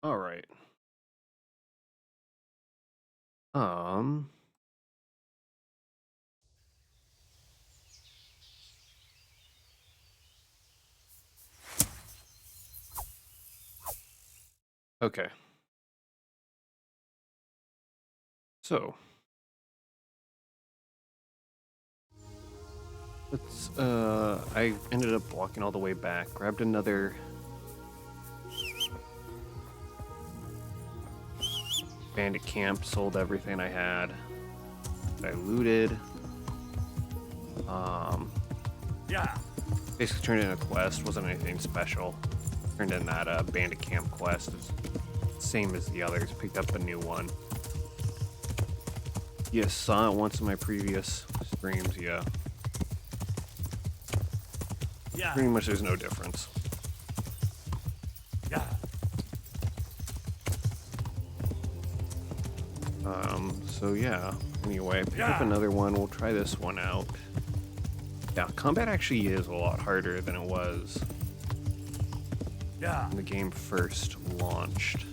All right. Um. Okay. So let's. I ended up walking all the way back. Grabbed another bandit camp. Sold everything I had. I looted. Yeah. Basically turned in a quest. Wasn't anything special. Turned in that bandit camp quest. It's same as the others. Picked up a new one. You saw it once in my previous streams. Yeah. Yeah. Pretty much there's no difference. Yeah. So yeah. Anyway, pick up Yeah. another one. We'll try this one out. Yeah, combat actually is a lot harder than it was Yeah. when the game first launched.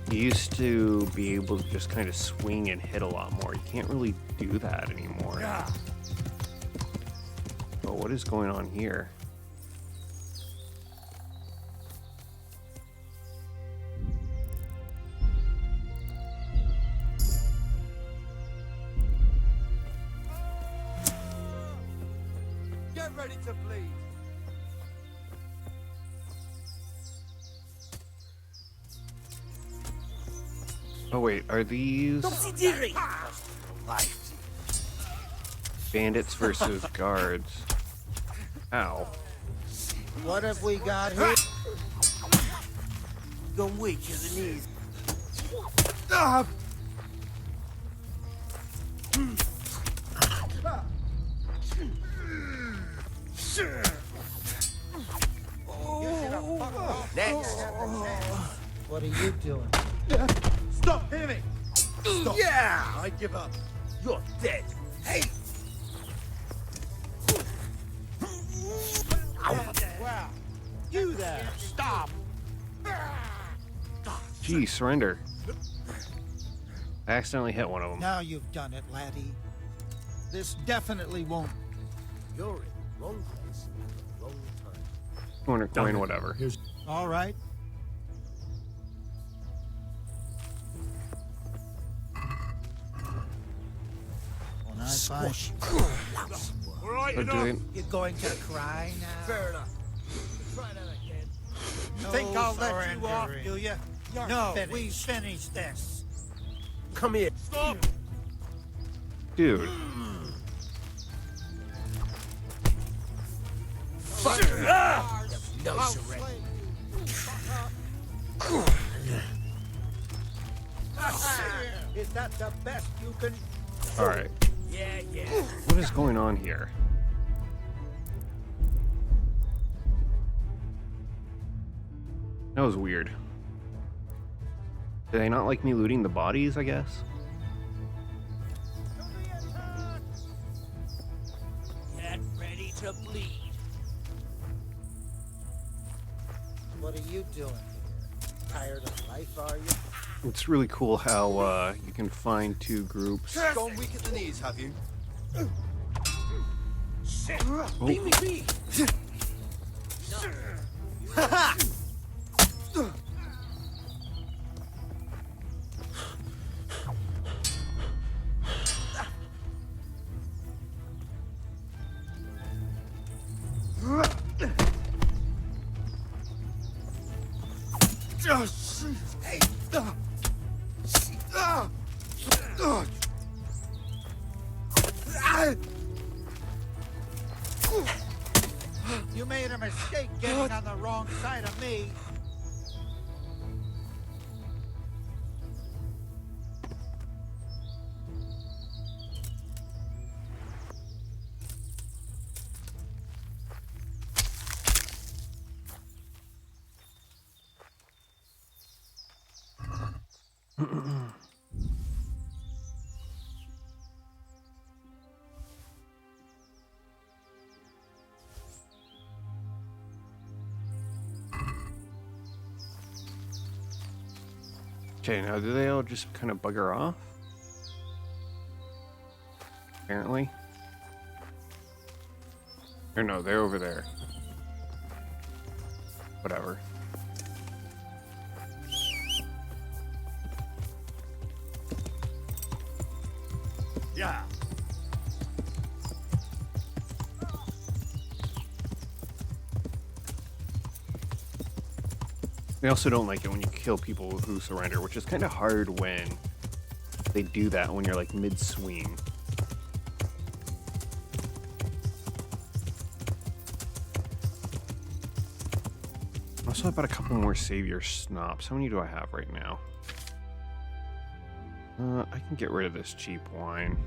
You used to be able to just kind of swing and hit a lot more. You can't really do that anymore. Yeah. But what is going on here? Get ready to bleed. Oh wait, are these bandits versus guards? Ow. What have we got here? Go weak to the knees. Next. What are you doing? Stop hitting! Stop! Yeah! I give up. You're dead. Hey! Wow. You there. Stop. Gee, surrender. I accidentally hit one of them. Now you've done it, laddie. This definitely won't. You're in the wrong place at the wrong time. Corner coin, whatever. All right. When I find All right, Oh, enough. do you're going to cry now. Fair enough. Try that again. No Think I'll let you off, surrendering. do you? You're No, finished. we finish this. Come here. Stop! Dude. No surrender. Is that the best you can? Alright. Yeah, yeah. What is going on here? That was weird. Do they not like me looting the bodies, I guess? Get ready to bleed. What are you doing here? Tired of life, are you? It's really cool how you can find two groups. Gone weak at the knees, have you? Leave me be. You made a mistake getting on the wrong side of me. Okay, now do they all just kind of bugger off? Apparently. Or no, they're over there. Whatever. Yeah. I also don't like it when you kill people who surrender, which is kind of hard when they do that when you're like mid-swing. I also have about a couple more savior snops. How many do I have right now? I can get rid of this cheap wine.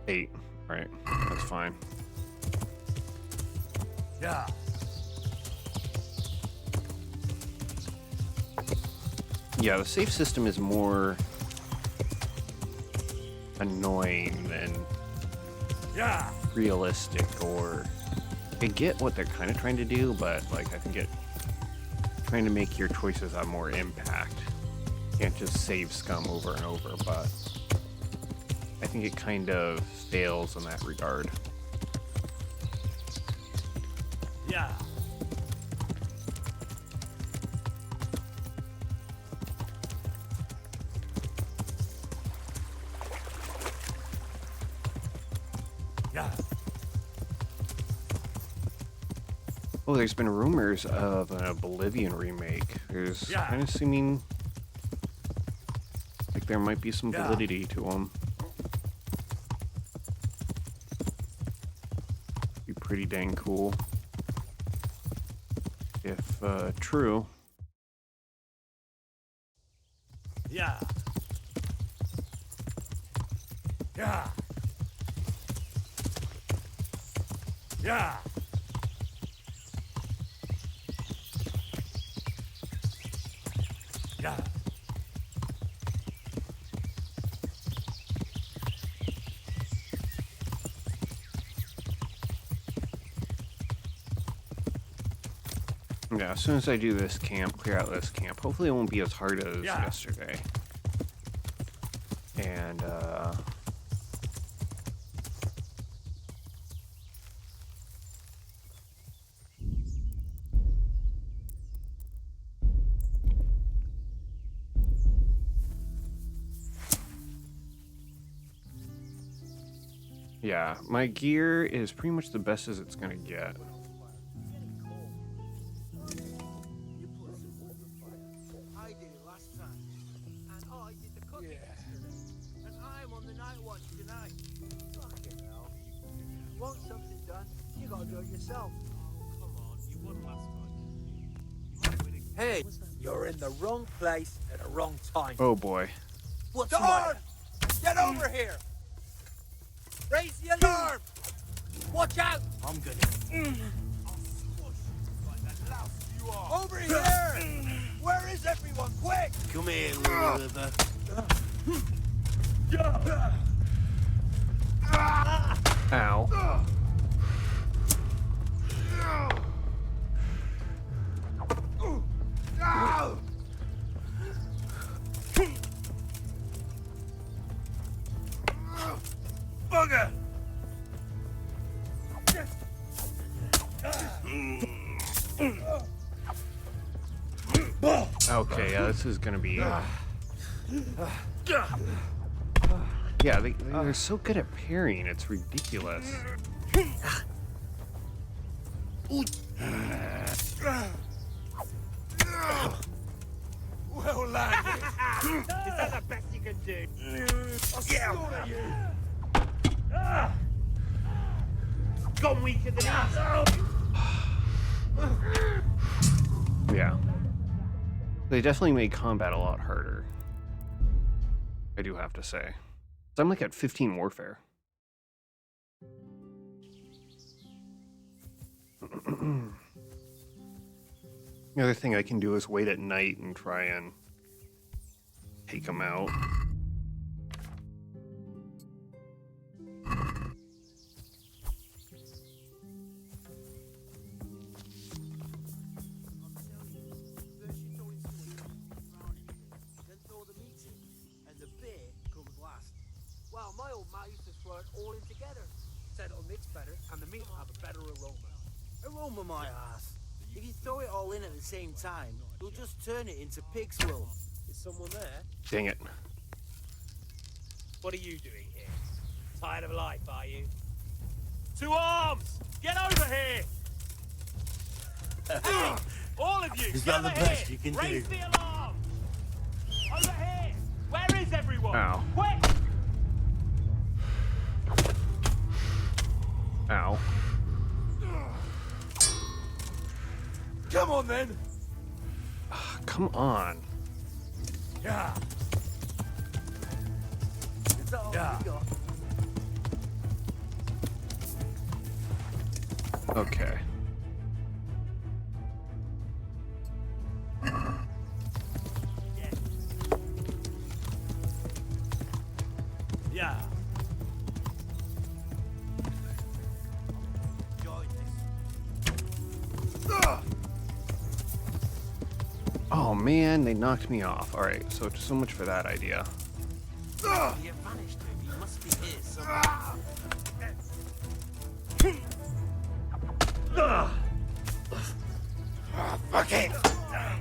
Eight. Alright, that's fine. Yeah. Yeah, the save system is more annoying than Yeah. realistic, or I get what they're kind of trying to do, but like I think it trying to make your choices have more impact. You can't just save scum over and over, but I think it kind of fails in that regard. Yeah. Yeah. Oh, there's been rumors of an Oblivion remake. There's Yeah. kind of seeming like there might be some Yeah. validity to them. Be pretty dang cool if true. Yeah. Yeah. Yeah. Yeah. Yeah, as soon as I do this camp, clear out this camp, hopefully it won't be as hard as Yeah. yesterday. And, yeah, my gear is pretty much the best as it's gonna get. I did it last time. And I did the cooking yesterday. And I'm on the night watch tonight. Fucking hell. You want something done, you gotta do it yourself. Oh, come on. You won last time. Hey, you're in the wrong place at the wrong time. Oh boy. What's the matter? Get over here! Raise the alarm! Watch out! I'm gonna... I'll squash you like that louse you are. Over here! Where is everyone? Quick! Come here, little river. Ow. Bugger! Okay, yeah, this is gonna be... Yeah, they're so good at parrying, it's ridiculous. Well landed. Is that the best you can do? I'll slaughter you. Gone weaker than us. Yeah. They definitely made combat a lot harder. I do have to say. So I'm like at 15 warfare. The other thing I can do is wait at night and try and take them out. said it'll mix better, and the meat will have a better aroma. Aroma my ass. If you throw it all in at the same time, you'll just turn it into pig's wool. Is someone there? Dang it. What are you doing here? Tired of life, are you? To arms! Get over here! Hey, all of you, Is that gather the best here! you can Raise do? the alarm! Over here! Where is everyone? Ow. Quick! Ow. Come on then. Come on. Yeah. Is that all Yeah. you got? Okay. Yeah. Enjoy this. Oh man, they knocked me off. Alright, so much for that idea. You vanished him. He must be here somewhere. Fuck it. Yeah.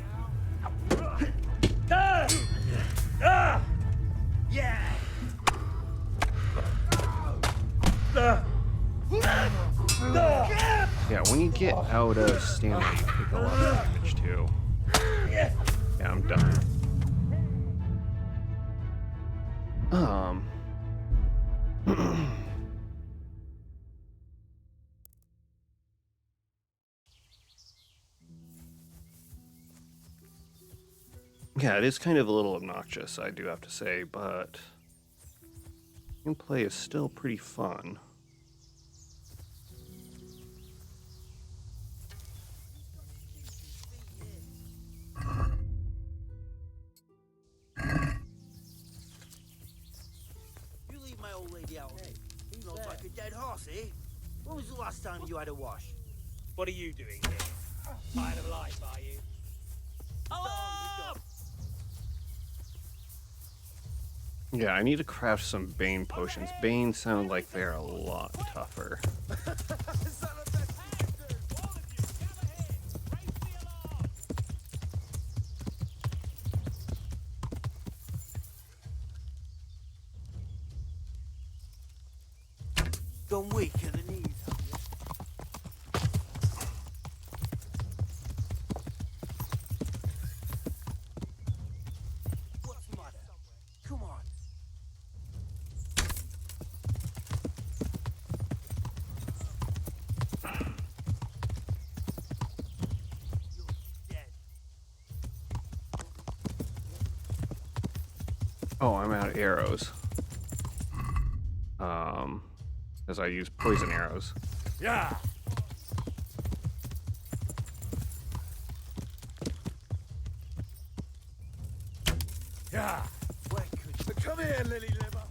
Yeah, when you get out of stamina, you take a lot of damage too. Yeah, I'm done. Yeah, it is kind of a little obnoxious, I do have to say, but gameplay is still pretty fun. You leave my old lady out of it. He smells like a dead horse, eh? When was the last time you had a wash? What are you doing here? Tired of life, are you? Alarm! Yeah, I need to craft some Bane potions. Bane sound like they're a lot tougher. Gone weak at the knees, have you? What's the matter? Come on. You're dead. Oh, I'm out of arrows. As I use poison arrows. Yeah. Yeah. Where could you? Come here, Lily Liver.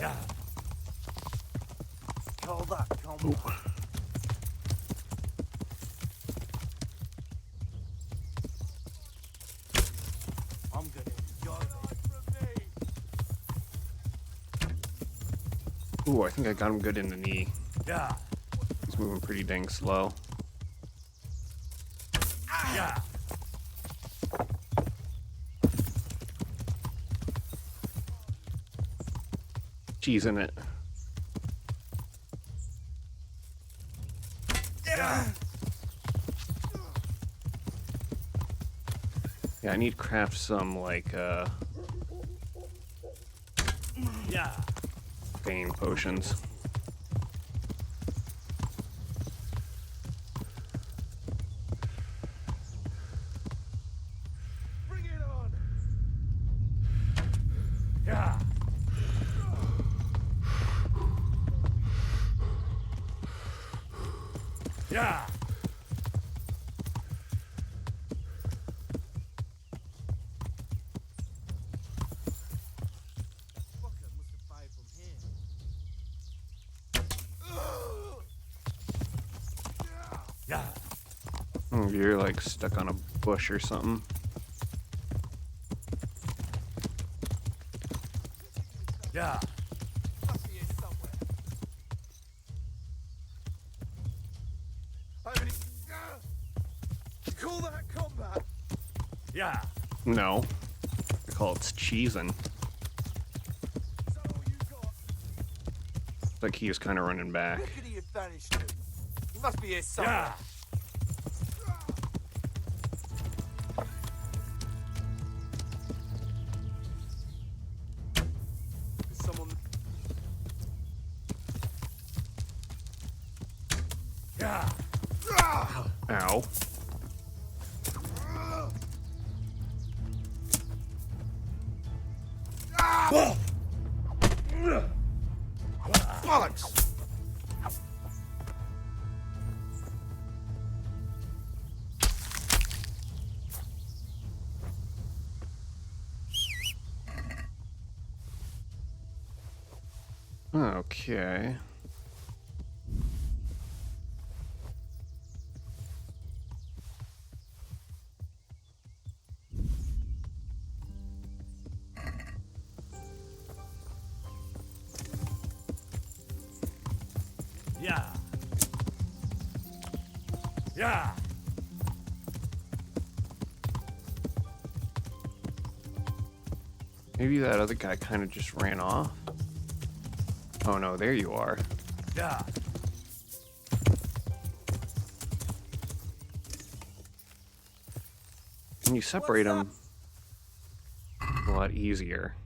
Yeah. Call that combat? I'm gonna enjoy this. Ooh, I think I got him good in the knee. Yeah. He's moving pretty dang slow. Yeah. Cheese in it. Yeah. Yeah, I need to craft some, like, Yeah. Bane potions. Bring it on. Yeah. Yeah. Fucker must have fired from here. Yeah. Oh, you're, like, stuck on a bush or something. Yeah. Must be here somewhere. I mean, you call that combat? Yeah. No. I call it cheesing. Is that all you got? Like he was kind of running back. Where could he have vanished to? He must be here somewhere. Yeah. Is someone... Yeah. Ow. Bollocks! Okay. Yeah. Yeah. Maybe that other guy kind of just ran off. Oh no, there you are. Yeah. Can you separate What's them? A lot easier.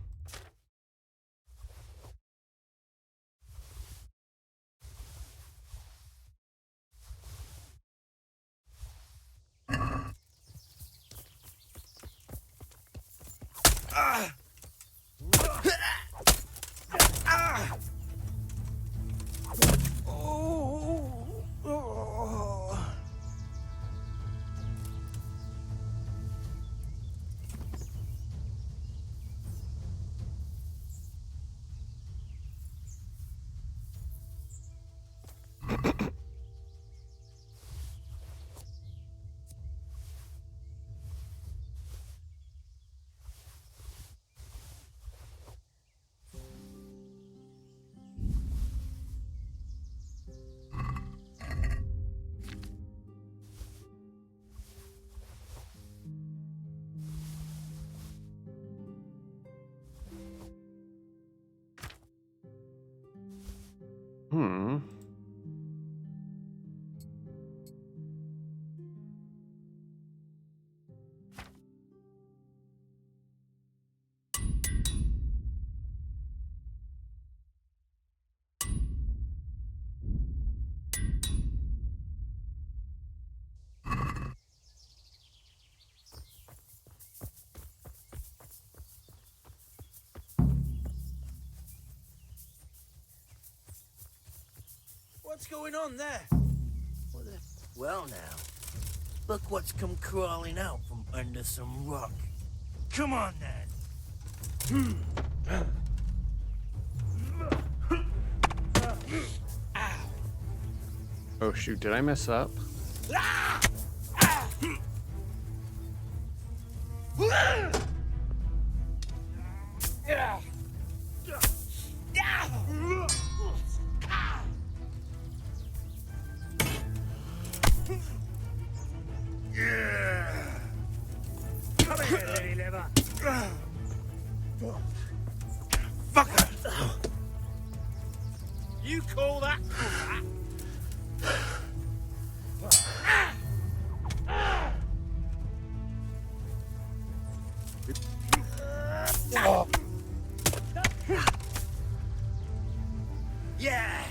Hmm. What's going on there? Well now, look what's come crawling out from under some rock. Come on then. Oh shoot, did I mess up? Come here, lady liver. Fucker! You call that combat? Yeah!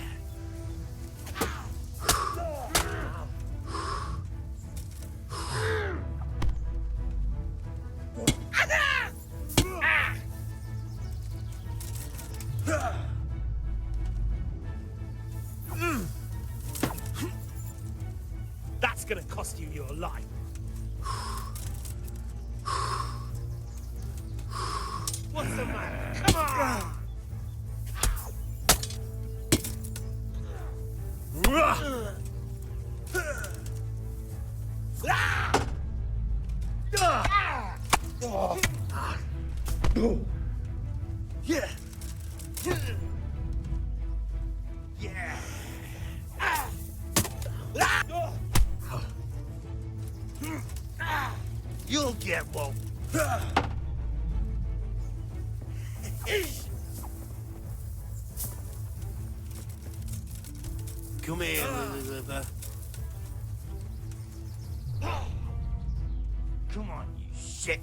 That's gonna cost you your life. What's the matter? Come on! Yeah! Yeah. You'll get one. Come here, Lily Liver. Come on, you shit.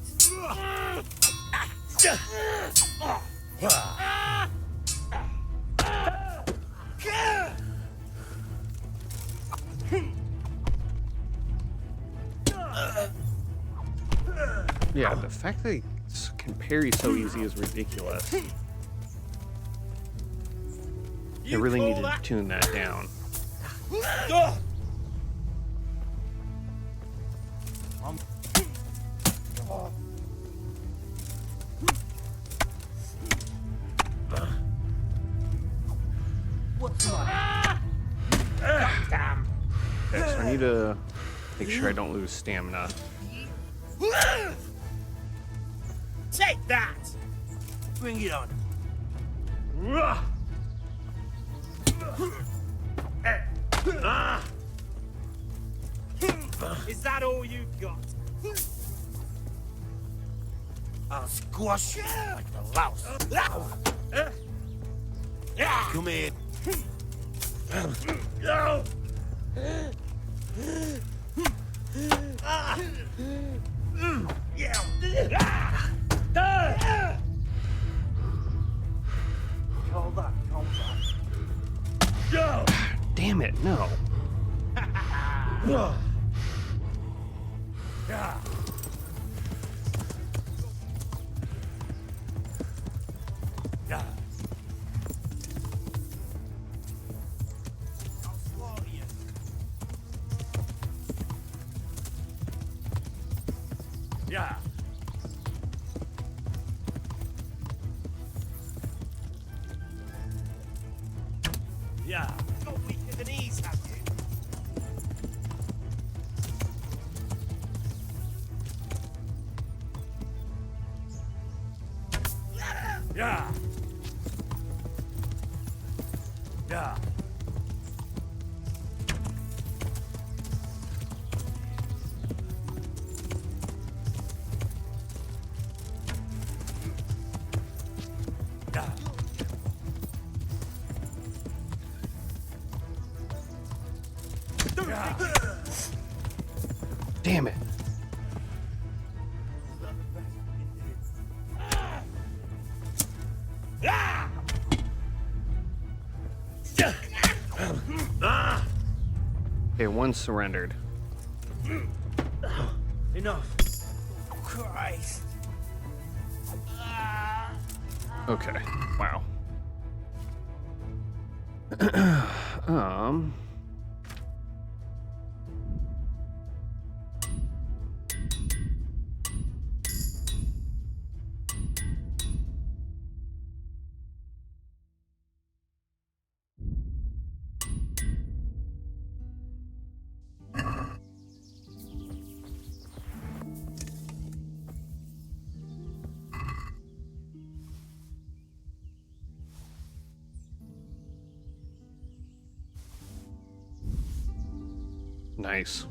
Yeah, the fact that he can parry so easy is ridiculous. They really call need to that- tune that down. What's my... Damn. Okay, so I need to make sure I don't lose stamina. Take that. Bring it on. Is that all you got? I'll squash you like the louse. Come here. Call that combat. Damn it, no. I'll slaughter you. Yeah. Yeah. Got weaker than ease, have you? Yeah. Yeah. Damn it. Okay, one surrendered. Enough. Christ. Okay, wow. um... Nice.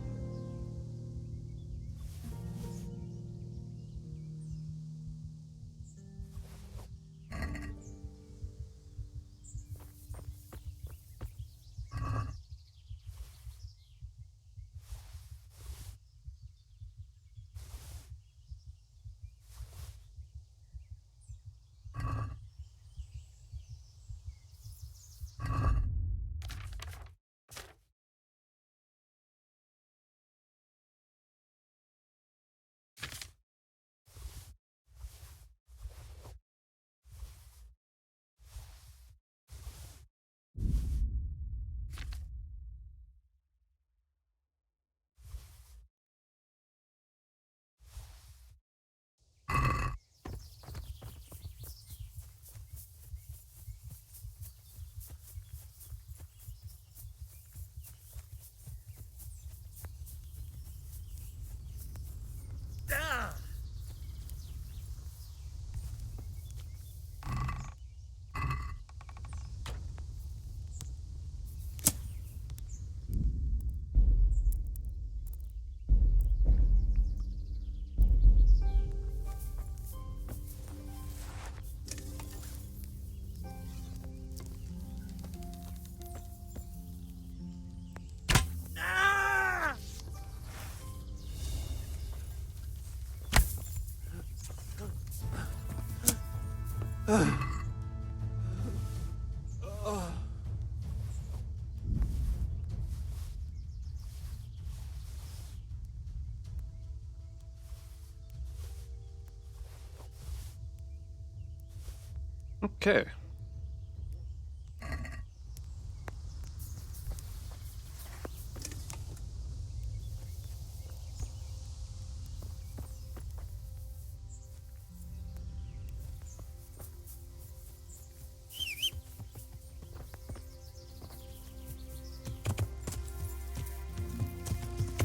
Okay.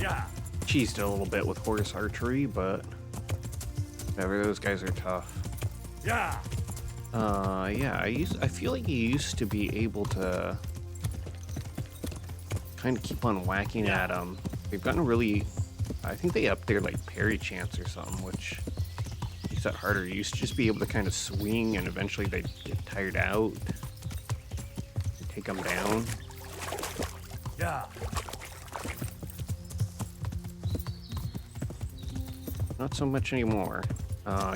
Yeah. Cheesed a little bit with horse archery, but whatever, those guys are tough. Yeah. Yeah, I feel like you used to be able to kind of keep on whacking at them. They've gotten really, I think they upped their like parry chance or something, which makes that harder. You used to just be able to kind of swing and eventually they'd get tired out and take them down. Yeah. Not so much anymore.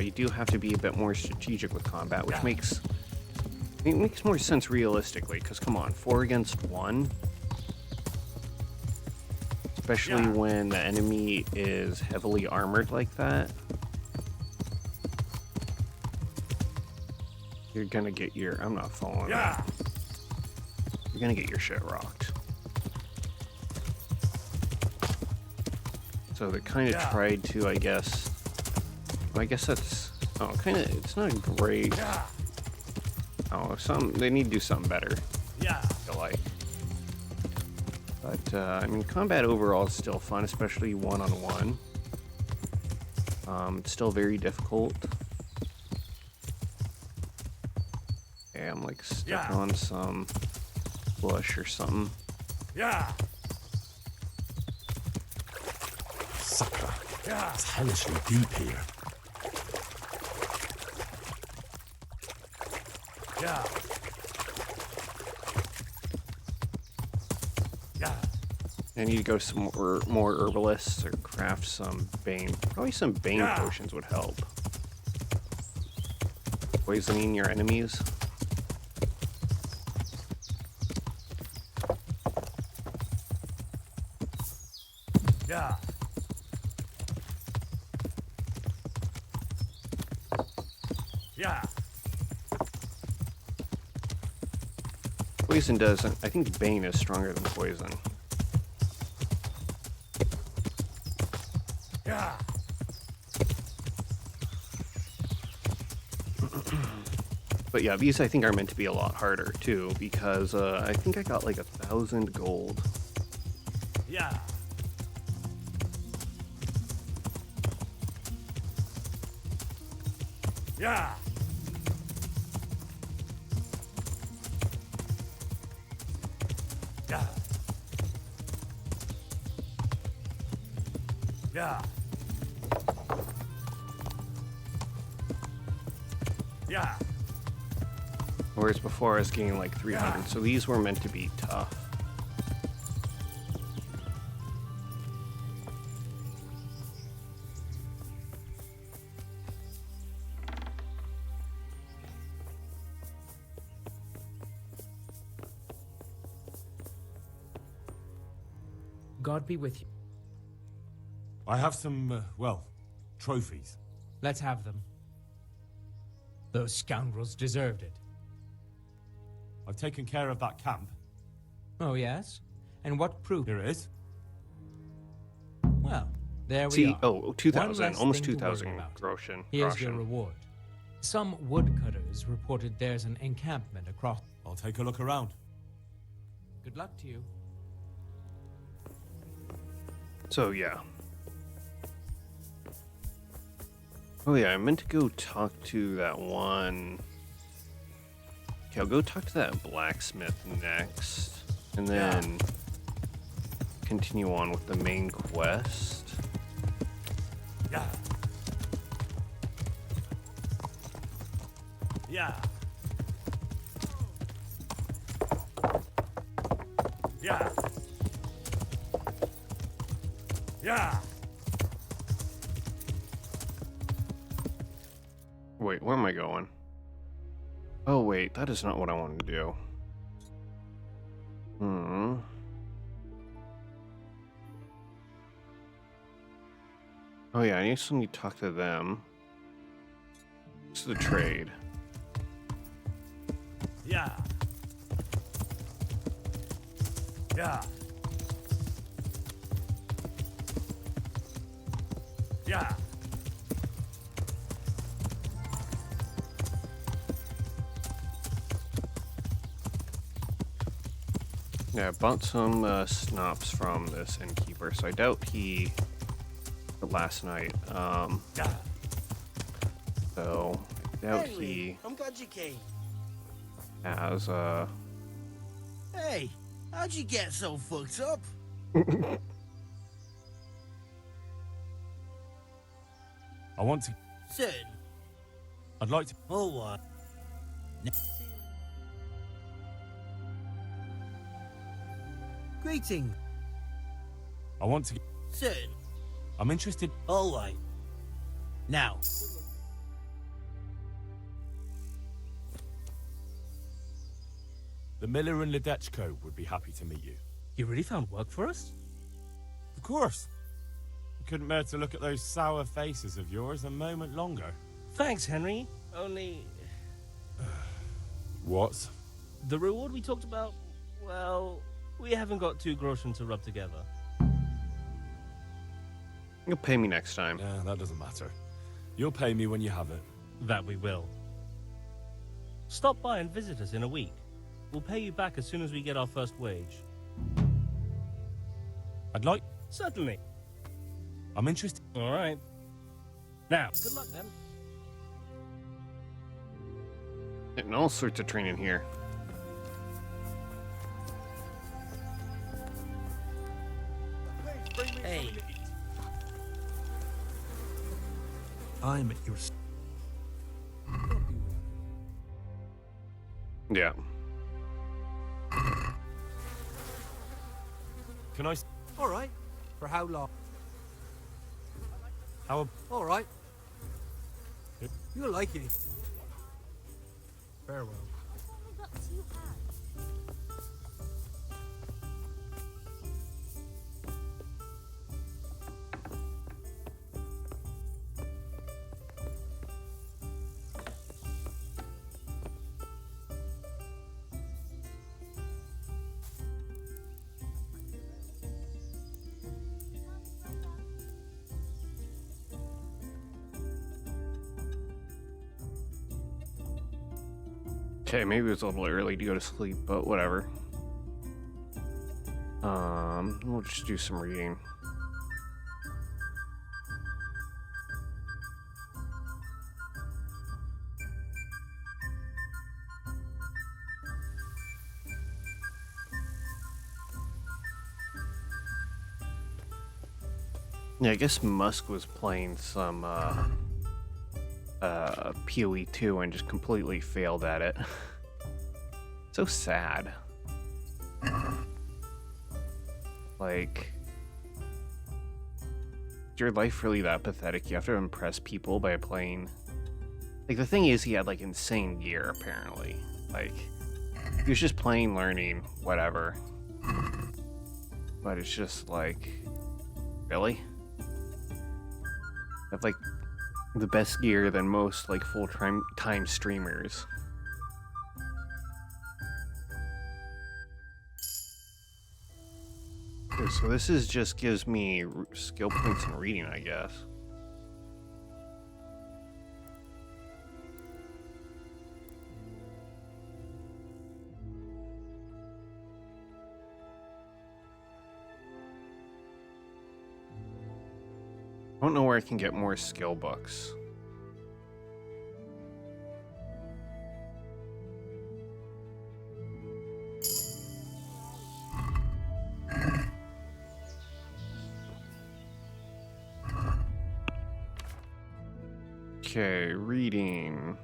You do have to be a bit more strategic with combat, which makes more sense realistically. Because come on, 4 against 1, especially when the enemy is heavily armored like that, you're gonna get your. I'm not following. Yeah. You're gonna get your shit rocked. So they kind of tried to, I guess. I guess that's kind of. It's not great. Yeah. Oh, they need to do something better. Yeah. I feel like. But I mean, combat overall is still fun, especially one-on-one. It's still very difficult. Okay, I'm like stuck on some bush or something. Yeah. Sucker. Yeah. It's hellishly deep here. Yeah. Yeah. I need to go some more herbalists or craft some bane. Probably some bane potions would help. Poisoning your enemies. Yeah. Yeah. Poison doesn't. I think bane is stronger than poison. Yeah. But yeah, these I think are meant to be a lot harder too, because I think I got like 1,000 gold. Yeah. Yeah. Yeah. Yeah. Yeah. Whereas before I was getting like 300, so these were meant to be tough. God be with you. I have some, trophies. Let's have them. Those scoundrels deserved it. I've taken care of that camp. Oh, yes? And what proof? Here it is. Well, there we See, are. oh, One 2,000, less almost thing to worry 2,000 about. groschen. Here's your reward. Some woodcutters reported there's an encampment across. I'll take a look around. Good luck to you. So yeah. Oh yeah, I meant to go talk to that one. Okay, I'll go talk to that blacksmith next, and then continue on with the main quest. Yeah. Yeah. Yeah. Yeah. Wait, where am I going? Oh wait, that is not what I wanted to do. Hmm. Oh yeah, I still need to talk to them. It's the trade. Yeah. Yeah. Yeah. Yeah, I bought some snops from this innkeeper, so I doubt he last night. Yeah. So I doubt Henry, he I'm glad you came. has Hey, how'd you get so fucked up? I want to. Certain. I'd like to. Oh, what? Greeting. I want to. Certain. I'm interested. All right. Now. The miller and Ledechko would be happy to meet you. You really found work for us? Of course. I couldn't bear to look at those sour faces of yours a moment longer. Thanks, Henry. Only What? the reward we talked about, well, we haven't got 2 groschen to rub together. you'll pay me next time. Yeah, that doesn't matter. You'll pay me when you have it. That we will. Stop by and visit us in a week. We'll pay you back as soon as we get our first wage. I'd like. Certainly. I'm interested. All right. Now, good luck then. And all sorts of training here. Hey. I'm at your... Yeah. Can I? All right. For how long? How? All right. You'll like it. Farewell. Okay, maybe it was a little early to go to sleep, but whatever. We'll just do some reading. Yeah, I guess Musk was playing some PoE 2 and just completely failed at it. So sad. Like, is your life really that pathetic? You have to impress people by playing. Like, the thing is, he had like insane gear apparently. Like, he was just playing, learning, whatever. But it's just like, really? Have like the best gear than most like full-time streamers. Okay, so this is just gives me skill points in reading, I guess. I don't know where I can get more skill books. Okay, reading.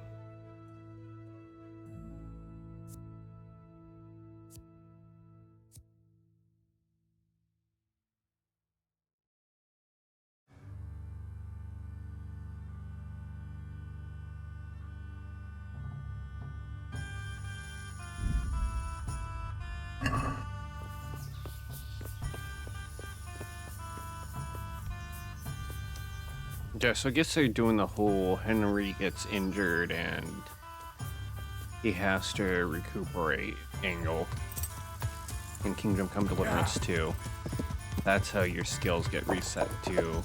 Yeah, so I guess they're doing the whole Henry gets injured and he has to recuperate angle in Kingdom Come Deliverance 2. That's how your skills get reset to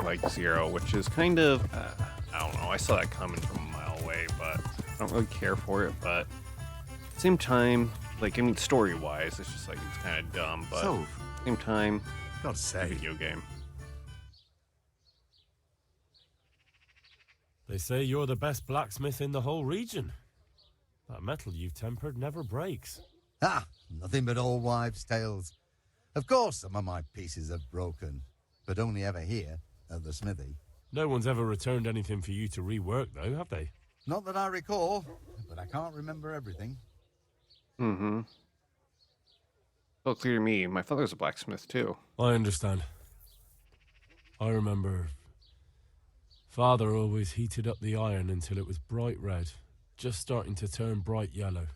like 0, which is kind of, I don't know, I saw that coming from a mile away, but I don't really care for it, but at the same time, like, I mean, story-wise, it's just like, it's kind of dumb, but So, at the same time, God's it's a sake. video game. They say you're the best blacksmith in the whole region. That metal you've tempered never breaks. Ah, nothing but old wives' tales. Of course some of my pieces have broken, but only ever here, at the smithy. No one's ever returned anything for you to rework, though, have they? Not that I recall, but I can't remember everything. Mm-hmm. Well, clear to me, my father's a blacksmith, too. I understand. I remember Father always heated up the iron until it was bright red, just starting to turn bright yellow.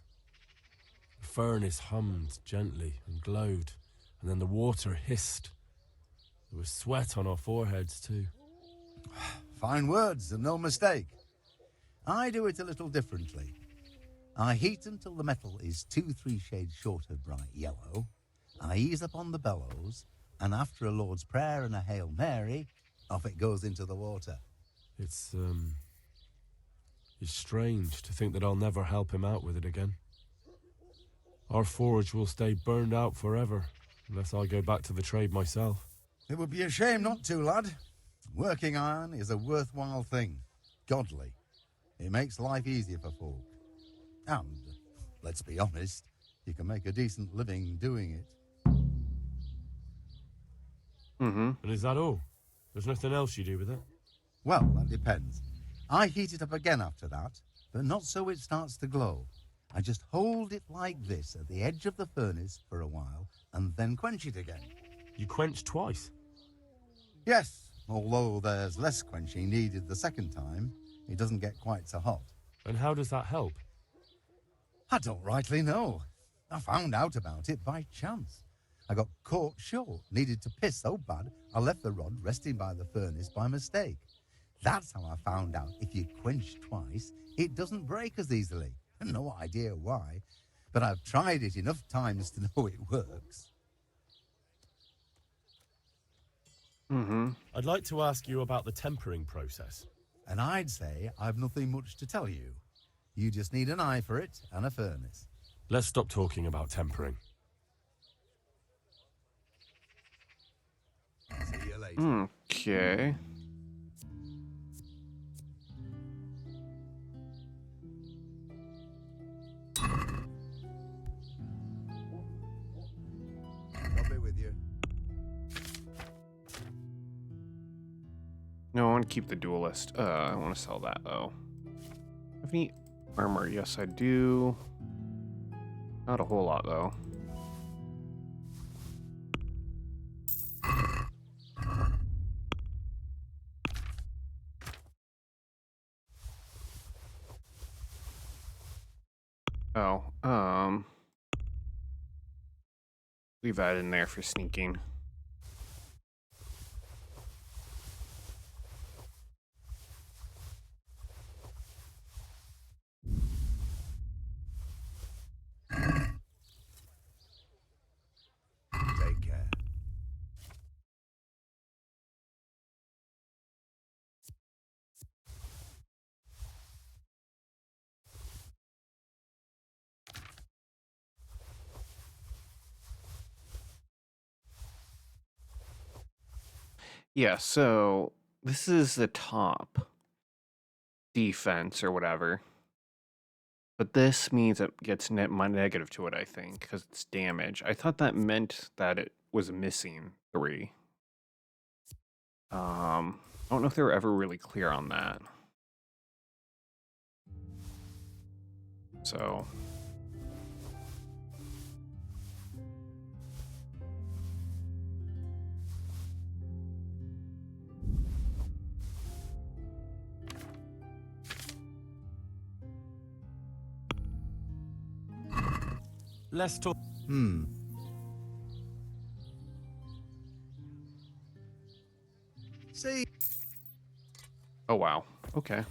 The furnace hummed gently and glowed, and then the water hissed. There was sweat on our foreheads, too. Fine words, and no mistake. I do it a little differently. I heat until the metal is 2-3 shades short of bright yellow. I ease up on the bellows, and after a Lord's Prayer and a Hail Mary, off it goes into the water. It's strange to think that I'll never help him out with it again. Our forge will stay burned out forever, unless I go back to the trade myself. It would be a shame not to, lad. Working iron is a worthwhile thing. Godly. It makes life easier for folk. And, let's be honest, you can make a decent living doing it. Mm-hmm. And is that all? There's nothing else you do with it? Well, that depends. I heat it up again after that, but not so it starts to glow. I just hold it like this at the edge of the furnace for a while, and then quench it again. You quench twice? Yes, although there's less quenching needed the second time, it doesn't get quite so hot. And how does that help? I don't rightly know. I found out about it by chance. I got caught short, needed to piss so bad, I left the rod resting by the furnace by mistake. That's how I found out if you quench twice, it doesn't break as easily. No idea why, but I've tried it enough times to know it works. Mm-hmm. I'd like to ask you about the tempering process. And I'd say I've nothing much to tell you. You just need an eye for it and a furnace. Let's stop talking about tempering. See you later. Okay. I'll be with you. No, I want to keep the duelist. I want to sell that, though. Have any armor? Yes, I do. Not a whole lot, though. Oh, leave that in there for sneaking. Take care. Yeah, so this is the top defense or whatever. But this means it gets negative to it, I think, because it's damage. I thought that meant that it was missing 3. I don't know if they were ever really clear on that. So... Let's talk. Oh, wow. Okay.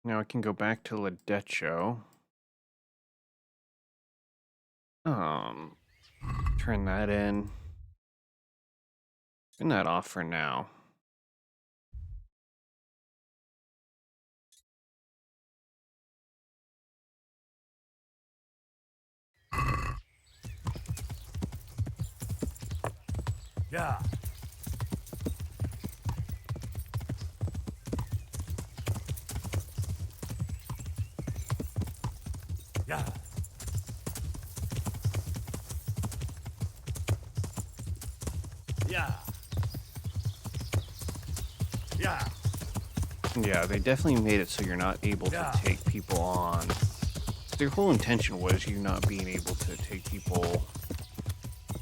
Now I can go back to Ledetcho. Turn that in. Turn that off for now. Yeah. Yeah. Yeah. Yeah. Yeah, they definitely made it so you're not able to take people on. Their whole intention was you not being able to take people,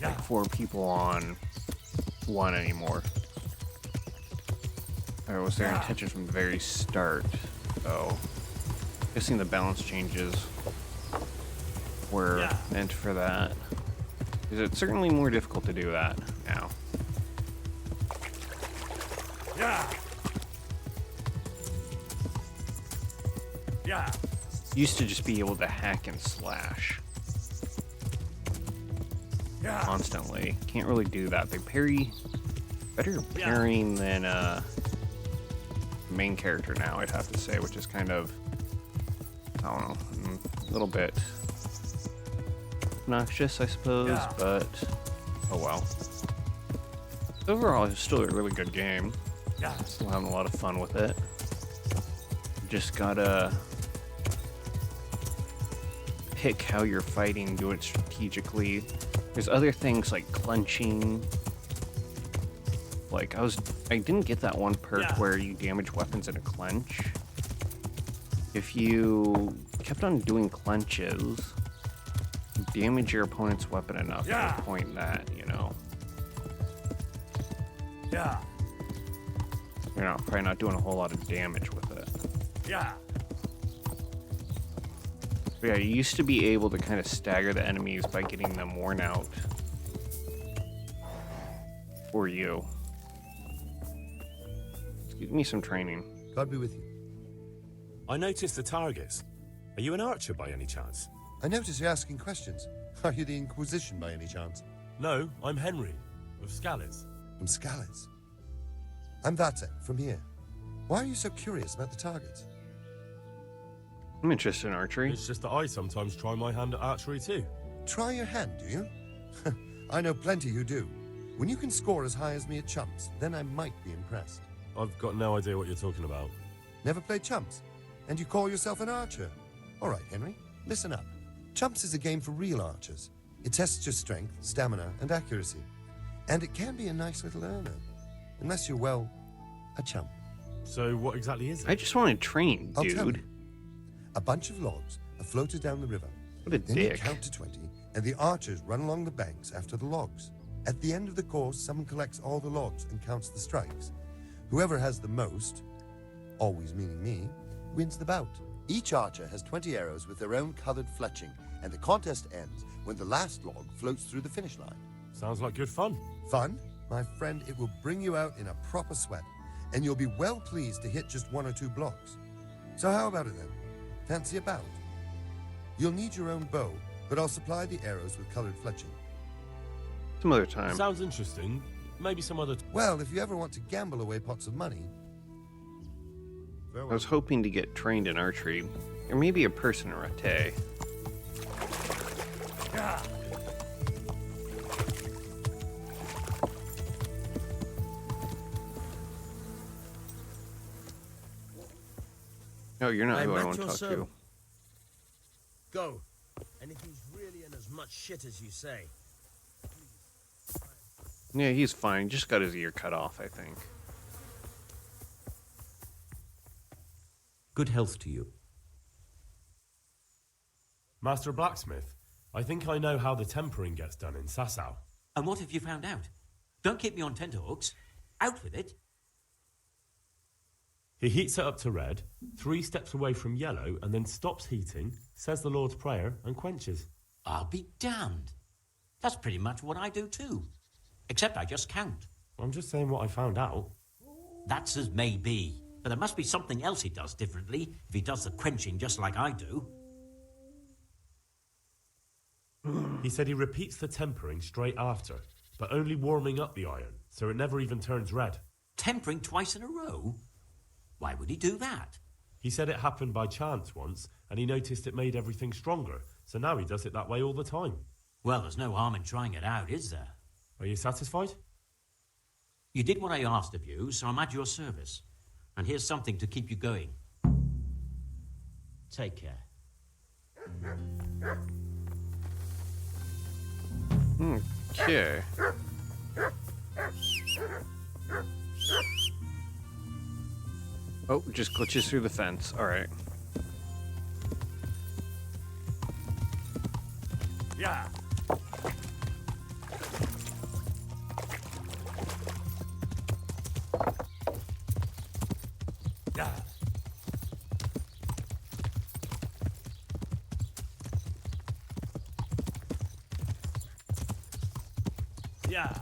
like 4 people on 1 anymore. That was their intention from the very start. So, guessing the balance changes were meant for that. Because it's certainly more difficult to do that now. Yeah. Yeah. Used to just be able to hack and slash constantly. Can't really do that. They parry better parrying than main character now, I'd have to say, which is kind of, I don't know, a little bit obnoxious, I suppose, but oh well. Overall, it's still a really good game. Still having a lot of fun with it. Just gotta pick how you're fighting, do it strategically. There's other things like clenching. Like I didn't get that one perk where you damage weapons in a clench. If you kept on doing clenches, you damage your opponent's weapon enough to the point that, you know, you're probably not doing a whole lot of damage with it. But yeah, you used to be able to kind of stagger the enemies by getting them worn out for you. Give me some training. God be with you. I noticed the targets. Are you an archer by any chance? I notice you're asking questions. Are you the Inquisition by any chance? No, I'm Henry, of Scales. From Scales? I'm Vatek, from here. Why are you so curious about the targets? I'm interested in archery. It's just that I sometimes try my hand at archery too. Try your hand, do you? I know plenty who do. When you can score as high as me at chumps, then I might be impressed. I've got no idea what you're talking about. Never played chumps? And you call yourself an archer? All right, Henry, listen up. Chumps is a game for real archers. It tests your strength, stamina, and accuracy. And it can be a nice little earner. Unless you're, well, a chump. So what exactly is it? I just want to train, I'll tell you. dude. A bunch of logs are floated down the river. What a Then dick. you count to 20, and the archers run along the banks after the logs. At the end of the course, someone collects all the logs and counts the strikes. Whoever has the most, always meaning me, wins the bout. Each archer has 20 arrows with their own colored fletching, and the contest ends when the last log floats through the finish line. Sounds like good fun. Fun? My friend, it will bring you out in a proper sweat, and you'll be well pleased to hit just 1 or 2 blocks. So how about it then? Fancy a bout? You'll need your own bow, but I'll supply the arrows with colored fletching. Some other time. Sounds interesting. Maybe some other... Well, if you ever want to gamble away pots of money... I was hoping to get trained in archery, or maybe a person or a tay. No, you're not who I want to talk to. Go. And if he's really in as much shit as you say. Yeah, he's fine. Just got his ear cut off, I think. Good health to you. Master Blacksmith, I think I know how the tempering gets done in Sasau. And what have you found out? Don't keep me on tenterhooks. Out with it. He heats it up to red, 3 steps away from yellow, and then stops heating, says the Lord's Prayer, and quenches. I'll be damned. That's pretty much what I do too. Except I just count. I'm just saying what I found out. That's as may be. But there must be something else he does differently if he does the quenching just like I do. He said he repeats the tempering straight after, but only warming up the iron, so it never even turns red. Tempering twice in a row? Why would he do that? He said it happened by chance once, and he noticed it made everything stronger, so now he does it that way all the time. Well, there's no harm in trying it out, is there? Are you satisfied? You did what I asked of you, so I'm at your service. And here's something to keep you going. Take care. Okay. Oh, just glitches through the fence. All right. Yeah. Yeah. Yeah.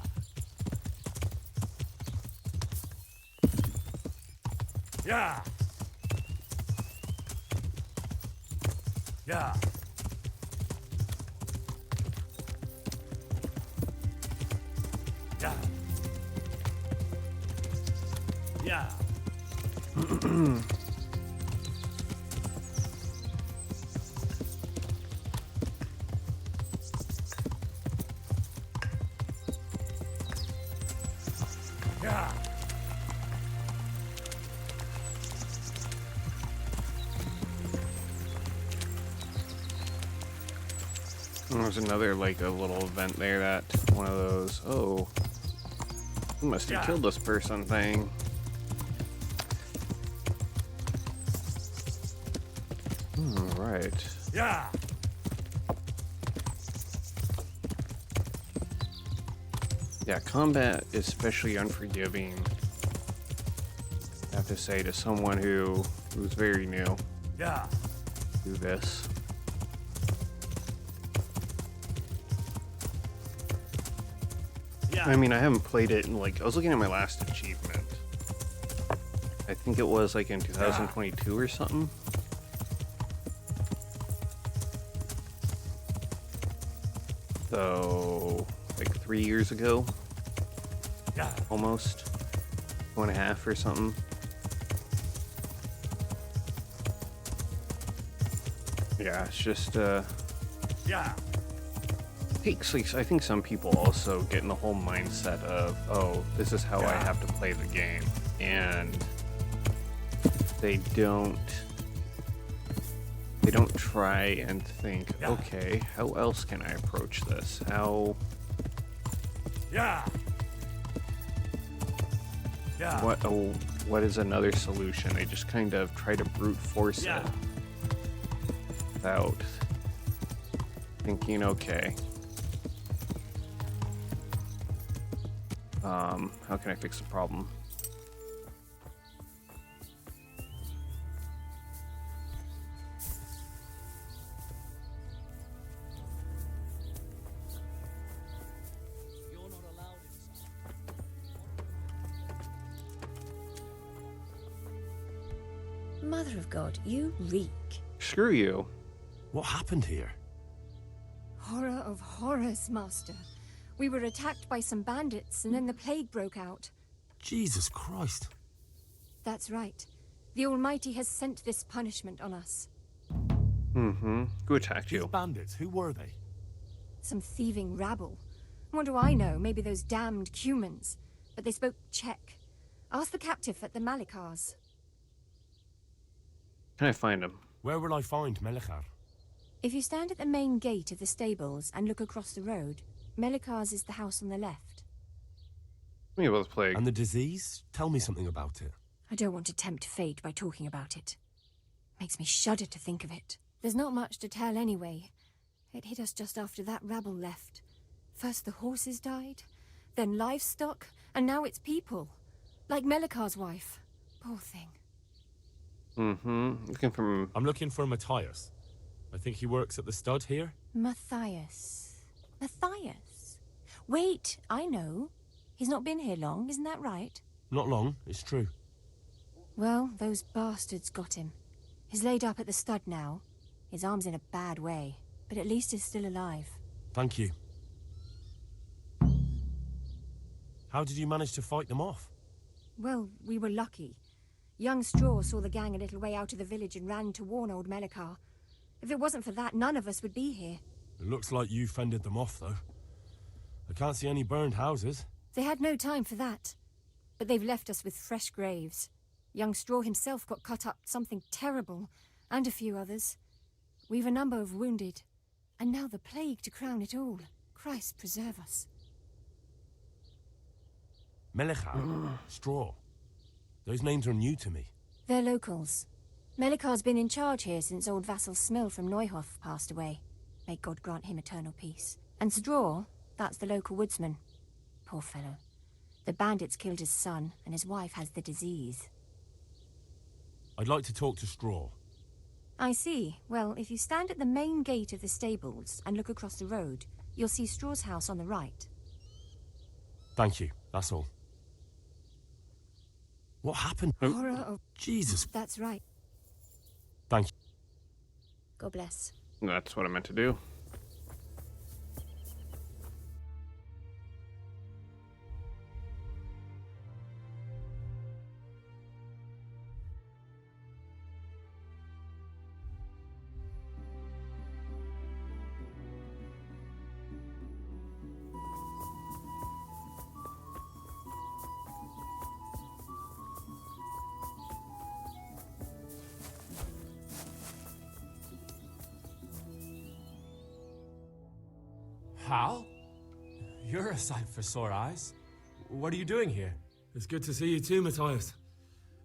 Yeah. Yeah. Yeah. Yeah. Yeah. There's another, like, a little event there that one of those, oh, you must have killed this person thing. Right. Yeah. Yeah, combat is especially unforgiving, I have to say, to someone who's very new Yeah. to this. Yeah. I mean, I haven't played it in, like, I was looking at my last achievement. I think it was, like, in 2022 or something. So, like 3 years ago, Yeah. almost 2.5 or something. Yeah, it's just Yeah. takes, like, I think some people also get in the whole mindset of, oh, this is how I Yeah. have to play the game, and they don't try and think, Yeah. okay, how else can I approach this? How Yeah. Yeah. what is another solution? They just kind of try to brute force Yeah. it without thinking, okay, how can I fix the problem? You're not allowed inside. Mother of God, you reek. Screw you. What happened here? Horror of horrors, Master. We were attacked by some bandits, and then the plague broke out. Jesus Christ. That's right. The Almighty has sent this punishment on us. Who attacked These you? bandits, who were they? Some thieving rabble. What do I know? Maybe those damned humans. But they spoke Czech. Ask the captive at the Malikars. Can I find him? Where will I find Melechar? If you stand at the main gate of the stables and look across the road, Malikars is the house on the left. Tell me about the plague. And the disease? Tell me something about it. I don't want to tempt fate by talking about it. Makes me shudder to think of it. There's not much to tell anyway. It hit us just after that rabble left. First the horses died, then livestock, and now it's people. Like Melikar's wife. Poor thing. Looking from... I'm looking for Matthias. I think he works at the stud here. Matthias. Matthias? Wait, I know. He's not been here long, isn't that right? Not long, it's true. Well, those bastards got him. He's laid up at the stud now. His arm's in a bad way, but at least he's still alive. Thank you. How did you manage to fight them off? Well, we were lucky. Young Straw saw the gang a little way out of the village and ran to warn old Melikar. If it wasn't for that, none of us would be here. It looks like you fended them off, though. I can't see any burned houses. They had no time for that. But they've left us with fresh graves. Young Straw himself got cut up something terrible, and a few others. We've a number of wounded. And now the plague to crown it all. Christ preserve us. Melikar, Straw. Those names are new to me. They're locals. Melikar's been in charge here since old vassal Smill from Neuhof passed away. May God grant him eternal peace. And Straw, that's the local woodsman. Poor fellow. The bandits killed his son, and his wife has the disease. I'd like to talk to Straw. I see. Well, if you stand at the main gate of the stables and look across the road, you'll see Straw's house on the right. Thank you, that's all. What happened? Horror of... Jesus. That's right. Thank you. God bless. That's what I meant to do. Hal? You're a sight for sore eyes. What are you doing here? It's good to see you too, Matthias.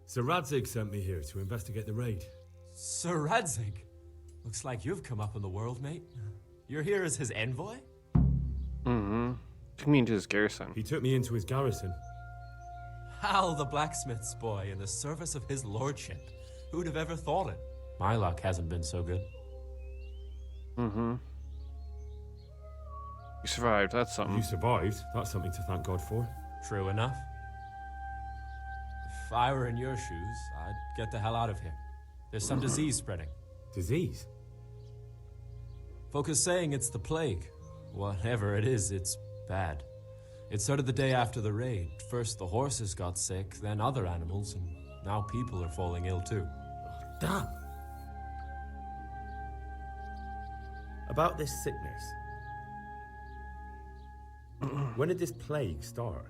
Sir Radzig sent me here to investigate the raid. Sir Radzig? Looks like you've come up in the world, mate. You're here as his envoy? Took me into his garrison. He took me into his garrison. Hal the blacksmith's boy in the service of his lordship. Who'd have ever thought it? My luck hasn't been so good. You survived, that's something. You survived. That's something to thank God for. True enough. If I were in your shoes, I'd get the hell out of here. There's some disease spreading. Disease? Folk are saying it's the plague. Whatever it is, it's bad. It started the day after the raid. First the horses got sick, then other animals, and now people are falling ill too. Damn. About this sickness. When did this plague start?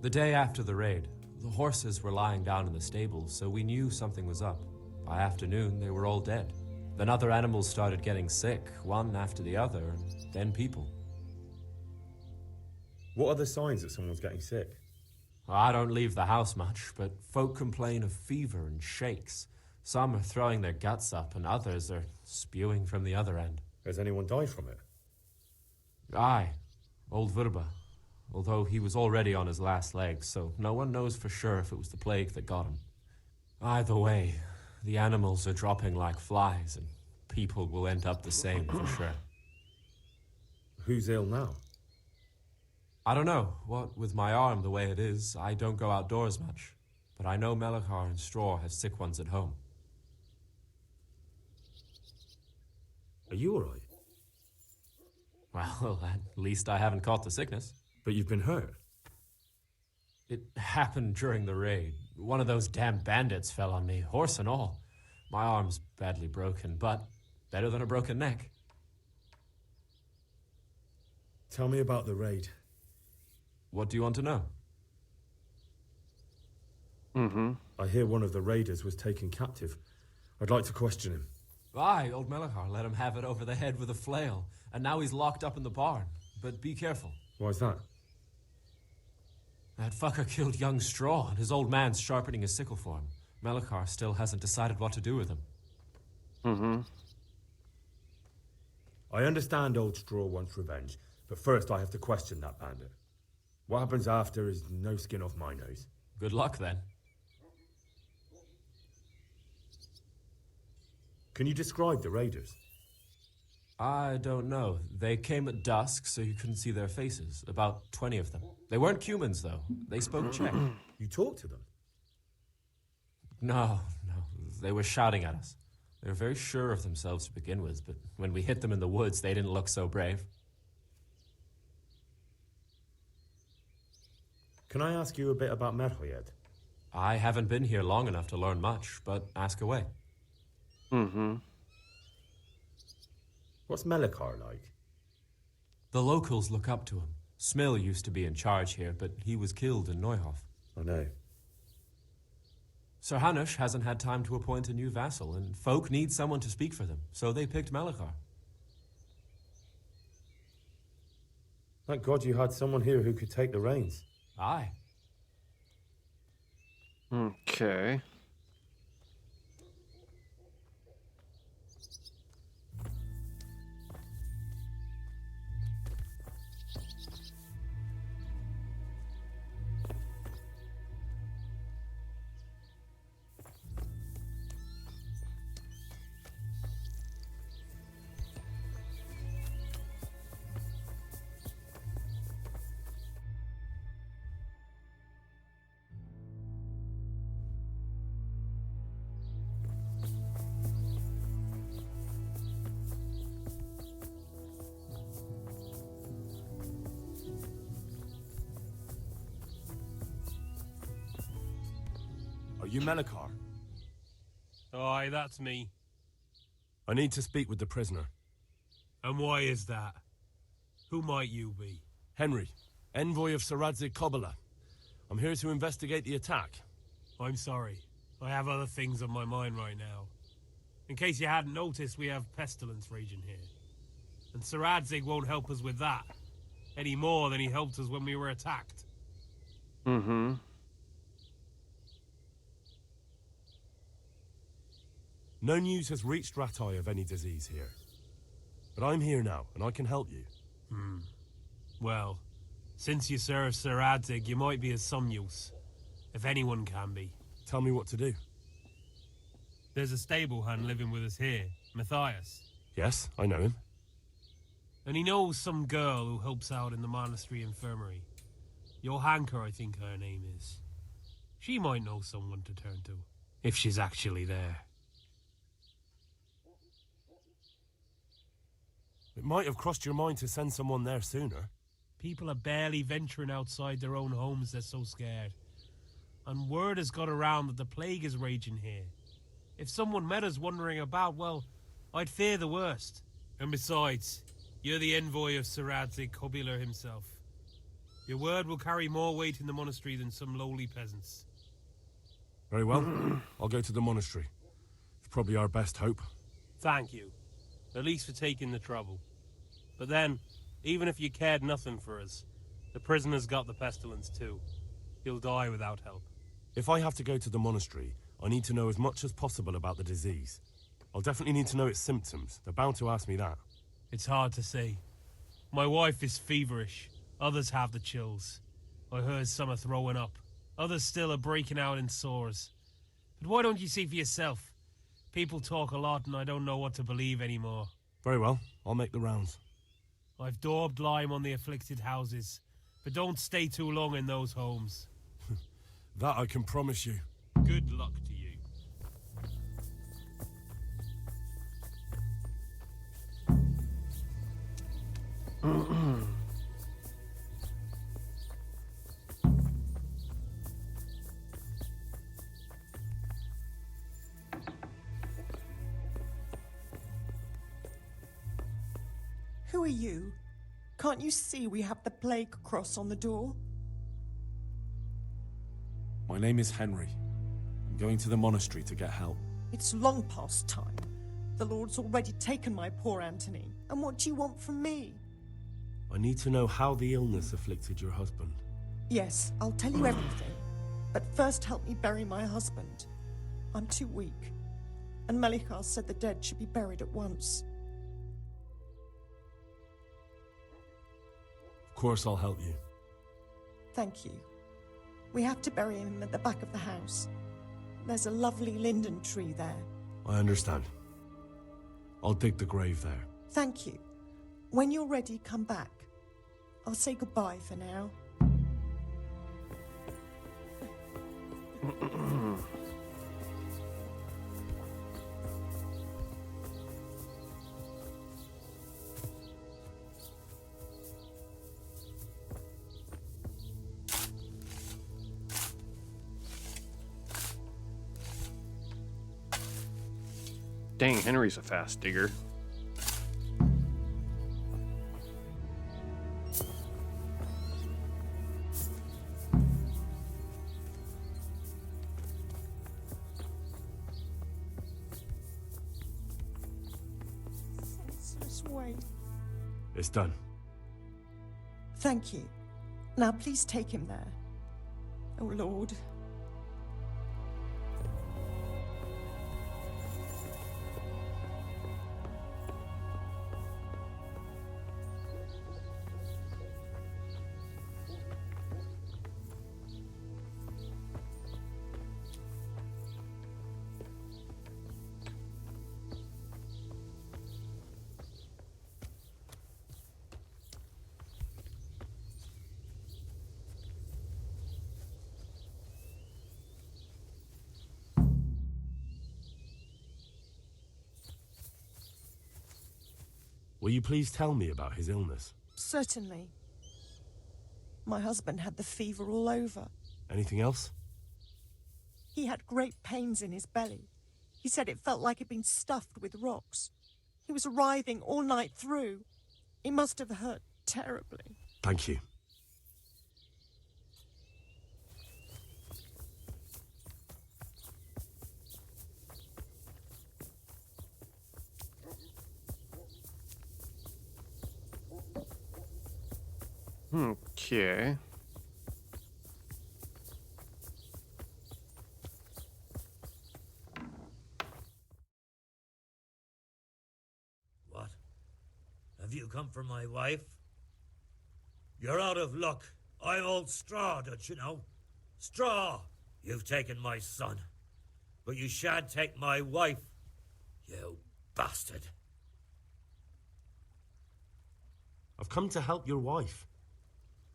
The day after the raid. The horses were lying down in the stables, so we knew something was up. By afternoon, they were all dead. Then other animals started getting sick, one after the other, and then people. What are the signs that someone's getting sick? I don't leave the house much, but folk complain of fever and shakes. Some are throwing their guts up, and others are spewing from the other end. Has anyone died from it? Aye, old Verba. Although he was already on his last legs, so no one knows for sure if it was the plague that got him. Either way, the animals are dropping like flies, and people will end up the same for sure. Who's ill now? I don't know. What with my arm the way it is, I don't go outdoors much. But I know Melikar and Straw has sick ones at home. Are you alright? Well, at least I haven't caught the sickness. But you've been hurt? It happened during the raid. One of those damn bandits fell on me, horse and all. My arm's badly broken, but better than a broken neck. Tell me about the raid. What do you want to know? I hear one of the raiders was taken captive. I'd like to question him. Aye, old Melikar let him have it over the head with a flail, and now he's locked up in the barn. But be careful. Why's that? That fucker killed young Straw, and his old man's sharpening his sickle for him. Melikar still hasn't decided what to do with him. I understand old Straw wants revenge, but first I have to question that bandit. What happens after is no skin off my nose. Good luck, then. Can you describe the raiders? I don't know. They came at dusk, so you couldn't see their faces. About 20 of them. They weren't humans, though. They spoke Czech. You talked to them? No. They were shouting at us. They were very sure of themselves to begin with, but when we hit them in the woods, they didn't look so brave. Can I ask you a bit about Merhoyed? I haven't been here long enough to learn much, but ask away. What's Melikar like? The locals look up to him. Smill used to be in charge here, but he was killed in Neuhof. I know. Sir Hanush hasn't had time to appoint a new vassal, and folk need someone to speak for them, so they picked Melikar. Thank God you had someone here who could take the reins. Aye. Okay. Are you Melikar? Aye, that's me. I need to speak with the prisoner. And why is that? Who might you be? Henry, envoy of Saradze Kobala. I'm here to investigate the attack. I'm sorry. I have other things on my mind right now. In case you hadn't noticed, we have pestilence raging here. And Saradzig won't help us with that, any more than he helped us when we were attacked. No news has reached Ratai of any disease here. But I'm here now, and I can help you. Well, since you serve Saradzig, you might be of some use. If anyone can be. Tell me what to do. There's a stable hand living with us here, Matthias. Yes, I know him. And he knows some girl who helps out in the monastery infirmary. Johanka, I think her name is. She might know someone to turn to, if she's actually there. It might have crossed your mind to send someone there sooner. People are barely venturing outside their own homes, they're so scared. And word has got around that the plague is raging here. If someone met us wandering about, well, I'd fear the worst. And besides, you're the envoy of Saradze Kobila himself. Your word will carry more weight in the monastery than some lowly peasants. Very well. I'll go to the monastery. It's probably our best hope. Thank you. At least for taking the trouble. But then, even if you cared nothing for us, the prisoner's got the pestilence too. He'll die without help. If I have to go to the monastery, I need to know as much as possible about the disease. I'll definitely need to know its symptoms. They're bound to ask me that. It's hard to say. My wife is feverish. Others have the chills. I heard some are throwing up. Others still are breaking out in sores. But why don't you see for yourself? People talk a lot and I don't know what to believe anymore. Very well. I'll make the rounds. I've daubed lime on the afflicted houses, but don't stay too long in those homes. That I can promise you. Good luck to you. Who are you? Can't you see we have the plague cross on the door? My name is Henry. I'm going to the monastery to get help. It's long past time. The Lord's already taken my poor Anthony. And what do you want from me? I need to know how the illness afflicted your husband. Yes, I'll tell you everything. But first help me bury my husband. I'm too weak. And Melikar said the dead should be buried at once. Of course I'll help you. Thank you. We have to bury him at the back of the house. There's a lovely linden tree there. I understand. I'll dig the grave there. Thank you. When you're ready, come back. I'll say goodbye for now. Dang, Henry's a fast digger. Senseless way. It's done. Thank you. Now please take him there. Oh, Lord. Will you please tell me about his illness? Certainly. My husband had the fever all over. Anything else? He had great pains in his belly. He said it felt like it'd been stuffed with rocks. He was writhing all night through. It must have hurt terribly. Thank you. Okay. What? Have you come for my wife? You're out of luck. I'm old Straw, don't you know? Straw! You've taken my son. But you shan't take my wife. You bastard. I've come to help your wife.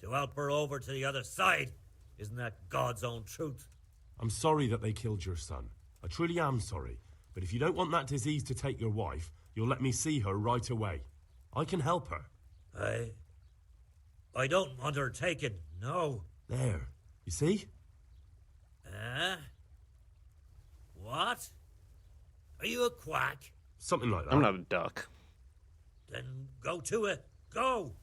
To help her over to the other side. Isn't that God's own truth? I'm sorry that they killed your son. I truly am sorry. But if you don't want that disease to take your wife, you'll let me see her right away. I can help her. I don't want her taken, no. There. You see? What? Are you a quack? Something like that. I'm not a duck. Then go to it. Go!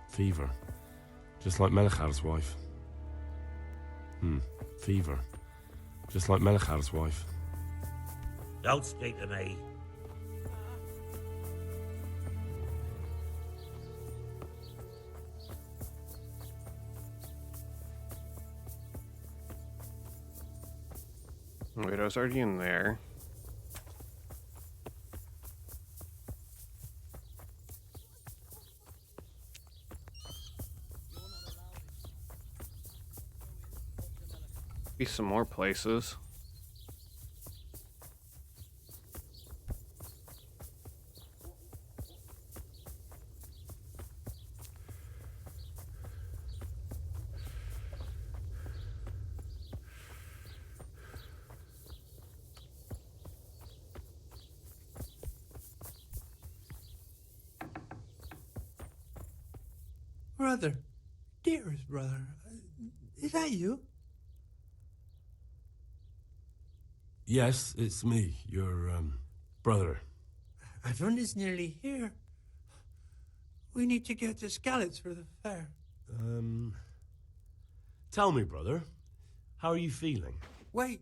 Fever. Just like Melichar's wife. Fever. Just like Melichar's wife. Don't speak to me. Wait, I was already in there. Be some more places. Brother, dearest brother, is that you? Yes, it's me, your, brother. Everyone is nearly here. We need to get the scallops for the fair. Tell me, brother, how are you feeling? Wait,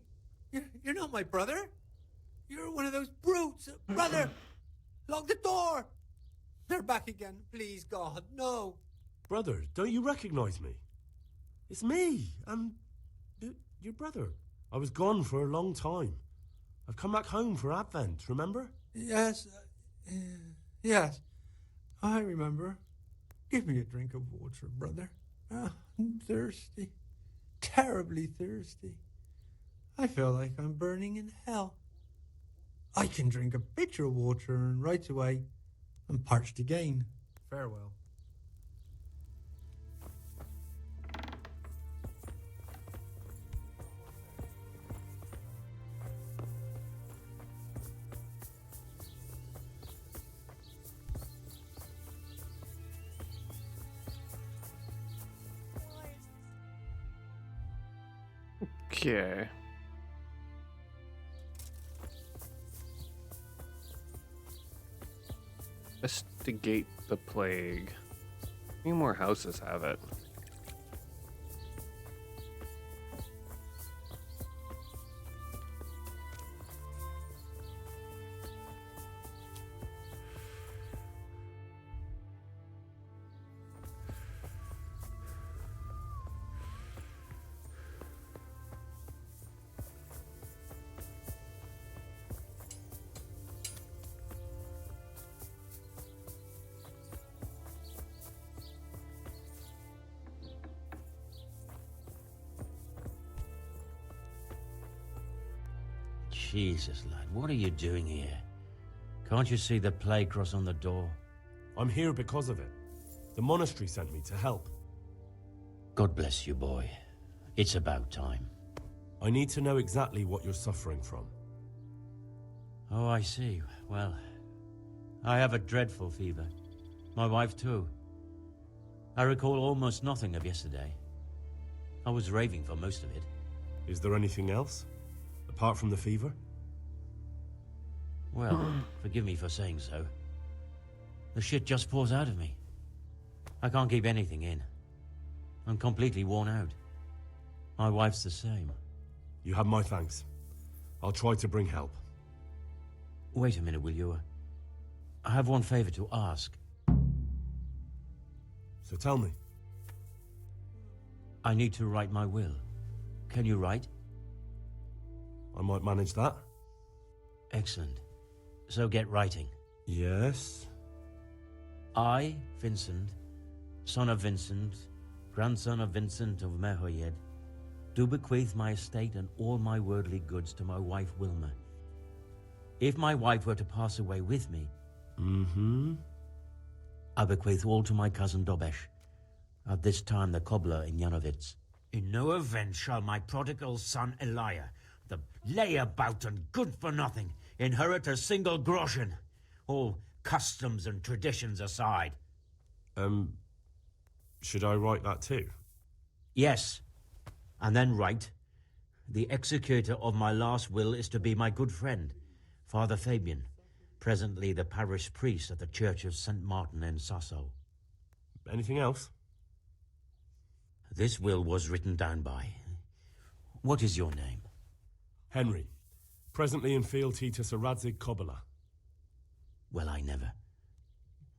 you're not my brother? You're one of those brutes. Brother, lock the door. They're back again. Please, God, no. Brother, don't you recognize me? It's me. I'm your brother. I was gone for a long time. I've come back home for Advent, remember? Yes, yes, I remember. Give me a drink of water, brother. I'm thirsty. Terribly thirsty. I feel like I'm burning in hell. I can drink a pitcher of water and right away I'm parched again. Farewell. Okay. Investigate the plague. How many more houses have it? Jesus, lad, what are you doing here? Can't you see the plague cross on the door? I'm here because of it. The monastery sent me to help. God bless you, boy. It's about time. I need to know exactly what you're suffering from. Oh, I see. Well, I have a dreadful fever. My wife, too. I recall almost nothing of yesterday. I was raving for most of it. Is there anything else? Apart from the fever? Well, forgive me for saying so. The shit just pours out of me. I can't keep anything in. I'm completely worn out. My wife's the same. You have my thanks. I'll try to bring help. Wait a minute, will you? I have one favor to ask. So tell me. I need to write my will. Can you write? I might manage that. Excellent. So get writing. Yes? I, Vincent, son of Vincent, grandson of Vincent of Mehoyed, do bequeath my estate and all my worldly goods to my wife Wilma. If my wife were to pass away with me, I bequeath all to my cousin Dobesh, at this time the cobbler in Yanovitz. In no event shall my prodigal son Elia, the layabout and good-for-nothing, inherit a single groschen, all customs and traditions aside. Should I write that too? Yes, and then write, the executor of my last will is to be my good friend, Father Fabian, presently the parish priest at the Church of St. Martin in Sasso. Anything else? This will was written down by... What is your name? Henry, presently in fealty to Sir Radzig Kobyla. Well, I never.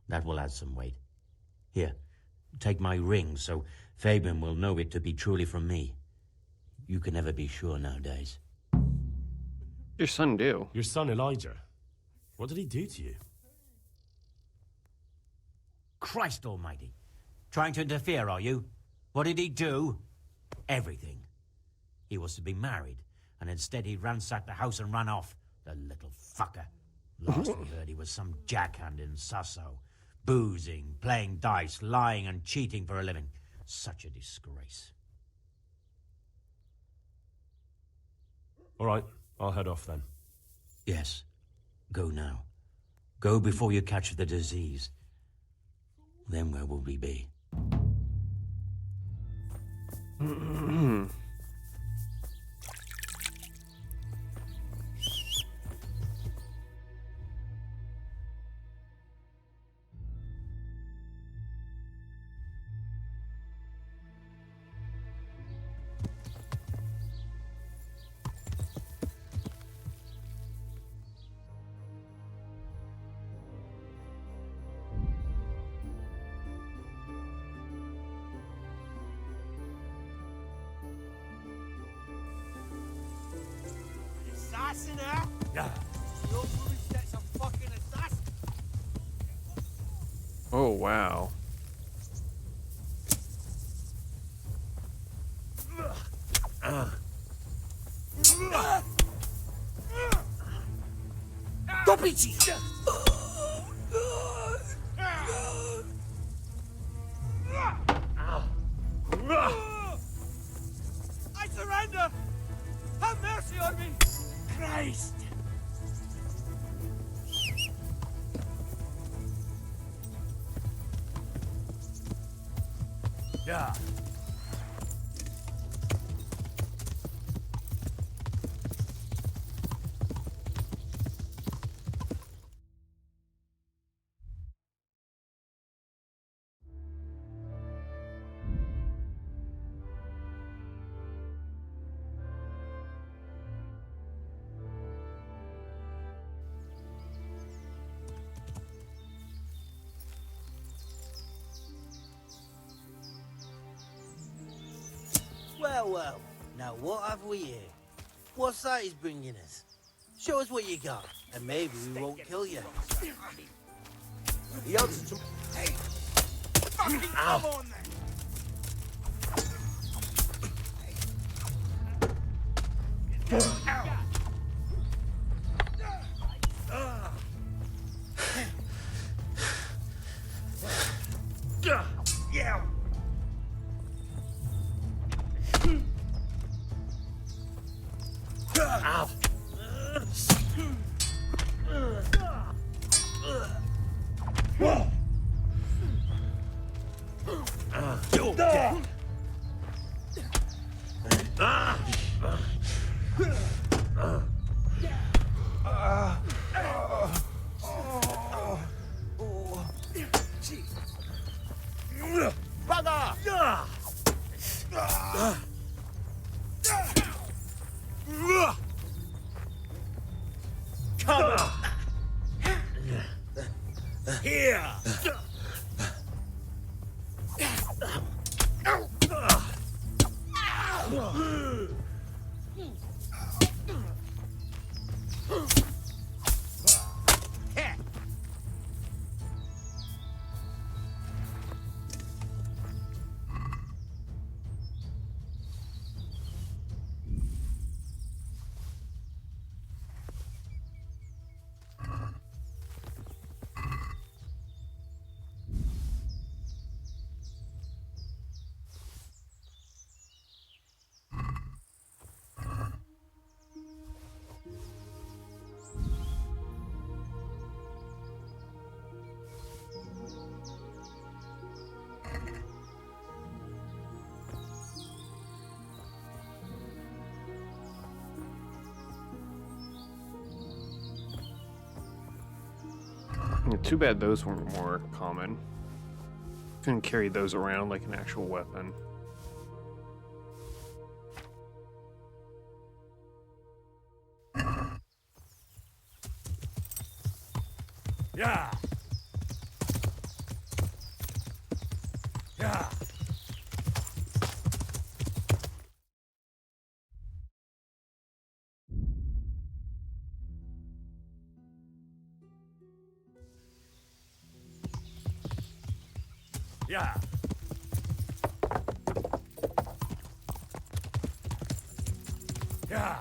That will add some weight. Here, take my ring so Fabian will know it to be truly from me. You can never be sure nowadays. Your son do? Your son Elijah. What did he do to you? Christ almighty. Trying to interfere, are you? What did he do? Everything. He was to be married, and instead he ransacked the house and ran off. The little fucker. Last we heard he was some jackhand in Sasso. Boozing, playing dice, lying and cheating for a living. Such a disgrace. All right, I'll head off then. Yes. Go now. Go before you catch the disease. Then where will we be? Assassin, eh? Yeah. Your broomstick's a fucking assassin. Oh, wow. bitchy! I surrender! Have mercy on me! Christ! Yeah. Well, well. Now what have we here? What's that he's bringing us? Show us what you got, and maybe we won't kill you. The odds to... Hey! Fucking come on then! Yeah. Ow. You're dead. Bugger! Come on! Here! Yeah, too bad those weren't more common. Couldn't carry those around like an actual weapon. Yeah! Yeah! Yeah! Yeah!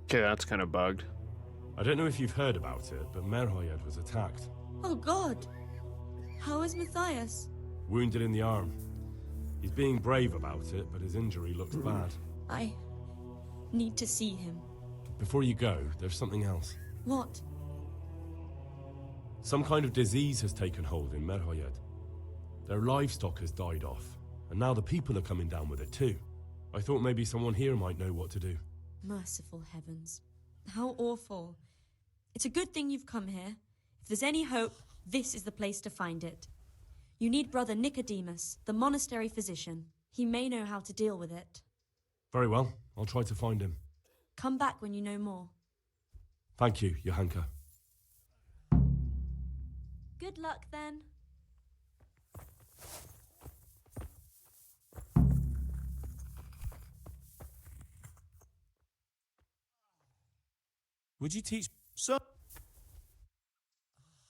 Okay, that's kind of bugged. I don't know if you've heard about it, but Merhoyed was attacked. Oh God! How is Matthias? Wounded in the arm. He's being brave about it, but his injury looks bad. I need to see him. Before you go, there's something else. What? Some kind of disease has taken hold in Merhoyed. Their livestock has died off, and now the people are coming down with it too. I thought maybe someone here might know what to do. Merciful heavens. How awful. It's a good thing you've come here. If there's any hope, this is the place to find it. You need Brother Nicodemus, the monastery physician. He may know how to deal with it. Very well, I'll try to find him. Come back when you know more. Thank you, Johanka. Good luck then. Would you teach... Sir?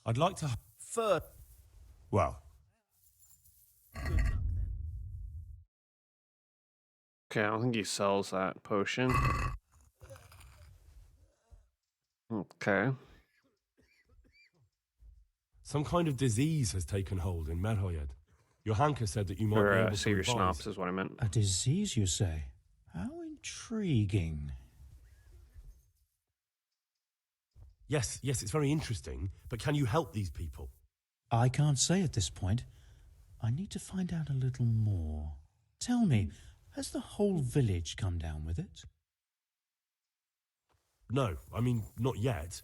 I'd like to... First. Well, Okay, I don't think he sells that potion. Okay. some kind of disease has taken hold in Merhoyed. Your Hanker said that you might be Or able to save your advise. schnapps is what I meant. A disease, you say? How intriguing. Yes, it's very interesting, but can you help these people? I can't say at this point. I need to find out a little more. Tell me, has the whole village come down with it? No, I mean, not yet.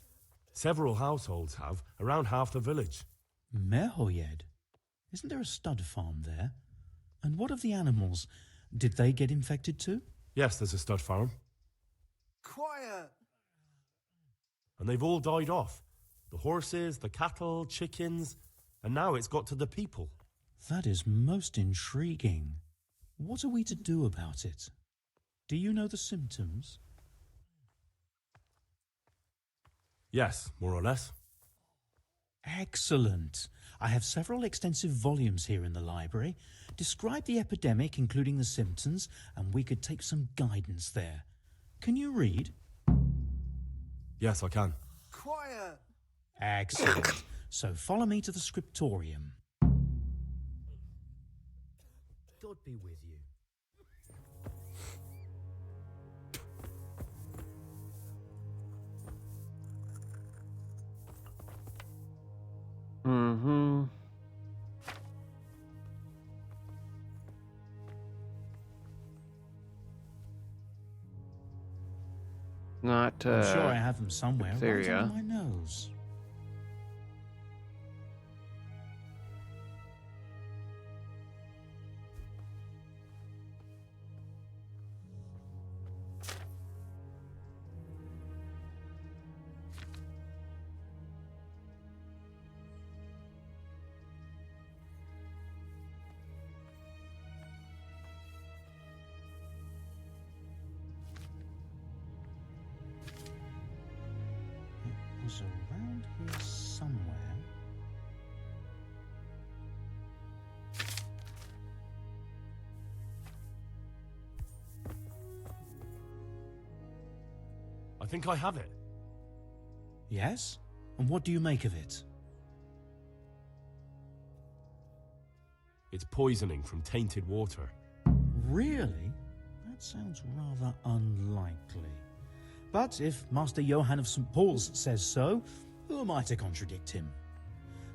Several households have, around half the village. Merhoyed? Isn't there a stud farm there? And what of the animals? Did they get infected too? Yes, there's a stud farm. Quiet! And they've all died off. The horses, the cattle, chickens, and now it's got to the people. That is most intriguing. What are we to do about it? Do you know the symptoms? Yes, more or less. Excellent. I have several extensive volumes here in the library. Describe the epidemic, including the symptoms, and we could take some guidance there. Can you read? Yes, I can. Quiet! Excellent. So follow me to the scriptorium. God be with you. Mm-hmm. Not, I'm sure I have them somewhere, right diphtheria. under my nose. It was around here somewhere. I think I have it. Yes? And what do you make of it? It's poisoning from tainted water. Really? That sounds rather unlikely. But if Master Johann of St. Paul's says so, who am I to contradict him?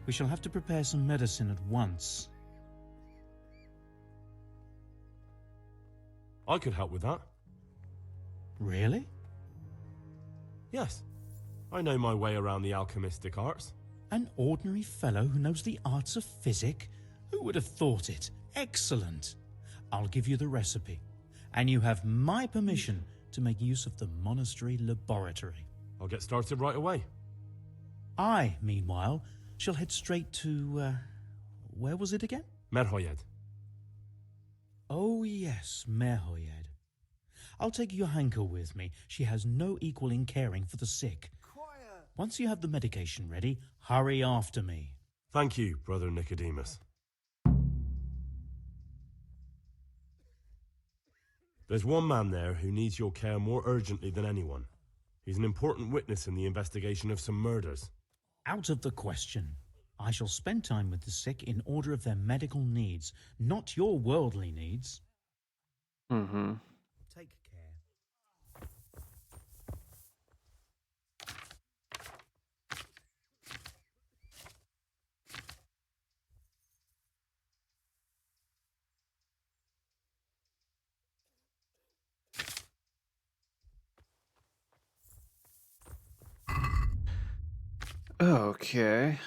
We shall have to prepare some medicine at once. I could help with that. Really? Yes. I know my way around the alchemistic arts. An ordinary fellow who knows the arts of physic? Who would have thought it? Excellent. I'll give you the recipe. And you have my permission to make use of the monastery laboratory. I'll get started right away. I, meanwhile, shall head straight to, where was it again? Merhoyed. Oh yes, Merhoyed. I'll take your Hanker with me. She has no equal in caring for the sick. Quiet! Once you have the medication ready, hurry after me. Thank you, Brother Nicodemus. There's one man there who needs your care more urgently than anyone. He's an important witness in the investigation of some murders. Out of the question. I shall spend time with the sick in order of their medical needs, not your worldly needs. Mm-hmm. Take care. Okay.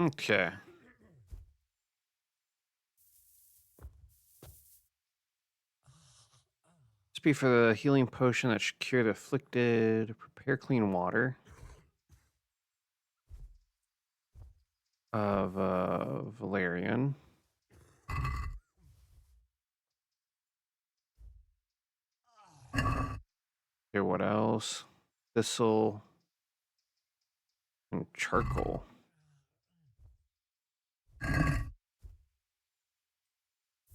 Okay. This be for the healing potion that should cure the afflicted. Prepare clean water. Of Valerian. Okay, what else? Thistle and charcoal.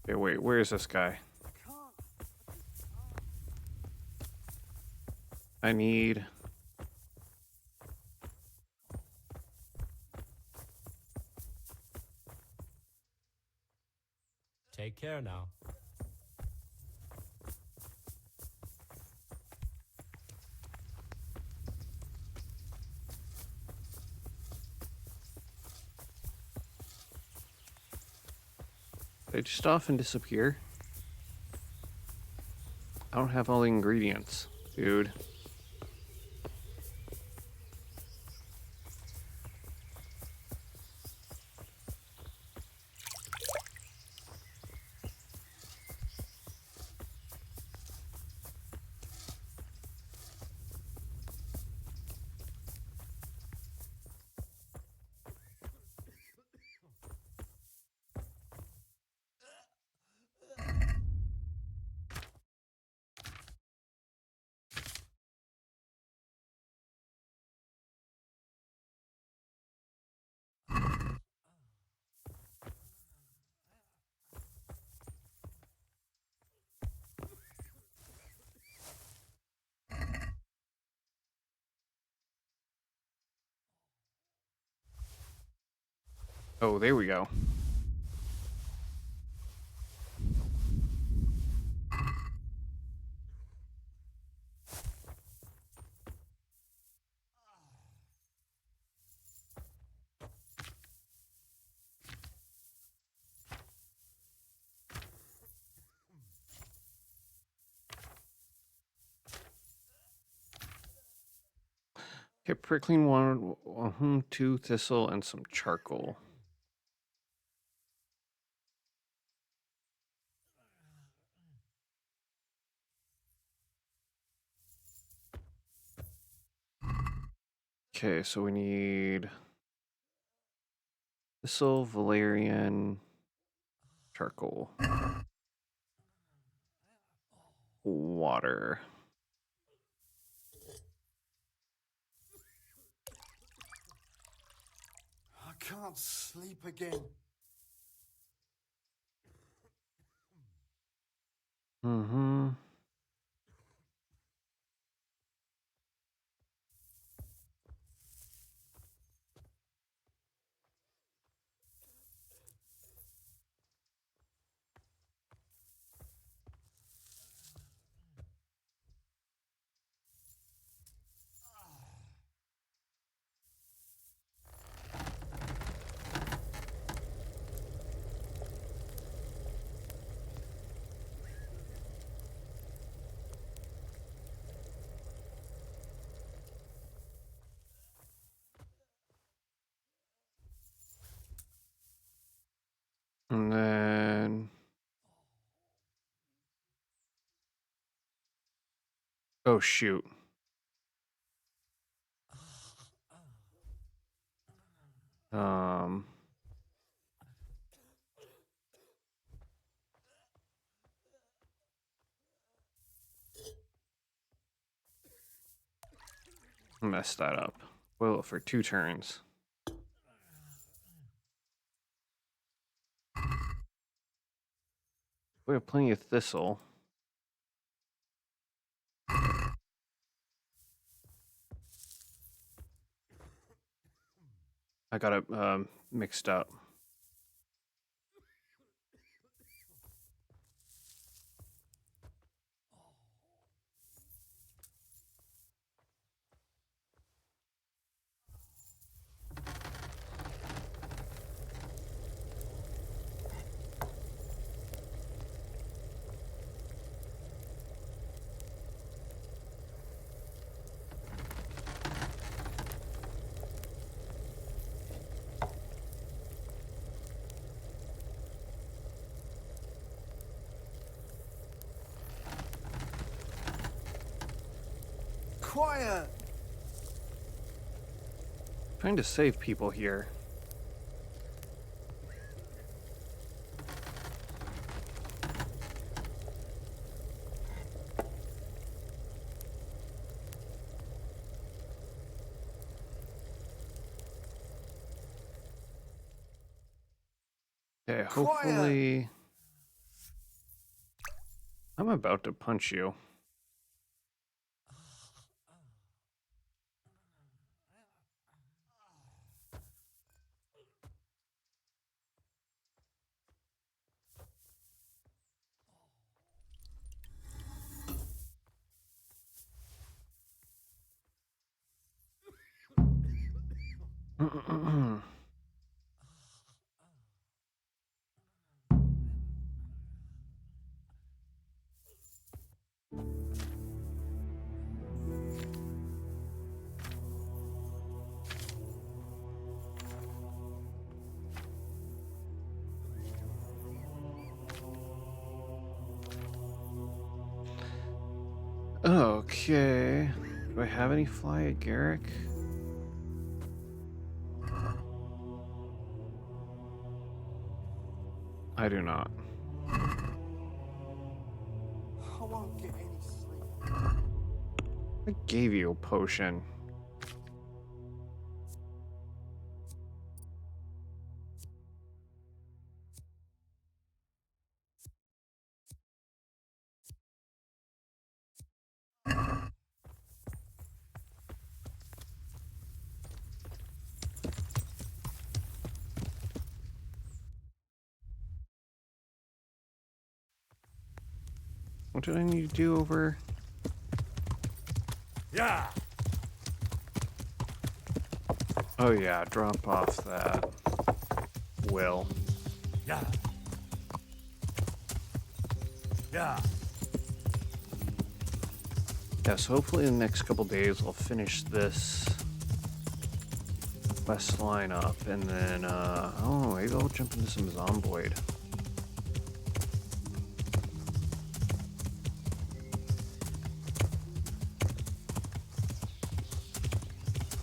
Okay, wait, where is this guy? I need... Take care now. They just often disappear. I don't have all the ingredients, dude. Oh, there we go. Okay, prickling one, 2 thistle, and some charcoal. Okay, so we need thistle, valerian, charcoal, water. I can't sleep again. Mm-hmm. And then... Oh, shoot. Messed that up. Boil it for 2 turns. We have plenty of thistle. I got it mixed up. Quiet! Trying to save people here. Okay, hopefully... I'm about to punch you. Okay. Do I have any fly at Garrick? I do not. I won't get any sleep. I gave you a potion. What did I need to do over? Yeah. Oh yeah, drop off that will. Yeah. Yeah. Yes, hopefully in the next couple days I'll finish this quest line up, and then oh, maybe I'll jump into some Zomboid.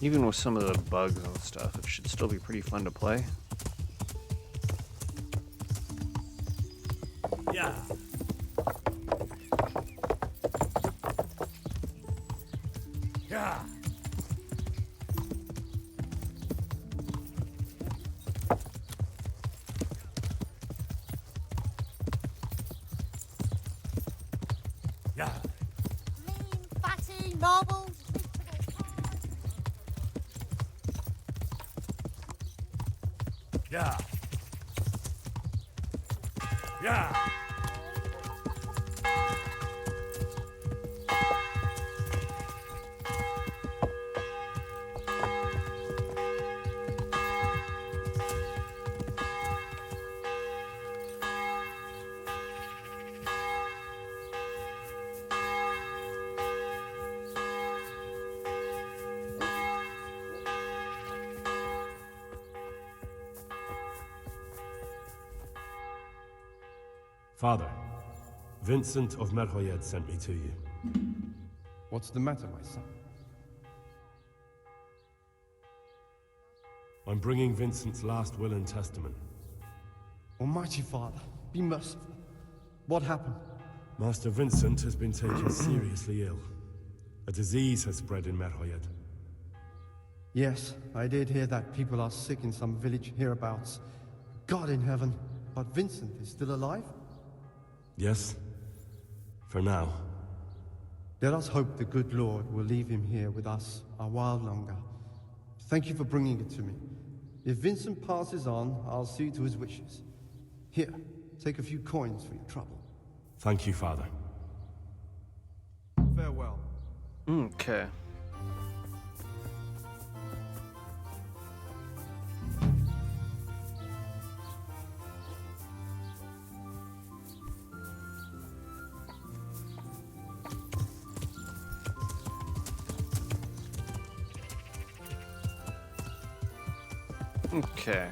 Even with some of the bugs and stuff, it should still be pretty fun to play. Yeah. Yeah. Yeah. Lean, fatty, marbles. Yeah. Yeah. Father, Vincent of Merhoyed sent me to you. What's the matter, my son? I'm bringing Vincent's last will and testament. Almighty Father, be merciful. What happened? Master Vincent has been taken seriously ill. A disease has spread in Merhoyed. Yes, I did hear that people are sick in some village hereabouts. God in heaven, but Vincent is still alive? Yes, for now. Let us hope the good Lord will leave him here with us a while longer. Thank you for bringing it to me. If Vincent passes on, I'll see to his wishes. Here, take a few coins for your trouble. Thank you, Father. Farewell. Okay. Okay.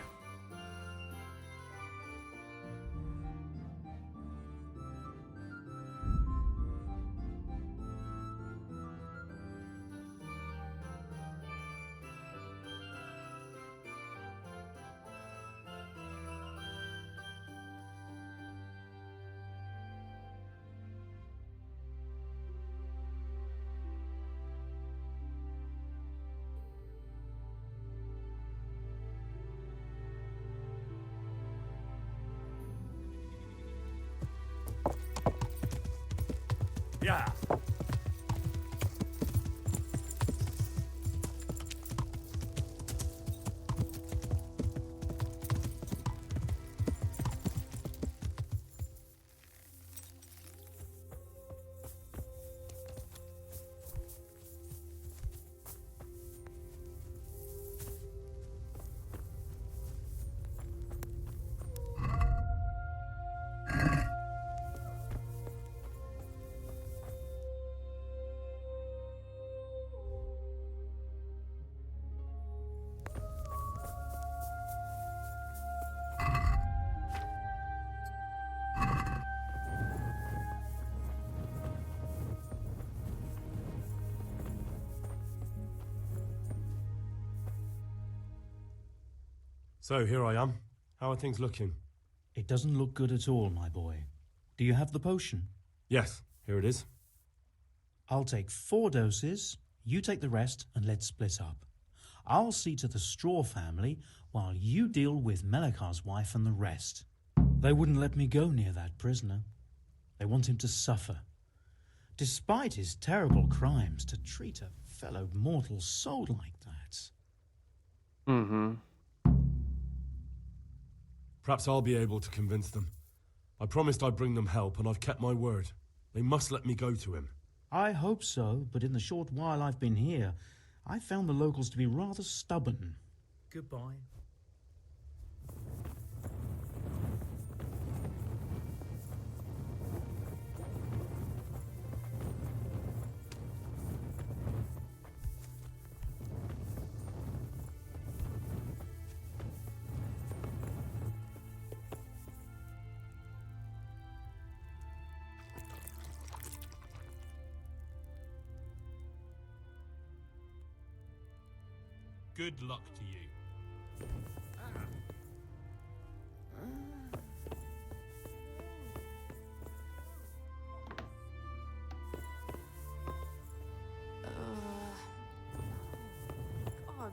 Yeah. So, here I am. How are things looking? It doesn't look good at all, my boy. Do you have the potion? Yes, here it is. I'll take 4 doses, you take the rest, and let's split up. I'll see to the Straw family while you deal with Melikar's wife and the rest. They wouldn't let me go near that prisoner. They want him to suffer. Despite his terrible crimes, to treat a fellow mortal soul like that. Mm-hmm. Perhaps I'll be able to convince them. I promised I'd bring them help, and I've kept my word. They must let me go to him. I hope so, but in the short while I've been here, I found the locals to be rather stubborn. Goodbye. Good luck to you. God,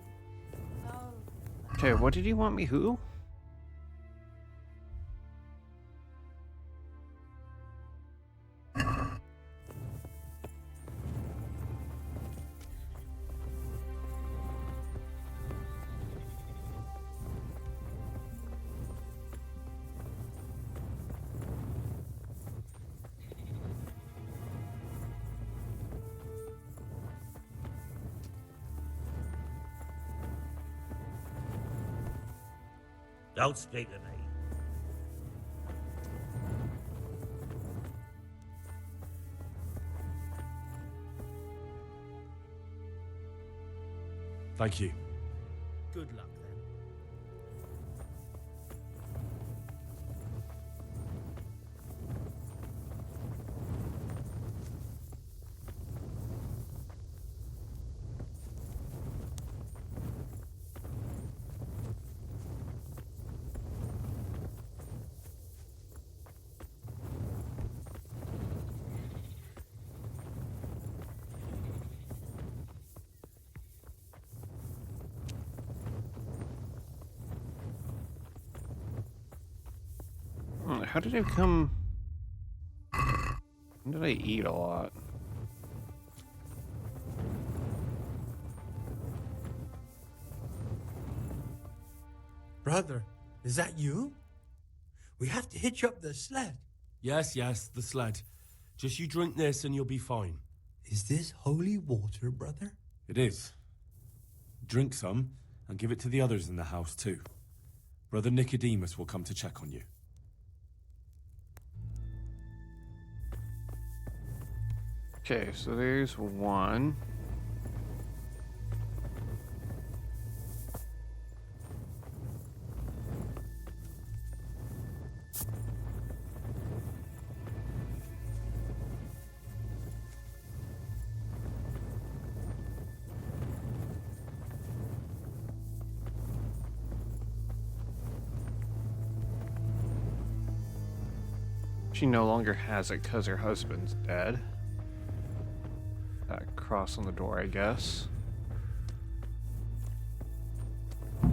no. Okay, what did you want me who? Don't speak to me. Thank you. Good luck then. How did I become... When did I eat a lot? Brother, is that you? We have to hitch up the sled. Yes, the sled. Just you drink this and you'll be fine. Is this holy water, brother? It is. Drink some and give it to the others in the house too. Brother Nicodemus will come to check on you. Okay, so there's one. She no longer has it because her husband's dead. That cross on the door, I guess. I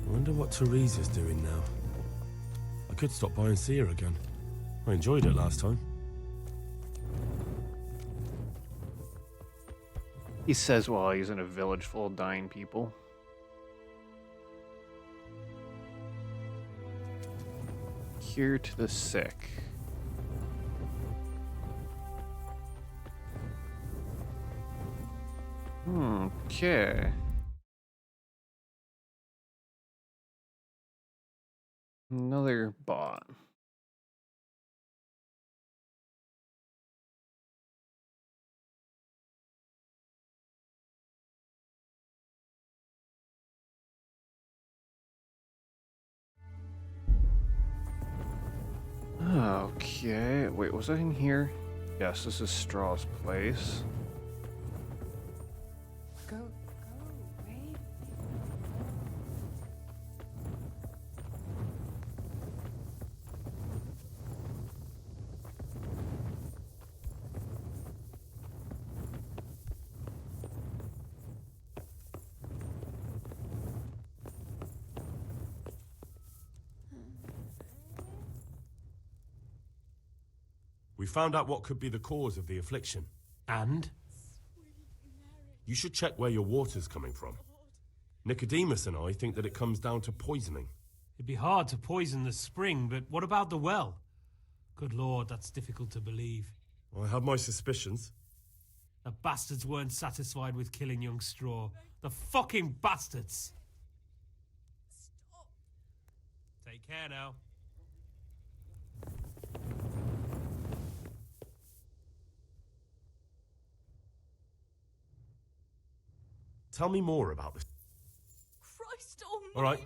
wonder what Teresa's doing now. I could stop by and see her again. I enjoyed it last time. He says while he's in a village full of dying people. Cure to the sick. Okay. Another bot. Okay, wait, was I in here? Yes, this is Straw's place. Go away. We found out what could be the cause of the affliction. And? You should check where your water's coming from. Nicodemus and I think that it comes down to poisoning. It'd be hard to poison the spring, but what about the well? Good Lord, that's difficult to believe. I have my suspicions. The bastards weren't satisfied with killing young Straw. The fucking bastards! Stop. Take care now. Tell me more about this. Christ almighty. All right.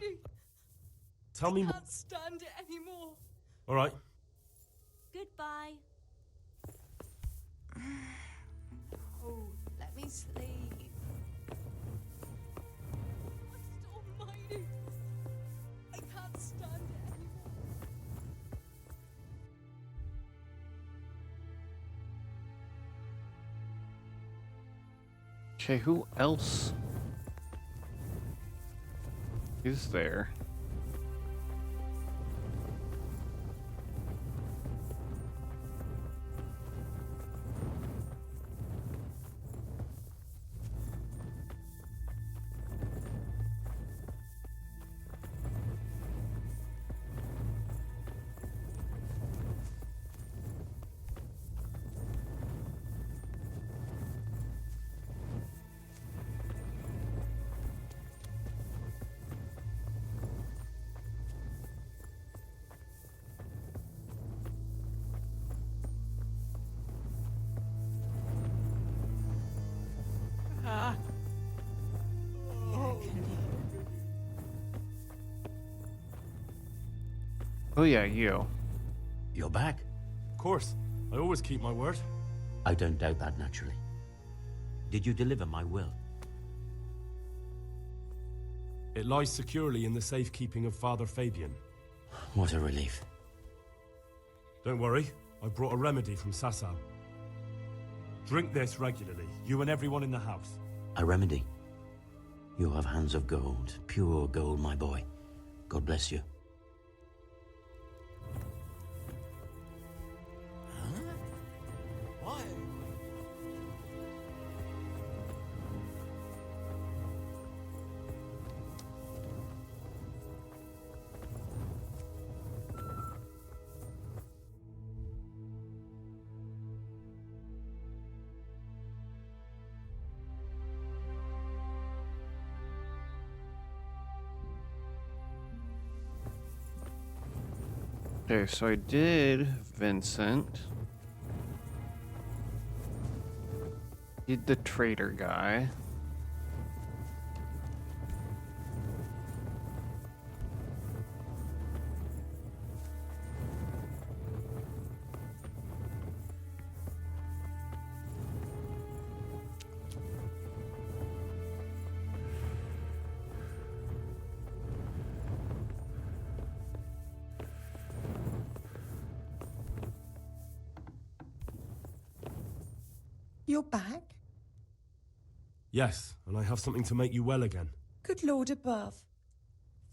Tell me I more. can't stand it anymore. All right. Goodbye. Oh, let me sleep. Christ almighty. I can't stand it anymore. Okay, who else is there? Oh yeah, you. You're back? Of course. I always keep my word. I don't doubt that, naturally. Did you deliver my will? It lies securely in the safekeeping of Father Fabian. What a relief. Don't worry. I brought a remedy from Sasau. Drink this regularly, you and everyone in the house. A remedy? You have hands of gold, pure gold, my boy. God bless you. Why? Okay, so I did Vincent. Did the traitor guy. You're back? Yes, and I have something to make you well again. Good Lord above.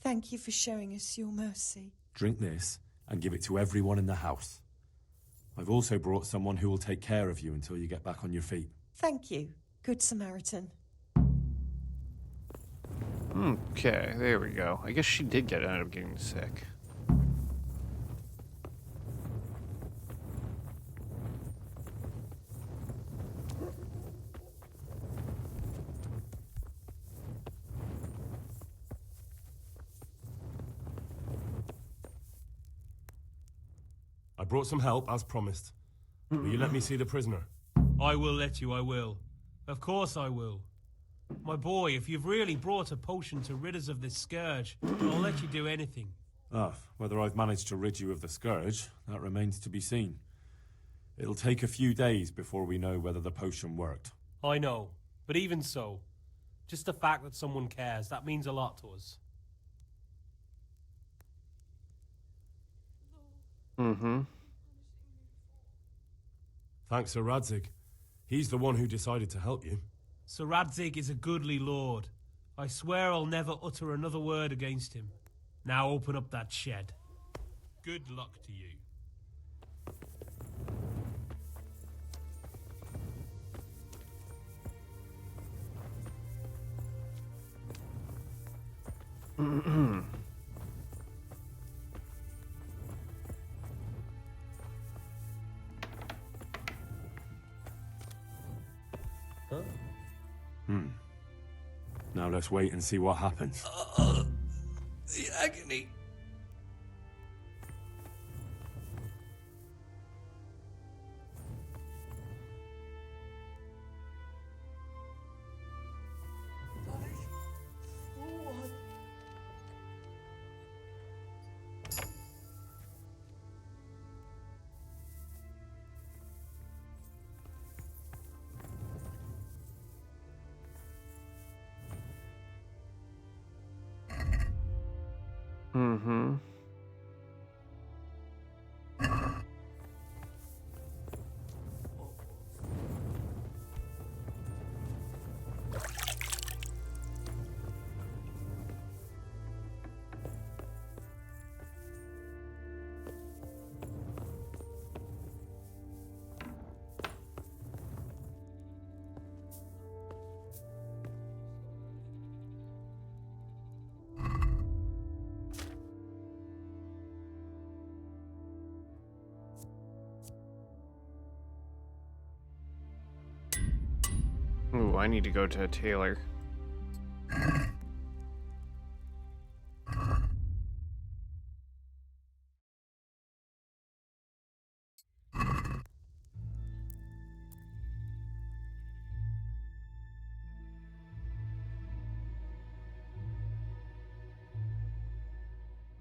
Thank you for showing us your mercy. Drink this and give it to everyone in the house. I've also brought someone who will take care of you until you get back on your feet. Thank you, Good Samaritan. Okay, there we go. I guess she did end up getting sick. I brought some help, as promised. Will you let me see the prisoner? I will let you, I will. Of course I will. My boy, if you've really brought a potion to rid us of this scourge, I'll let you do anything. Whether I've managed to rid you of the scourge, that remains to be seen. It'll take a few days before we know whether the potion worked. I know, but even so, just the fact that someone cares, that means a lot to us. Thanks, Sir Radzig. He's the one who decided to help you. Sir Radzig is a goodly lord. I swear I'll never utter another word against him. Now open up that shed. Good luck to you. Now let's wait and see what happens. The agony. Ooh, I need to go to a tailor.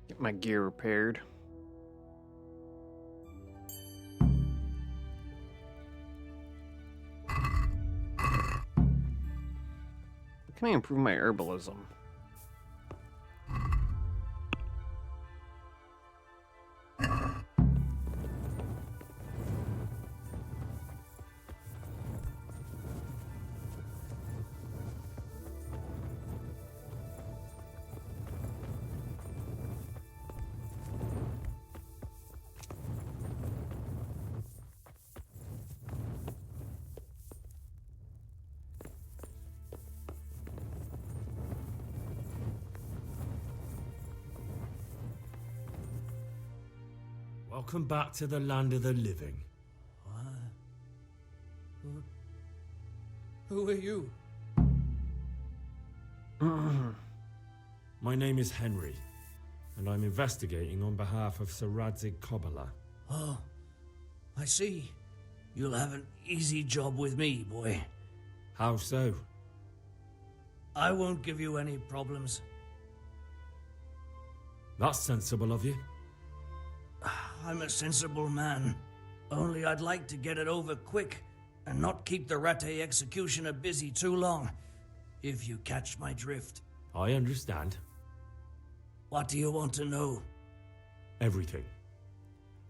Get my gear repaired. Can I improve my herbalism? Welcome back to the land of the living. Who are you? My name is Henry, and I'm investigating on behalf of Sir Radzig Kobyla. Oh, I see. You'll have an easy job with me, boy. How so? I won't give you any problems. That's sensible of you. I'm a sensible man. Only I'd like to get it over quick and not keep the Rattay executioner busy too long, if you catch my drift. I understand. What do you want to know? Everything.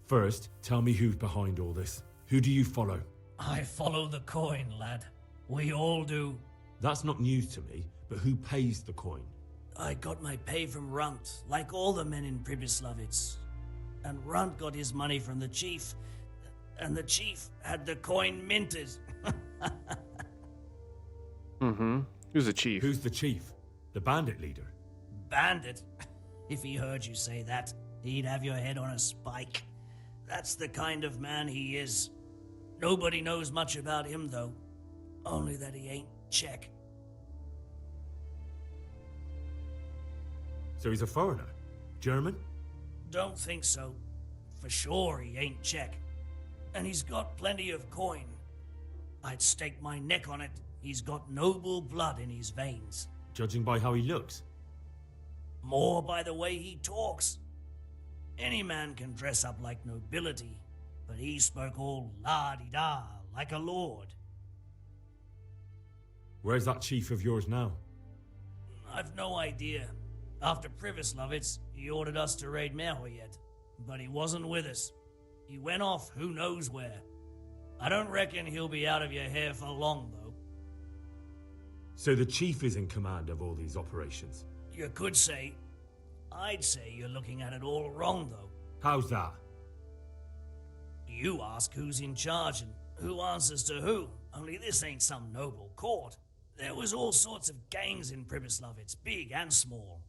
First, tell me who's behind all this. Who do you follow? I follow the coin, lad. We all do. That's not news to me, but who pays the coin? I got my pay from Runt, like all the men in Pribyslavitz. And Runt got his money from the chief, and the chief had the coin minted. Mm-hmm. Who's the chief? Who's the chief? The bandit leader? Bandit? If he heard you say that, he'd have your head on a spike. That's the kind of man he is. Nobody knows much about him, though. Only that he ain't Czech. So he's a foreigner? German? Don't think so. For sure he ain't Czech. And he's got plenty of coin. I'd stake my neck on it. He's got noble blood in his veins. Judging by how he looks? More by the way he talks. Any man can dress up like nobility, but he spoke all la-di-da, like a lord. Where's that chief of yours now? I've no idea. After Privislovitz, he ordered us to raid Merhoyet, but he wasn't with us. He went off who knows where. I don't reckon he'll be out of your hair for long, though. So the chief is in command of all these operations? You could say. I'd say you're looking at it all wrong, though. How's that? You ask who's in charge and who answers to who, only this ain't some noble court. There was all sorts of gangs in Privislovitz, big and small.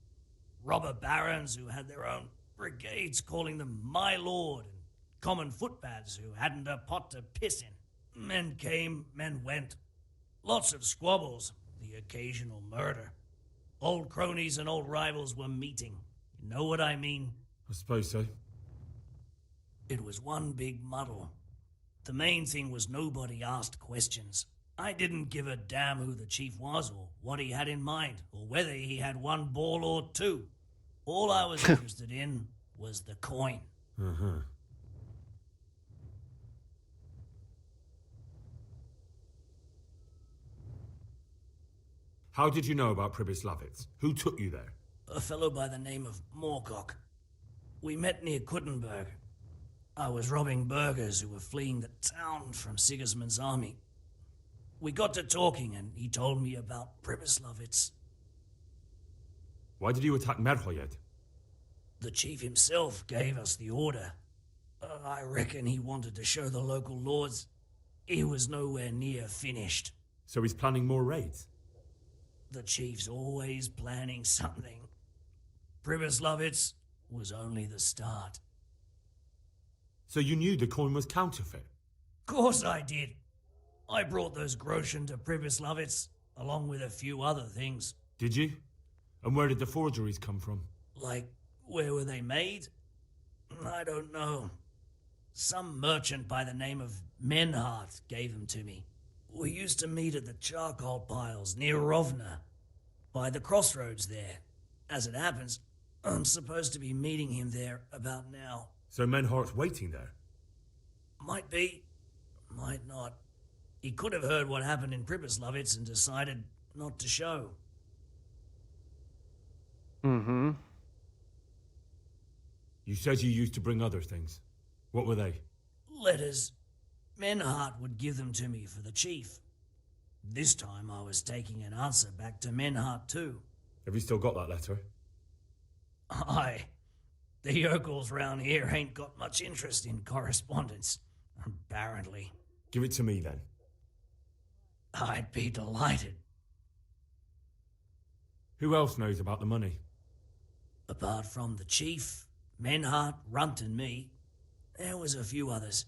Robber barons who had their own brigades calling them my lord, and common footpads who hadn't a pot to piss in. Men came, men went. Lots of squabbles, the occasional murder. Old cronies and old rivals were meeting. You know what I mean? I suppose so. It was one big muddle. The main thing was nobody asked questions. I didn't give a damn who the chief was or what he had in mind or whether he had one ball or two. All I was interested in was the coin. Uh-huh. How did you know about Privislavitz? Who took you there? A fellow by the name of Moorcock. We met near Kuttenberg. I was robbing burghers who were fleeing the town from Sigismund's army. We got to talking and he told me about Privislavitz. Why did you attack Merhoyed? The chief himself gave us the order. I reckon he wanted to show the local lords he was nowhere near finished. So he's planning more raids? The chief's always planning something. Privislavitz was only the start. So you knew the coin was counterfeit? Course I did. I brought those groschen to Privislavitz, along with a few other things. Did you? And where did the forgeries come from? Like, where were they made? I don't know. Some merchant by the name of Menhart gave them to me. We used to meet at the charcoal piles near Rovna, by the crossroads there. As it happens, I'm supposed to be meeting him there about now. So Menhart's waiting there? Might be, might not. He could have heard what happened in Privislavitz and decided not to show. Mm-hmm. You said you used to bring other things. What were they? Letters. Menhart would give them to me for the chief. This time I was taking an answer back to Menhart too. Have you still got that letter? Aye. The yokels round here ain't got much interest in correspondence, apparently. Give it to me then. I'd be delighted. Who else knows about the money? Apart from the chief, Menhart, Runt and me, there was a few others.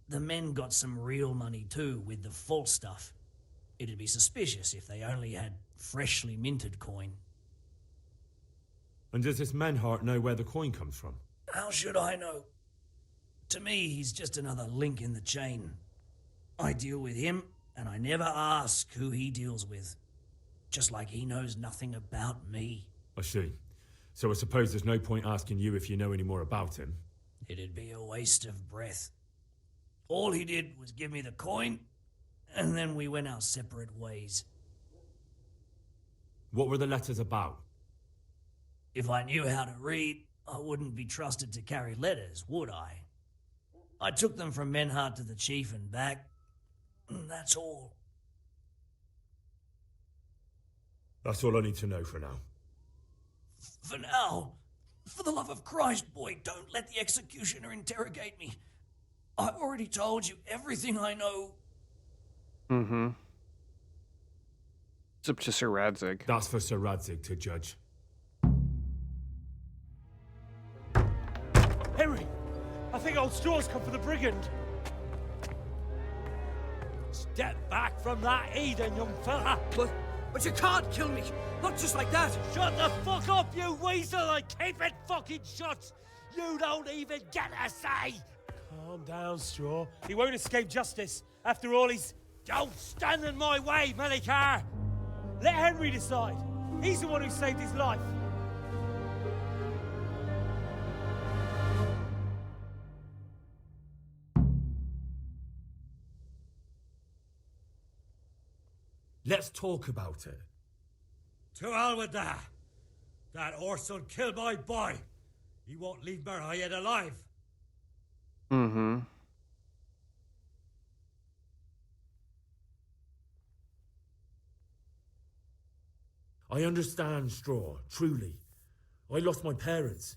The men got some real money too with the false stuff. It'd be suspicious if they only had freshly minted coin. And does this Menhart know where the coin comes from? How should I know? To me, he's just another link in the chain. I deal with him, and I never ask who he deals with. Just like he knows nothing about me. I see. So I suppose there's no point asking you if you know any more about him. It'd be a waste of breath. All he did was give me the coin, and then we went our separate ways. What were the letters about? If I knew how to read, I wouldn't be trusted to carry letters, would I? I took them from Menhart to the chief and back. That's all. That's all I need to know for now. For now, for the love of Christ, boy, don't let the executioner interrogate me. I've already told you everything I know. Mm-hmm. It's up to Sir Radzig. That's for Sir Radzig to judge. Henry! I think old Straw's come for the brigand. Step back from that Eden, young fella. But you can't kill me. Not just like that. Shut the fuck up, you weasel, and keep it fucking shut. You don't even get a say. Calm down, Straw. He won't escape justice. After all, he's... Don't stand in my way, Melikar. Let Henry decide. He's the one who saved his life. Let's talk about it. To hell with that. That Orson killed my boy. He won't leave Merhayed alive. Mm-hmm. I understand, Straw, truly. I lost my parents.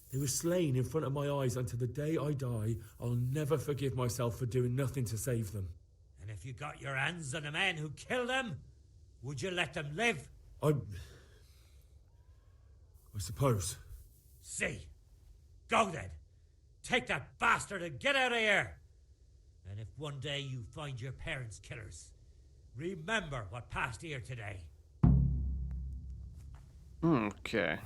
They were slain in front of my eyes, and to the day I die, I'll never forgive myself for doing nothing to save them. And if you got your hands on the men who killed them, would you let them live? I suppose. See. Go then. Take that bastard and get out of here. And if one day you find your parents' killers, remember what passed here today. Okay.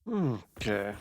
Okay.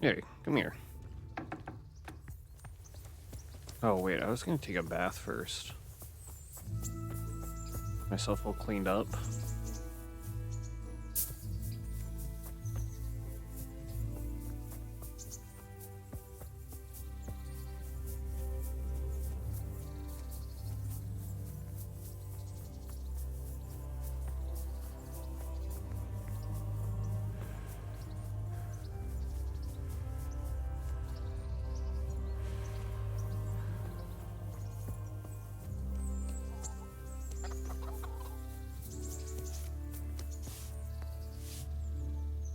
Hey, come here. Oh, wait, I was gonna take a bath first. Myself all cleaned up.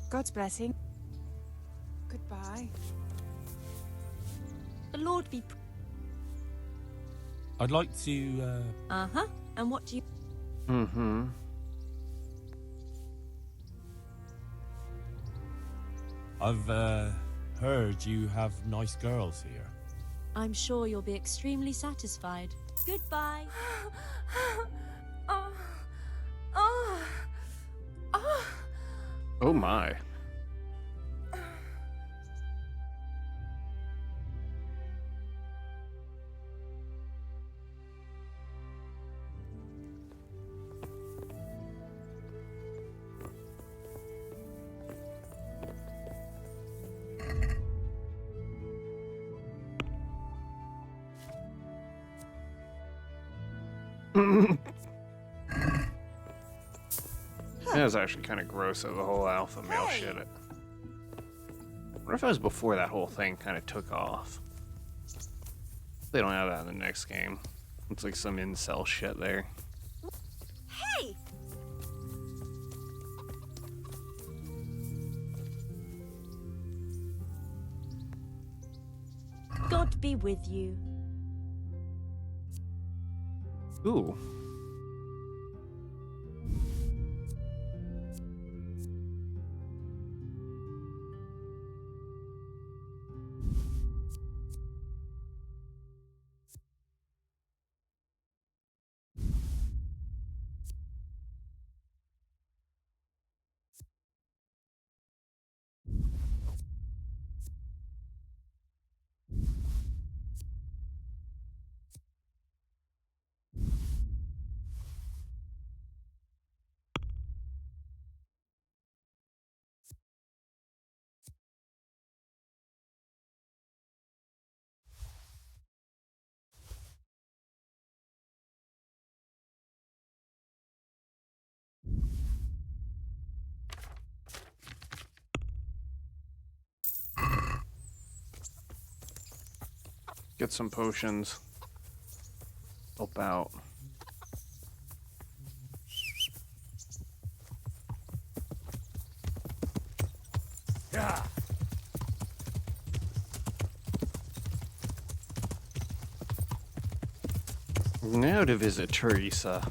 God's blessing. Goodbye. The Lord be... I'd like to, Uh-huh. And what do you... Mm-hmm. I've heard you have nice girls here. I'm sure you'll be extremely satisfied. Goodbye. Oh. Oh. Oh. Oh my. That was actually kind of gross of the whole alpha male shit. What if it was before that whole thing kind of took off? They don't have that in the next game. It's like some incel shit there. Hey! God be with you. Ooh. Get some potions. Help out. Yeah. Now to visit Teresa.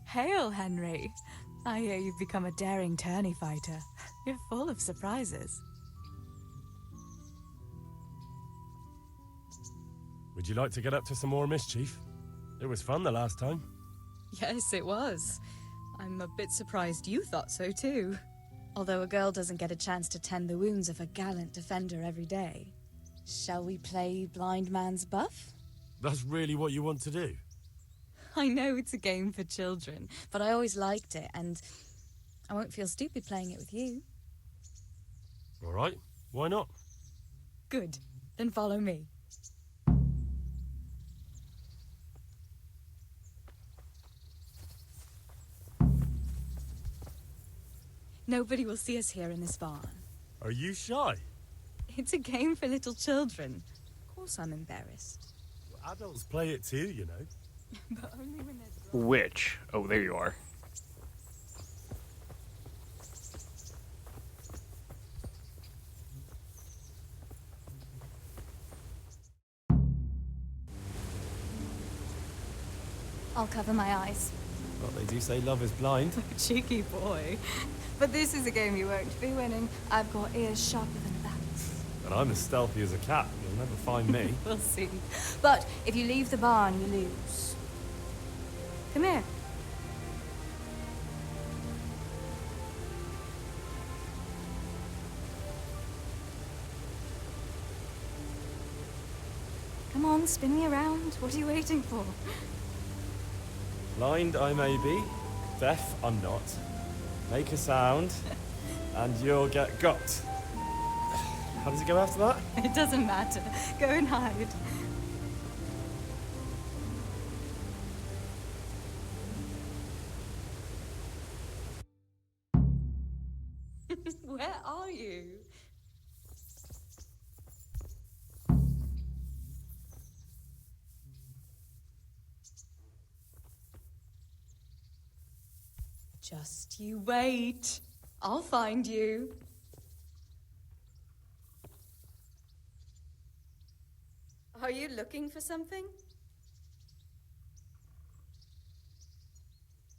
Hail, Henry. I hear you've become a daring tourney fighter. You're full of surprises. Would you like to get up to some more mischief? It was fun the last time. Yes, it was. I'm a bit surprised you thought so too. Although a girl doesn't get a chance to tend the wounds of a gallant defender every day. Shall we play blind man's buff? That's really what you want to do? I know it's a game for children, but I always liked it, and I won't feel stupid playing it with you. All right, why not? Good. Then follow me. Nobody will see us here in this barn. Are you shy? It's a game for little children. Of course I'm embarrassed. Well, adults play it too, you know. But only when they're drunk. Which? Oh, there you are. I'll cover my eyes. Well, they do say love is blind. Cheeky boy. But this is a game you won't be winning. I've got ears sharper than bats. And I'm as stealthy as a cat. You'll never find me. We'll see. But if you leave the barn, you lose. Come here. Come on, spin me around. What are you waiting for? Blind I may be, deaf I'm not. Make a sound, and you'll get got. How does it go after that? It doesn't matter. Go and hide. Where are you? Just you wait. I'll find you. Are you looking for something?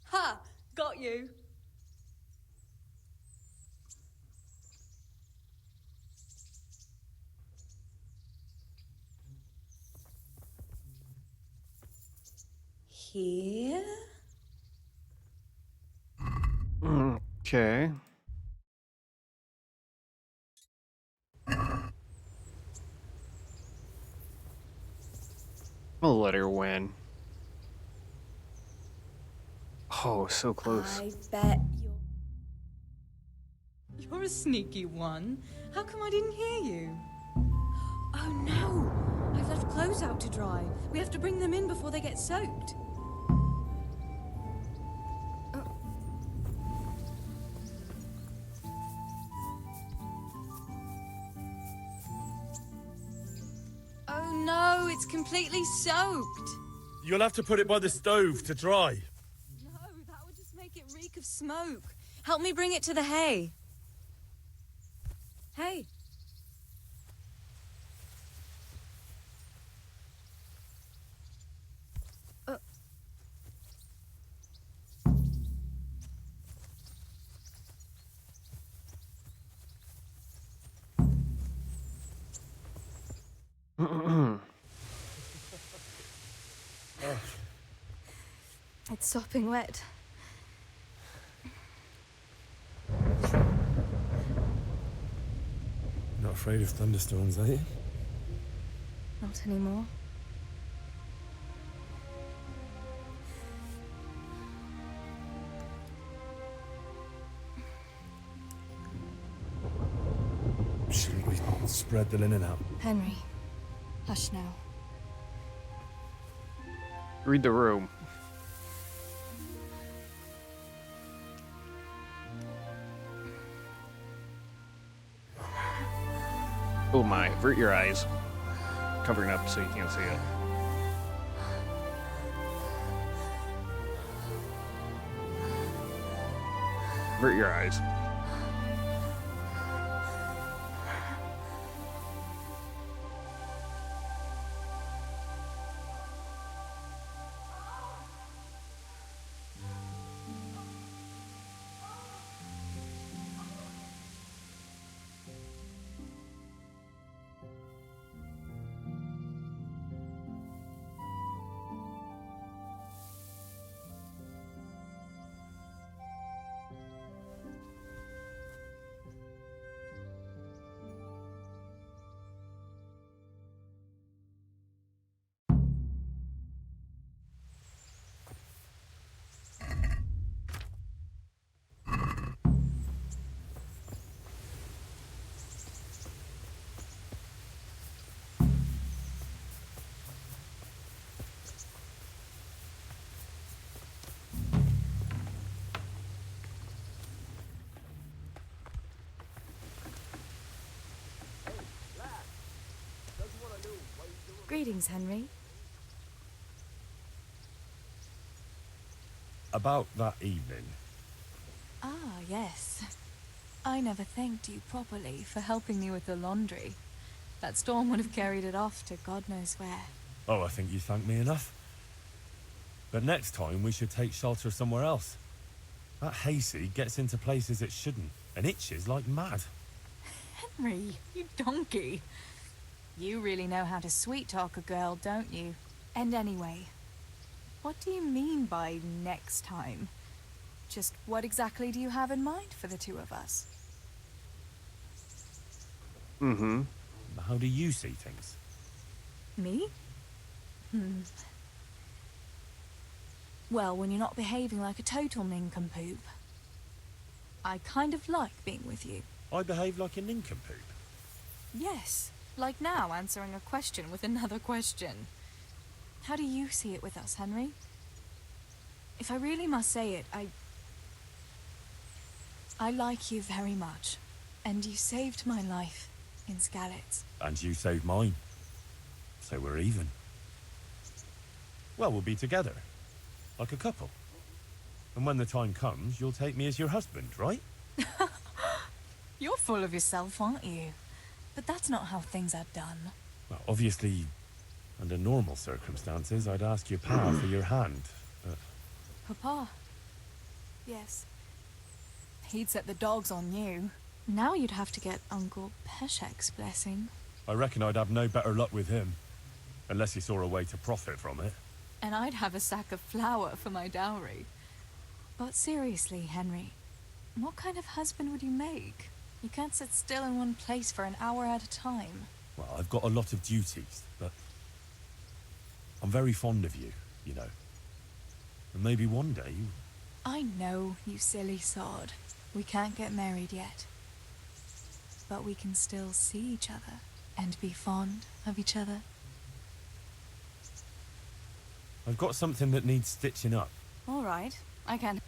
Ha! Got you! Here? Okay. I'll let her win. Oh, so close. I bet you're a sneaky one. How come I didn't hear you? Oh no! I've left clothes out to dry. We have to bring them in before they get soaked. Oh no, it's completely soaked. You'll have to put it by the stove to dry. No, that would just make it reek of smoke. Help me bring it to the hay. Hey. It's sopping wet. Not afraid of thunderstorms, are you? Not anymore. Shouldn't we spread the linen out? Henry, hush now. Read the room. Oh my, avert your eyes. Covering up so you can't see it. Avert your eyes. Greetings, Henry. About that evening. Ah, yes. I never thanked you properly for helping me with the laundry. That storm would have carried it off to God knows where. Oh, I think you thanked me enough. But next time we should take shelter somewhere else. That hayseed gets into places it shouldn't and itches like mad. Henry, you donkey. You really know how to sweet-talk a girl, don't you? And anyway, what do you mean by next time? Just what exactly do you have in mind for the two of us? Mm-hmm. How do you see things? Me? Well, when you're not behaving like a total nincompoop. I kind of like being with you. I behave like a nincompoop. Yes, like now answering a question with another question. How do you see it with us, Henry? If I really must say it, I like you very much. And you saved my life in Skalitz. And you saved mine. So we're even. Well, we'll be together. Like a couple. And when the time comes, you'll take me as your husband, right? You're full of yourself, aren't you? But that's not how things are done. Well, obviously, Under normal circumstances, I'd ask your pa for your hand. Papa? Yes. He'd set the dogs on you. Now you'd have to get Uncle Peshek's blessing. I reckon I'd have no better luck with him. Unless he saw a way to profit from it. And I'd have a sack of flour for my dowry. But seriously, Henry, what kind of husband would you make? You can't sit still in one place for an hour at a time. Well, I've got a lot of duties, but I'm very fond of you, you know. And maybe one day you... I know, you silly sod. We can't get married yet. But we can still see each other and be fond of each other. I've got something that needs stitching up. All right, I can.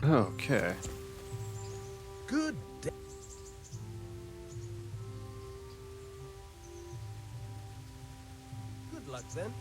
Okay. Good day. Good luck then.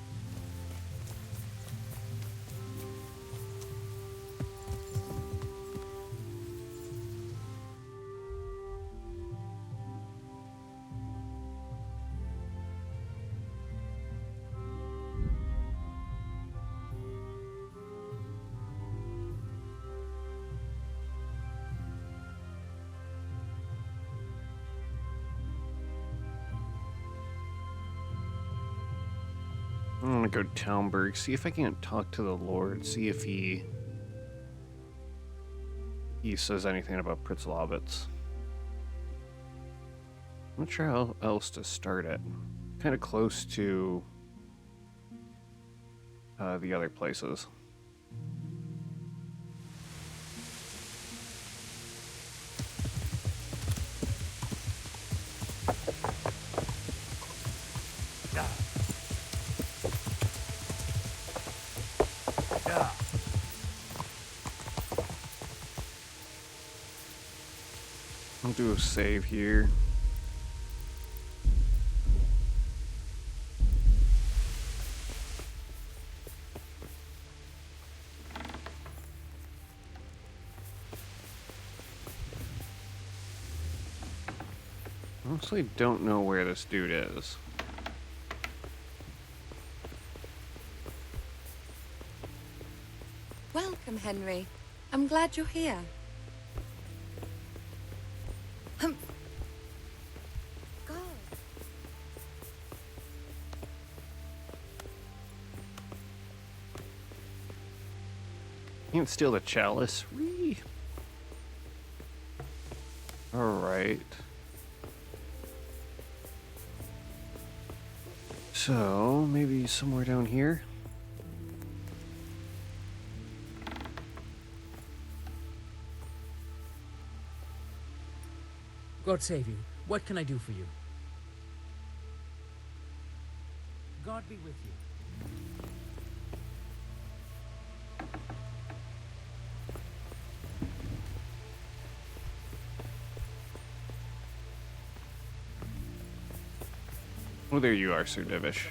I'm gonna go to Townburg, see if I can talk to the Lord, see if he says anything about Pritzlovitz. I'm not sure how else to start it. Kind of close to the other places. I'll do a save here. Honestly, don't know where this dude is. Welcome, Henry. I'm glad you're here. God. Can't steal the chalice. Alright. So, maybe somewhere down here? God save you. What can I do for you? God be with you. Oh, there you are, Sir Divish.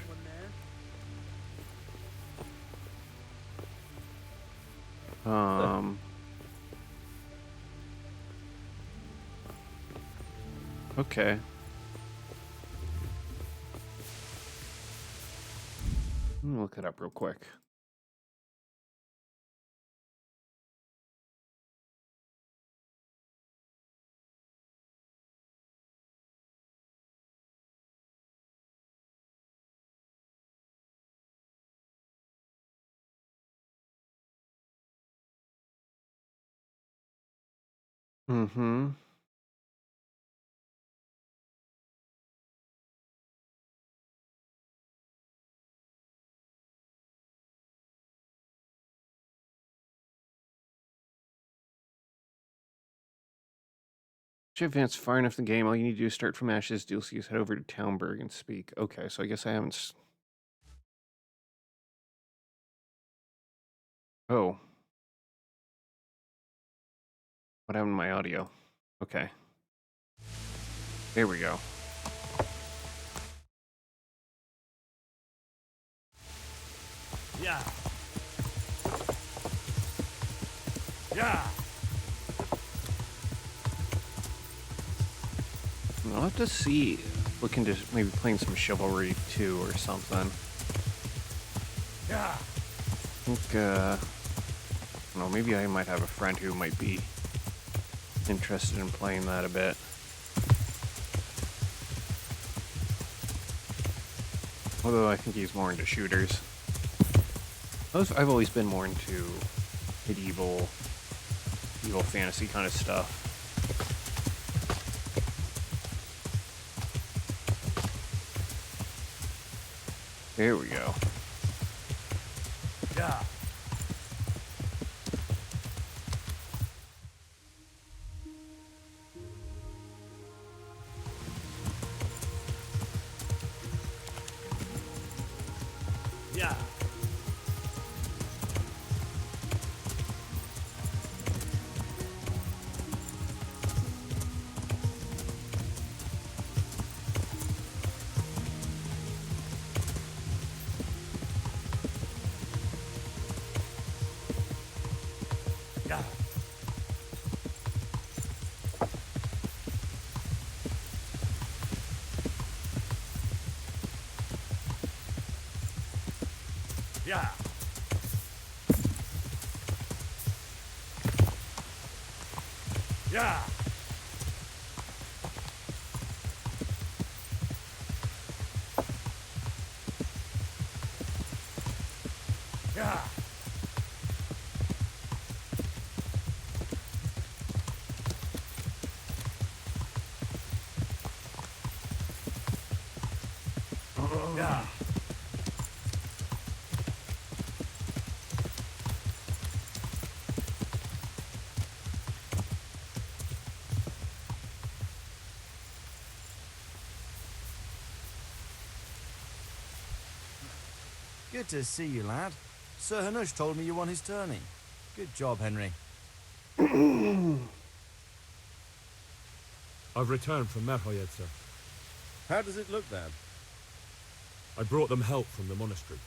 Okay. Let me look it up real quick. Mm-hmm. Once you advance far enough in the game, all you need to do is start from Ashes, DLCs, head over to Townburg and speak. Okay, so I guess I haven't... Oh. What happened to my audio? Okay. There we go. Yeah. Yeah. I'll have to see. Looking to maybe playing some Chivalry 2 or something. Yeah. I think, I don't know, maybe I might have a friend who might be interested in playing that a bit. Although I think he's more into shooters. I've always been more into medieval fantasy kind of stuff. There we go. Yeah. Yeah. Yeah. Yeah. Yeah. Yeah. Yeah. Good to see you, lad. Sir Hanush told me you won his tourney. Good job, Henry. I've returned from Merhoyed, sir. How does it look, then? I brought them help from the monastery.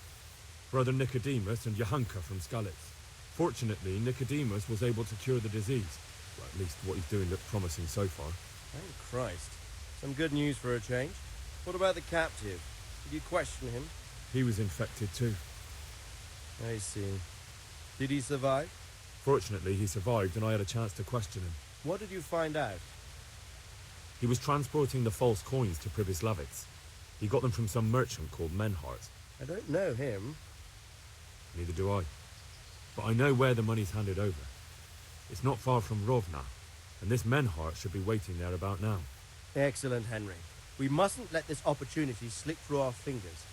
Brother Nicodemus and Johanka from Skalitz. Fortunately, Nicodemus was able to cure the disease. Well, at least what he's doing looks promising so far. Thank Christ. Some good news for a change. What about the captive? Did you question him? He was infected too. I see. Did he survive? Fortunately, he survived and I had a chance to question him. What did you find out? He was transporting the false coins to Pribyslavitz. He got them from some merchant called Menhart. I don't know him. Neither do I. But I know where the money's handed over. It's not far from Rovna, and this Menhart should be waiting there about now. Excellent, Henry. We mustn't let this opportunity slip through our fingers.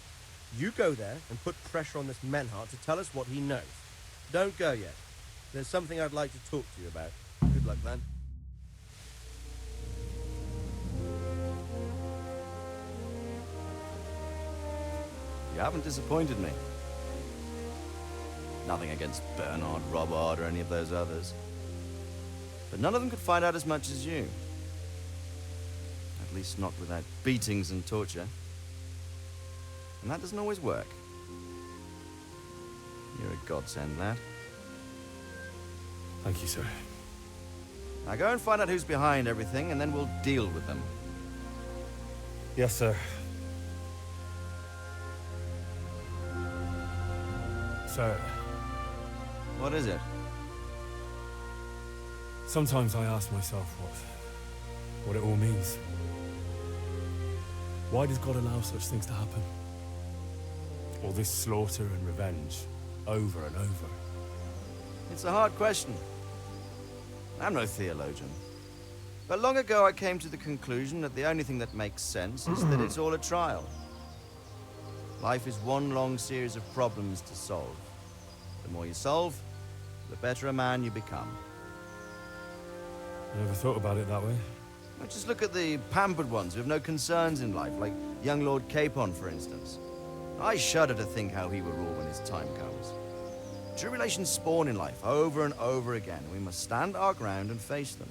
You go there and put pressure on this Menhart to tell us what he knows. Don't go yet. There's something I'd like to talk to you about. Good luck, then. You haven't disappointed me. Nothing against Bernard, Robert, or any of those others. But none of them could find out as much as you. At least not without beatings and torture. And that doesn't always work. You're a godsend, lad. Thank you, sir. Now go and find out who's behind everything, and then we'll deal with them. Yes, sir. Sir. What is it? Sometimes I ask myself what it all means. Why does God allow such things to happen? All this slaughter and revenge, over and over. It's a hard question. I'm no theologian. But long ago I came to the conclusion that the only thing that makes sense is that it's all a trial. Life is one long series of problems to solve. The more you solve, the better a man you become. I never thought about it that way. Well, just look at the pampered ones who have no concerns in life, like young Lord Capon, for instance. I shudder to think how he will rule when his time comes. Tribulations spawn in life over and over again. We must stand our ground and face them.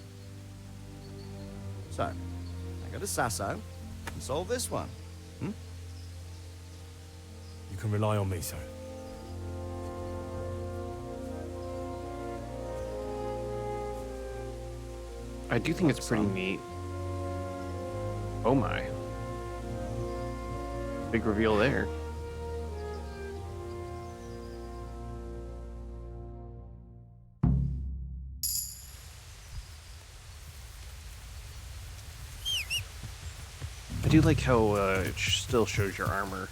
So, I go to Sasso and solve this one. You can rely on me, sir. I do think it's pretty neat. Oh my. Big reveal there. I do like how it still shows your armor,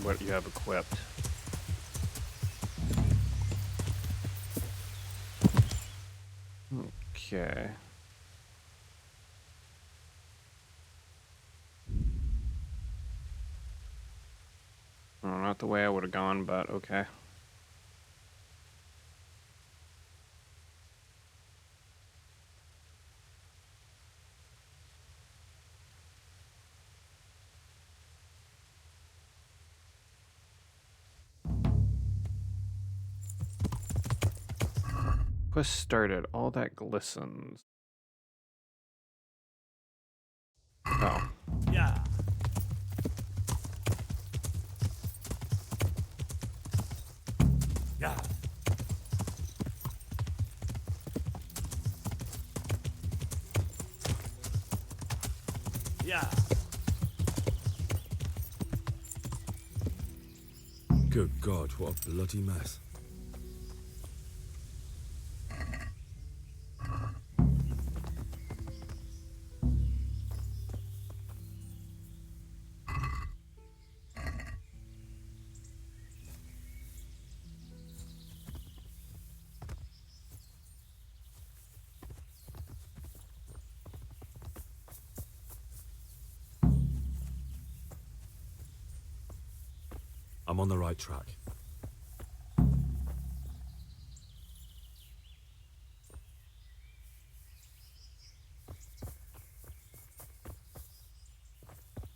what you have equipped. Okay. Oh, not the way I would have gone, but okay. Quest started. All that glistens. Oh. Yeah. Yeah. Yeah. Good God, what a bloody mess. I'm on the right track.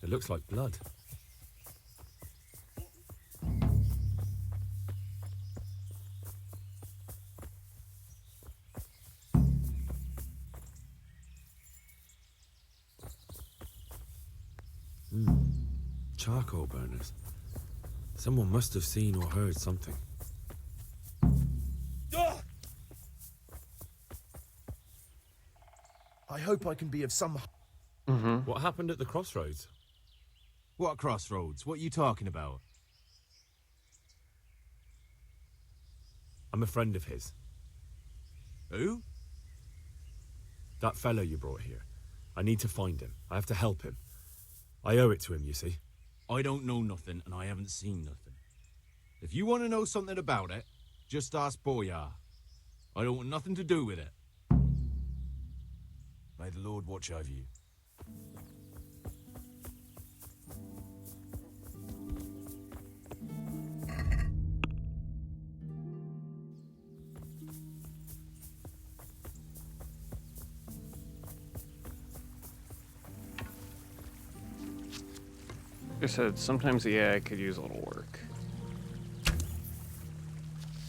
It looks like blood. Charcoal burners. Someone must have seen or heard something. I hope I can be of some... What happened at the crossroads? What crossroads? What are you talking about? I'm a friend of his. Who? That fellow you brought here. I need to find him. I have to help him. I owe it to him, you see. I don't know nothing, and I haven't seen nothing. If you want to know something about it, just ask Boyar. I don't want nothing to do with it. May the Lord watch over you. Like I said, sometimes the AI could use a little work.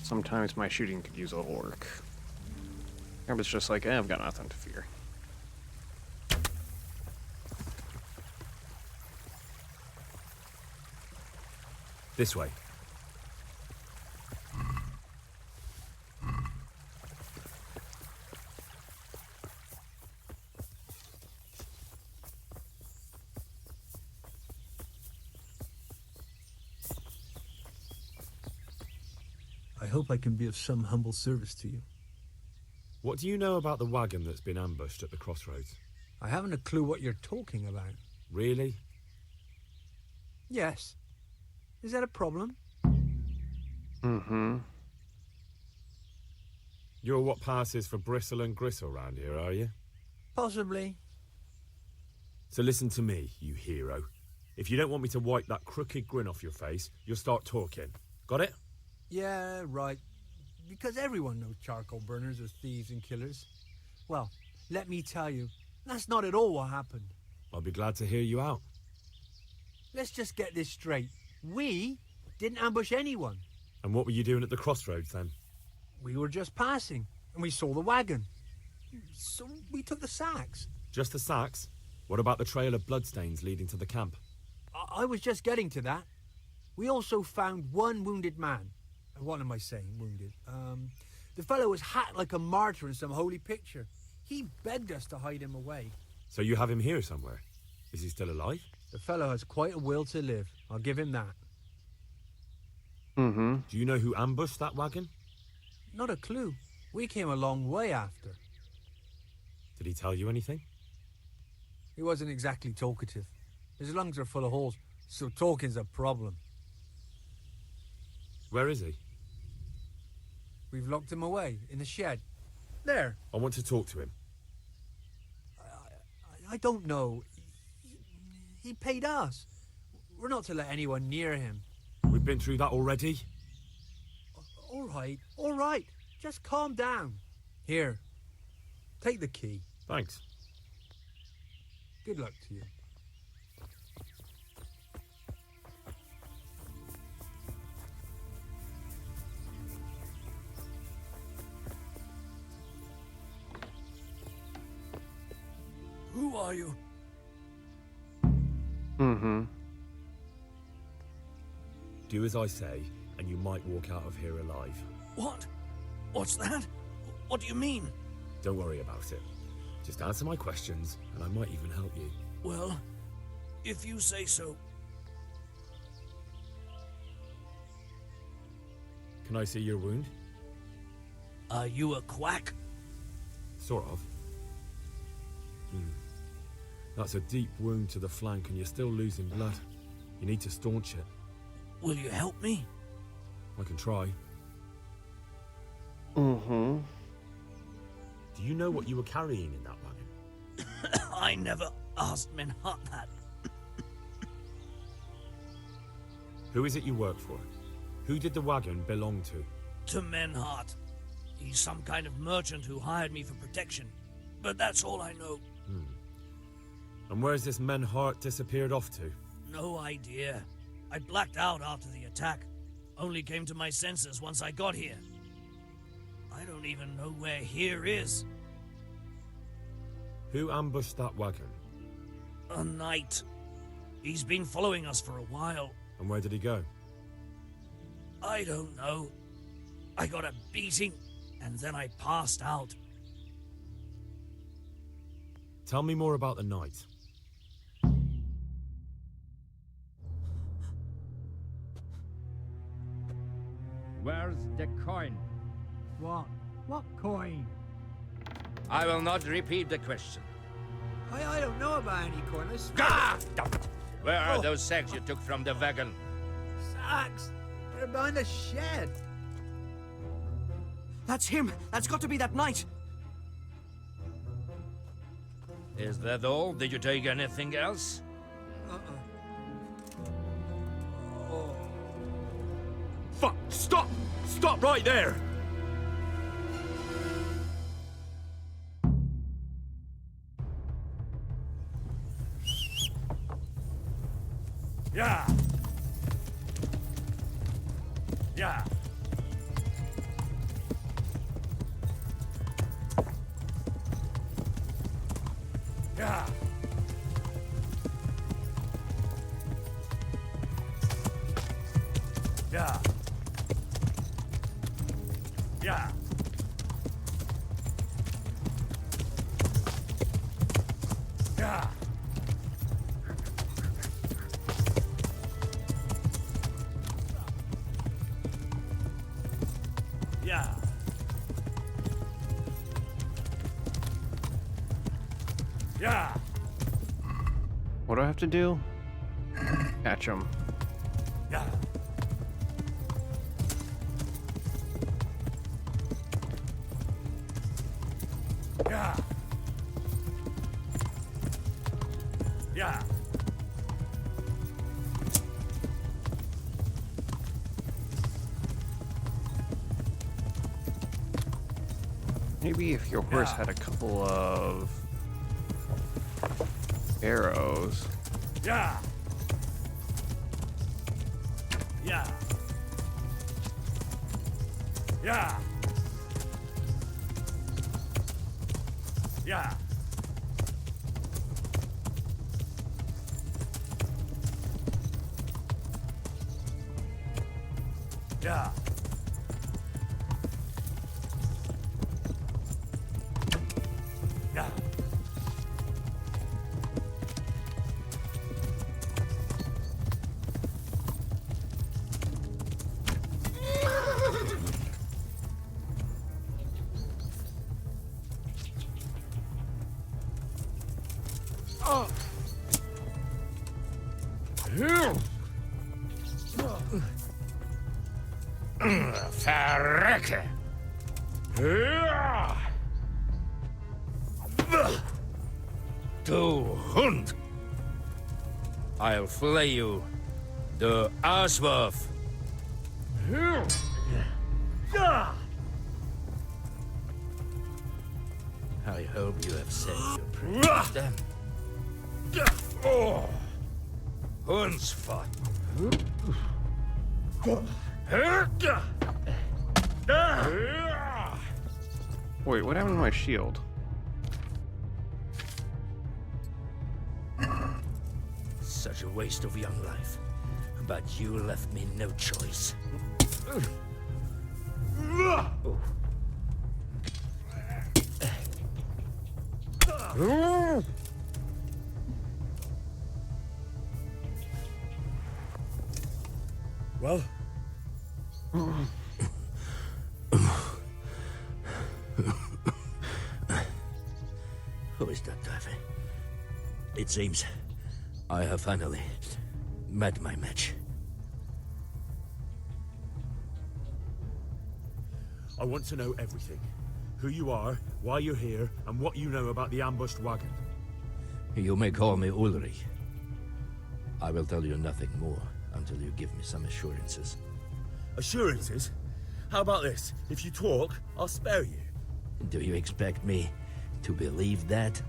Sometimes my shooting could use a little work. It's just like, I've got nothing to fear. This way. I hope I can be of some humble service to you. What do you know about the wagon that's been ambushed at the crossroads? I haven't a clue what you're talking about. Really? Yes. Is that a problem? Mm-hmm. You're what passes for bristle and gristle round here, are you? Possibly. So listen to me, you hero. If you don't want me to wipe that crooked grin off your face, you'll start talking. Got it? Yeah, right. Because everyone knows charcoal burners are thieves and killers. Well, let me tell you, that's not at all what happened. I'll be glad to hear you out. Let's just get this straight. We didn't ambush anyone. And what were you doing at the crossroads then? We were just passing, and we saw the wagon. So we took the sacks. Just the sacks? What about the trail of bloodstains leading to the camp? I was just getting to that. We also found one wounded man. What am I saying, wounded? The fellow was hacked like a martyr in some holy picture. He begged us to hide him away. So you have him here somewhere? Is he still alive? The fellow has quite a will to live. I'll give him that. Mm-hmm. Do you know who ambushed that wagon? Not a clue. We came a long way after. Did he tell you anything? He wasn't exactly talkative. His lungs are full of holes, so talking's a problem. Where is he? We've locked him away in the shed. There. I want to talk to him. I don't know. He paid us. We're not to let anyone near him. We've been through that already. All right. Just calm down. Here, take the key. Thanks. Good luck to you. Who are you? Mm-hmm. Do as I say, and you might walk out of here alive. What? What's that? What do you mean? Don't worry about it. Just answer my questions, and I might even help you. Well, if you say so. Can I see your wound? Are you a quack? Sort of. That's a deep wound to the flank, and you're still losing blood. You need to staunch it. Will you help me? I can try. Mm-hmm. Do you know what you were carrying in that wagon? I never asked Menhart that. Who is it you work for? Who did the wagon belong to? To Menhart. He's some kind of merchant who hired me for protection. But that's all I know. And where's this Menhart disappeared off to? No idea. I blacked out after the attack. Only came to my senses once I got here. I don't even know where here is. Who ambushed that wagon? A knight. He's been following us for a while. And where did he go? I don't know. I got a beating, and then I passed out. Tell me more about the knight. Where's the coin? What? What coin? I will not repeat the question. I don't know about any coin. I swear. Ah! Where are those sacks you took from the wagon? Sacks! They're behind the shed. That's him! That's got to be that knight! Is that all? Did you take anything else? Fuck! Stop! Stop right there! Yeah. Yeah. Yeah. Yeah. Yeah. Yeah. Yeah. Yeah. What do I have to do? Catch him. Yeah. Yeah. Yeah. Maybe if your horse had a couple of arrows. Yeah. Yeah. Yeah. Yeah. Yeah. Verrecke! Du Hund! I'll flay you, the aaswolf! I hope you have said your prayers then. Oh! Hundsfot! Wait, what happened to my shield? Such a waste of young life. But you left me no choice. Well? Who is that, Davy? It seems I have finally met my match. I want to know everything. Who you are, why you're here, and what you know about the ambushed wagon. You may call me Ulrich. I will tell you nothing more until you give me some assurances. Assurances? How about this? If you talk, I'll spare you. Do you expect me to believe that?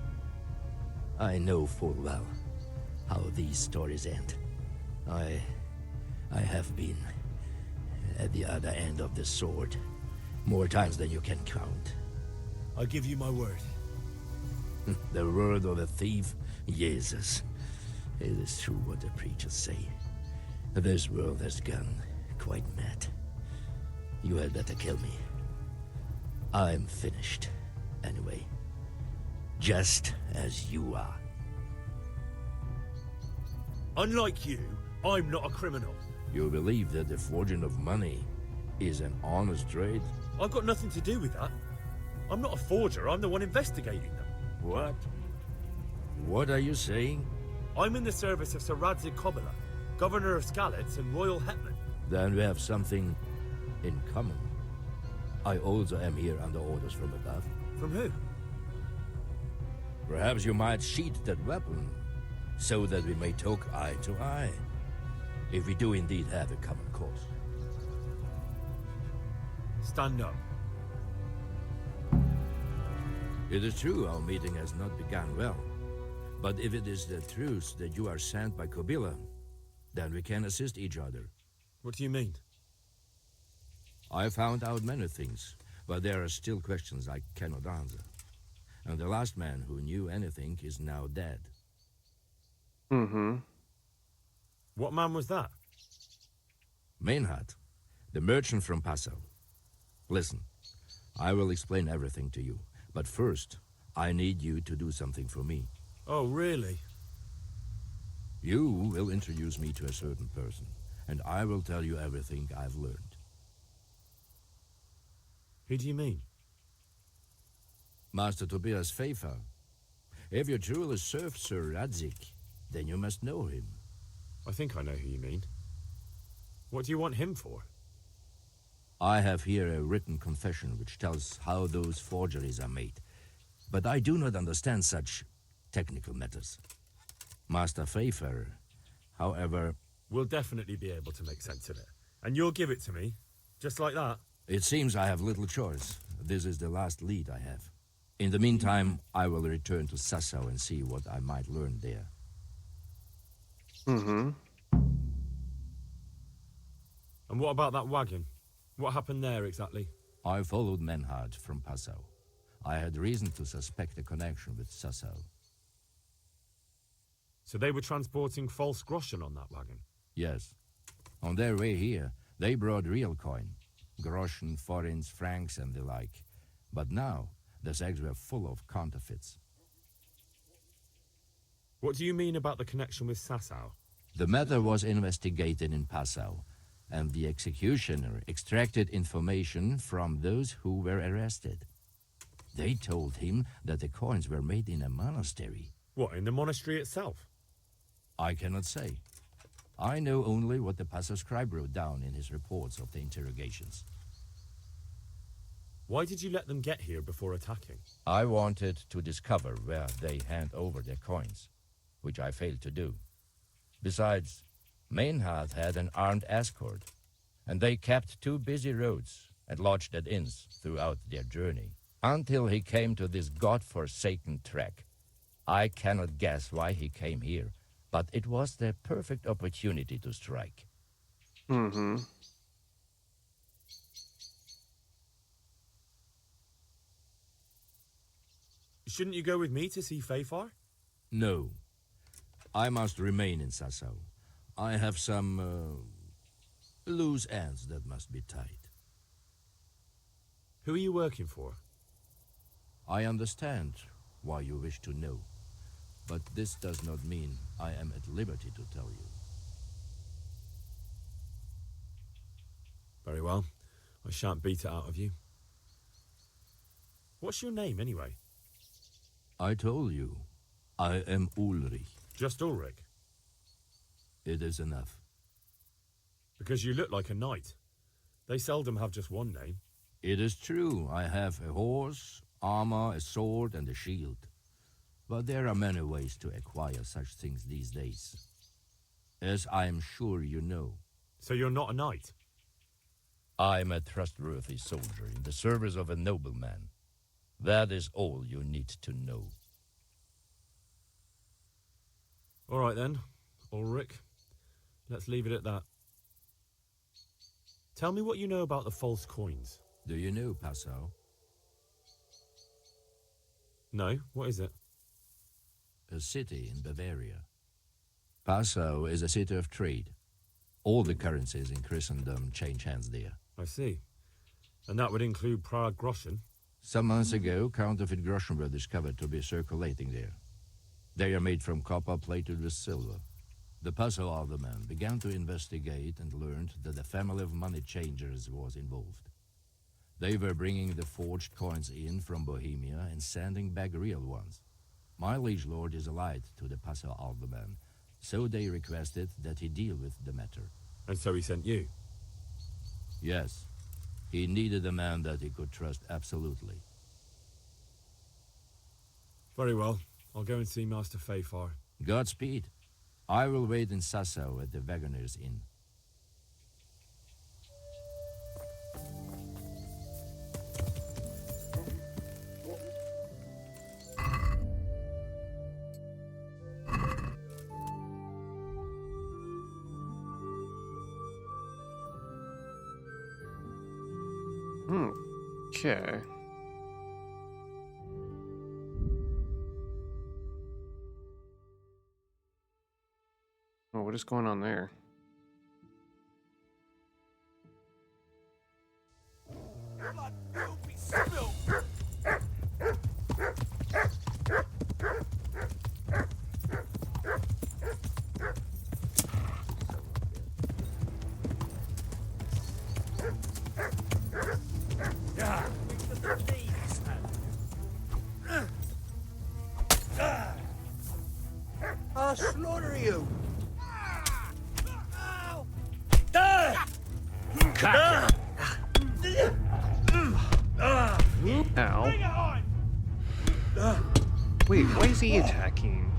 I know full well how these stories end. I have been at the other end of the sword more times than you can count. I give you my word. The word of a thief? Jesus. It is true what the preachers say. This world has gone quite mad. You had better kill me. I'm finished, anyway. Just as you are. Unlike you, I'm not a criminal. You believe that the forging of money is an honest trade? I've got nothing to do with that. I'm not a forger, I'm the one investigating them. What? What are you saying? I'm in the service of Sir Radzig Kobyla, Governor of Skalitz and Royal Hetman. Then we have something in common. I also am here under orders from above. From who? Perhaps you might sheath that weapon, so that we may talk eye to eye, if we do indeed have a common cause. Stand up. It is true our meeting has not begun well, but if it is the truth that you are sent by Kobyla, then we can assist each other. What do you mean? I found out many things, but there are still questions I cannot answer. And the last man who knew anything is now dead. Mm-hmm. What man was that? Meinhard, the merchant from Passau. Listen, I will explain everything to you, but first, I need you to do something for me. Oh, really? You will introduce me to a certain person, and I will tell you everything I've learned. Who do you mean? Master Tobias Pfeiffer. If you truly serve Sir Radzig, then you must know him. I think I know who you mean. What do you want him for? I have here a written confession which tells how those forgeries are made, but I do not understand such technical matters. Master Pfeiffer, however... We'll definitely be able to make sense of it. And you'll give it to me, just like that? It seems I have little choice. This is the last lead I have. In the meantime, I will return to Sassau and see what I might learn there. Mm-hmm. And what about that wagon? What happened there exactly? I followed Meinhard from Passau. I had reason to suspect a connection with Sassau. So they were transporting false groschen on that wagon? Yes. On their way here, they brought real coin. Groschen, forints, francs, and the like. But now, the sacks were full of counterfeits. What do you mean about the connection with Sassau? The matter was investigated in Passau, and the executioner extracted information from those who were arrested. They told him that the coins were made in a monastery. What, in the monastery itself? I cannot say. I know only what the Passer scribe wrote down in his reports of the interrogations. Why did you let them get here before attacking? I wanted to discover where they hand over their coins, which I failed to do. Besides, Maynard had an armed escort, and they kept 2 busy roads and lodged at inns throughout their journey, until he came to this god-forsaken trek. I cannot guess why he came here, but it was the perfect opportunity to strike. Mm-hmm. Shouldn't you go with me to see Fafar? No. I must remain in Sasau. I have some, loose ends that must be tied. Who are you working for? I understand why you wish to know, but this does not mean I am at liberty to tell you. Very well. I shan't beat it out of you. What's your name, anyway? I told you. I am Ulrich. Just Ulrich? It is enough. Because you look like a knight. They seldom have just one name. It is true. I have a horse, armor, a sword, and a shield. But there are many ways to acquire such things these days. As I am sure you know. So you're not a knight? I am a trustworthy soldier in the service of a nobleman. That is all you need to know. All right then, Ulrich. Let's leave it at that. Tell me what you know about the false coins. Do you know Passau? No, what is it? A city in Bavaria. Passau is a city of trade. All the currencies in Christendom change hands there. I see. And that would include Prague groschen? Some months ago, counterfeit groschen were discovered to be circulating there. They are made from copper plated with silver. The Passau alderman began to investigate and learned that a family of money changers was involved. They were bringing the forged coins in from Bohemia and sending back real ones. My liege lord is allied to the Passau alderman, so they requested that he deal with the matter. And so he sent you? Yes. He needed a man that he could trust absolutely. Very well. I'll go and see Master Fafar. Godspeed. I will wait in Sasau at the Wagoner's Inn. Okay. Oh, what is going on there? I'll slaughter you. Ow. Wait, why is he attacking?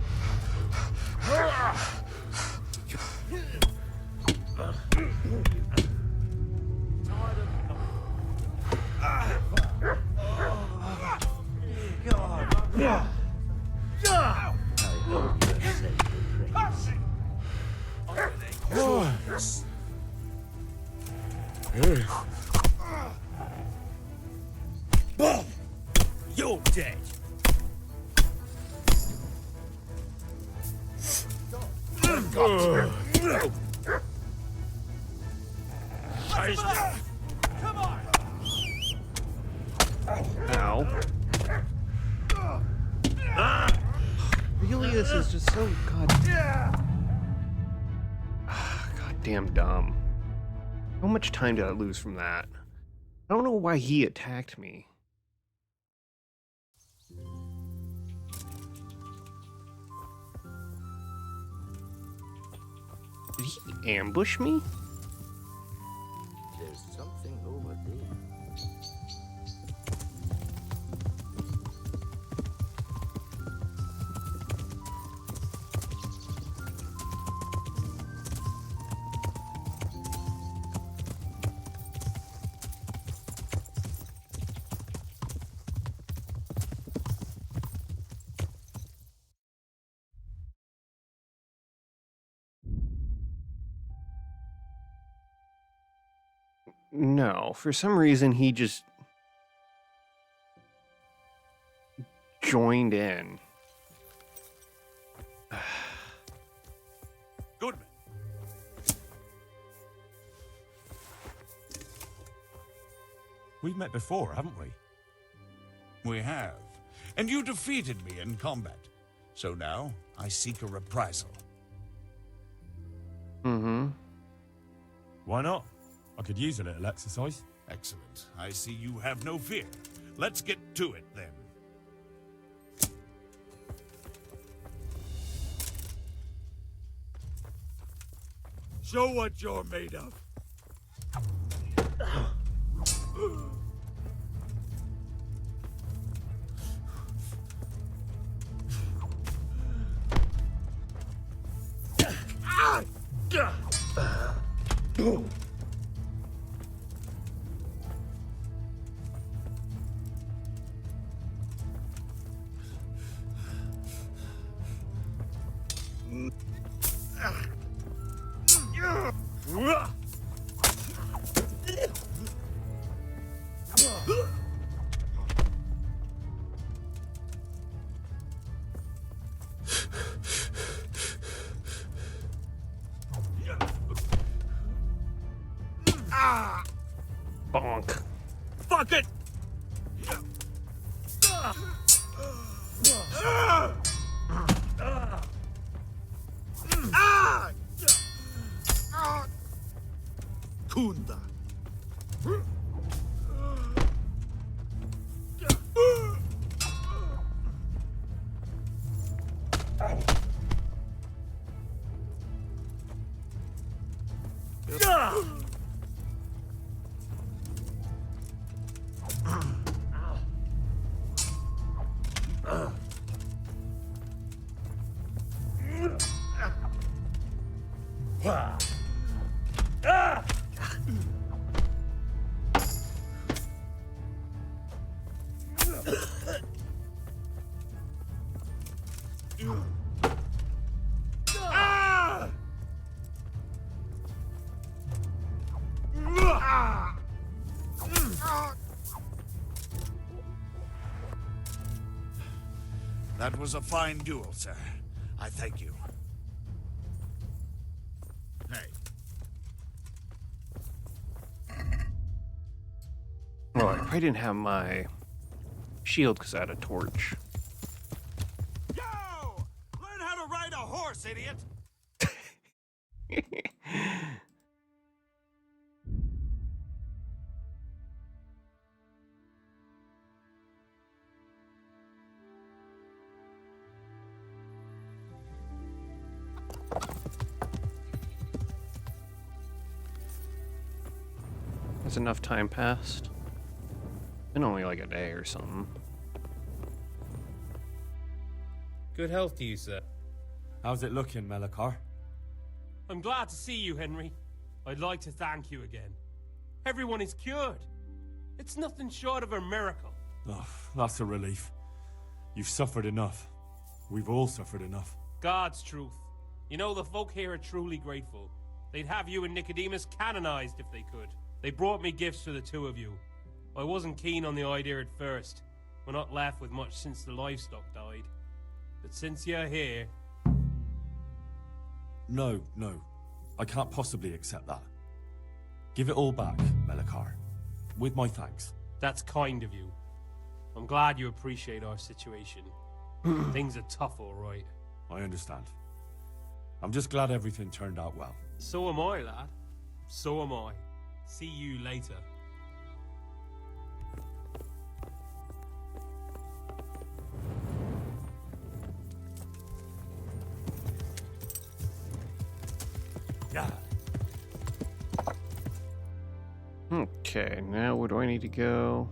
You're dead. Come on! Ow. Really, this is just so goddamn dumb. How much time did I lose from that? I don't know why he attacked me. Did he ambush me? There's something over there. No, for some reason he just joined in. Goodman. We've met before, haven't we? We have. And you defeated me in combat. So now I seek a reprisal. Mm-hmm. Why not? I could use a little exercise. Excellent. I see you have no fear. Let's get to it then. Show what you're made of. Bonk. Fuck it! Kunda. That was a fine duel, sir. I thank you. Hey. Well, I probably didn't have my shield because I had a torch. Yo! Learn how to ride a horse, idiot! Has enough time passed? Been only like a day or something. Good health to you, sir. How's it looking, Melikar? I'm glad to see you, Henry. I'd like to thank you again. Everyone is cured. It's nothing short of a miracle. Oh, that's a relief. You've suffered enough. We've all suffered enough. God's truth. You know, the folk here are truly grateful. They'd have you and Nicodemus canonized if they could. They brought me gifts for the two of you. I wasn't keen on the idea at first. We're not left with much since the livestock died. But since you're here... No. I can't possibly accept that. Give it all back, Melikar. With my thanks. That's kind of you. I'm glad you appreciate our situation. Things are tough, all right. I understand. I'm just glad everything turned out well. So am I, lad. So am I. See you later. Yeah. Okay, now where do I need to go?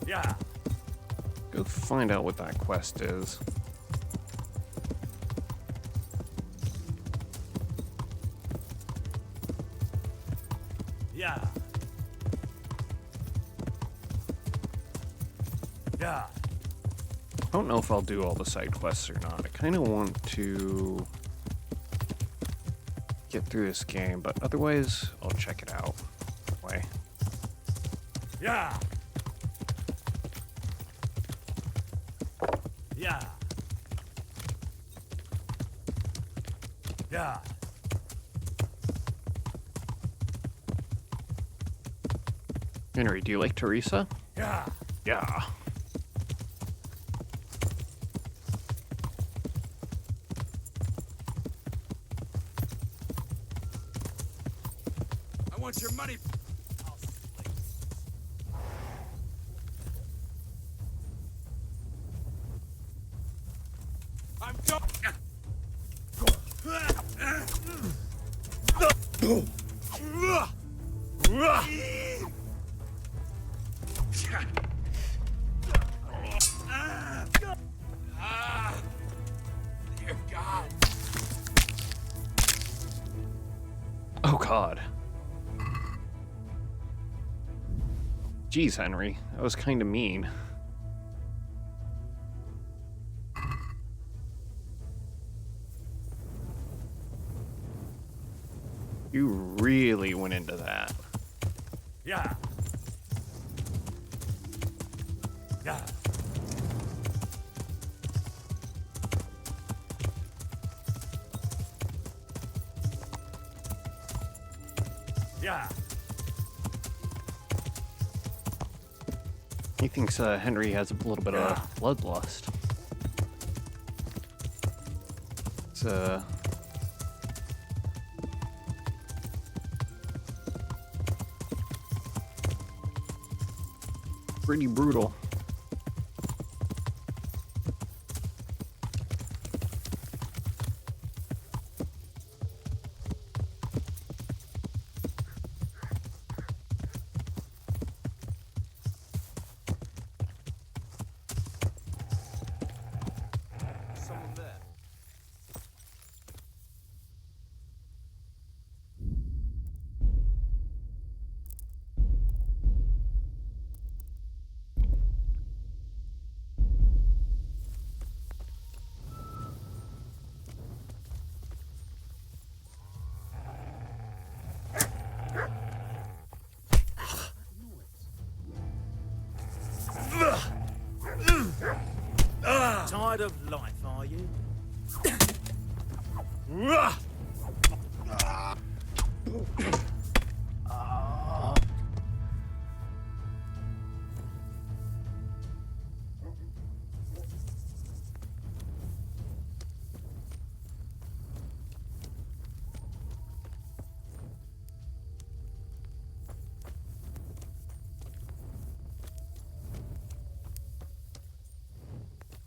Yeah. Go find out what that quest is. Yeah. Yeah. I don't know if I'll do all the side quests or not. I kind of want to get through this game, but otherwise, I'll check it out. Way. Yeah. Yeah. Yeah. Henry, do you like Teresa? Yeah. Yeah. I want your money. I'm going. Dear God. Oh, God. Jeez, Henry. That was kind of mean. You really went into that. Yeah. Yeah. Yeah. He thinks Henry has a little bit of bloodlust. It's pretty brutal. Someone there. Tired of life, are you?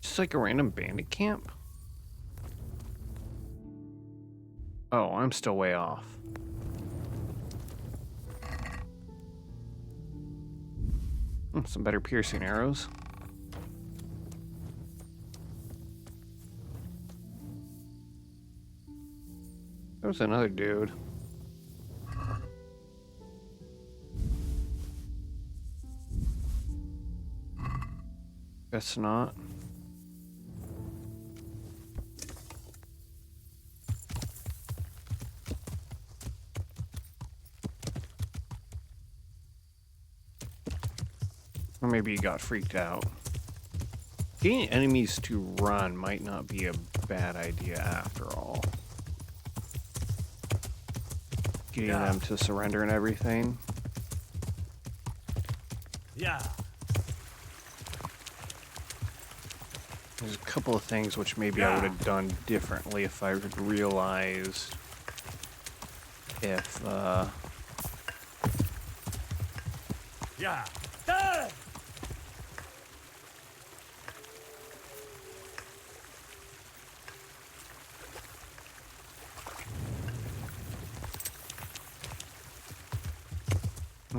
Just like a random bandit camp? Oh, I'm still way off. Some better piercing arrows. There's another dude. Guess not. Or maybe he got freaked out. Getting enemies to run might not be a bad idea after all. Getting them to surrender and everything. Yeah. There's a couple of things which maybe I would have done differently if I had realized if, Yeah.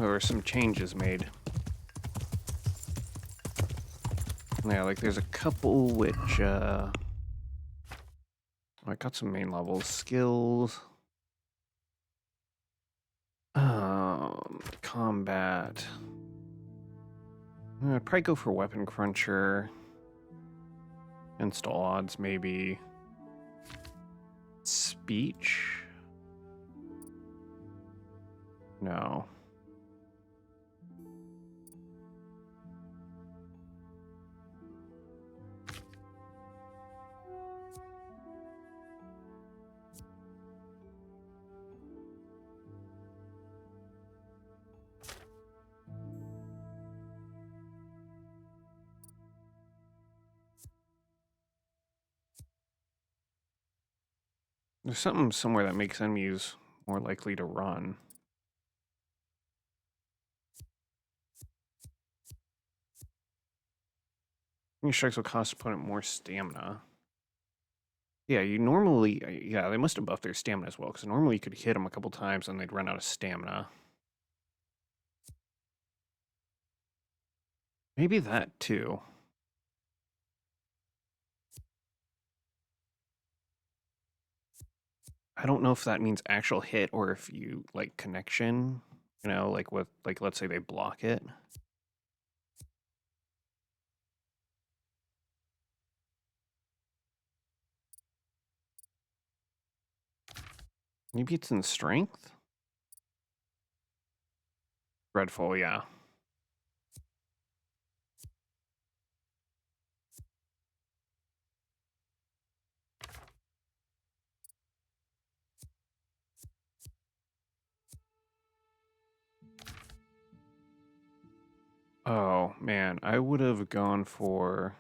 There were some changes made. Yeah, like there's a couple which, I got some main level skills. Combat. I'd probably go for Weapon Cruncher. Install odds, maybe. Speech? No. There's something somewhere that makes enemies more likely to run. Your strikes will cost opponent more stamina. Yeah, you normally... Yeah, they must have buffed their stamina as well, because normally you could hit them a couple times and they'd run out of stamina. Maybe that, too. I don't know if that means actual hit or if you, like, connection. You know, like with... Like, let's say they block it. Maybe it's in strength? Dreadful, yeah. Oh, man. I would have gone for...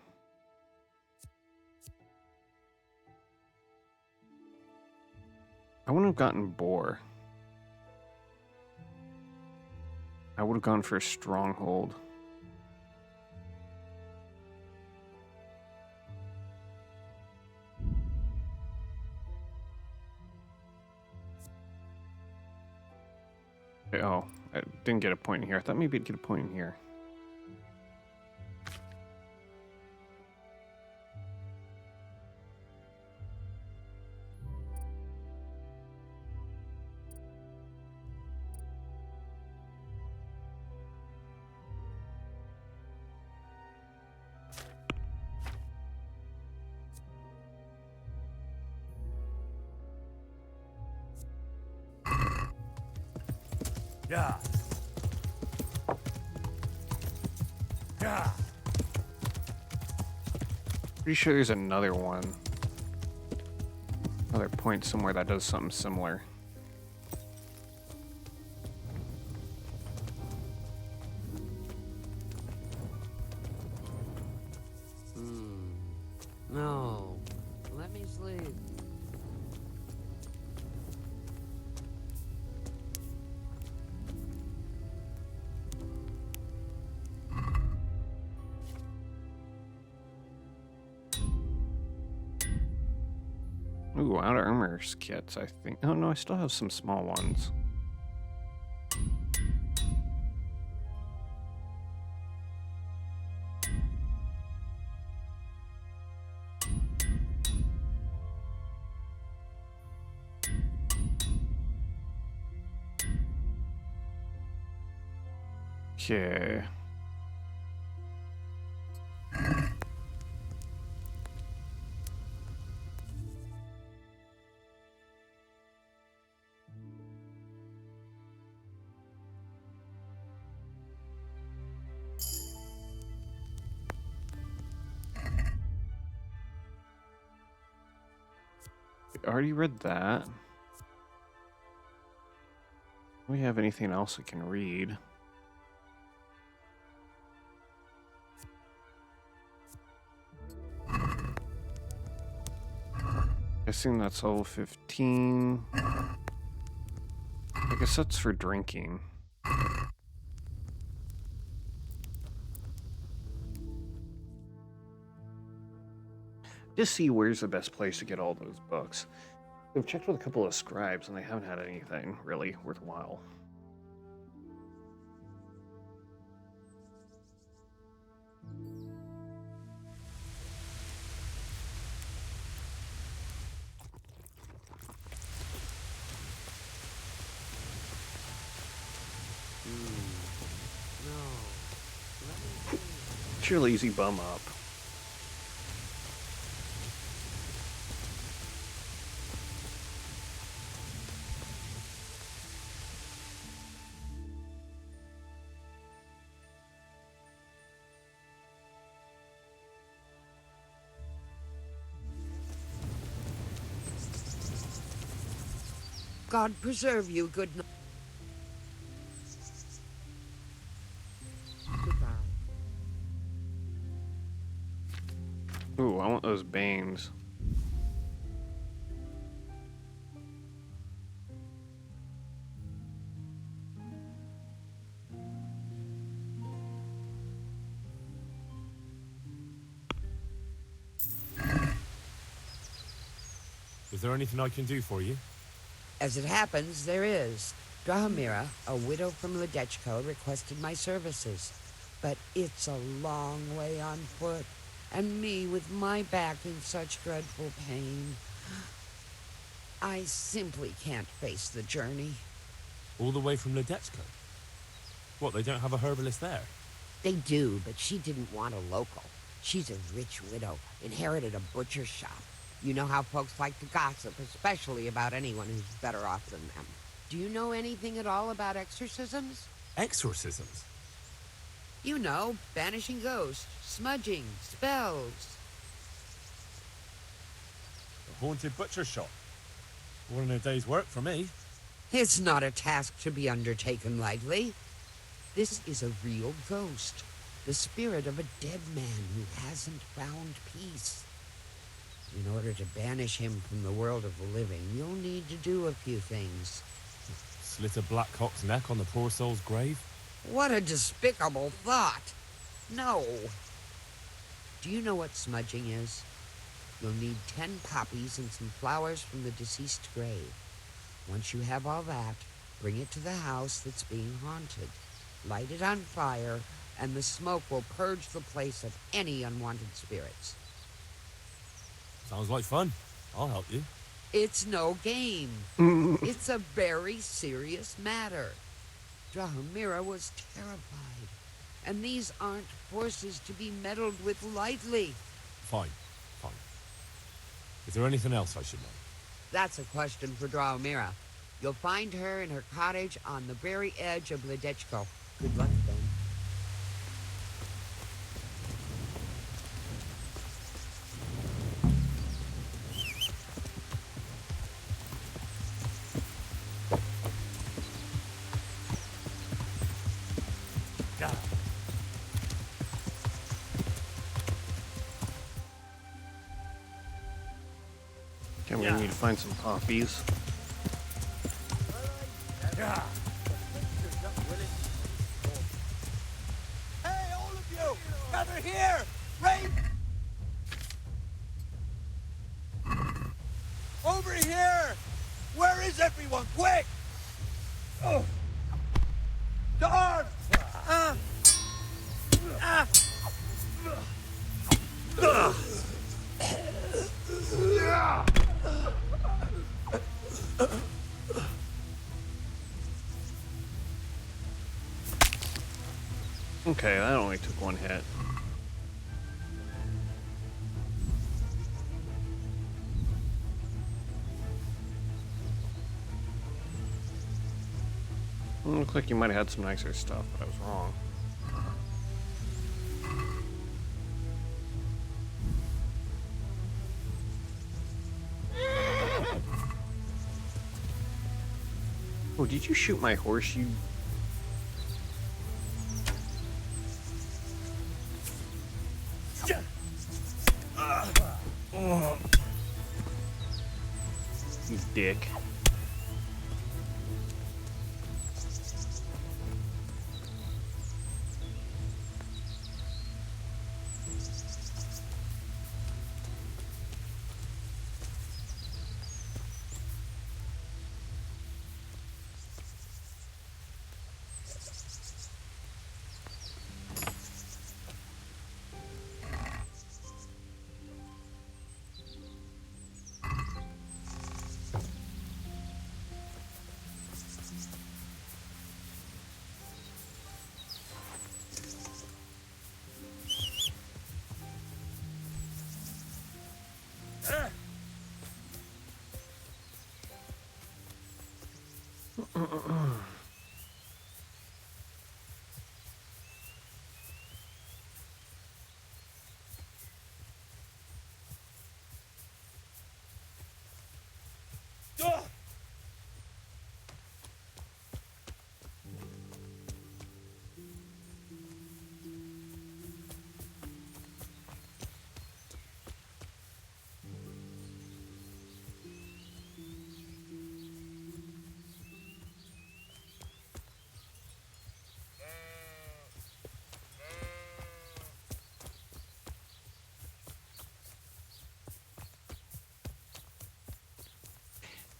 I wouldn't have gotten Boar. I would have gone for a Stronghold. Oh, I didn't get a point in here. I thought maybe I'd get a point in here. Yeah. Yeah. Pretty sure there's another one. Another point somewhere that does something similar. No. Let me sleep. Ooh, outer armor kits, I think. Oh, no, I still have some small ones. Okay. I already read that. Do we have anything else I can read? Guessing that's level 15. I guess that's for drinking. Just see where's the best place to get all those books. I've checked with a couple of scribes and they haven't had anything really worthwhile. your lazy bum up. God preserve you, good night. Goodbye. Ooh, I want those banes. Is there anything I can do for you? As it happens, there is. Drahomira, a widow from Ledechko, requested my services. But it's a long way on foot, and me with my back in such dreadful pain. I simply can't face the journey. All the way from Ledechko? What, they don't have a herbalist there? They do, but she didn't want a local. She's a rich widow, inherited a butcher shop. You know how folks like to gossip, especially about anyone who's better off than them. Do you know anything at all about exorcisms? Exorcisms? You know, banishing ghosts, smudging, spells. A haunted butcher shop. More than a day's work for me. It's not a task to be undertaken lightly. This is a real ghost, the spirit of a dead man who hasn't found peace. In order to banish him from the world of the living, you'll need to do a few things. Slit a black cock's neck on the poor soul's grave? What a despicable thought! No. Do you know what smudging is? You'll need 10 poppies and some flowers from the deceased grave. Once you have all that, bring it to the house that's being haunted. Light it on fire, and the smoke will purge the place of any unwanted spirits. Sounds like fun. I'll help you. It's no game. It's a very serious matter. Drahomira was terrified, and these aren't forces to be meddled with lightly. Fine. Is there anything else I should know? That's a question for Drahomira. You'll find her in her cottage on the very edge of Ledechko. Good luck, then. Okay, we need to find some poppies. Hey, all of you! Gather here! Right! Over here! Where is everyone? Quick! Oh. The arms! Okay, that only took one hit. Looks like you might have had some nicer stuff, but I was wrong. Oh, did you shoot my horse, you... You dick.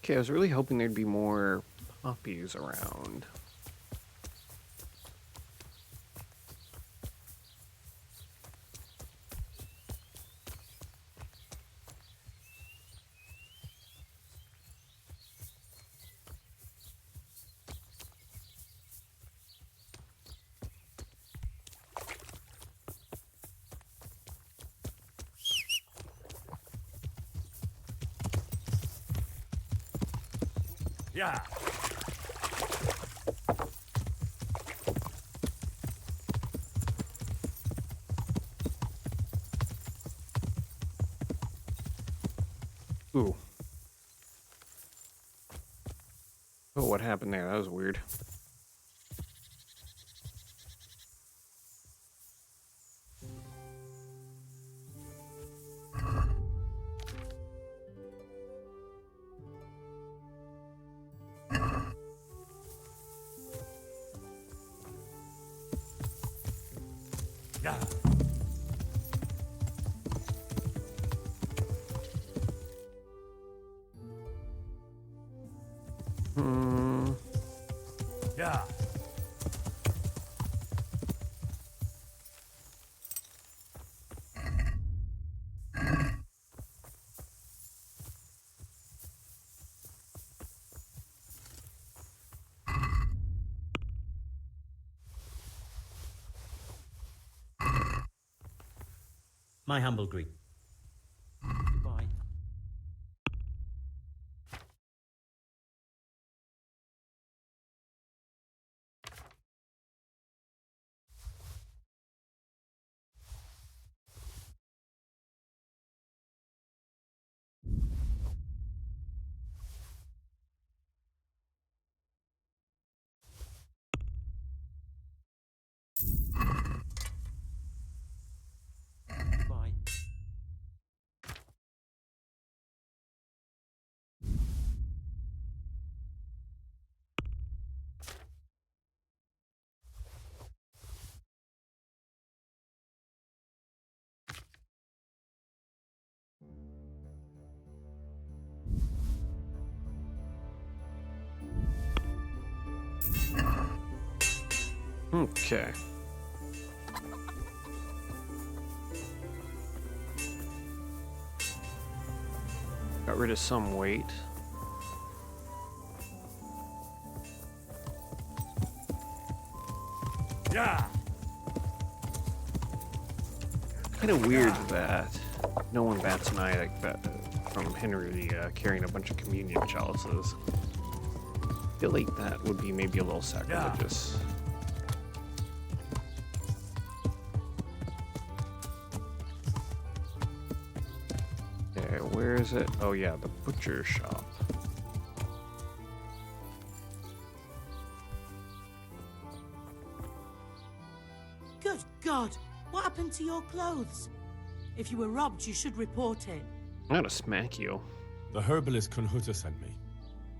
Okay, I was really hoping there'd be more puppies around. Yeah. Ooh. Oh, what happened there? That was weird. Yeah. Yeah. My humble greet. Goodbye. Goodbye. Okay. Got rid of some weight. Yeah. Kind of weird that no one bats an eye like that from Henry carrying a bunch of communion chalices. I feel like that would be maybe a little sacrilegious. Okay, where is it? Oh yeah, the butcher shop. Good God! What happened to your clothes? If you were robbed, you should report it. I'm gonna smack you. The herbalist Kunhuta sent me.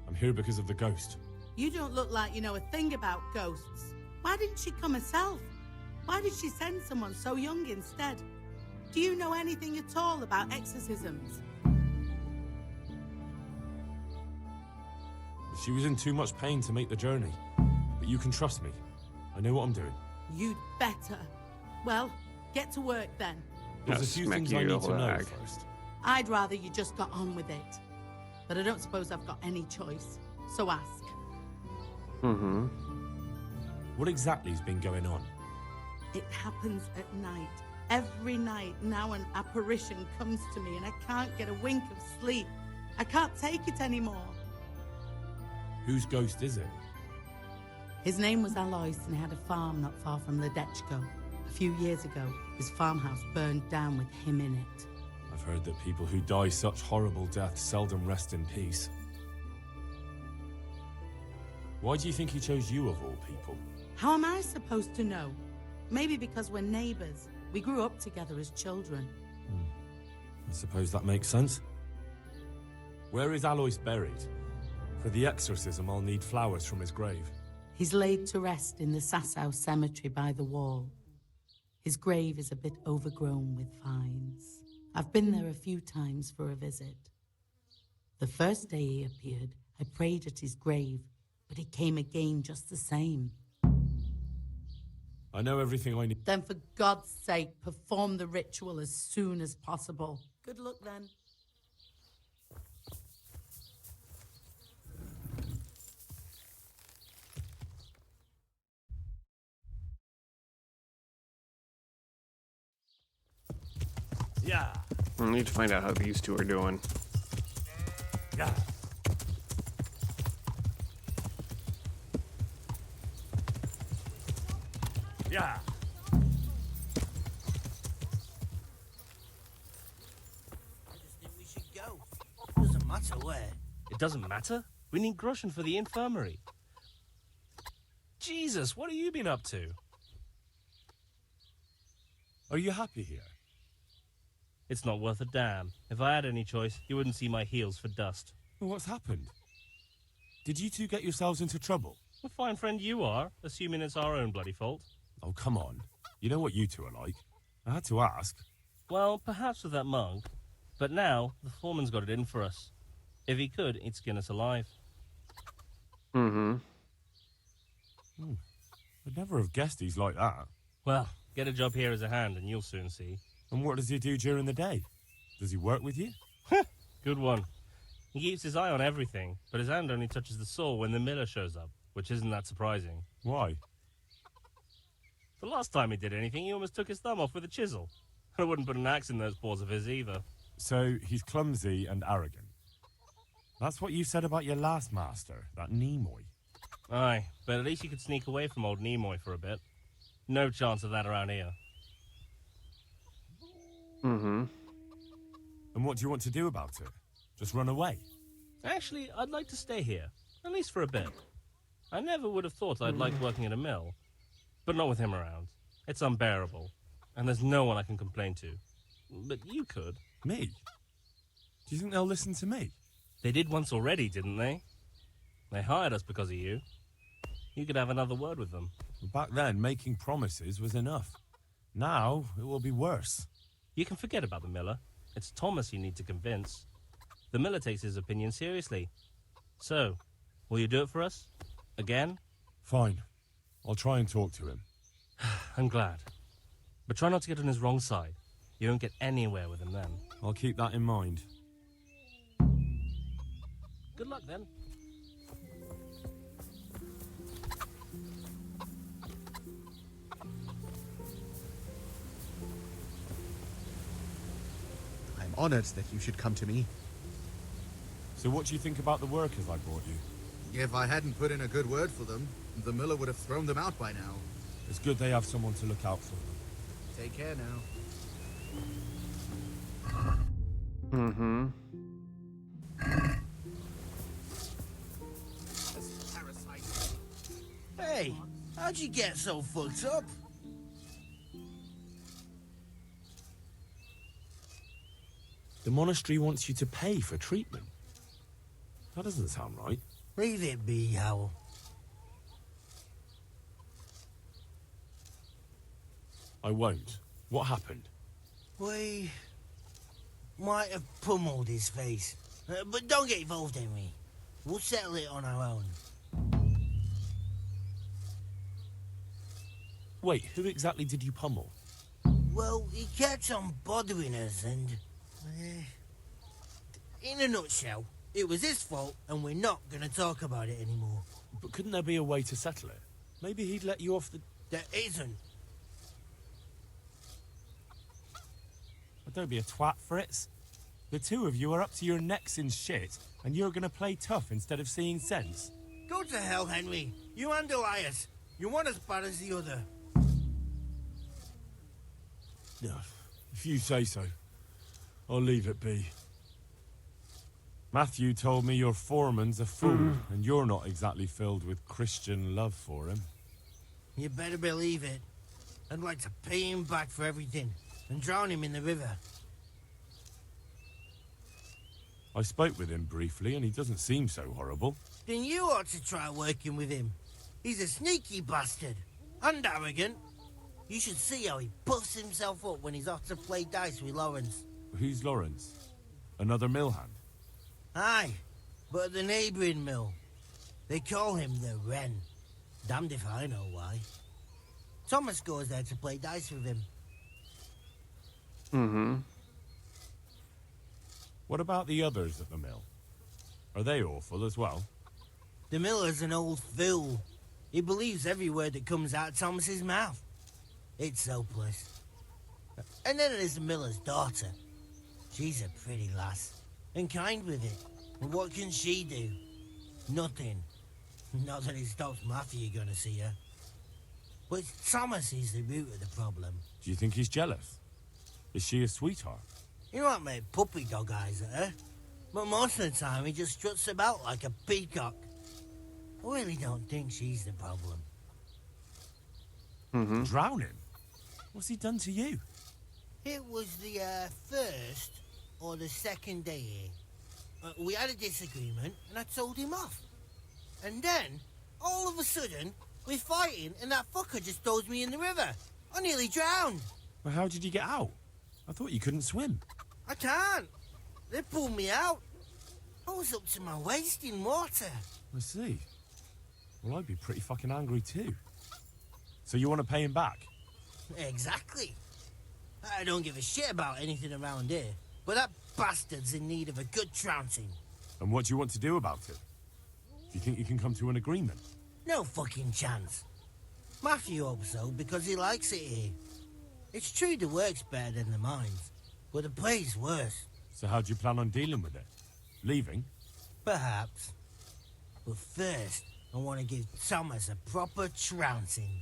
I'm here because of the ghost. You don't look like you know a thing about ghosts. Why didn't she come herself? Why did she send someone so young instead? Do you know anything at all about exorcisms? She was in too much pain to make the journey. But you can trust me. I know what I'm doing. You'd better. Well, get to work then. There's a few things I need to know first. I'd rather you just got on with it. But I don't suppose I've got any choice. So ask. Mm-hmm. What exactly's been going on? It happens at night. Every night now an apparition comes to me and I can't get a wink of sleep. I can't take it anymore. Whose ghost is it? His name was Alois and he had a farm not far from Ledechko. A few years ago, his farmhouse burned down with him in it. I've heard that people who die such horrible deaths seldom rest in peace. Why do you think he chose you of all people? How am I supposed to know? Maybe because we're neighbors. We grew up together as children. I suppose that makes sense. Where is Alois buried? For the exorcism, I'll need flowers from his grave. He's laid to rest in the Sasau cemetery by the wall. His grave is a bit overgrown with vines. I've been there a few times for a visit. The first day he appeared, I prayed at his grave, but he came again just the same. I know everything I need. Then for God's sake, perform the ritual as soon as possible. Good luck then. Yeah. I need to find out how these two are doing. Yeah. Yeah. We should go. Doesn't matter where. It doesn't matter. We need groschen for the infirmary. Jesus, what have you been up to? Are you happy here? It's not worth a damn. If I had any choice, you wouldn't see my heels for dust. Well, what's happened? Did you two get yourselves into trouble? A fine friend you are, assuming it's our own bloody fault. Oh, come on. You know what you two are like. I had to ask. Well, perhaps with that monk. But now, the foreman's got it in for us. If he could, he'd skin us alive. Mm-hmm. I'd never have guessed he's like that. Well, get a job here as a hand and you'll soon see. And what does he do during the day? Does he work with you? Good one. He keeps his eye on everything, but his hand only touches the saw when the miller shows up, which isn't that surprising. Why? The last time he did anything, he almost took his thumb off with a chisel. I wouldn't put an axe in those paws of his either. So he's clumsy and arrogant. That's what you said about your last master, that Nimoy. Aye, but at least you could sneak away from old Nimoy for a bit. No chance of that around here. Mm-hmm. And what do you want to do about it? Just run away? Actually, I'd like to stay here, at least for a bit. I never would have thought I'd like working at a mill, but not with him around. It's unbearable, and there's no one I can complain to. But you could. Me? Do you think they'll listen to me? They did once already, didn't they? They hired us because of you. You could have another word with them. Back then, making promises was enough. Now, it will be worse. You can forget about the miller. It's Thomas you need to convince. The miller takes his opinion seriously. So, will you do it for us? Again? Fine. I'll try and talk to him. I'm glad. But try not to get on his wrong side. You won't get anywhere with him then. I'll keep that in mind. Good luck then. I'm honored that you should come to me. So what do you think about the workers I brought you? If I hadn't put in a good word for them, the miller would have thrown them out by now. It's good they have someone to look out for them. Take care now. Mm-hmm. Hey, how'd you get so fucked up? The monastery wants you to pay for treatment. That doesn't sound right. Leave it be, Howell. I won't. What happened? We might have pummeled his face. But don't get involved, Henry. We'll settle it on our own. Wait, who exactly did you pummel? Well, he kept on bothering us and... in a nutshell, it was his fault and we're not going to talk about it anymore. But couldn't there be a way to settle it? Maybe he'd let you off the... There isn't. Well, don't be a twat, Fritz. The two of you are up to your necks in shit, and you're gonna play tough instead of seeing sense. Go to hell, Henry. You and Elias. You're one as bad as the other. If you say so, I'll leave it be. Matthew told me your foreman's a fool, and you're not exactly filled with Christian love for him. You better believe it. I'd like to pay him back for everything and drown him in the river. I spoke with him briefly, and he doesn't seem so horrible. Then you ought to try working with him. He's a sneaky bastard. And arrogant. You should see how he puffs himself up when he's off to play dice with Lawrence. Who's Lawrence? Another mill hand? Aye, but at the neighbouring mill. They call him the Wren. Damned if I know why. Thomas goes there to play dice with him. Mm-hmm. What about the others at the mill? Are they awful as well? The miller's an old fool. He believes every word that comes out of Thomas's mouth. It's hopeless. And then there's the miller's daughter. She's a pretty lass, and kind with it. And what can she do? Nothing. Not that it stops Matthew gonna see her. But Thomas is the root of the problem. Do you think he's jealous? Is she a sweetheart? He might make puppy dog eyes at her, but most of the time he just struts about like a peacock. I really don't think she's the problem. Mm-hmm. Drowning? What's he done to you? It was the first or the second day here. We had a disagreement and I told him off. And then, all of a sudden, we're fighting and that fucker just throws me in the river. I nearly drowned. Well, how did you get out? I thought you couldn't swim. I can't. They pulled me out. I was up to my waist in water. I see. Well, I'd be pretty fucking angry too. So you want to pay him back? Exactly. I don't give a shit about anything around here, but that bastard's in need of a good trouncing. And what do you want to do about it? Do you think you can come to an agreement? No fucking chance. Matthew hopes so because he likes it here. It's true the work's better than the mines, but the pay's worse. So how do you plan on dealing with it? Leaving? Perhaps. But first, I want to give Thomas a proper trouncing.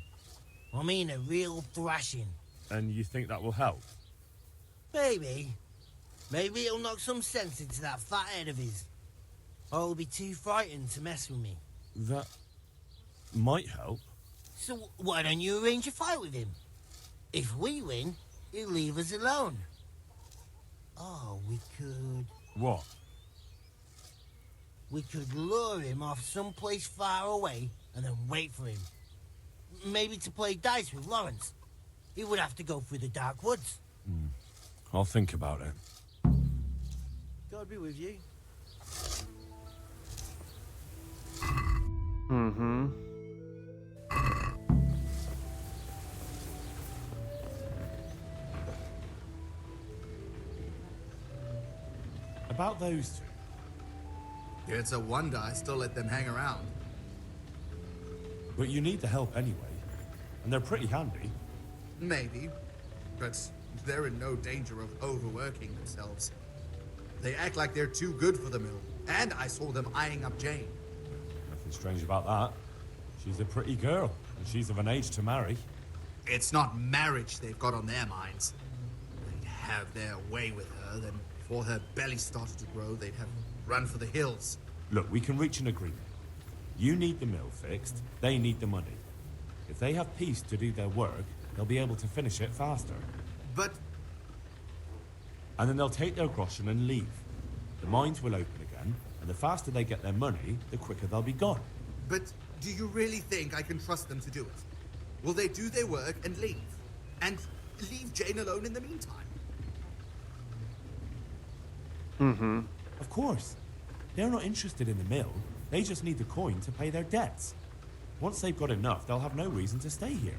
I mean a real thrashing. And you think that will help? Maybe. Maybe it'll knock some sense into that fat head of his. Or he'll be too frightened to mess with me. That might help. So why don't you arrange a fight with him? If we win, he'll leave us alone. Oh, we could... What? We could lure him off someplace far away and then wait for him. Maybe to play dice with Lawrence. He would have to go through the dark woods. I'll think about it. God be with you. Mm-hmm. About those two. It's a wonder I still let them hang around. But you need the help anyway. And they're pretty handy. Maybe, but they're in no danger of overworking themselves. They act like they're too good for the mill, and I saw them eyeing up Jane. Nothing strange about that. She's a pretty girl, and she's of an age to marry. It's not marriage they've got on their minds. They'd have their way with her, then before her belly started to grow, they'd have run for the hills. Look, we can reach an agreement. You need the mill fixed, they need the money. If they have peace to do their work, they'll be able to finish it faster. But... And then they'll take their groschen and leave. The mines will open again, and the faster they get their money, the quicker they'll be gone. But do you really think I can trust them to do it? Will they do their work and leave? And leave Jane alone in the meantime? Mm-hmm. Of course. They're not interested in the mill. They just need the coin to pay their debts. Once they've got enough, they'll have no reason to stay here.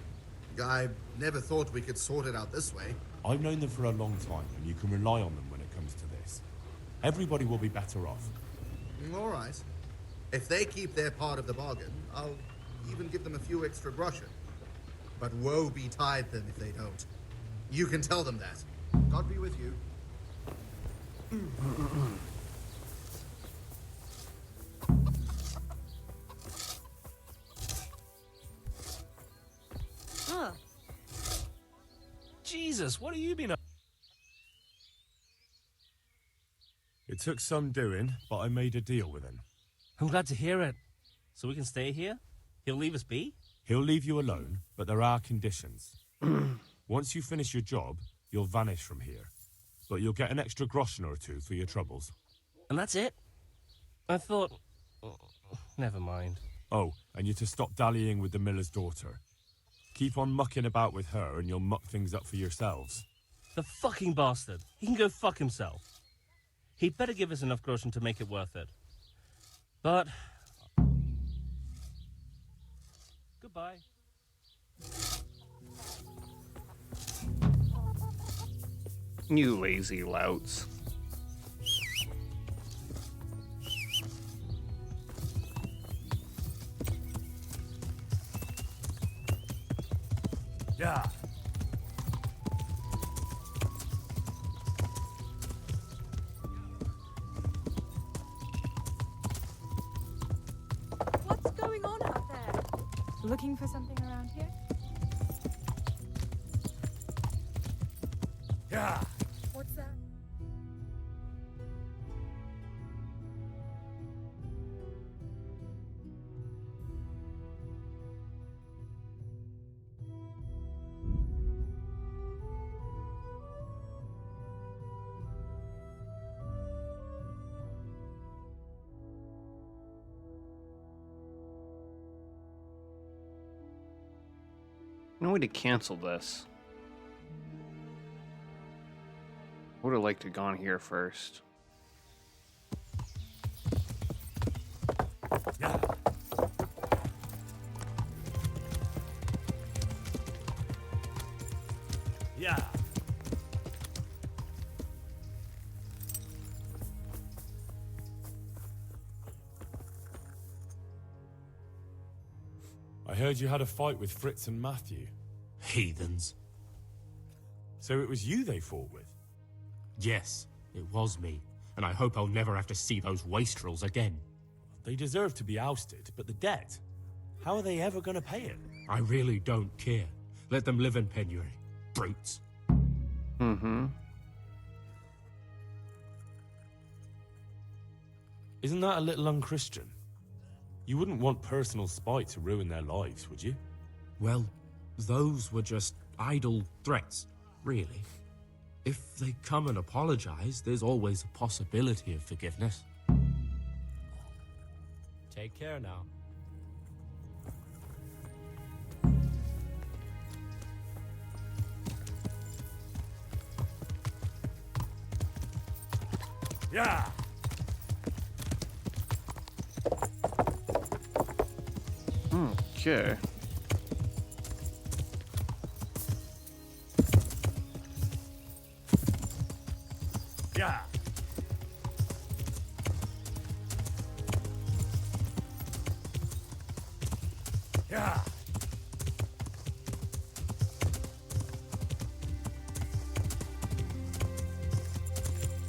I never thought we could sort it out this way. I've known them for a long time, and you can rely on them when it comes to this. Everybody will be better off. All right. If they keep their part of the bargain, I'll even give them a few extra groschen. But woe betide them if they don't. You can tell them that. God be with you. Jesus, what have you been up? It took some doing, but I made a deal with him. I'm glad to hear it. So we can stay here? He'll leave us be? He'll leave you alone, but there are conditions. Once you finish your job, you'll vanish from here. But you'll get an extra groschen or two for your troubles. And that's it? I thought... Never mind. Oh, and you're to stop dallying with the miller's daughter. Keep on mucking about with her and you'll muck things up for yourselves. The fucking bastard. He can go fuck himself. He'd better give us enough groschen to make it worth it. But... Goodbye. You lazy louts. Yeah. What's going on out there? Looking for something around here? Yeah. What's that? No way to cancel this. Would have liked to gone here first. Yeah. Yeah. I heard you had a fight with Fritz and Matthew. Heathens. So it was you they fought with? Yes, it was me. And I hope I'll never have to see those wastrels again. They deserve to be ousted, but the debt? How are they ever going to pay it? I really don't care. Let them live in penury. Brutes. Mm-hmm. Isn't that a little unchristian? You wouldn't want personal spite to ruin their lives, would you? Well, those were just idle threats, really. If they come and apologize, there's always a possibility of forgiveness. Take care now. Yeah. Okay. Yeah. Yeah.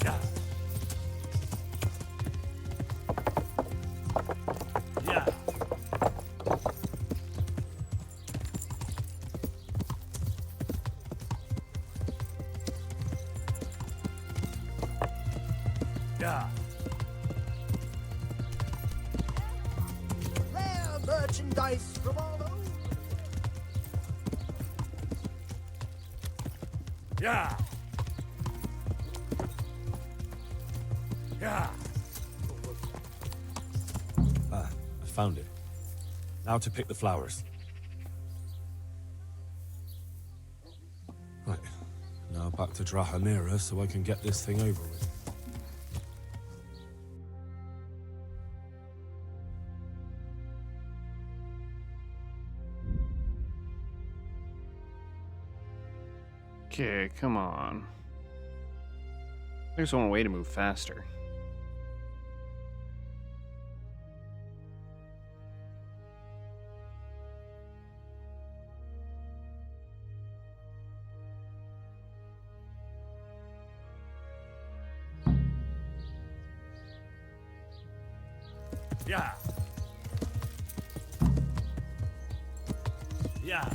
Yeah. Yeah. Yeah. There, merchandise from all over. Yeah. Yeah. Ah, I found it. Now to pick the flowers. Right. Now back to Drahamira so I can get this thing over with. Okay, come on. There's one way to move faster. Yeah. Yeah.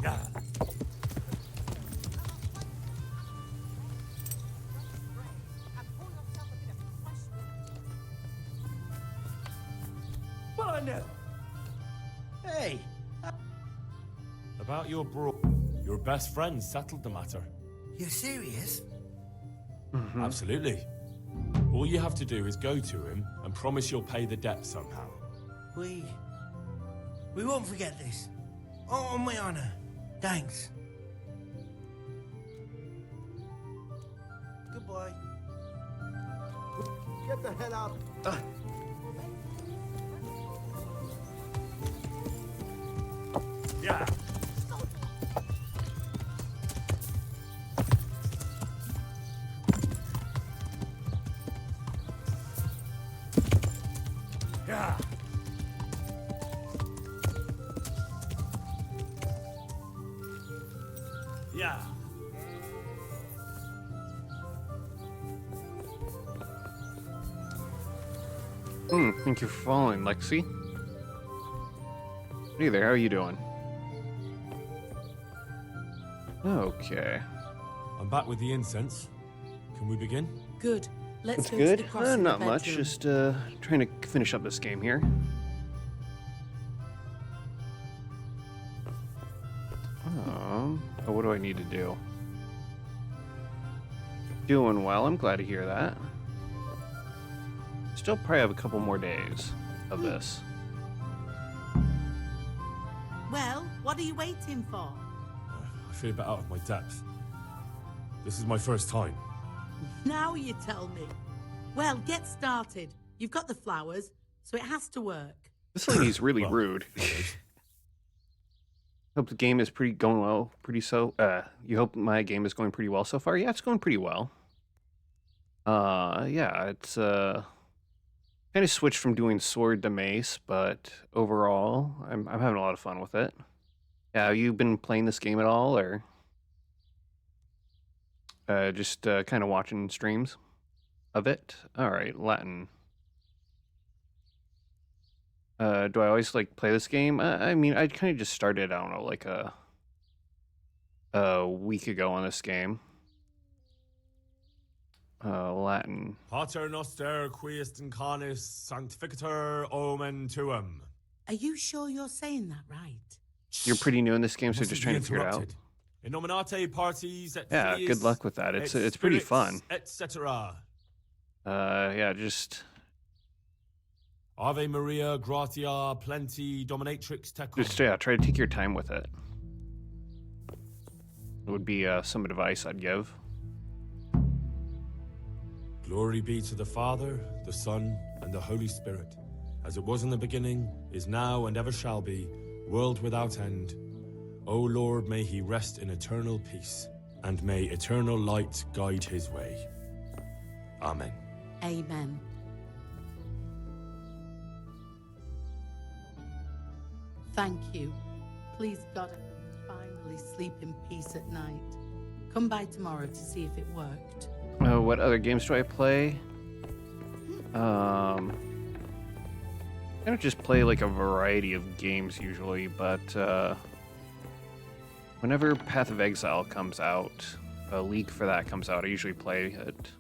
Yeah. Well, I know. Hey. About your bro. Your best friend settled the matter. You're serious? Absolutely. All you have to do is go to him and promise you'll pay the debt somehow. We won't forget this. On my honor. Thanks. boy. Get the hell out. Yeah. Yeah. Yeah. Thank you for following, Lexi. Hey there, how are you doing? Okay. I'm back with the incense. Can we begin? Good. Let's That's go good. to the cross in the Not much, bedroom. just trying to finish up this game here. What do I need to do? Doing well, I'm glad to hear that. Still probably have a couple more days of this. Well, what are you waiting for? I feel a bit out of my depth. This is my first time. Now you tell me. Well, get started. You've got the flowers, so it has to work. This lady's really rude. Hope the game is going well. You hope my game is going pretty well so far? Yeah, it's going pretty well. Yeah, it's kind of switched from doing sword to mace, but overall, I'm having a lot of fun with it. Yeah, have you been playing this game at all, or just kind of watching streams of it? All right, Latin. Do I always like play this game? I mean, I kind of just started, I don't know, like a week ago on this game. Latin. Pater noster quiest incarnis sanctificator omen tuum. Are you sure you're saying that right? You're pretty new in this game, so Mustn't just be trying to figure it out. interrupted. In nominate parties et Yeah, filiis, good luck with that. et It's pretty spirits, fun. Etc. Yeah, just Ave Maria, gratia, plenty, dominatrix tecum. try to take your time with it. It would be some advice I'd give. Glory be to the Father, the Son, and the Holy Spirit, as it was in the beginning, is now, and ever shall be, world without end. O Lord, may he rest in eternal peace, and may eternal light guide his way. Amen. Amen. Thank you. Please God, I can finally sleep in peace at night. Come by tomorrow to see if it worked. What other games do I play? I don't just play like a variety of games usually, but whenever Path of Exile comes out, a leak for that comes out, I usually play it.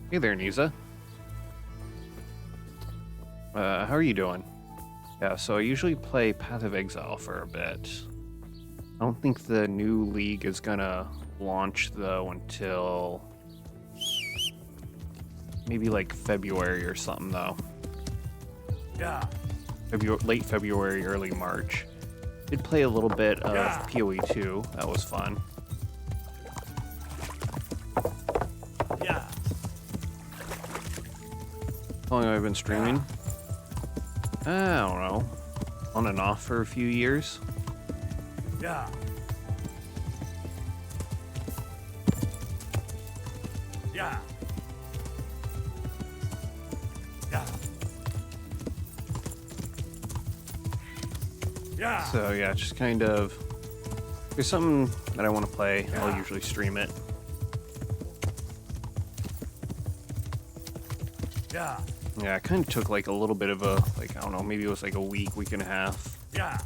Hey there, Nisa. How are you doing? Yeah, so I usually play Path of Exile for a bit. I don't think the new league is gonna launch though until maybe like February or something though. Yeah. Late February, early March. Did play a little bit of PoE 2. That was fun. Yeah. How long have I been streaming? I don't know. On and off for a few years. Yeah. Yeah. Yeah. Yeah. So yeah, just kind of. If there's something that I want to play, I'll usually stream it. Yeah. Yeah, I kind of took like a little bit of a, like, I don't know, maybe it was like a week and a half Yeah.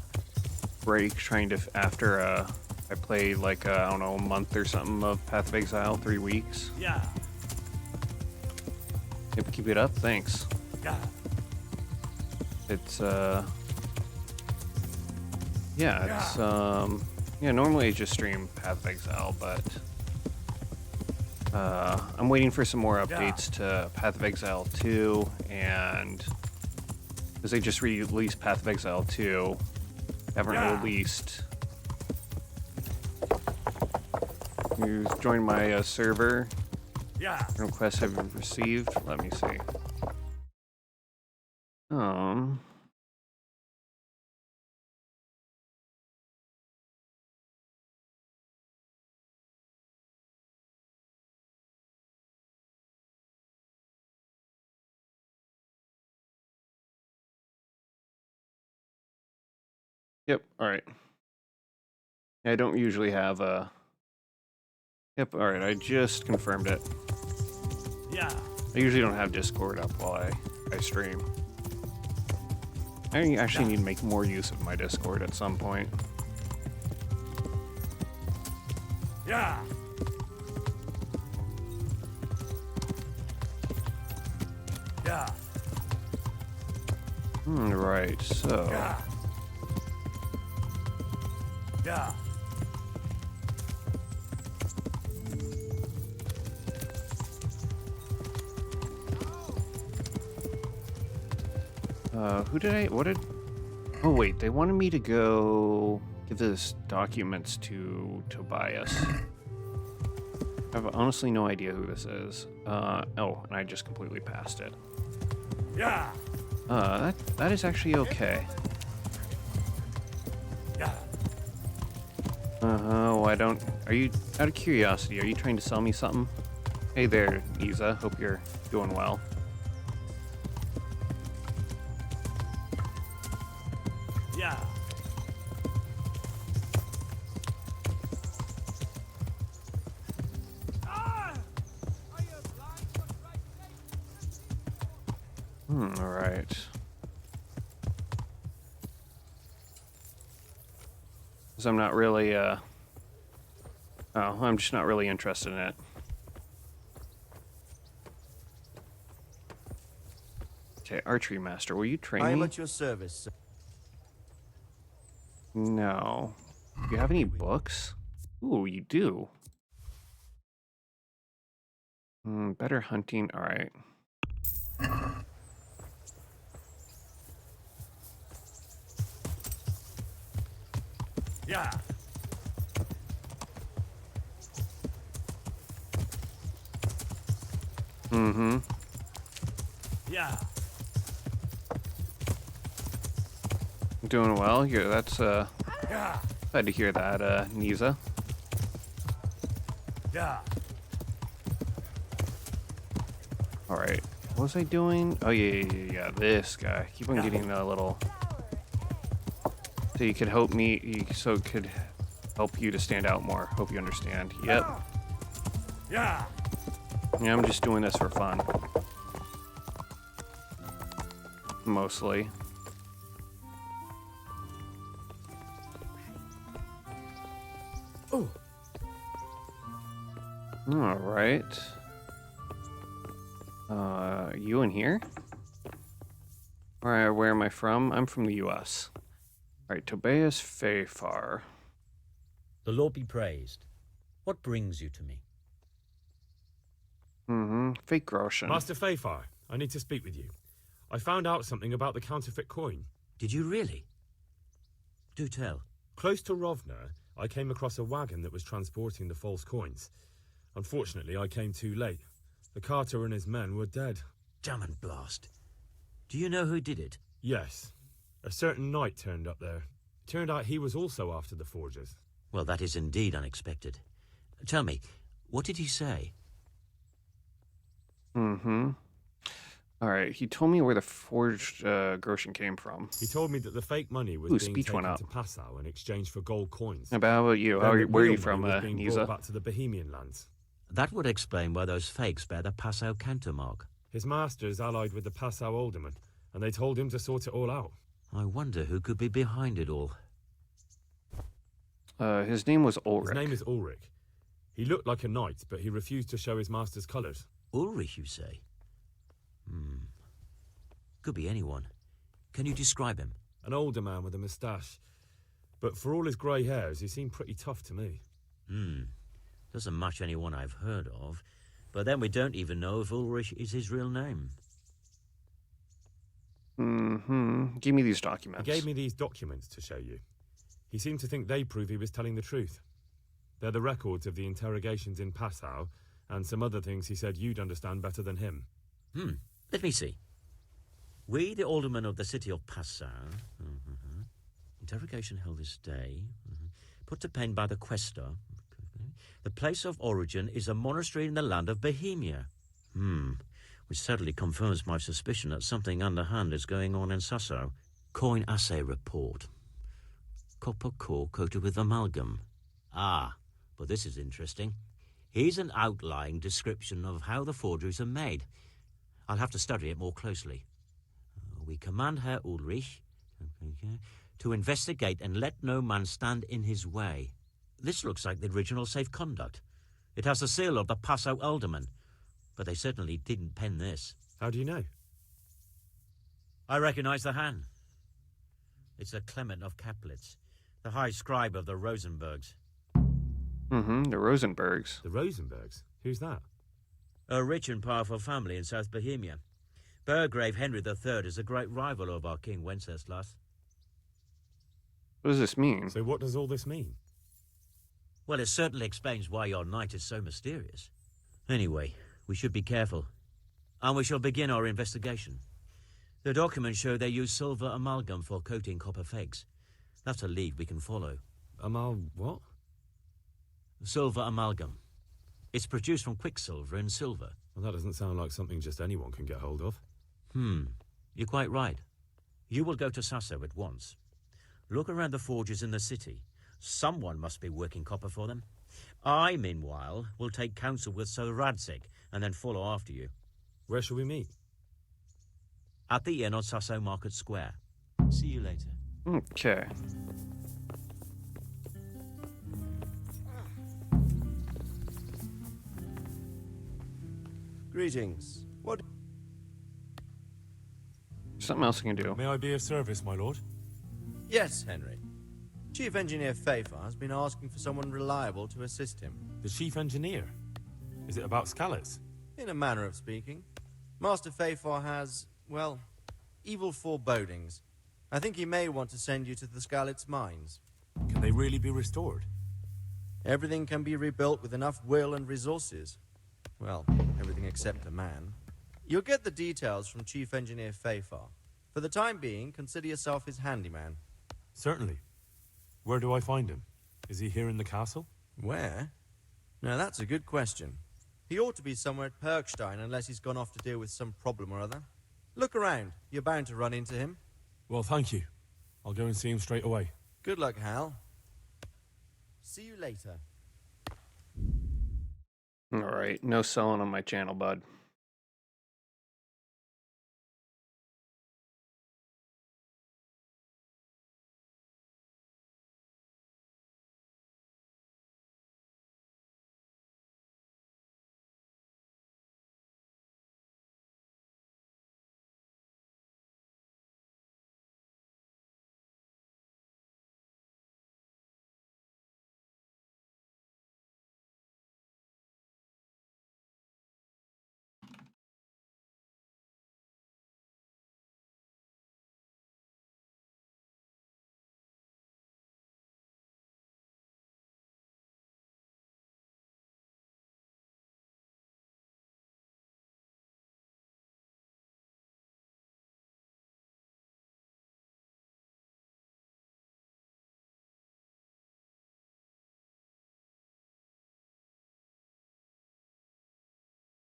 break trying to, after I played like, I don't know, a month or something of Path of Exile, 3 weeks. Yeah. Yep, keep it up, thanks. Yeah. It's, yeah, it's, yeah, normally I just stream Path of Exile, but, I'm waiting for some more updates to Path of Exile 2, and because they just released Path of Exile 2, haven't released. You join my server. Yeah. What requests have you received? Let me see. Yep, alright. I don't usually have a... Yep, alright, I just confirmed it. Yeah. I usually don't have Discord up while I stream. I actually need to make more use of my Discord at some point. Yeah. Yeah. Right, so... Yeah. Yeah. what did... Oh wait, they wanted me to go give this documents to Tobias. I have honestly no idea who this is. Oh, and I just completely passed it. Yeah. That is actually okay. Yeah. Why don't... Are you... Out of curiosity, are you trying to sell me something? Hey there, Isa. Hope you're doing well. Yeah. Alright. Because I'm not really, Oh, I'm just not really interested in it. Okay, archery master, will you train I me? am at your service, sir. No. Do you have any books? Ooh, you do. Better hunting, alright. Yeah. Mm-hmm. Yeah. Doing well. Here, that's Yeah. glad to hear that, Nisa. Yeah. Alright. What was I doing? Oh yeah, this guy. Keep on getting a little... So you could help me, so it could help you to stand out more. Hope you understand. Yep. Yeah. Yeah, I'm just doing this for fun. Mostly. Oh. Alright. You in here? Alright, where am I from? I'm from the US. Alright, Tobias Fayfar. The Lord be praised. What brings you to me? Fake Roshan. Master Fayfar, I need to speak with you. I found out something about the counterfeit coin. Did you really? Do tell. Close to Rovna, I came across a wagon that was transporting the false coins. Unfortunately, I came too late. The carter and his men were dead. Damn and blast. Do you know who did it? Yes. A certain knight turned up there. It turned out he was also after the forgers. Well, that is indeed unexpected. Tell me, what did he say? Alright, he told me where the forged groschen came from. He told me that the fake money was being speech went taken up. to Passau in exchange for gold coins. How about you? Then Where are the you real from, money was being Nisa? brought back to the Bohemian lands. That would explain why those fakes bear the Passau canter mark. His master's allied with the Passau alderman, and they told him to sort it all out. I wonder who could be behind it all. His name was Ulrich. His name is Ulrich. He looked like a knight, but he refused to show his master's colours. Ulrich, you say? Could be anyone. Can you describe him? An older man with a moustache. But for all his grey hairs, he seemed pretty tough to me. Doesn't match anyone I've heard of. But then we don't even know if Ulrich is his real name. Give me these documents. He gave me these documents to show you. He seemed to think they prove he was telling the truth. They're the records of the interrogations in Passau and some other things he said you'd understand better than him. Let me see. We, the aldermen of the city of Passau, interrogation held this day, put to pen by the questor. The place of origin is a monastery in the land of Bohemia. Which certainly confirms my suspicion that something underhand is going on in Sasso. Coin assay report. Copper core coated with amalgam. But this is interesting. Here's an outline description of how the forgeries are made. I'll have to study it more closely. We command Herr Ulrich to investigate and let no man stand in his way. This looks like the original safe conduct. It has the seal of the Passau alderman, but they certainly didn't pen this. How do you know? I recognize the hand. It's a Clement of Kaplitz, the high scribe of the Rosenbergs. The Rosenbergs. The Rosenbergs? Who's that? A rich and powerful family in South Bohemia. Burgrave Henry III is a great rival of our King Wenceslas. What does this mean? So what does all this mean? Well, it certainly explains why your knight is so mysterious. Anyway, we should be careful. And we shall begin our investigation. The documents show they use silver amalgam for coating copper fakes. That's a lead we can follow. What? Silver amalgam. It's produced from quicksilver and silver. Well, that doesn't sound like something just anyone can get hold of. You're quite right. You will go to Sasso at once. Look around the forges in the city. Someone must be working copper for them. I, meanwhile, will take counsel with Sir Radzig and then follow after you. Where shall we meet? At the inn on Sasso Market Square. See you later. Okay. Greetings. What? Something else I can do. May I be of service, my lord? Yes, Henry. Chief Engineer Fafar has been asking for someone reliable to assist him. The chief engineer? Is it about Skalitz? In a manner of speaking. Master Fafar has, well, evil forebodings. I think he may want to send you to the Skalitz mines. Can they really be restored? Everything can be rebuilt with enough will and resources. Well, everything except a man. You'll get the details from Chief Engineer Fafar. For the time being, consider yourself his handyman. Certainly. Where do I find him? Is he here in the castle? Where? Now, that's a good question. He ought to be somewhere at Perkstein unless he's gone off to deal with some problem or other. Look around. You're bound to run into him. Well, thank you. I'll go and see him straight away. Good luck, Hal. See you later. Alright, no selling on my channel, bud.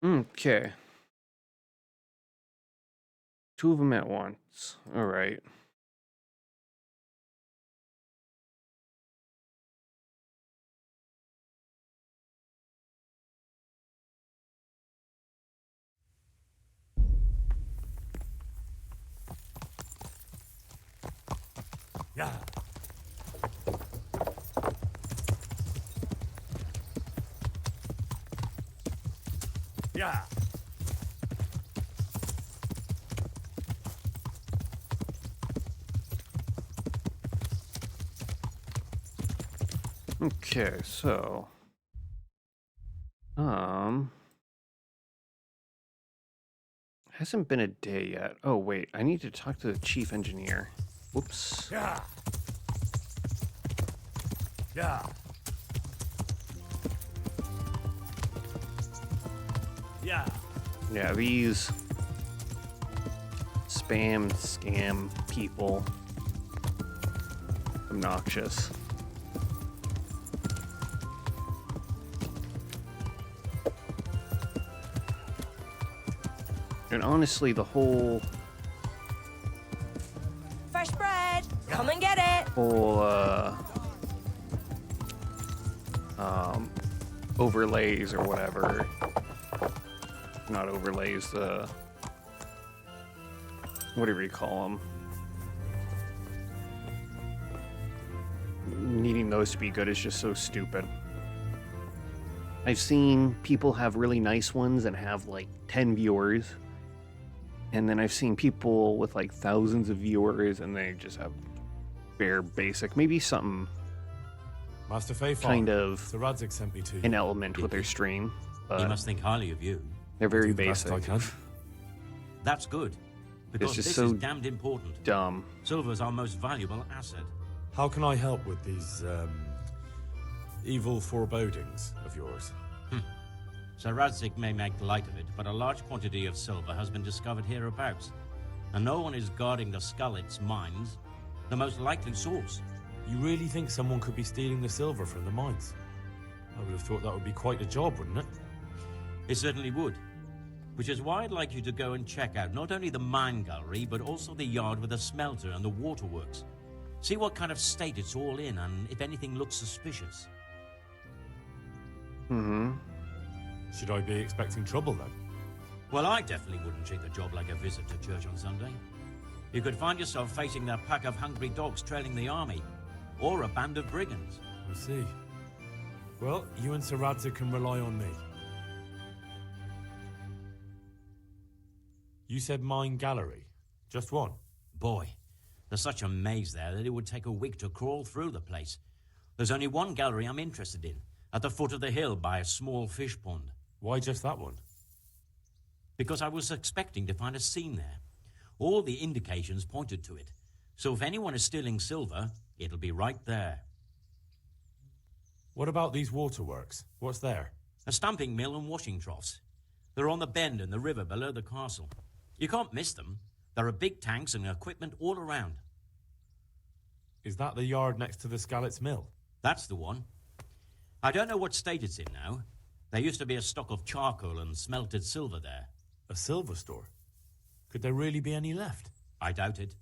Okay. Two of them at once. All right. Yeah. Yeah. Okay, so hasn't been a day yet. Oh wait, I need to talk to the chief engineer. Whoops. Yeah. Yeah. Yeah. Yeah, these spam, scam people. Obnoxious. And honestly, the whole Fresh bread. Come and get it. overlays or whatever. Not overlays, the whatever you call them. Needing those to be good is just so stupid. I've seen people have really nice ones and have like 10 viewers. And then I've seen people with like thousands of viewers and they just have bare basic, maybe something Master Faithful, kind of Sir Radzig sent me to you. an element with their stream. He But must think highly of you. they're very do the best basic. I can. That's good. Because just this so is damned important. Dumb. Silver's our most valuable asset. How can I help with these evil forebodings of yours? Sir Radzig may make light of it, but a large quantity of silver has been discovered hereabouts, and no one is guarding the Skullets mines, the most likely source. You really think someone could be stealing the silver from the mines? I would have thought that would be quite a job, wouldn't it? It certainly would. Which is why I'd like you to go and check out not only the mine gallery, but also the yard with the smelter and the waterworks. See what kind of state it's all in, and if anything looks suspicious. Mm-hmm. Should I be expecting trouble then? Well, I definitely wouldn't treat the job like a visit to church on Sunday. You could find yourself facing that pack of hungry dogs trailing the army, or a band of brigands. I see. Well, you and Sir Radzig can rely on me. You said mine gallery. Just one? Boy, there's such a maze there that it would take a week to crawl through the place. There's only one gallery I'm interested in, at the foot of the hill by a small fish pond. Why just that one? Because I was expecting to find a scene there. All the indications pointed to it. So if anyone is stealing silver, it'll be right there. What about these waterworks? What's there? A stamping mill and washing troughs. They're on the bend in the river below the castle. You can't miss them. There are big tanks and equipment all around. Is that the yard next to the Skalitz mill? That's the one. I don't know what state it's in now. There used to be a stock of charcoal and smelted silver there. A silver store? Could there really be any left? I doubt it.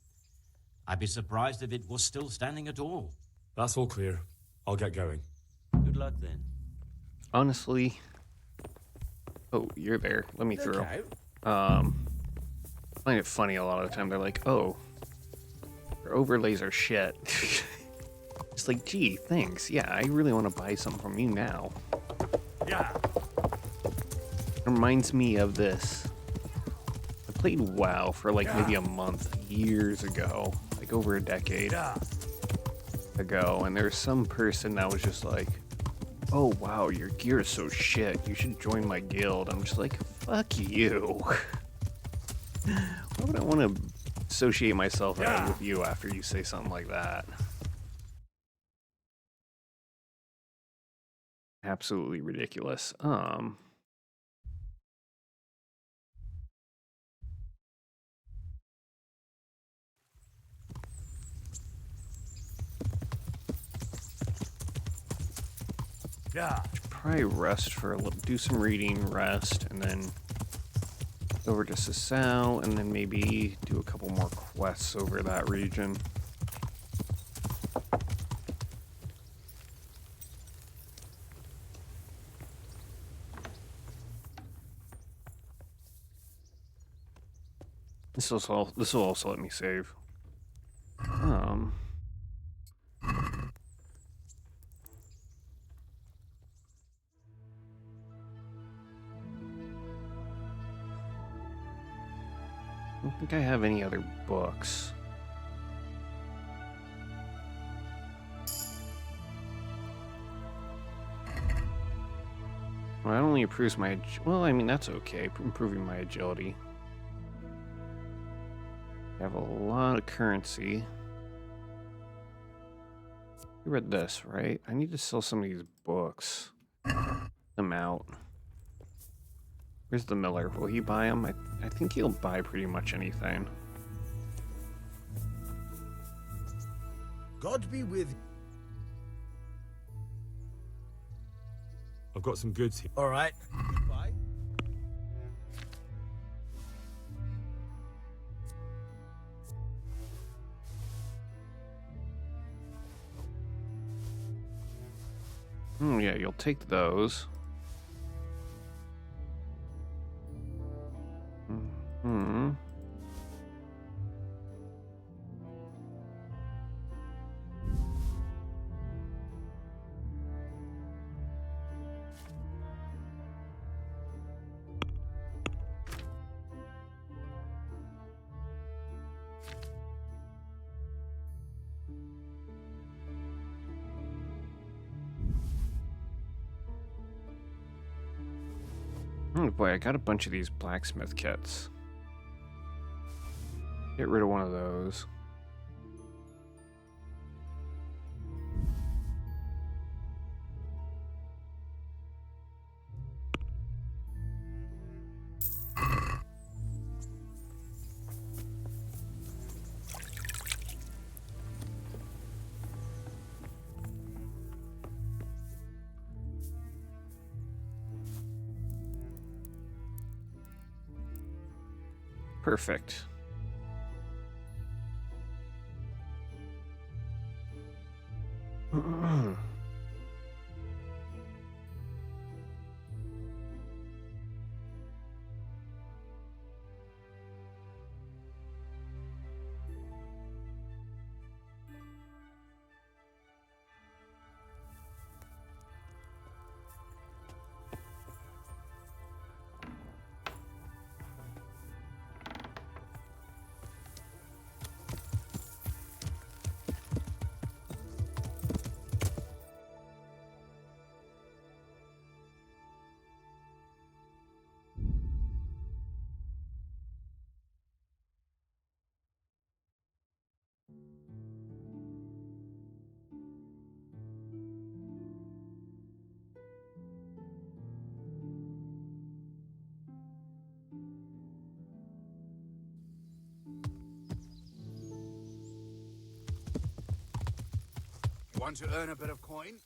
I'd be surprised if it was still standing at all. That's all clear. I'll get going. Good luck then. Honestly. Oh, you're there. Let me through. I find it funny a lot of the time. They're like, oh, your overlays are shit. It's like, gee, thanks. Yeah, I really want to buy something from you now. Yeah. It reminds me of this. I played WoW for like maybe a month years ago, like over a decade ago, and there's some person that was just like, oh wow, your gear is so shit, you should join my guild. I'm just like, fuck you. Why would I want to associate myself with you after you say something like that? Absolutely ridiculous. Yeah. Probably rest for a little, do some reading, rest, and then go over to Sasau, and then maybe do a couple more quests over that region. This will also let me save. I don't think I have any other books. Well, that only improves my... Well, I mean, that's okay. Improving my agility. I have a lot of currency. You read this, right? I need to sell some of these books. Them out. Where's the miller? Will he buy them? I think he'll buy pretty much anything. God be with you. I've got some goods here. All right. Bye. Yeah, you'll take those. Hmm. Oh boy, I got a bunch of these blacksmith kits. Get rid of one of those. Perfect. Want to earn a bit of coin?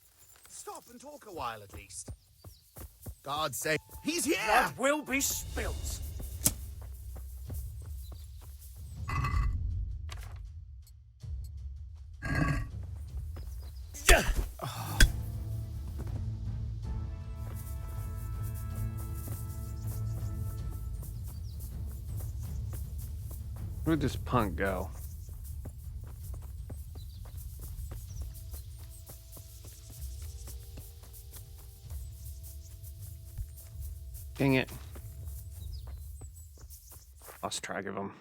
Stop and talk a while at least. God's sake, he's here! Blood will be spilt. Where'd this punk go? Dang it. Lost track of him.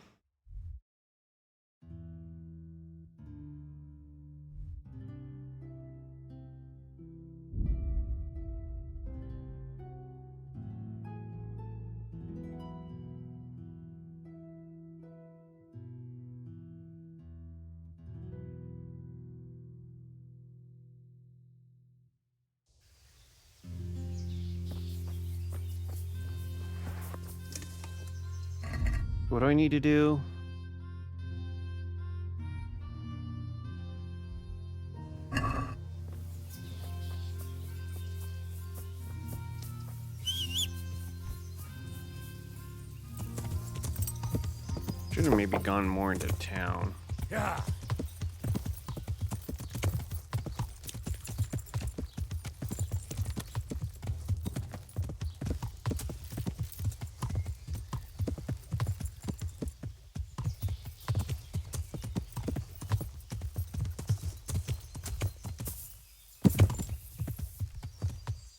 What do I need to do? Should have maybe gone more into town. Yeah.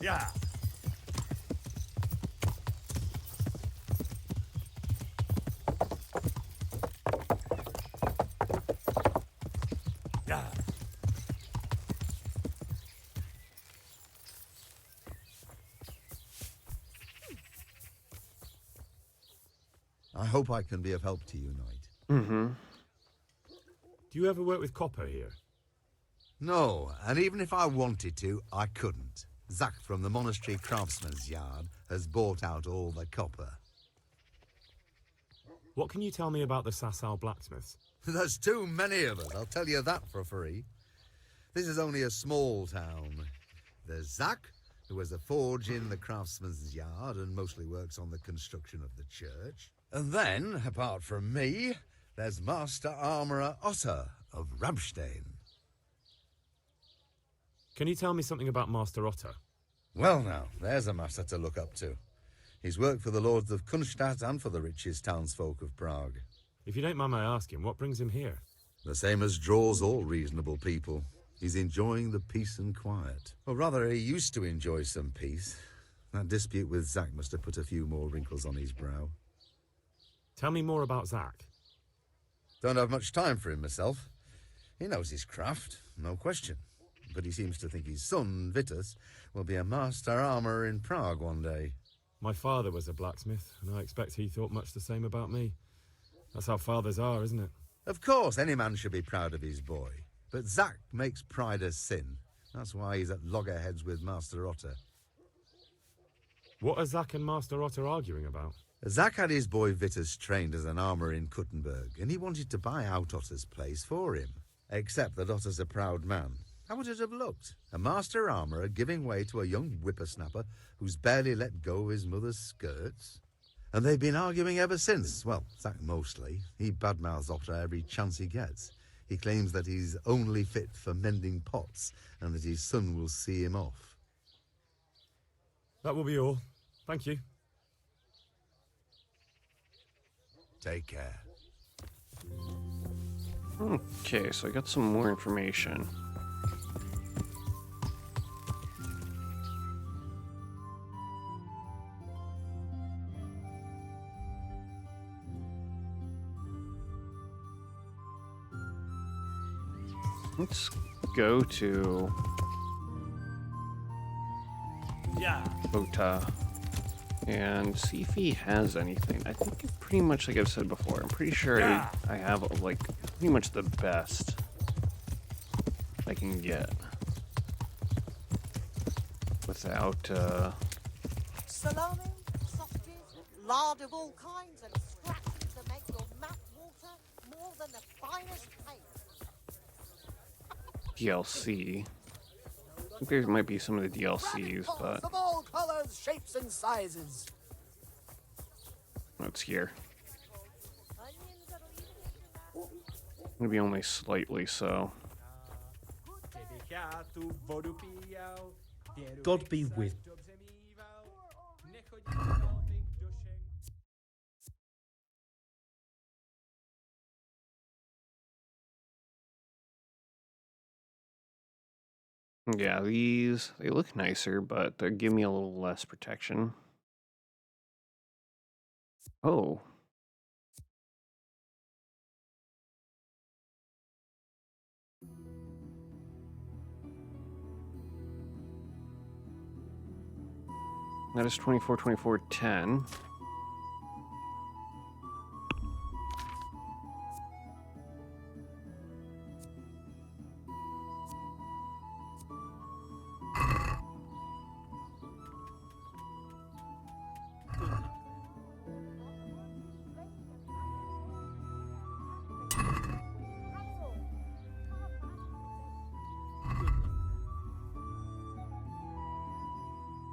Yeah. Yeah. I hope I can be of help to you, Knight. Mm-hmm. Do you ever work with copper here? No, and even if I wanted to, I couldn't. Zach from the monastery craftsman's yard has bought out all the copper. What can you tell me about the Sasau blacksmiths? There's too many of us, I'll tell you that for free. This is only a small town. There's Zach, who has a forge in the craftsman's yard and mostly works on the construction of the church. And then, apart from me, there's Master Armourer Otter of Rabstein. Can you tell me something about Master Otto? Well now, there's a master to look up to. He's worked for the lords of Kunstadt and for the richest townsfolk of Prague. If you don't mind my asking, what brings him here? The same as draws all reasonable people. He's enjoying the peace and quiet. Or rather, he used to enjoy some peace. That dispute with Zach must have put a few more wrinkles on his brow. Tell me more about Zach. Don't have much time for him myself. He knows his craft, no question. But he seems to think his son, Vitus, will be a master armourer in Prague one day. My father was a blacksmith, and I expect he thought much the same about me. That's how fathers are, isn't it? Of course, any man should be proud of his boy. But Zach makes pride a sin. That's why he's at loggerheads with Master Otter. What are Zach and Master Otter arguing about? Zach had his boy Vitus trained as an armourer in Kuttenberg, and he wanted to buy out Otter's place for him. Except that Otter's a proud man. How would it have looked? A master armourer giving way to a young whippersnapper who's barely let go of his mother's skirts? And they've been arguing ever since. Well, Zach mostly. He badmouths Otter every chance he gets. He claims that he's only fit for mending pots and that his son will see him off. That will be all. Thank you. Take care. Okay, so I got some more information. Let's go to Ota and see if he has anything. I think it's pretty much like I've said before. I'm pretty sure I have like pretty much the best I can get without Salami, sausages, lard of all kinds, and scratches that make your mouth water more than the finest cake. DLC. I think there might be some of the DLCs, but Of all colors, shapes, and sizes. it's here. Maybe only slightly so. God be with. Yeah, these, they look nicer, but they give me a little less protection. Oh. That is 24, 24, 10.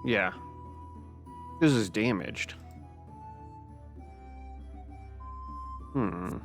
Yeah. This is damaged. Hmm.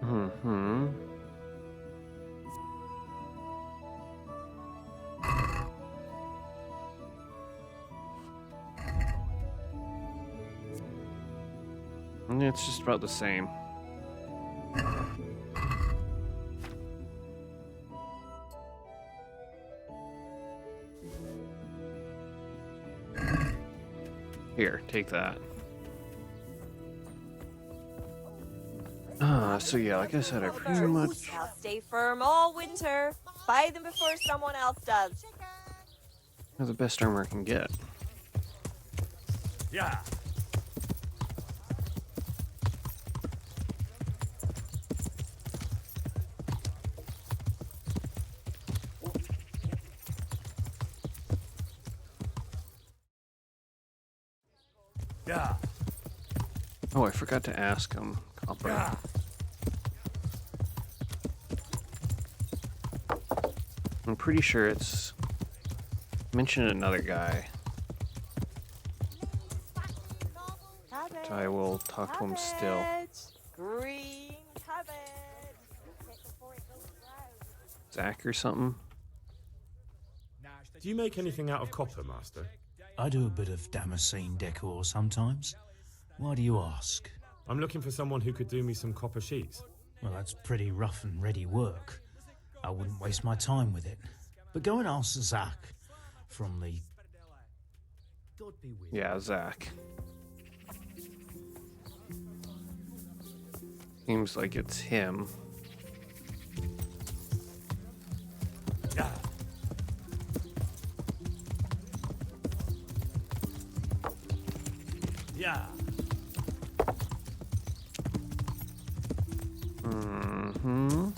Mm-hmm. It's just about the same. Here, take that. So yeah, like I said, I pretty much... Now stay firm all winter. Buy them before someone else does. have the best armor I can get. Yeah. Yeah. Oh, I forgot to ask him. Copper. Yeah. I'm pretty sure it's... mentioned another guy. So I will talk to him still. Green cabbage. Hit before it goes brown. Zach or something? Do you make anything out of copper, Master? I do a bit of Damascene decor sometimes. Why do you ask? I'm looking for someone who could do me some copper sheets. Well, that's pretty rough and ready work. I wouldn't waste my time with it. But go and ask Zach from the... God be with Yeah, Zach. Seems like it's him. Yeah. Yeah. Mm-hmm.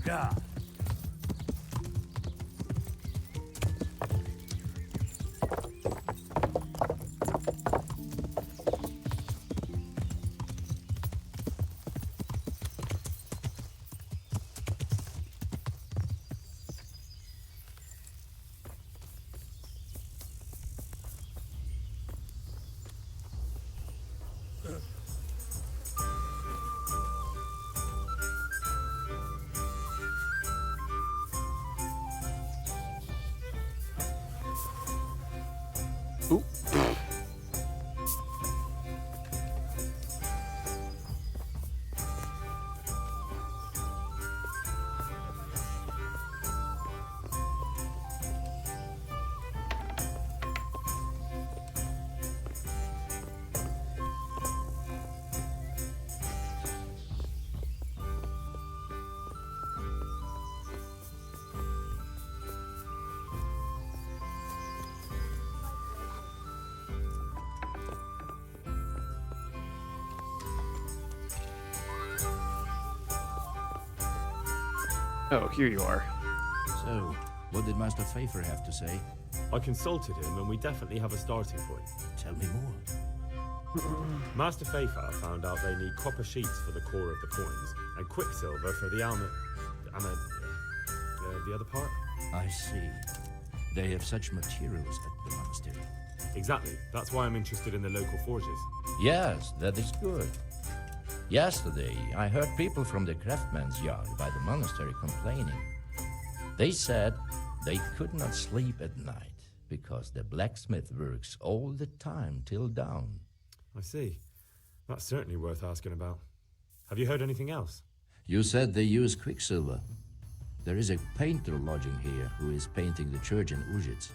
Yeah. Ooh. Oh, here you are. So, what did Master Pfeiffer have to say? I consulted him and we definitely have a starting point. Tell me more. Master Pfeiffer found out they need copper sheets for the core of the coins and quicksilver for the the other part? I see. They have such materials at the monastery. Exactly. That's why I'm interested in the local forges. Yes, that is good. Yesterday, I heard people from the craftsman's yard by the monastery complaining. They said they could not sleep at night because the blacksmith works all the time till dawn. I see. That's certainly worth asking about. Have you heard anything else? You said they use quicksilver. There is a painter lodging here who is painting the church in Ujits.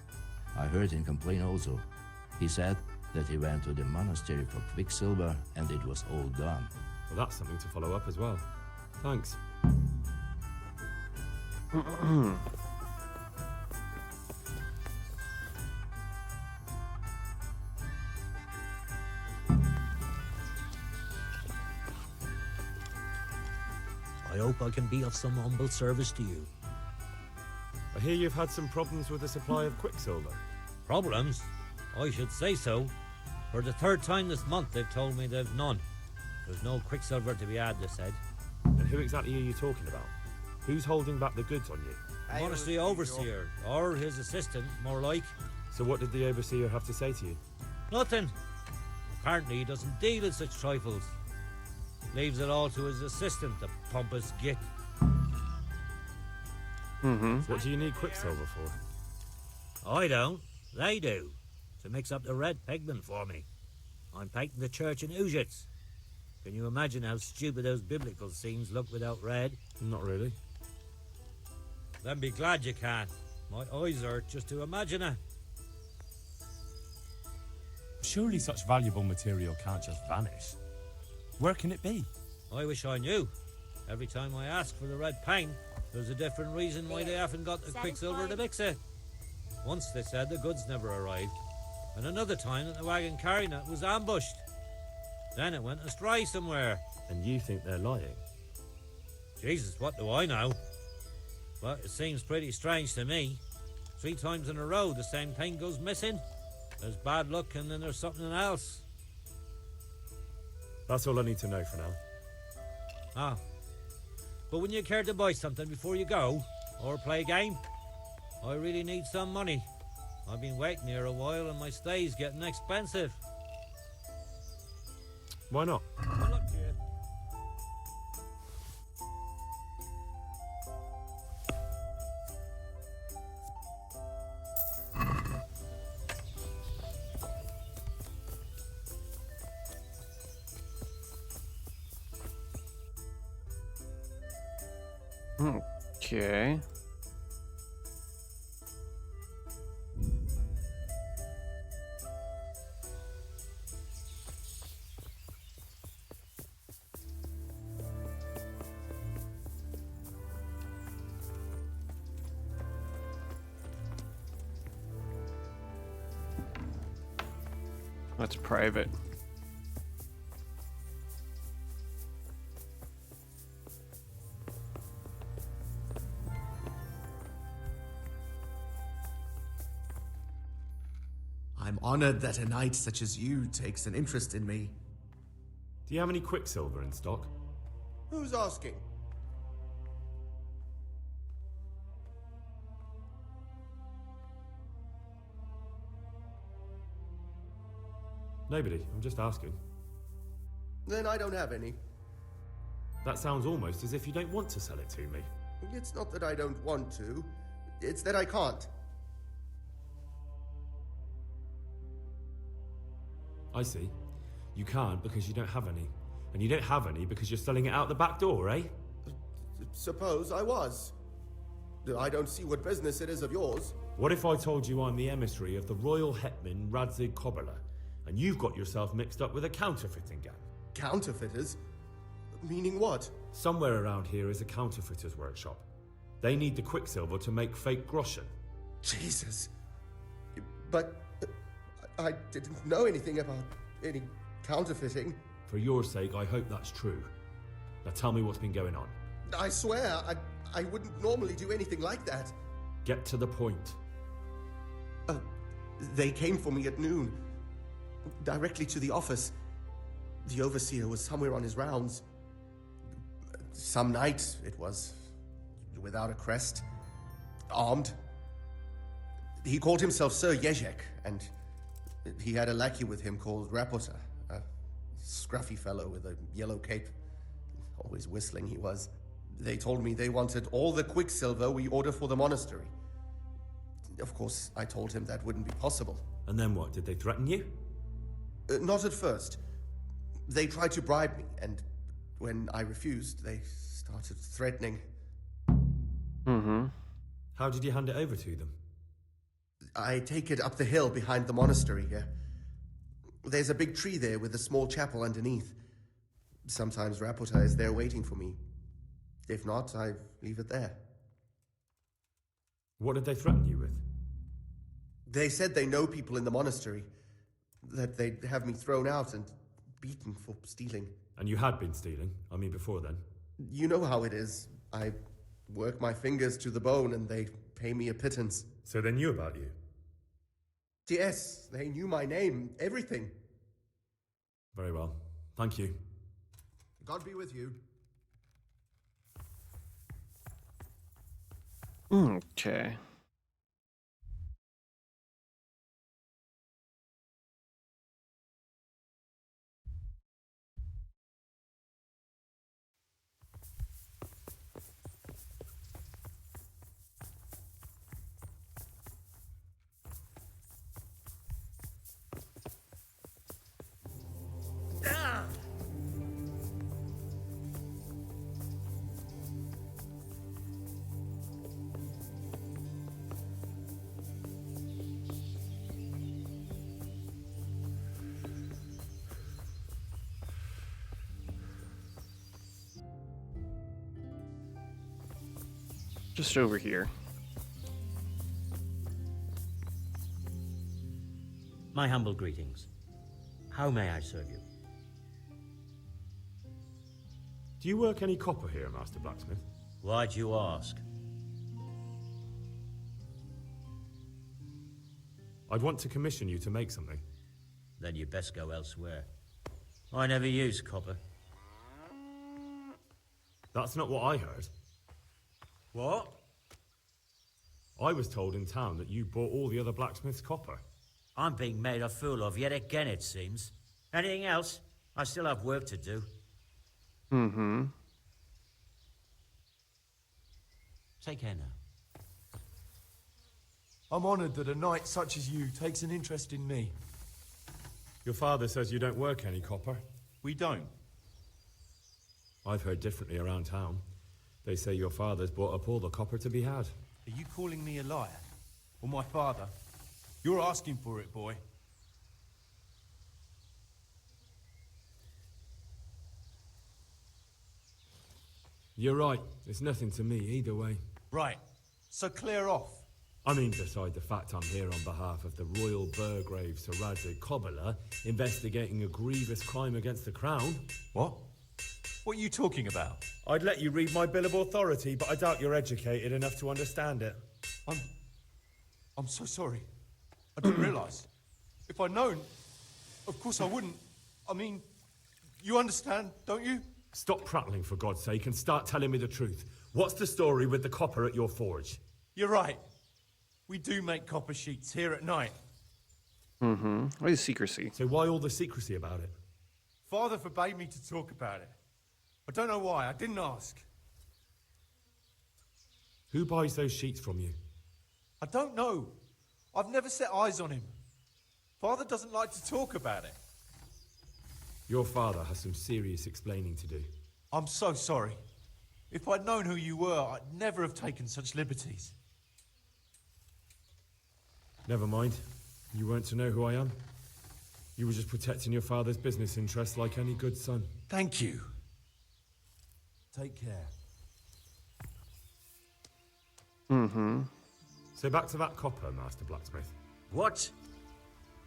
I heard him complain also. He said that he went to the monastery for quicksilver and it was all done. Well, that's something to follow up as well. Thanks. I hope I can be of some humble service to you. I hear you've had some problems with the supply of quicksilver. Problems? I should say so. For the third time this month, they've told me they've none. There's no quicksilver to be had, they said. And who exactly are you talking about? Who's holding back the goods on you? Monastery overseer, or his assistant, more like. So what did the overseer have to say to you? Nothing. Apparently he doesn't deal in such trifles. Leaves it all to his assistant, the pompous git. Mm-hmm. So what do you need Quicksilver for? I don't. They do. To mix up the red pigment for me. I'm painting the church in Ujits. Can you imagine how stupid those biblical scenes look without red? Not really. Then be glad you can. My eyes hurt just to imagine it. Surely such valuable material can't just vanish. Where can it be? I wish I knew. Every time I ask for the red paint, there's a different reason why they haven't got the Quicksilver to mix it. Once they said the goods never arrived, and another time that the wagon carrying it was ambushed. Then it went astray somewhere. And you think they're lying? Jesus, what do I know? But it seems pretty strange to me. 3 times in a row the same thing goes missing. There's bad luck and then there's something else. That's all I need to know for now. Ah. But wouldn't you care to buy something before you go? Or play a game? I really need some money. I've been waiting here a while and my stay's getting expensive. Why not? Good luck to you. Okay. That's private. I'm honored that a knight such as you takes an interest in me. Do you have any Quicksilver in stock? Who's asking? Nobody. I'm just asking. Then I don't have any. That sounds almost as if you don't want to sell it to me. It's not that I don't want to. It's that I can't. I see. You can't because you don't have any. And you don't have any because you're selling it out the back door, eh? Suppose I was. I don't see what business it is of yours. What if I told you I'm the emissary of the Royal Hetman Radzig Kobala, and you've got yourself mixed up with a counterfeiting gang? Counterfeiters? Meaning what? Somewhere around here is a counterfeiter's workshop. They need the Quicksilver to make fake groschen. Jesus. But I didn't know anything about any counterfeiting. For your sake, I hope that's true. Now tell me what's been going on. I swear, I wouldn't normally do anything like that. Get to the point. They came for me at noon. Directly to the office. The overseer was somewhere on his rounds. Some night, it was. Without a crest. Armed. He called himself Sir Jezek, and he had a lackey with him called Rapota, a scruffy fellow with a yellow cape. Always whistling he was. They told me they wanted all the Quicksilver we order for the monastery. Of course, I told him that wouldn't be possible. And then what? Did they threaten you? Not at first. They tried to bribe me, and when I refused, they started threatening. Mm-hmm. How did you hand it over to them? I take it up the hill behind the monastery here. There's a big tree there with a small chapel underneath. Sometimes Rapota is there waiting for me. If not, I leave it there. What did they threaten you with? They said they know people in the monastery. That they'd have me thrown out and beaten for stealing. And you had been stealing? I mean, before then? You know how it is. I work my fingers to the bone and they pay me a pittance. So they knew about you? Yes, they knew my name, everything. Very well. Thank you. God be with you. Okay. Just over here. My humble greetings. How may I serve you? Do you work any copper here, Master Blacksmith? Why'd you ask? I'd want to commission you to make something. Then you best go elsewhere. I never use copper. That's not what I heard. What? I was told in town that you bought all the other blacksmiths' copper. I'm being made a fool of yet again, it seems. Anything else? I still have work to do. Mm-hmm. Take care now. I'm honoured that a knight such as you takes an interest in me. Your father says you don't work any copper. We don't. I've heard differently around town. They say your father's bought up all the copper to be had. Are you calling me a liar? Or my father? You're asking for it, boy. You're right. It's nothing to me either way. Right. So clear off. I mean, beside the fact I'm here on behalf of the Royal Burgrave Sir Radzig Cobbler, investigating a grievous crime against the Crown. What? What are you talking about? I'd let you read my Bill of Authority, but I doubt you're educated enough to understand it. I'm so sorry. I didn't realise. If I'd known, of course I wouldn't. I mean, you understand, don't you? Stop prattling, for God's sake, and start telling me the truth. What's the story with the copper at your forge? You're right. We do make copper sheets here at night. Mm-hmm. Why the secrecy? So why all the secrecy about it? Father forbade me to talk about it. I don't know why. I didn't ask. Who buys those sheets from you? I don't know. I've never set eyes on him. Father doesn't like to talk about it. Your father has some serious explaining to do. I'm so sorry. If I'd known who you were, I'd never have taken such liberties. Never mind. You weren't to know who I am. You were just protecting your father's business interests like any good son. Thank you. Take care. Mm-hmm. So back to that copper, Master Blacksmith. What?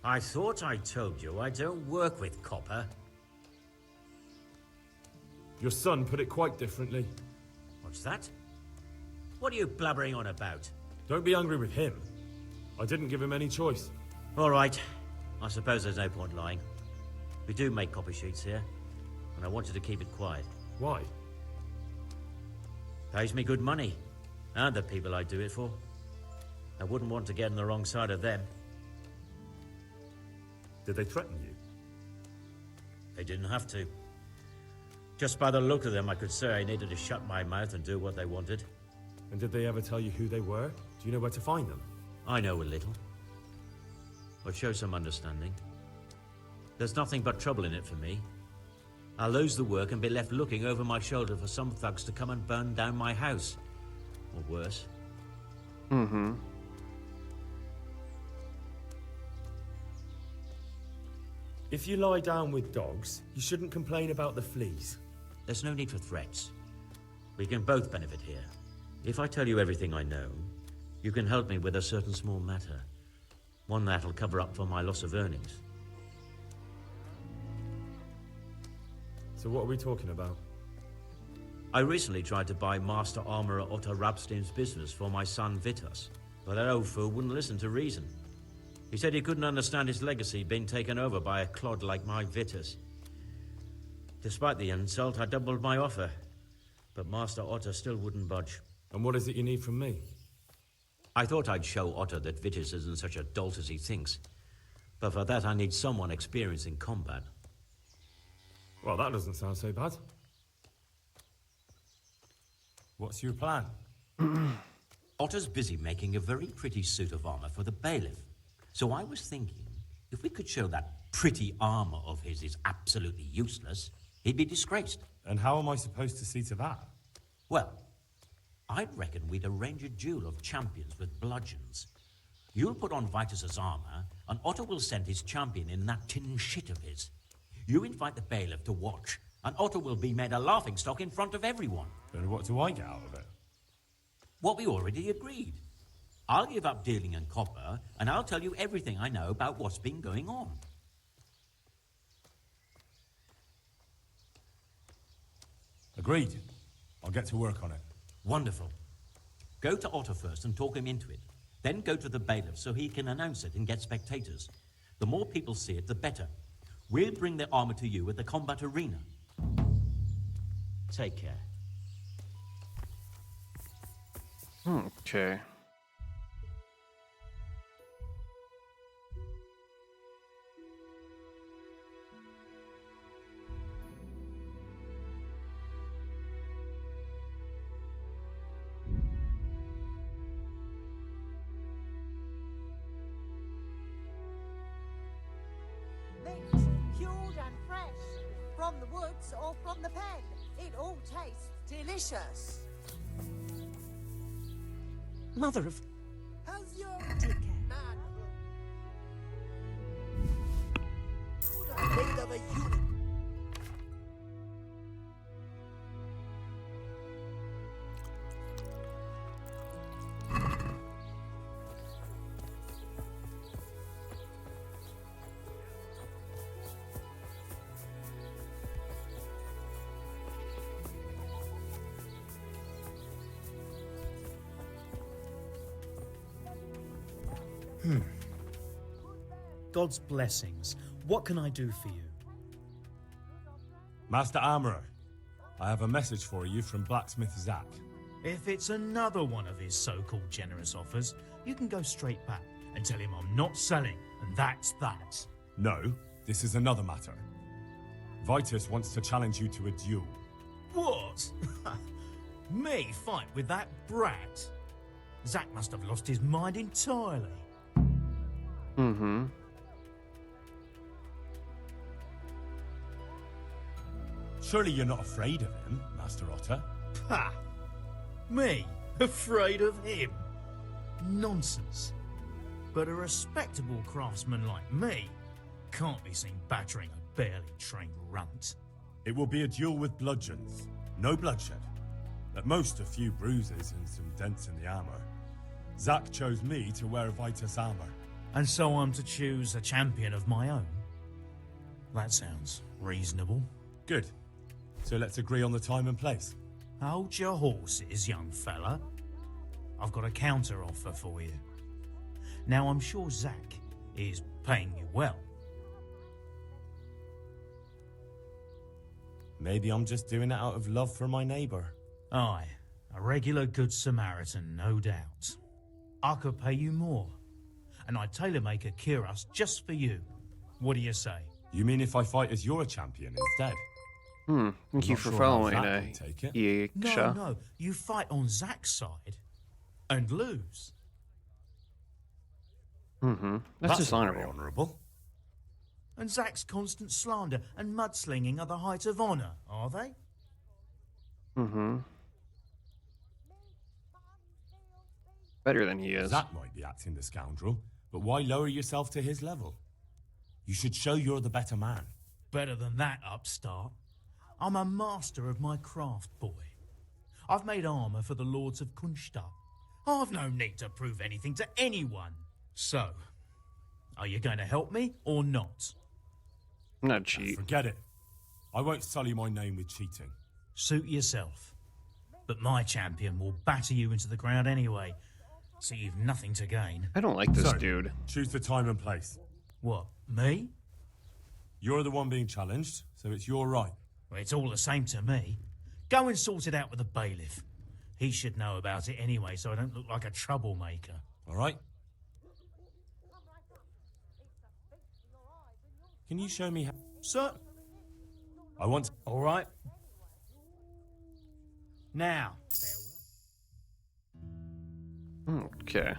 I thought I told you I don't work with copper. Your son put it quite differently. What's that? What are you blabbering on about? Don't be angry with him. I didn't give him any choice. All right. I suppose there's no point lying. We do make copper sheets here, and I wanted to keep it quiet. Why? Pays me good money, and the people I do it for. I wouldn't want to get on the wrong side of them. Did they threaten you? They didn't have to. Just by the look of them, I could say I needed to shut my mouth and do what they wanted. And did they ever tell you who they were? Do you know where to find them? I know a little. But show some understanding. There's nothing but trouble in it for me. I'll lose the work and be left looking over my shoulder for some thugs to come and burn down my house. Or worse. Mm-hmm. If you lie down with dogs, you shouldn't complain about the fleas. There's no need for threats. We can both benefit here. If I tell you everything I know, you can help me with a certain small matter. One that'll cover up for my loss of earnings. So what are we talking about? I recently tried to buy Master Armourer Otto Rabstein's business for my son Vitus, but that old fool wouldn't listen to reason. He said he couldn't understand his legacy being taken over by a clod like my Vitus. Despite the insult, I doubled my offer, but Master Otto still wouldn't budge. And what is it you need from me? I thought I'd show Otto that Vitus isn't such a dolt as he thinks, but for that I need someone experienced in combat. Well, that doesn't sound so bad. What's your plan? Otto's busy making a very pretty suit of armor for the bailiff. So I was thinking, if we could show that pretty armor of his is absolutely useless, he'd be disgraced. And how am I supposed to see to that? Well, I'd reckon we'd arrange a duel of champions with bludgeons. You'll put on Vitus's armor, and Otto will send his champion in that tin shit of his. You invite the bailiff to watch, and Otto will be made a laughingstock in front of everyone. Then what do I get out of it? What we already agreed. I'll give up dealing in copper, and I'll tell you everything I know about what's been going on. Agreed. I'll get to work on it. Wonderful. Go to Otto first and talk him into it. Then go to the bailiff so he can announce it and get spectators. The more people see it, the better. We'll bring the armor to you at the combat arena. Take care. Okay. Meat, cured and fresh, from the woods or from the pen. It all tastes delicious. Mother of... How's your Take care. manhood? Made of a unicorn. God's blessings. What can I do for you? Master Armourer, I have a message for you from Blacksmith Zack. If it's another one of his so-called generous offers, you can go straight back and tell him I'm not selling, and that's that. No, this is another matter. Vitus wants to challenge you to a duel. What? Me fight with that brat? Zack must have lost his mind entirely. Mm-hmm. Surely you're not afraid of him, Master Otter? Ha! Me? Afraid of him? Nonsense. But a respectable craftsman like me can't be seen battering a barely trained runt. It will be a duel with bludgeons. No bloodshed. At most, a few bruises and some dents in the armor. Zack chose me to wear Vitus armor. And so I'm to choose a champion of my own? That sounds reasonable. Good. So let's agree on the time and place. Hold your horses, young fella. I've got a counter offer for you. Now, I'm sure Zack is paying you well. Maybe I'm just doing it out of love for my neighbour. Aye, a regular good Samaritan, no doubt. I could pay you more, and I'd tailor-make a cuirass just for you. What do you say? You mean if I fight as your champion instead? Thank you for following. No, you fight on Zack's side and lose. That's dishonorable. Honourable. And Zack's constant slander and mudslinging are the height of honour, are they? Better than he is. Zack might be acting the scoundrel, but why lower yourself to his level? You should show you're the better man. Better than that, upstart. I'm a master of my craft, boy. I've made armour for the lords of Kunstadt. I've no need to prove anything to anyone. So, are you going to help me or not? Not cheat. Forget it. I won't sully my name with cheating. Suit yourself. But my champion will batter you into the ground anyway, so you've nothing to gain. I don't like this So, dude. Choose the time and place. What, me? You're the one being challenged, so it's your right. Well, it's all the same to me. Go and sort it out with the bailiff. He should know about it anyway, so I don't look like a troublemaker. All right? Can you show me how... Sir? I want... All right. Now. Okay.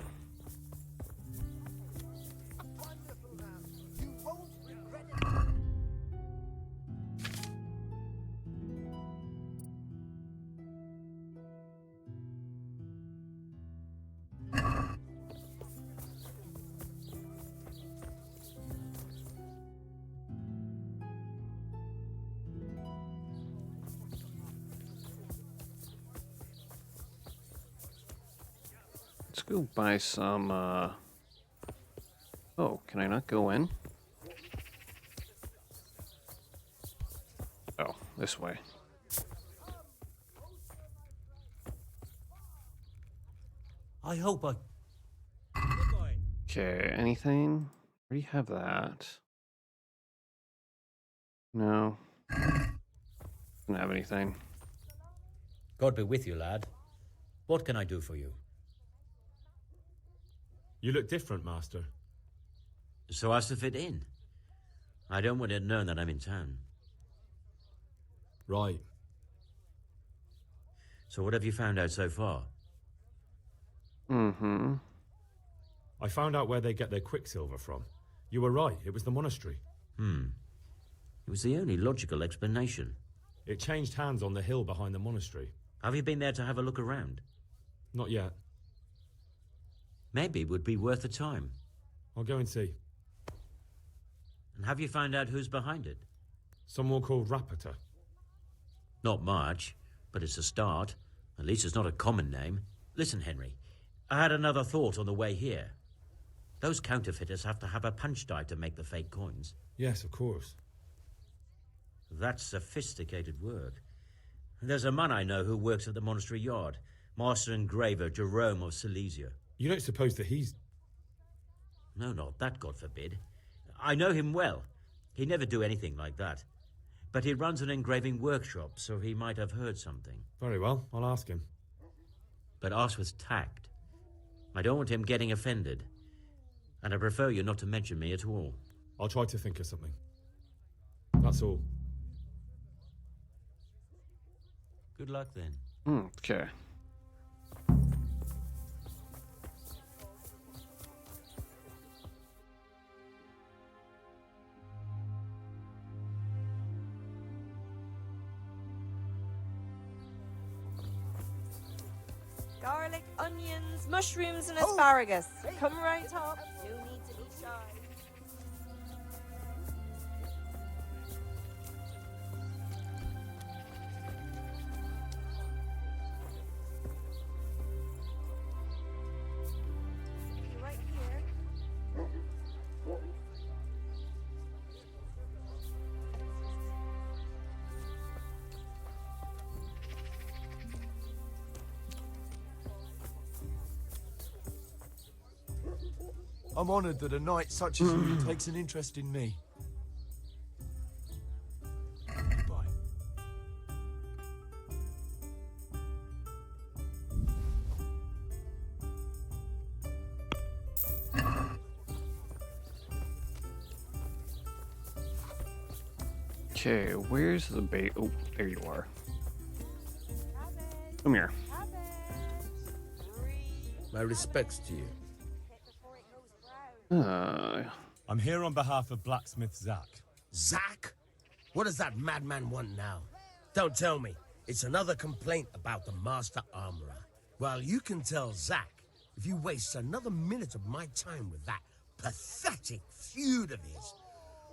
Let's go buy some, Oh, can I not go in? Oh, this way. I hope I... Okay, anything? Where do you have that? No. Don't have anything. God be with you, lad. What can I do for you? You look different, Master. So as to fit in. I don't want it known that I'm in town. Right. So what have you found out so far? Mm-hmm. I found out where they get their quicksilver from. You were right, it was the monastery. It was the only logical explanation. It changed hands on the hill behind the monastery. Have you been there to have a look around? Not yet. Maybe it would be worth the time. I'll go and see. And have you found out who's behind it? Someone called Rapita. Not much, but it's a start. At least it's not a common name. Listen, Henry, I had another thought on the way here. Those counterfeiters have to have a punch die to make the fake coins. Yes, of course. That's sophisticated work. There's a man I know who works at the monastery yard, Master Engraver Jerome of Silesia. You don't suppose that he's... No, not that, God forbid. I know him well. He'd never do anything like that. But he runs an engraving workshop, so he might have heard something. Very well, I'll ask him. But ask with tact. I don't want him getting offended. And I prefer you not to mention me at all. I'll try to think of something. That's all. Good luck, then. Okay. Garlic, onions, mushrooms, and asparagus. Come right up. No need to be shy. Right here. I'm honoured that a knight such as you takes an interest in me. Goodbye. Okay, where's the bait? Oh, there you are. Come here. My respects to you. I'm here on behalf of blacksmith Zach. Zach? What does that madman want now? Don't tell me. It's another complaint about the master armorer. Well, you can tell Zach if you waste another minute of my time with that pathetic feud of his.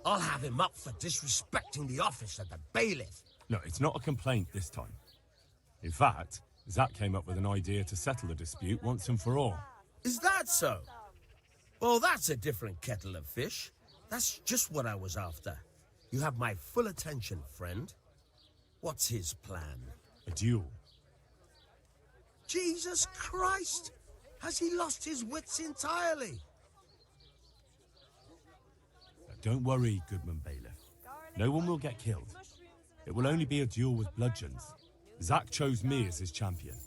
I'll have him up for disrespecting the office of the bailiff. No, it's not a complaint this time. In fact, Zach came up with an idea to settle the dispute once and for all. Is that so? Well, that's a different kettle of fish. That's just what I was after. You have my full attention, friend. What's his plan? A duel. Jesus Christ! Has he lost his wits entirely? Don't worry, Goodman Bailiff. No one will get killed. It will only be a duel with bludgeons. Zach chose me as his champion.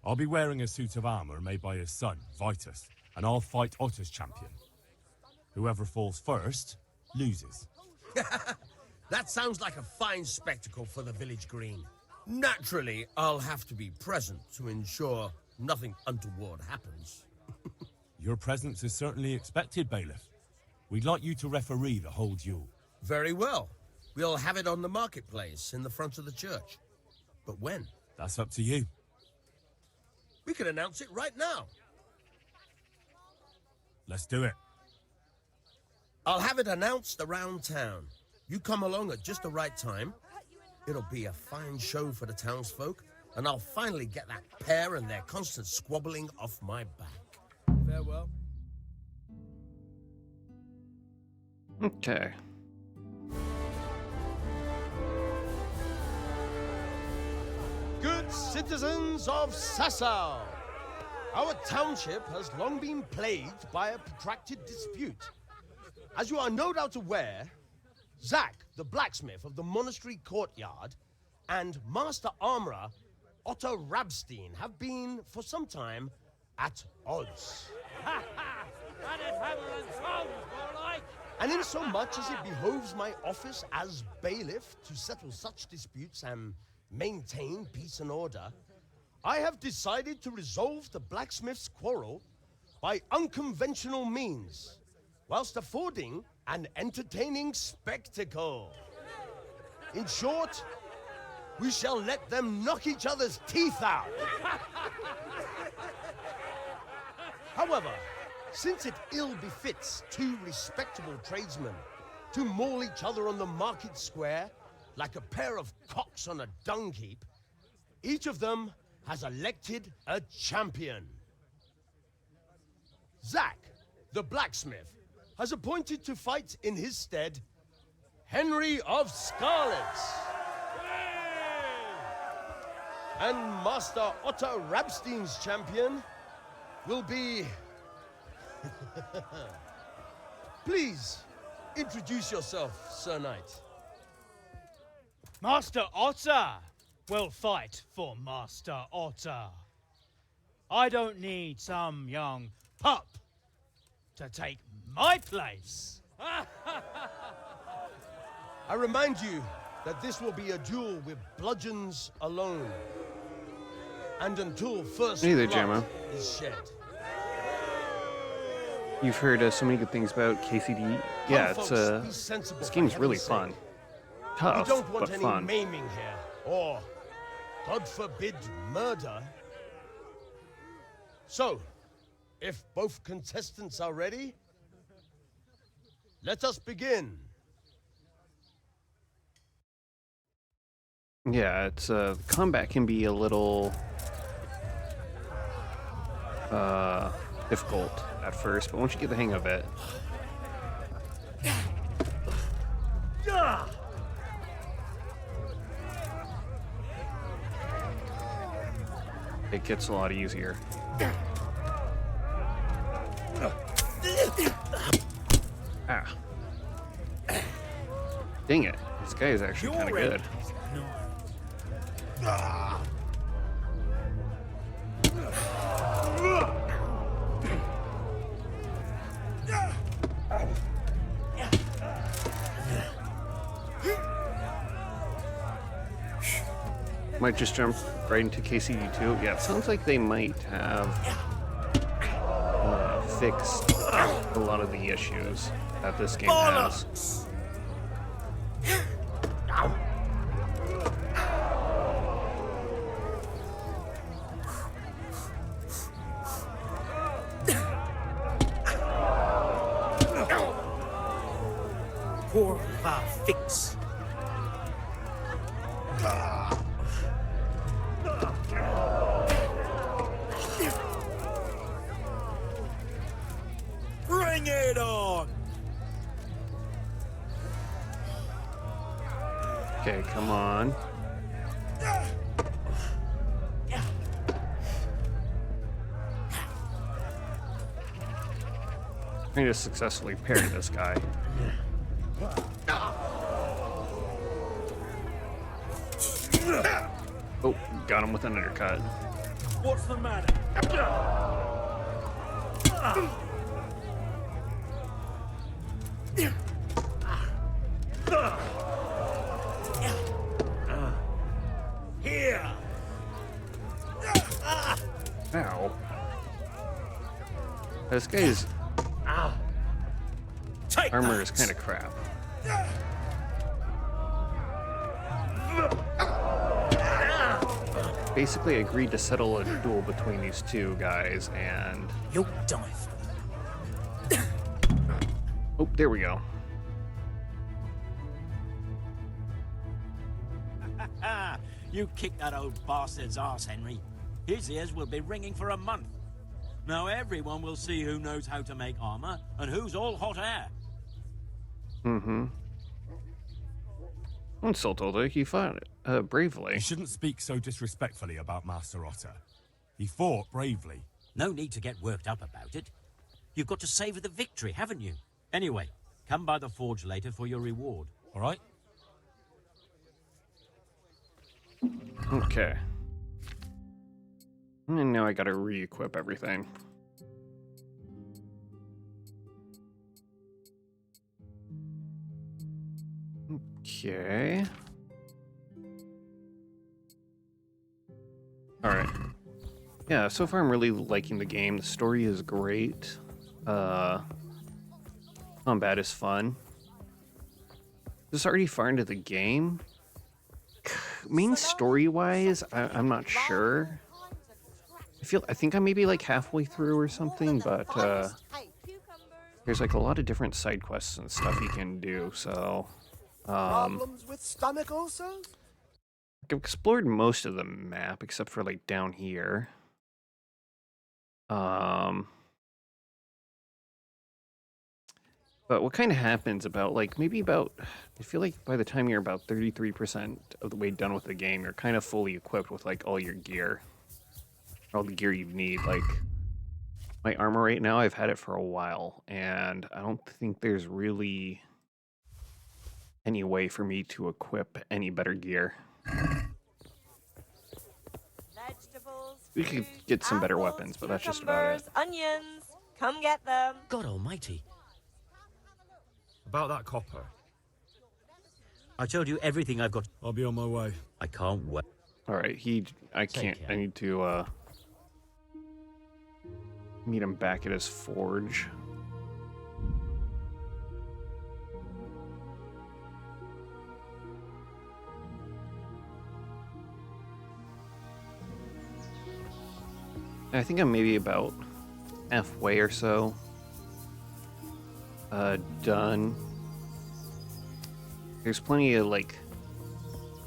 I'll be wearing a suit of armor made by his son, Vitus, and I'll fight Otter's champion. Whoever falls first, loses. That sounds like a fine spectacle for the village green. Naturally, I'll have to be present to ensure nothing untoward happens. Your presence is certainly expected, Bailiff. We'd like you to referee the whole duel. Very well. We'll have it on the marketplace in the front of the church. But when? That's up to you. We can announce it right now. Let's do it. I'll have it announced around town. You come along at just the right time. It'll be a fine show for the townsfolk, and I'll finally get that pair and their constant squabbling off my back. Farewell. Okay. Good citizens of Sasau, our township has long been plagued by a protracted dispute. As you are no doubt aware, Zach, the blacksmith of the monastery courtyard, and Master Armorer Otto Rabstein have been, for some time, at odds. And in so much as it behoves my office as bailiff to settle such disputes and maintain peace and order, I have decided to resolve the blacksmith's quarrel by unconventional means, whilst affording an entertaining spectacle. In short, we shall let them knock each other's teeth out. However, since it ill befits two respectable tradesmen to maul each other on the market square like a pair of cocks on a dung heap, each of them has elected a champion. Zach, the blacksmith, has appointed to fight in his stead Henry of Scarlets. And Master Otto Rabstein's champion will be... Please, introduce yourself, Sir Knight. Master Otter will fight for Master Otter. I don't need some young pup to take my place. I remind you that this will be a duel with bludgeons alone. And until first Hey there, blood Gemma. is shed. You've heard so many good things about KCD. Yeah, it's this game's really fun. Tough, We don't want but any fun. maiming here, or, God forbid, murder. So, if both contestants are ready, let us begin. Yeah, it's combat can be a little difficult at first, but once you get the hang of it, it gets a lot easier. Ah. Dang it. This guy is actually kind of good. Might just jump right into KCD2. Yeah, it sounds like they might have fixed a lot of the issues that this game has. Poor fix. Bring it on! Okay, come on. I need to successfully parry this guy. Oh, got him with an undercut. What's the matter? Here! Ow. This guy's armor is kind of crap. Basically agreed to settle a duel between these two guys, and You'll die for it. oh, there we go. You kick that old bastard's arse, Henry. His ears will be ringing for a month. Now everyone will see who knows how to make armor and who's all hot air. Mm-hmm. Insult Older, he fought bravely. You shouldn't speak so disrespectfully about Master Otter. He fought bravely. No need to get worked up about it. You've got to savor the victory, haven't you? Anyway, come by the forge later for your reward. All right? Okay. And now I gotta re-equip everything. Okay. Alright. Yeah, so far I'm really liking the game. The story is great. Combat is fun. This is already far into the game. Main story-wise, I'm not sure. I think I'm maybe like halfway through or something, but there's like a lot of different side quests and stuff you can do, so Problems with stomach ulcers? I've explored most of the map except for like down here. But what kind of happens about I feel like by the time you're about 33% of the way done with the game, you're kind of fully equipped with like all your gear. All the gear you need. Like my armor right now, I've had it for a while, and I don't think there's really any way for me to equip any better gear. Vegetables, We could get some better weapons, but that's just about it. onions. Come get them. God almighty. About that copper. I told you everything I've got. I'll be on my way. I can't wait. Alright, I can't, I need to, meet him back at his forge. I think I'm maybe about halfway or so done. There's plenty of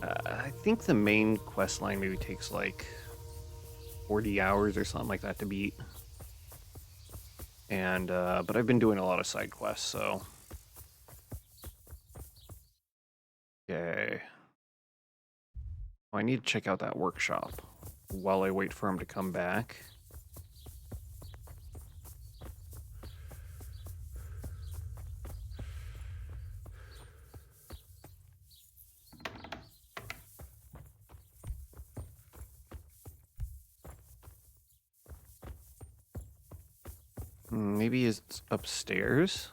I think the main quest line maybe takes like 40 hours or something like that to beat. And but I've been doing a lot of side quests, so okay. Oh, I need to check out that workshop while I wait for him to come back. Maybe it's upstairs.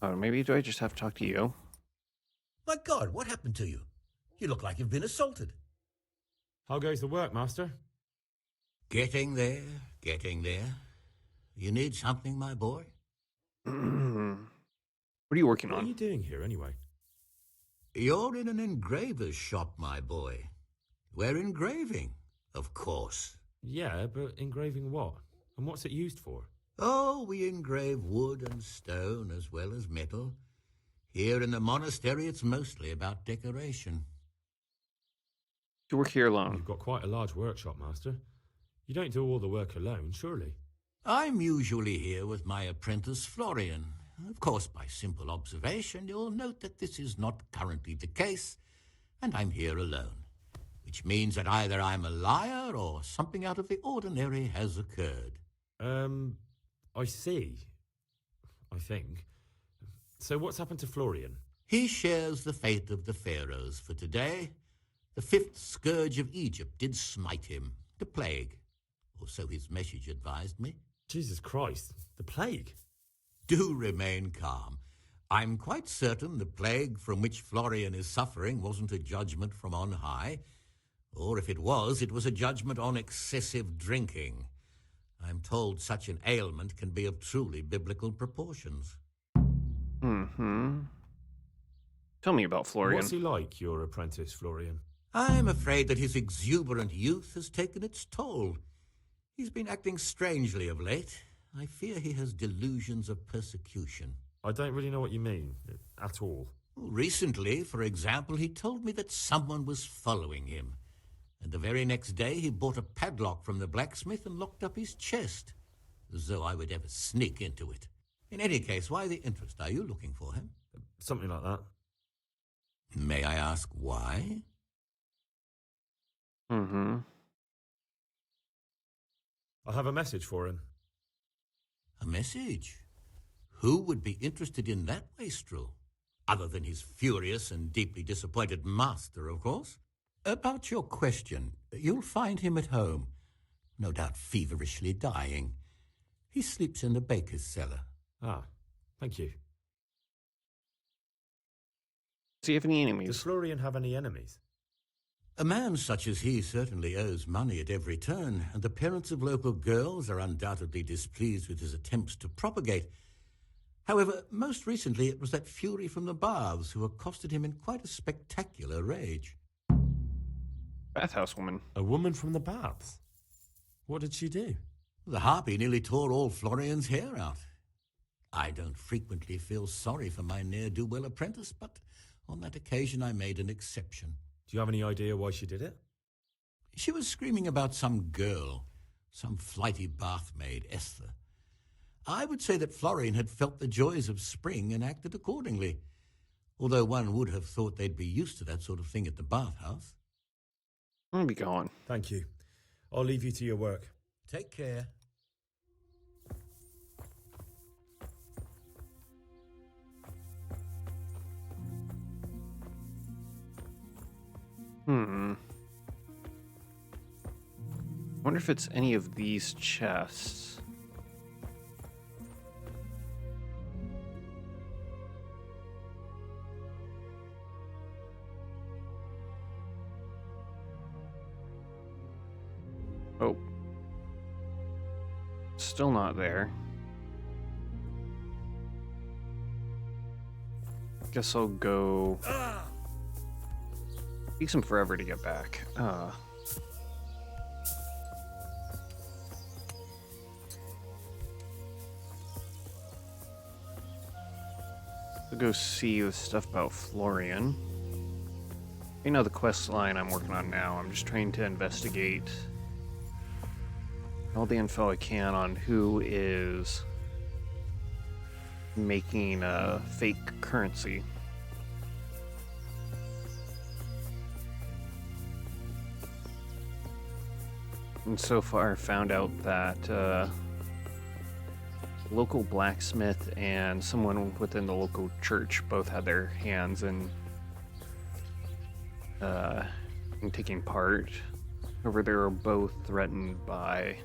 Oh, maybe do I just have to talk to you? My God, what happened to you? You look like you've been assaulted. How goes the work, Master? Getting there, getting there. You need something, my boy? What are you working on? What are you doing here, anyway? You're in an engraver's shop, my boy. We're engraving, of course. Yeah, but engraving what? And what's it used for? Oh, we engrave wood and stone as well as metal. Here in the monastery, it's mostly about decoration. You work here alone? You've got quite a large workshop, Master. You don't do all the work alone, surely? I'm usually here with my apprentice, Florian. Of course, by simple observation, you'll note that this is not currently the case, and I'm here alone. Which means that either I'm a liar or something out of the ordinary has occurred. I see. I think. So what's happened to Florian? He shares the fate of the pharaohs for today. The fifth scourge of Egypt did smite him, the plague. Or so his message advised me. Jesus Christ, the plague? Do remain calm. I'm quite certain the plague from which Florian is suffering wasn't a judgment from on high. Or if it was a judgment on excessive drinking. I'm told such an ailment can be of truly biblical proportions. Mm-hmm. Tell me about Florian. What's he like, your apprentice, Florian? I'm afraid that his exuberant youth has taken its toll. He's been acting strangely of late. I fear he has delusions of persecution. I don't really know what you mean, at all. Recently, for example, he told me that someone was following him. And the very next day he bought a padlock from the blacksmith and locked up his chest, as though I would ever sneak into it. In any case, why the interest? Are you looking for him? Something like that. May I ask why? Mm-hmm. I have a message for him. A message? Who would be interested in that wastrel? Other than his furious and deeply disappointed master, of course. About your question, you'll find him at home. No doubt feverishly dying. He sleeps in the baker's cellar. Ah, thank you. Does he have any enemies? Does Florian have any enemies? A man such as he certainly owes money at every turn, and the parents of local girls are undoubtedly displeased with his attempts to propagate. However, most recently it was that fury from the baths who accosted him in quite a spectacular rage. Bathhouse woman. A woman from the baths? What did she do? The harpy nearly tore all Florian's hair out. I don't frequently feel sorry for my ne'er-do-well apprentice, but on that occasion I made an exception. Do you have any idea why she did it? She was screaming about some girl, some flighty bath maid, Esther. I would say that Florian had felt the joys of spring and acted accordingly, although one would have thought they'd be used to that sort of thing at the bathhouse. I'll be going. Thank you. I'll leave you to your work. Take care. Wonder if it's any of these chests. Oh. Still not there. Guess I'll go. Takes him forever to get back. I'll go see the stuff about Florian. You know the quest line I'm working on now. I'm just trying to investigate all the info I can on who is making a fake currency. And so far found out that local blacksmith and someone within the local church both had their hands in taking part. However, they were both threatened by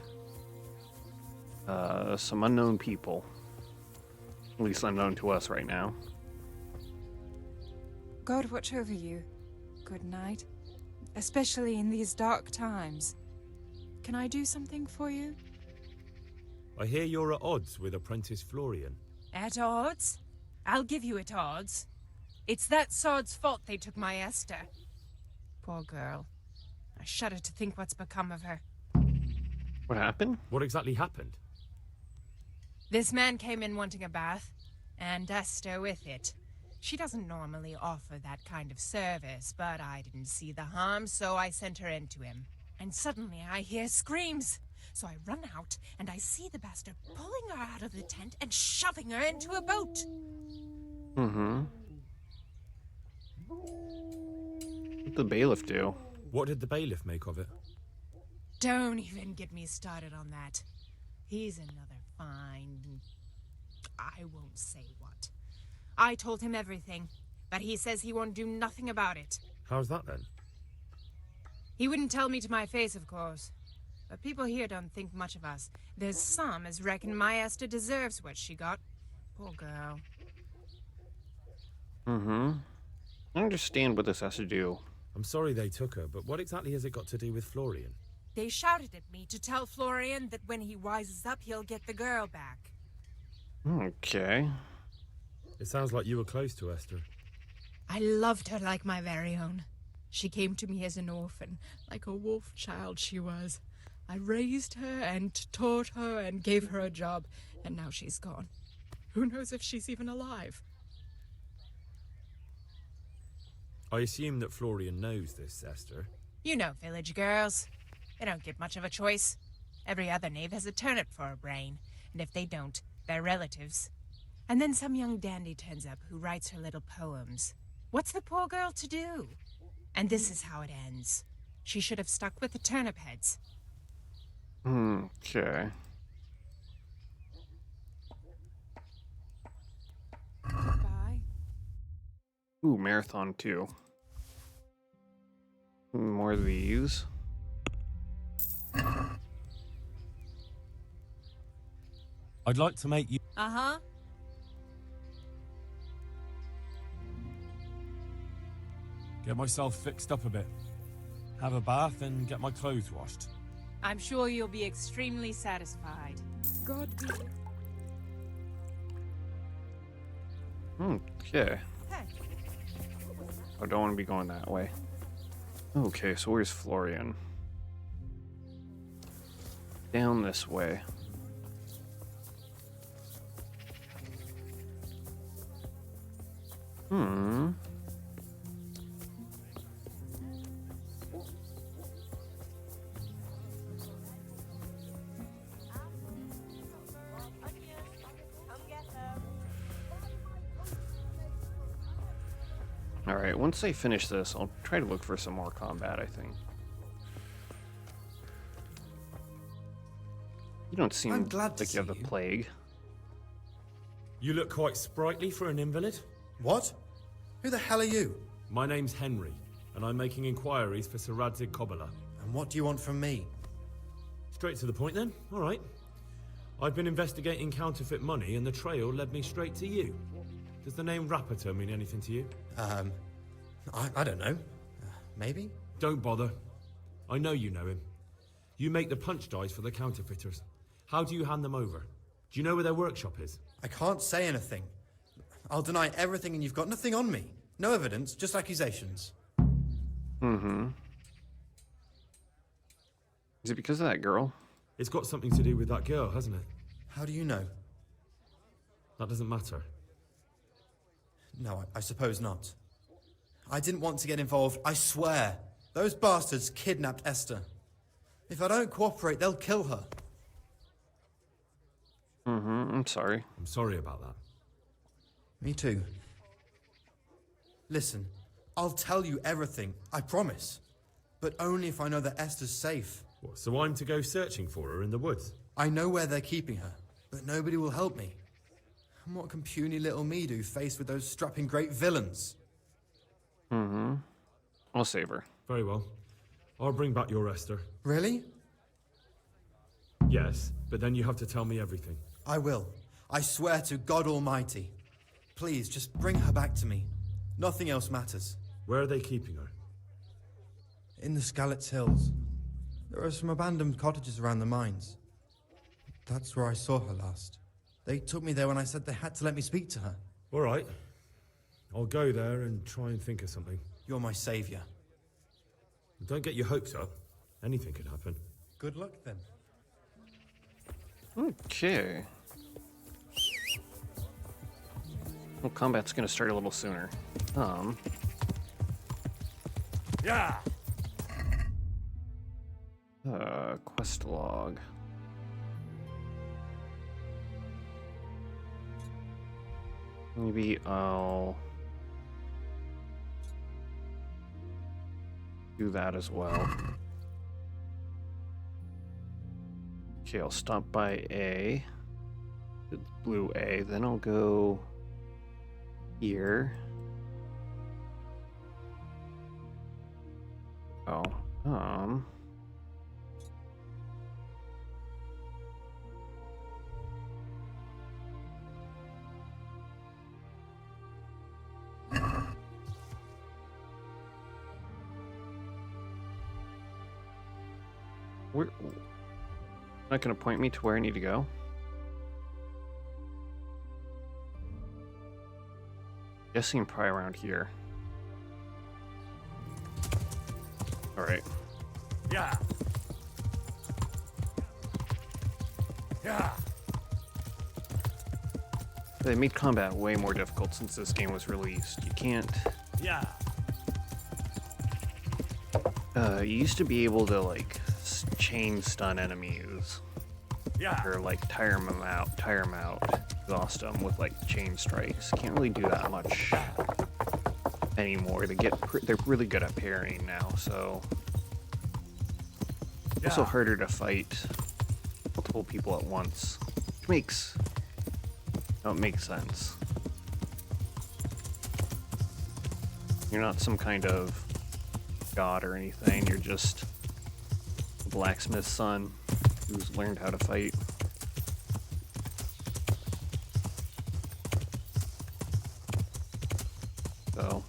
some unknown people. At least unknown to us right now. God watch over you. Good night. Especially in these dark times. Can I do something for you? I hear you're at odds with apprentice Florian. At odds? I'll give you at odds. It's that sod's fault they took my Esther. Poor girl. I shudder to think what's become of her. What happened? What exactly happened? This man came in wanting a bath, and Esther with it. She doesn't normally offer that kind of service, but I didn't see the harm, so I sent her in to him. And suddenly I hear screams. So I run out, and I see the bastard pulling her out of the tent and shoving her into a boat. Mm-hmm. What'd the bailiff do? What did the bailiff make of it? Don't even get me started on that. He's another fine... I won't say what. I told him everything, but he says he won't do nothing about it. How's that then? He wouldn't tell me to my face, of course. But people here don't think much of us. There's some as reckon my Esther deserves what she got. Poor girl. Mm-hmm. I understand what this has to do. I'm sorry they took her, but what exactly has it got to do with Florian? They shouted at me to tell Florian that when he wises up, he'll get the girl back. Okay. It sounds like you were close to Esther. I loved her like my very own. She came to me as an orphan, like a wolf child she was. I raised her and taught her and gave her a job, and now she's gone. Who knows if she's even alive? I assume that Florian knows this, Esther. You know village girls. They don't get much of a choice. Every other knave has a turnip for a brain, and if they don't, they're relatives. And then some young dandy turns up who writes her little poems. What's the poor girl to do? And this is how it ends. She should have stuck with the turnip heads. Okay. Bye. Ooh, marathon 2. More of these. I'd like to make you... Uh-huh. Get myself fixed up a bit. Have a bath and get my clothes washed. I'm sure you'll be extremely satisfied. God be... Okay. I don't want to be going that way. Okay, so where's Florian? Down this way. Alright, once I finish this, I'll try to look for some more combat, I think. You don't seem I'm glad to like you have the see you. plague. You look quite sprightly for an invalid. What? Who the hell are you? My name's Henry, and I'm making inquiries for Sir Radzig Kobyla. And what do you want from me? Straight to the point then. All right. I've been investigating counterfeit money, and the trail led me straight to you. Does the name Rappator mean anything to you? I don't know. Maybe? Don't bother. I know you know him. You make the punch dice for the counterfeiters. How do you hand them over? Do you know where their workshop is? I can't say anything. I'll deny everything and you've got nothing on me. No evidence, just accusations. Is it because of that girl? It's got something to do with that girl, hasn't it? How do you know? That doesn't matter. No, I suppose not. I didn't want to get involved, I swear. Those bastards kidnapped Esther. If I don't cooperate, they'll kill her. I'm sorry. I'm sorry about that. Me too. Listen, I'll tell you everything, I promise. But only if I know that Esther's safe. What, so I'm to go searching for her in the woods? I know where they're keeping her, but nobody will help me. And what can puny little me do faced with those strapping great villains? I'll save her. Very well. I'll bring back your Esther. Really? Yes, but then you have to tell me everything. I will. I swear to God Almighty. Please, just bring her back to me. Nothing else matters. Where are they keeping her? In the Skalitz Hills. There are some abandoned cottages around the mines. That's where I saw her last. They took me there when I said they had to let me speak to her. All right. I'll go there and try and think of something. You're my savior. Don't get your hopes up. Anything could happen. Good luck then. Okay. Well, combat's gonna start a little sooner. Yeah. Quest log. Maybe I'll do that as well. Okay, I'll stop by A, the blue A, then I'll go here. Oh, where, not gonna point me to where I need to go? Guessing probably around here. Alright. Yeah. Yeah. They made combat way more difficult since this game was released. You can't... Yeah. You used to be able to like chain stun enemies, or like tire them out, exhaust them with like chain strikes. Can't really do that much anymore. They're really good at parrying now, so also harder to fight multiple people at once, which makes sense. You're not some kind of god or anything. You're just a blacksmith's son who's learned how to fight. So,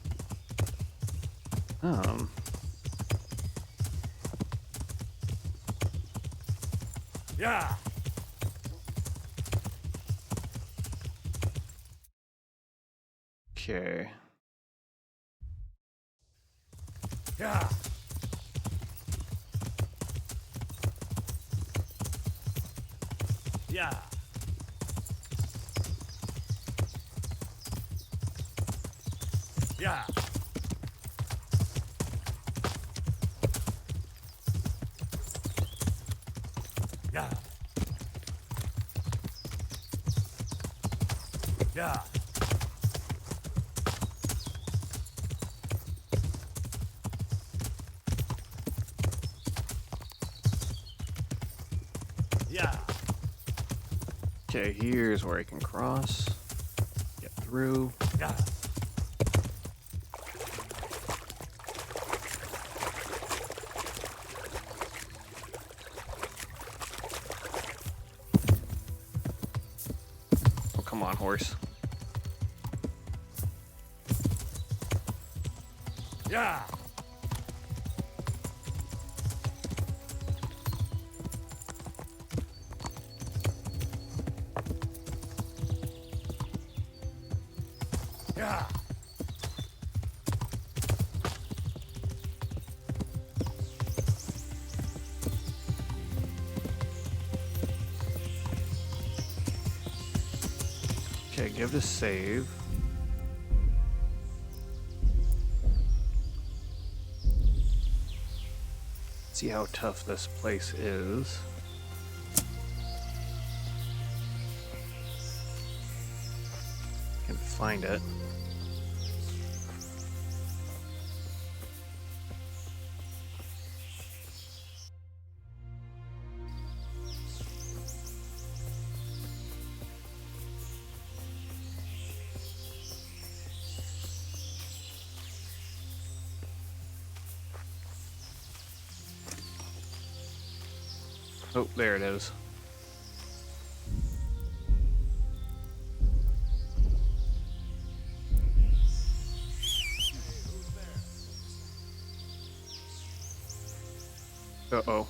Yeah. Okay. Yeah. Yeah. Yeah. Yeah. Yeah. Yeah. Okay, here's where I can cross, get through. Yeah. Oh, come on, horse. Yeah. Yeah. Okay, give it a save. See how tough this place is. Can find it. Oh, there it is. Uh-oh.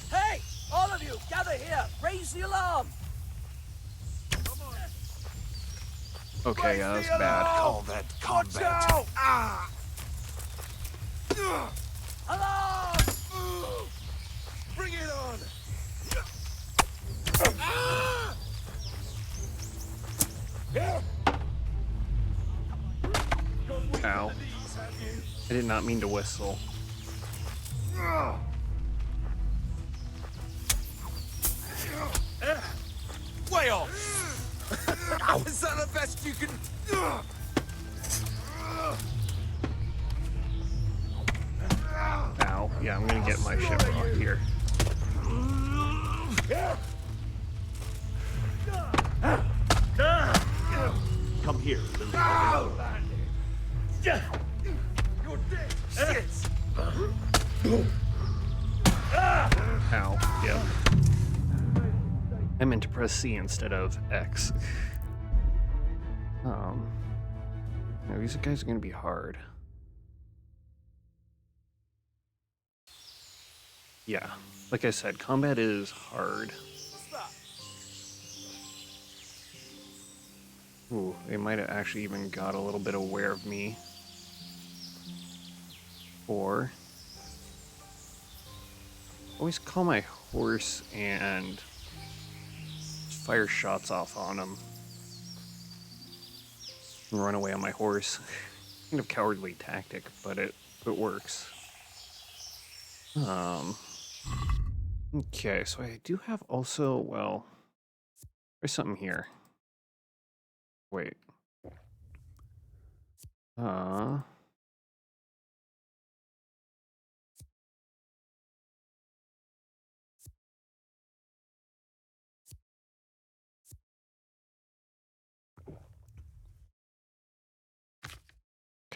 Hey! All of you, gather here! Raise the alarm! Okay, yeah, that's bad. Call that combat! Ah! Alarm! Bring it on! Ah! Ow. I did not mean to whistle. Way off! Is that the best you can... Ow. Yeah, I'm gonna get my shit off here. Come here, little You're dead! Shit! Ow. Yep. I meant to press C instead of X. No, these guys are gonna be hard. Yeah, like I said, combat is hard. Ooh, they might have actually even got a little bit aware of me. Or always call my horse and fire shots off on him and run away on my horse. Kind of cowardly tactic, but it works. Okay, so I do have also, well, there's something here. Wait.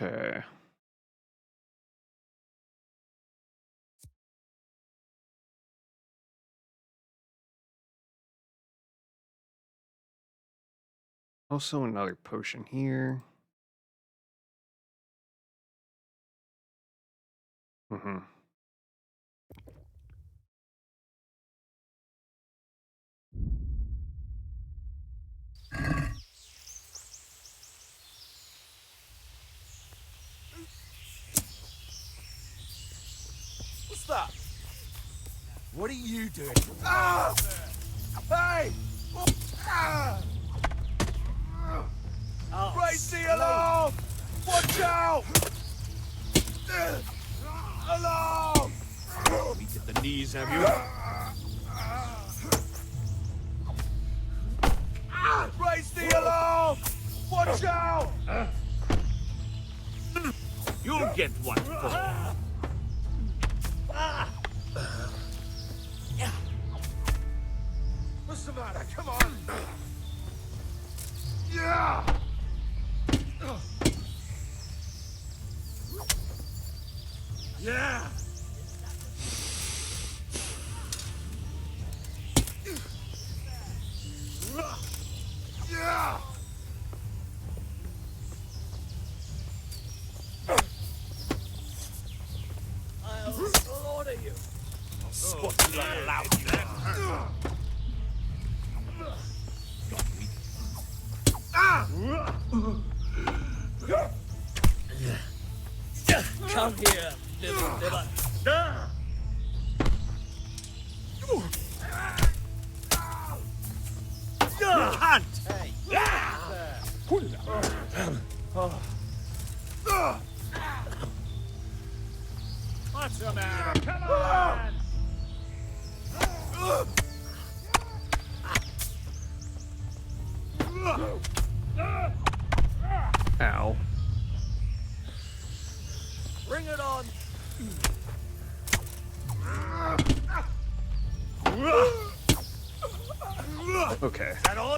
Okay. Also another potion here. Mm-hmm. What's that? What are you doing? Ah! Hey! Ah! Raise the alarm! Watch out! Alarm! Weak at the knees, have you? Raise the alarm! Watch out! You'll get one. What's the matter? Come on! Yeah! Yeah! Yeah! I'll slaughter you. I'll spot you like a loud you. Come here, little devil. Hunt! Hey. What's the matter? Come on! Ow. Bring it on. Okay. Is that all?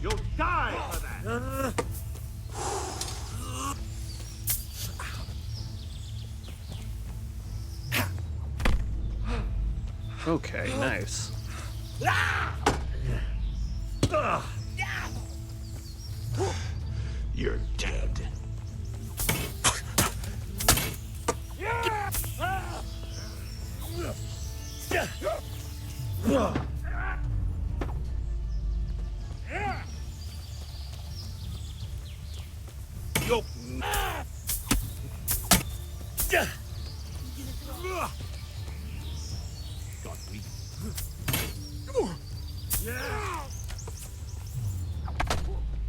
You'll die for that. Okay, nice. You're dead. Yo. Got me.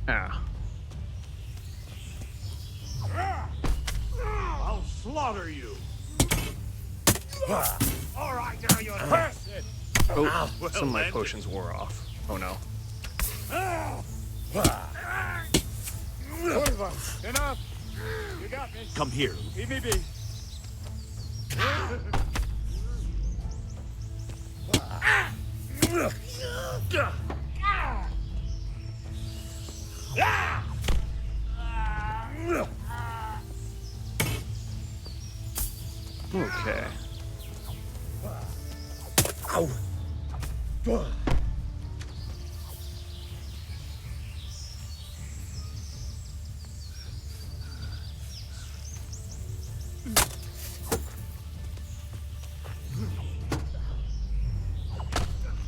Ah. I'll slaughter you. All right, now you're cursed. Oh, Well, some of my then. potions wore off. Oh no. Enough. You got me. Come here. BBB. Okay. Ow.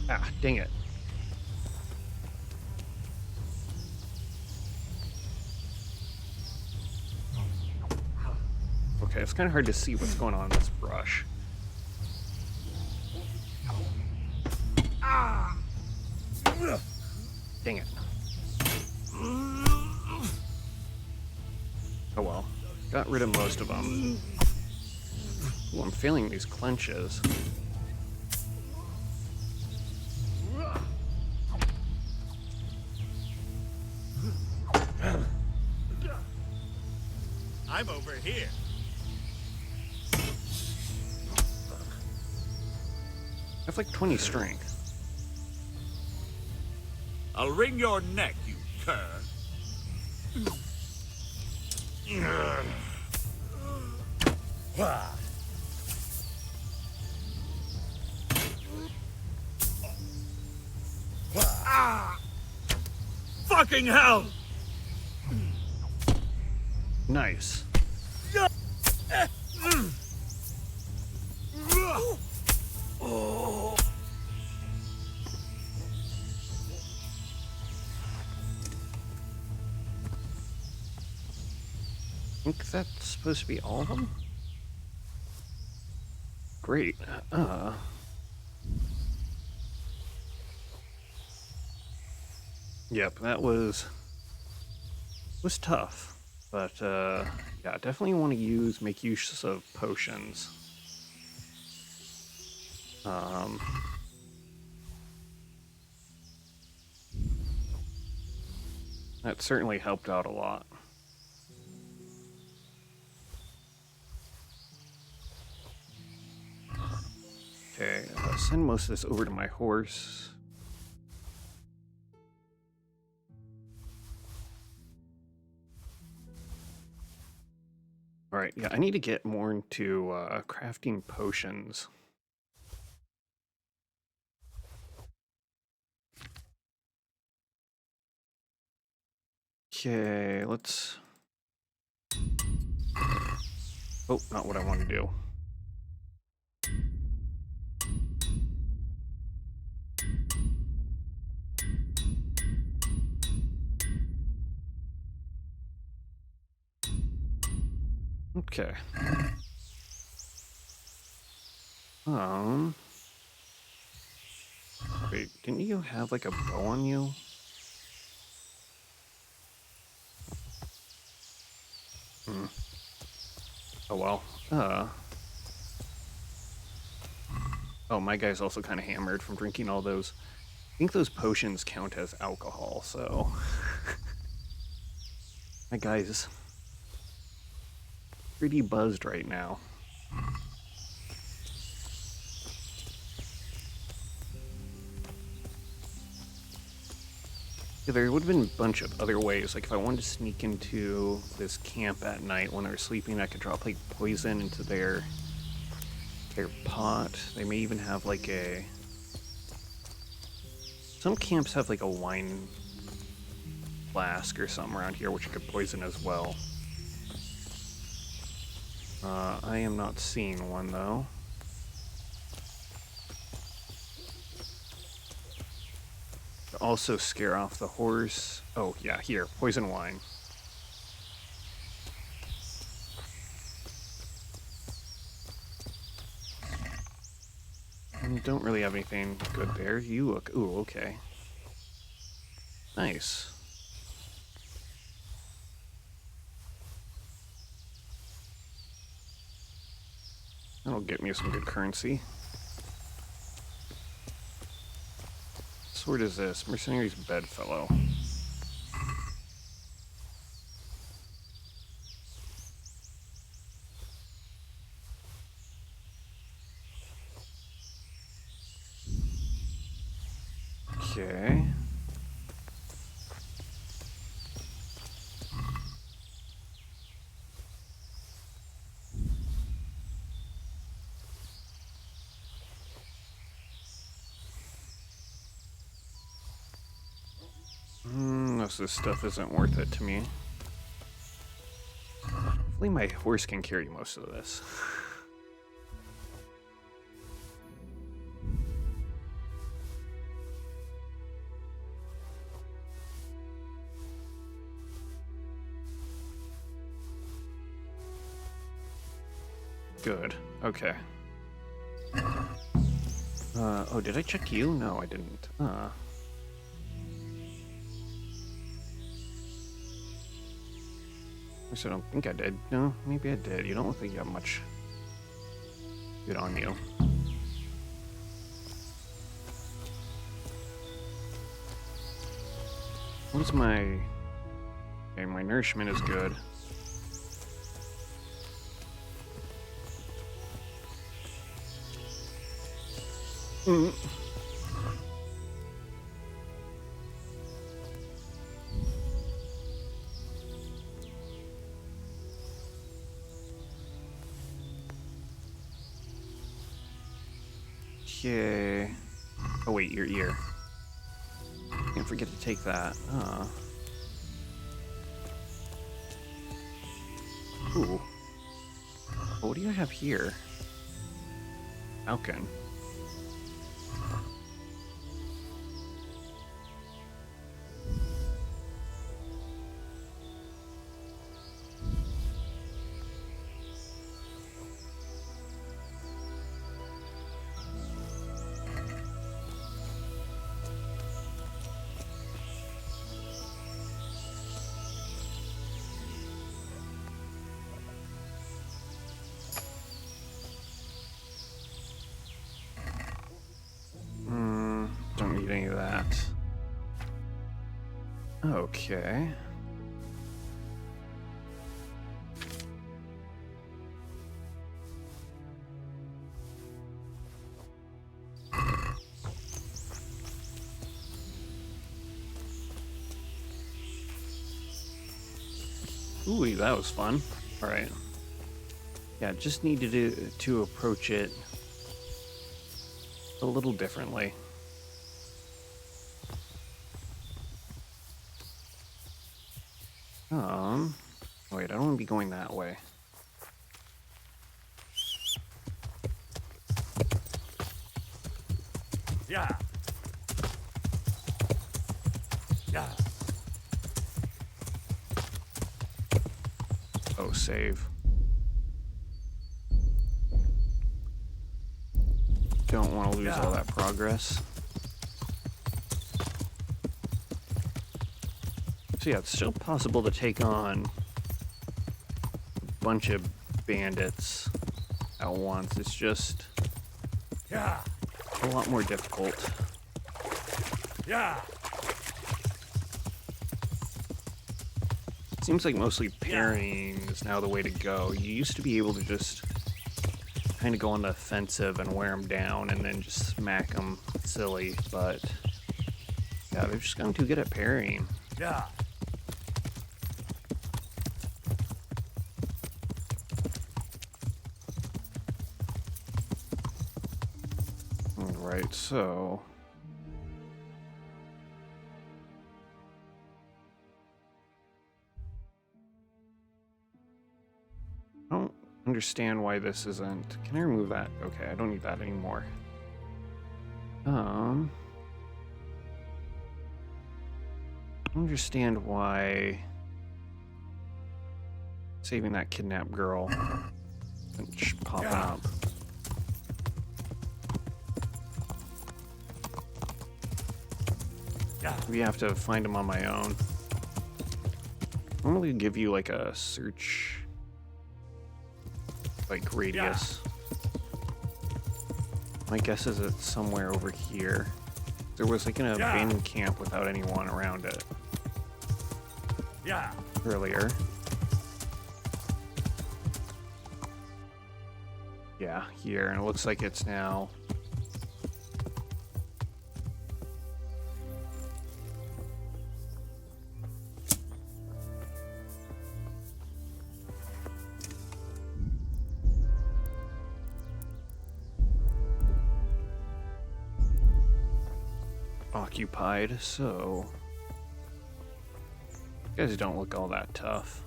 Ah, dang it. it's kind of hard to see what's going on in this brush. Dang it. Oh well. Got rid of most of them. Ooh, I'm feeling these clenches. I'm over here. I have like 20 strength. I'll wring your neck, you cur. Fucking hell! Nice. I think that's supposed to be all of them? Great. Yep, that was tough. But yeah, definitely want to make use of potions. That certainly helped out a lot. Okay, send most of this over to my horse. Alright, yeah, I need to get more into crafting potions. Okay, let's... Oh, not what I want to do. Okay. Wait, didn't you have like a bow on you? Oh well. Oh, my guy's also kind of hammered from drinking all those. I think those potions count as alcohol, so... My guy's pretty buzzed right now. Yeah, there would have been a bunch of other ways. Like if I wanted to sneak into this camp at night when they're sleeping, I could drop like poison into their pot. They may even have like some camps have like a wine flask or something around here which you could poison as well. I am not seeing one though. To also scare off the horse. Oh yeah, here, poison wine. Don't really have anything good there. You look... Ooh, okay. Nice. That'll get me some good currency. What sword is this? Mercenary's bedfellow. Okay. Most of this stuff isn't worth it to me. Hopefully my horse can carry most of this. Good. Okay. Oh, did I check you? No, I didn't. I don't think I did. No, maybe I did. You don't look like you have much good on you. What's my... Okay, my nourishment is good. Mm. Okay. Oh wait, your ear. Can't forget to take that. Ooh. What do you have here? Falcon. Don't need any of that. Okay. Ooh, that was fun. All right. Yeah, just needed to approach it a little differently. Wait, I don't want to be going that way. Yeah. Yeah. Oh, save. Don't want to lose all that progress. So yeah, it's still possible to take on a bunch of bandits at once. It's just a lot more difficult. Yeah. Seems like mostly parrying is now the way to go. You used to be able to just kind of go on the offensive and wear them down and then just smack them silly, but yeah, they've just gotten too good at parrying. Yeah. Alright, so... I don't understand why this isn't... Can I remove that? Okay, I don't need that anymore. I don't understand why saving that kidnapped girl isn't popping up. We have to find them on my own. Normally give you like a search like radius. My guess is it's somewhere over here. There was like an abandoned camp without anyone around it. Earlier. Yeah, here, and it looks like it's now occupied, so you guys don't look all that tough.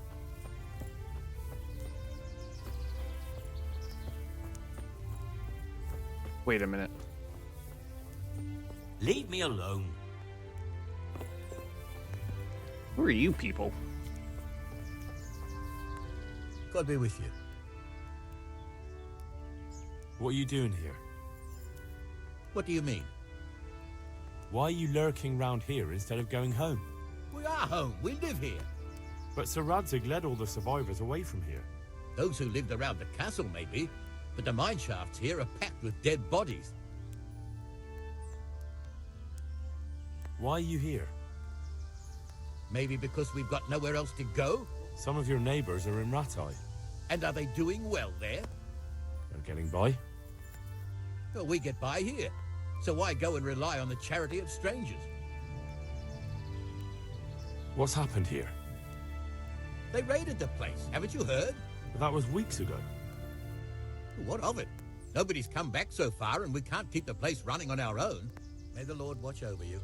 Wait a minute. Leave me alone. Who are you people? God be with you. What are you doing here? What do you mean? Why are you lurking round here instead of going home? We are home. We live here. But Sir Radzig led all the survivors away from here. Those who lived around the castle, maybe, but the mine shafts here are packed with dead bodies. Why are you here? Maybe because we've got nowhere else to go? Some of your neighbours are in Rattay. And are they doing well there? They're getting by. Well, we get by here. So why go and rely on the charity of strangers? What's happened here? They raided the place, haven't you heard? But that was weeks ago. What of it? Nobody's come back so far, and we can't keep the place running on our own. May the Lord watch over you.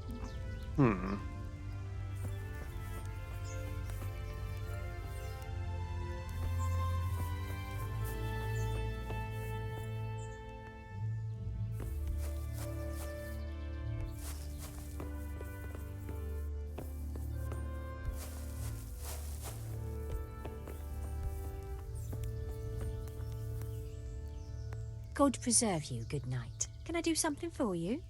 God preserve you, good night. Can I do something for you?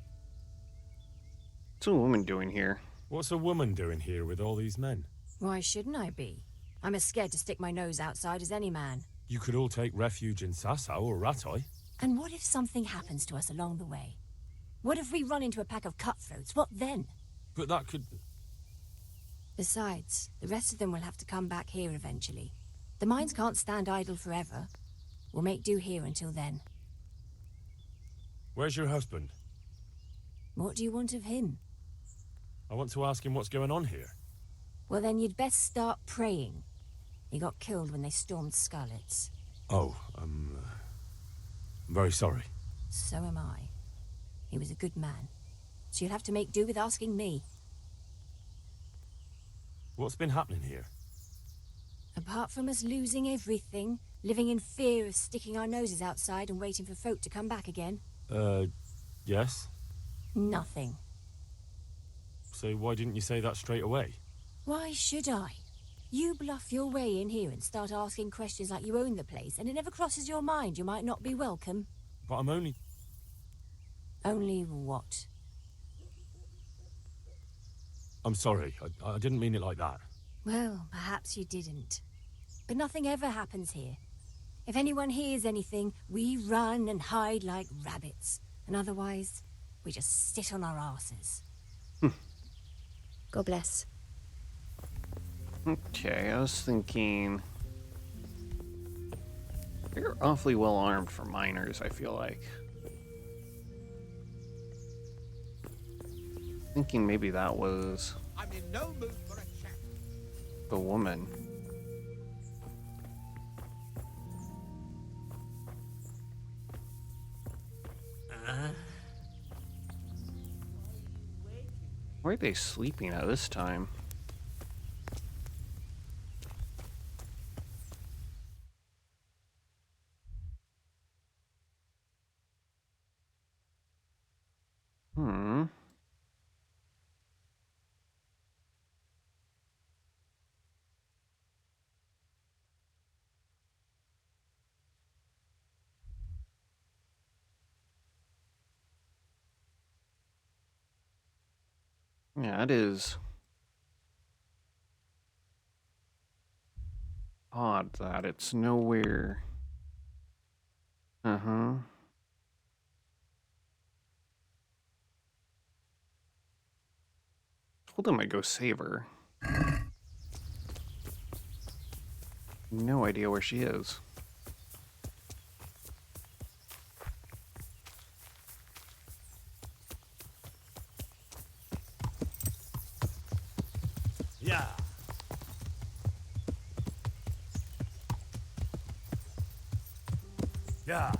What's a woman doing here? What's a woman doing here with all these men? Why shouldn't I be? I'm as scared to stick my nose outside as any man. You could all take refuge in Sasau or Rattay. And what if something happens to us along the way? What if we run into a pack of cutthroats? What then? But that could... Besides, the rest of them will have to come back here eventually. The mines can't stand idle forever. We'll make do here until then. Where's your husband? What do you want of him? I want to ask him what's going on here. Well, then you'd best start praying. He got killed when they stormed Scarlet's. Oh, I'm very sorry. So am I. He was a good man. So you'll have to make do with asking me. What's been happening here? Apart from us losing everything, living in fear of sticking our noses outside and waiting for folk to come back again. Yes? Nothing. So why didn't you say that straight away? Why should I? You bluff your way in here and start asking questions like you own the place, and it never crosses your mind you might not be welcome. But I'm only... Only what? I'm sorry. I didn't mean it like that. Well, perhaps you didn't. But nothing ever happens here. If anyone hears anything, we run and hide like rabbits. And otherwise, we just sit on our asses. God bless. Okay, I was thinking... They're awfully well armed for miners, I feel like. Thinking maybe that was... I'm in no mood for a chat. The woman. Why are they sleeping at this time? Yeah, it is odd that it's nowhere. Told him I'd go save her. No idea where she is. Yeah. Yeah.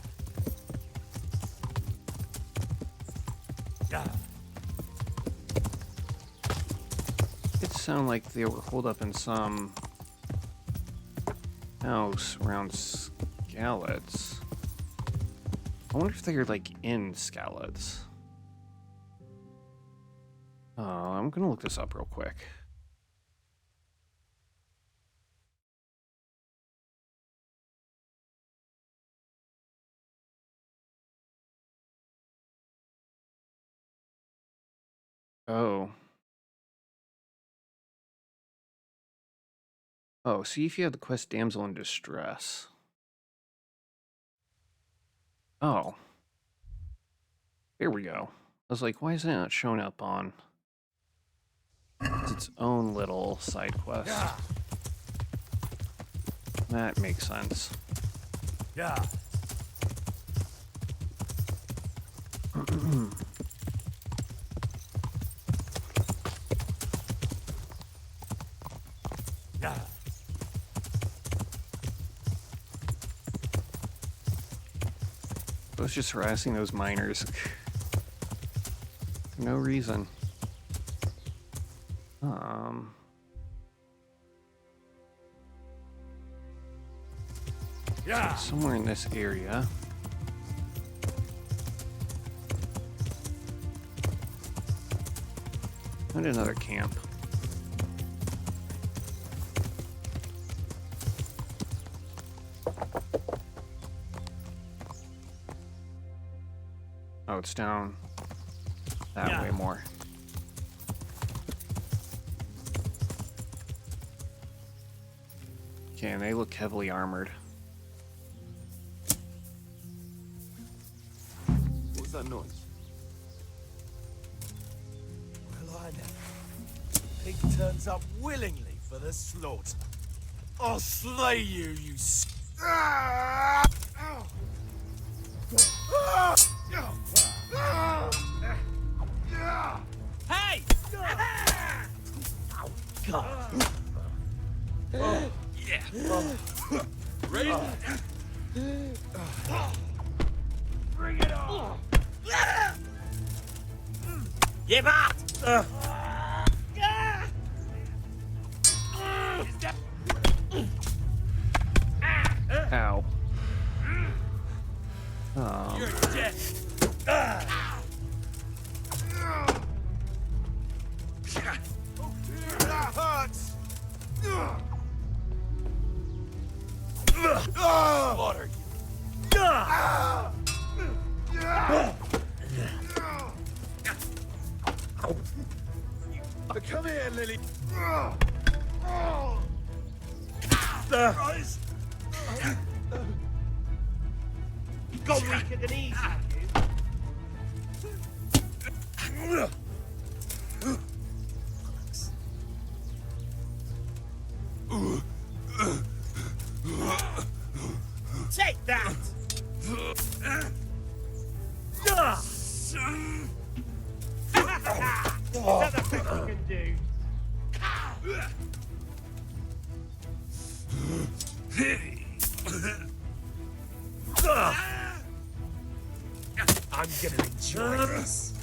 Yeah. It sounded like they were holed up in some house around Skalitz. I wonder if they're like in Skalitz. I'm gonna look this up real quick. Oh. Oh, see if you have the quest Damsel in Distress. Oh. Here we go. I was like, why is it not showing up on... It's its own little side quest. Yeah. That makes sense. Yeah. Yeah. I was just harassing those miners. For no reason. Yeah. Somewhere in this area. Find another camp. Oh, it's down that way more. Okay, and they look heavily armored. What was that noise? Well, I never. Pig turns up willingly for the slaughter. I'll slay you, you Hey! Oh, God. Yeah. Ready? Bring it on! Give up! Ow. You're dead. That hurts! Slaughter Come here, Lily. Christ. Got weaker than easy. Take that! Is that the best you can do? I'm gonna enjoy this.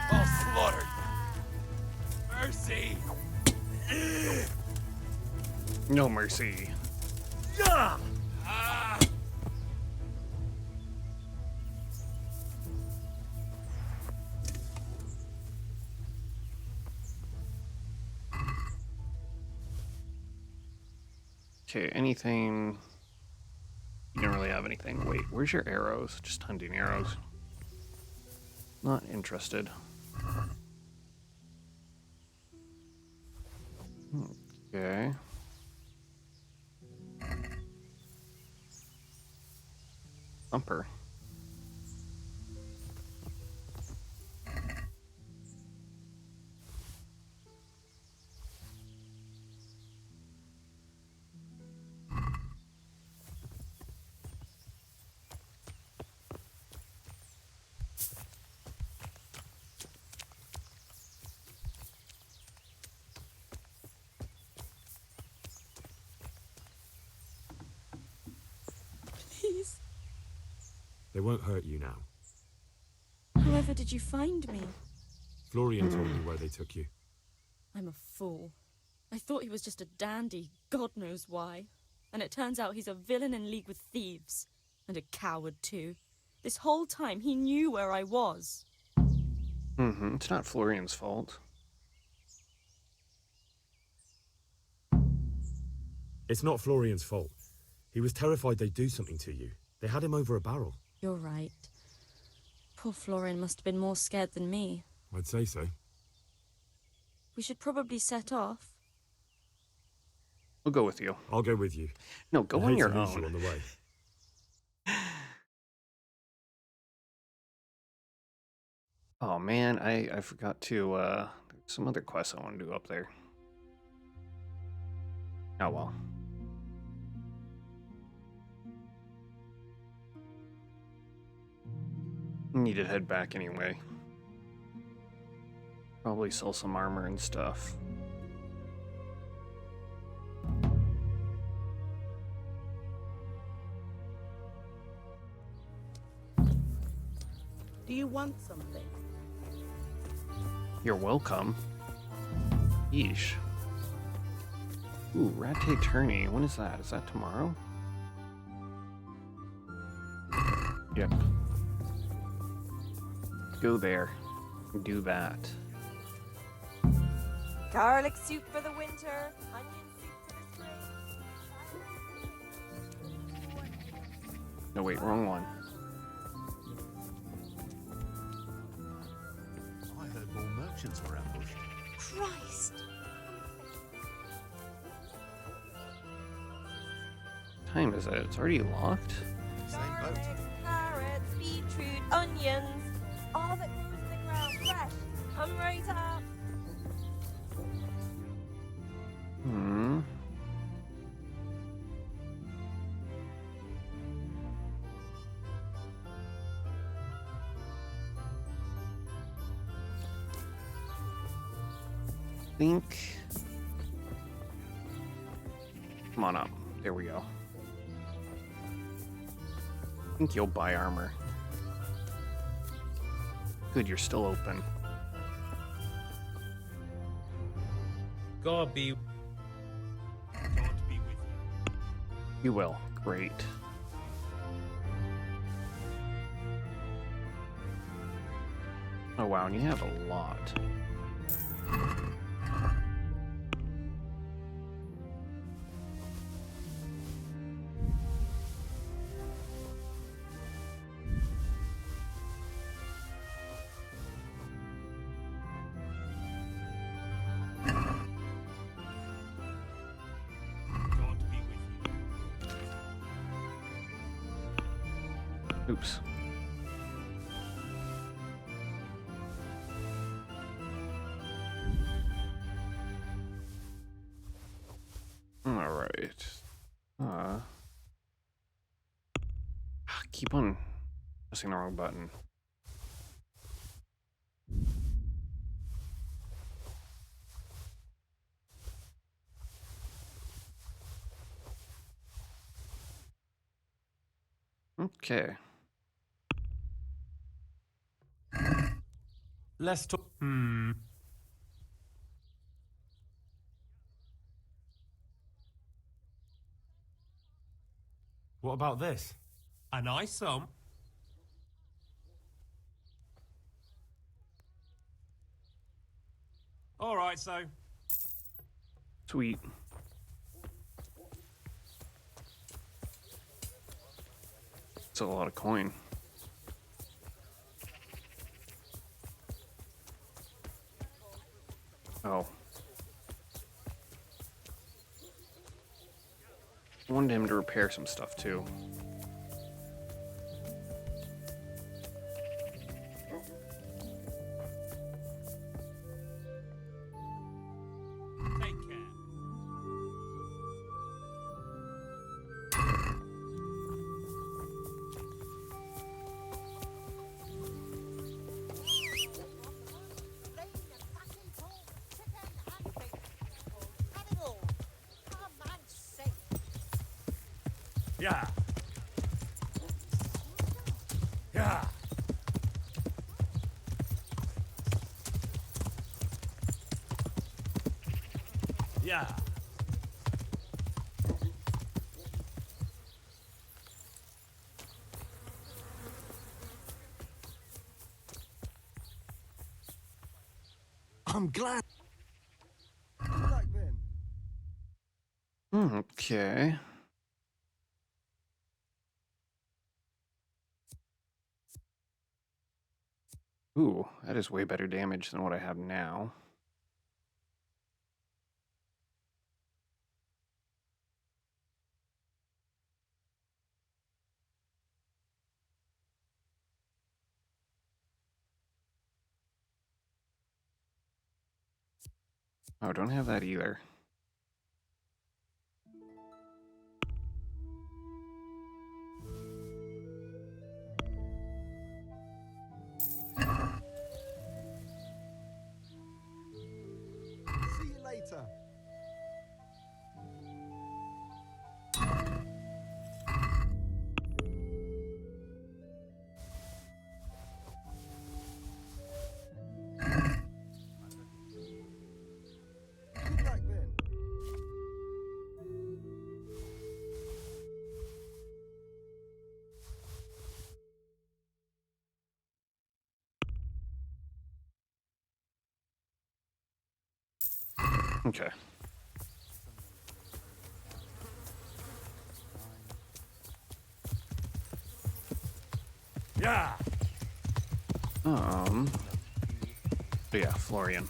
I'll slaughter you. Mercy. No mercy. Okay, anything... You don't really have anything. Wait, where's your arrows? Just hunting arrows. Not interested. Okay. Thumper. Please. They won't hurt you now. However did you find me? Florian told me where they took you. I'm a fool. I thought he was just a dandy, God knows why. And it turns out he's a villain in league with thieves. And a coward, too. This whole time he knew where I was. It's not Florian's fault. It's not Florian's fault. He was terrified they'd do something to you. They had him over a barrel. You're right. Poor Florian must have been more scared than me. I'd say so. We should probably set off. We'll go with you. I'll go with you. No, go I on hate your to lose you own. on the way. Oh man, I forgot to there's some other quests I want to do up there. Oh well. Need to head back anyway. Probably sell some armor and stuff. Do you want something? You're welcome. Yeesh. Ooh, Ratte Tourney. When is that? Is that tomorrow? Yep. Go there. Do that. Garlic soup for the winter. Onion soup for the spring. No, wait, wrong one. I heard more merchants were ambushed. Christ! What time is it? It's already locked? Same boat. Carrots, beetroot, onions. All that grows in the ground fresh. Come right up. Hmm. Think. Come on up. There we go. I think you'll buy armor. Good, you're still open. God be with you. You will. Great. Oh wow, and you have a lot. Oops. All right. Keep on pressing the wrong button. Okay. Let's talk. What about this? A nice sum. All right, so. Sweet. It's a lot of coin. Oh. I wanted him to repair some stuff too. Take care. Yeah. Yeah. Yeah. I'm glad. Good luck then. Okay. Ooh, that is way better damage than what I have now. Oh, don't have that either. See you later. Good luck then. Okay. Yeah. But yeah, Florian.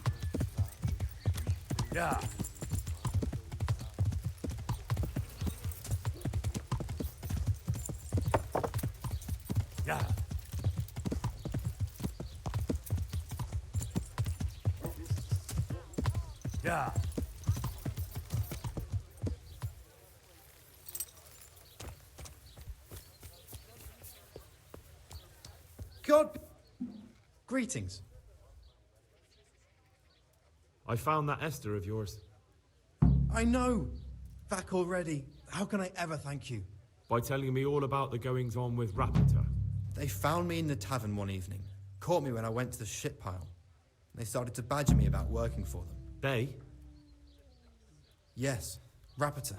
Yeah. Yeah. Yeah. God! Greetings. I found that Esther of yours. I know. Back already. How can I ever thank you? By telling me all about the goings-on with Rapita. They found me in the tavern one evening. Caught me when I went to the ship pile. They started to badger me about working for them. They? Yes, Rapita.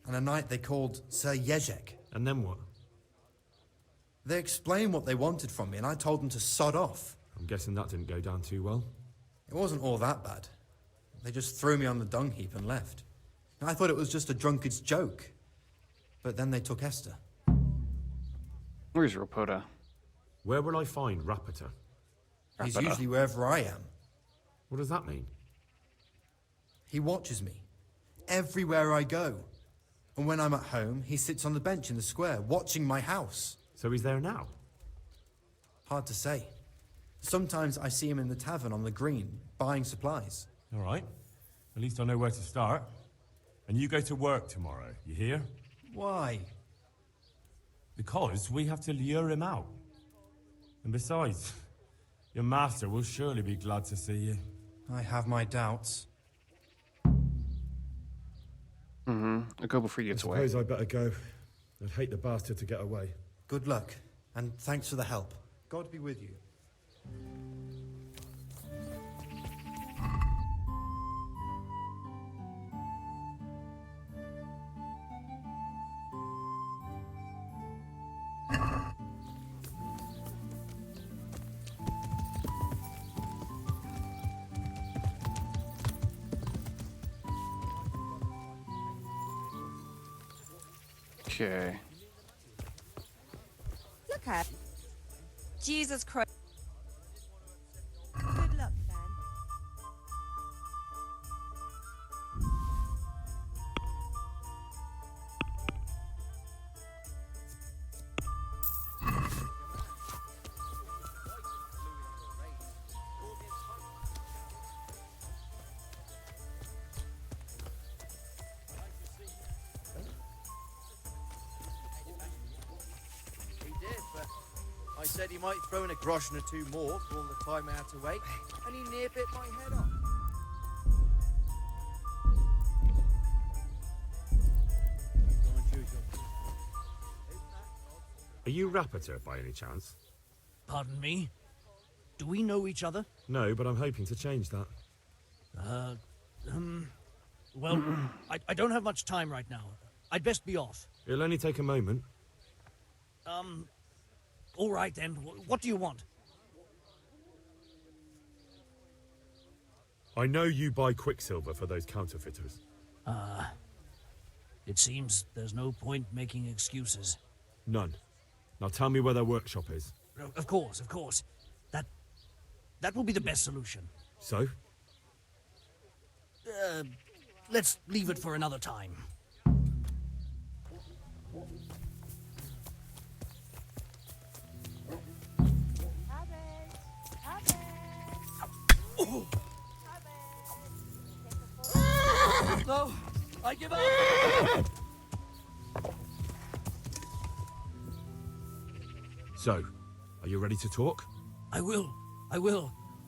And a night they called Sir Jezek. And then what? They explained what they wanted from me, and I told them to sod off. I'm guessing that didn't go down too well. It wasn't all that bad. They just threw me on the dung heap and left. I thought it was just a drunkard's joke. But then they took Esther. Where's Rapota? Where will I find Rapita? He's usually wherever I am. What does that mean? He watches me. Everywhere I go. And when I'm at home, he sits on the bench in the square, watching my house. So he's there now? Hard to say. Sometimes I see him in the tavern on the green, buying supplies. All right. At least I know where to start. And you go to work tomorrow, you hear? Why? Because we have to lure him out. And besides, your master will surely be glad to see you. I have my doubts. I'll go before he gets away. I suppose I better go. I'd hate the bastard to get away. Good luck, and thanks for the help. God be with you. Okay. Look at Jesus Christ. Good luck, then. I said he might throw in a groschen or two more for all the time I had to wait, and he near bit my head off. Are you Rapita by any chance? Pardon me? Do we know each other? No, but I'm hoping to change that. Well, I don't have much time right now. I'd best be off. It'll only take a moment. All right then. What do you want? I know you buy quicksilver for those counterfeiters. It seems there's no point making excuses. None. Now tell me where their workshop is. Of course, of course. That will be the best solution. So? Let's leave it for another time. No, I give up. So, are you ready to talk? I will.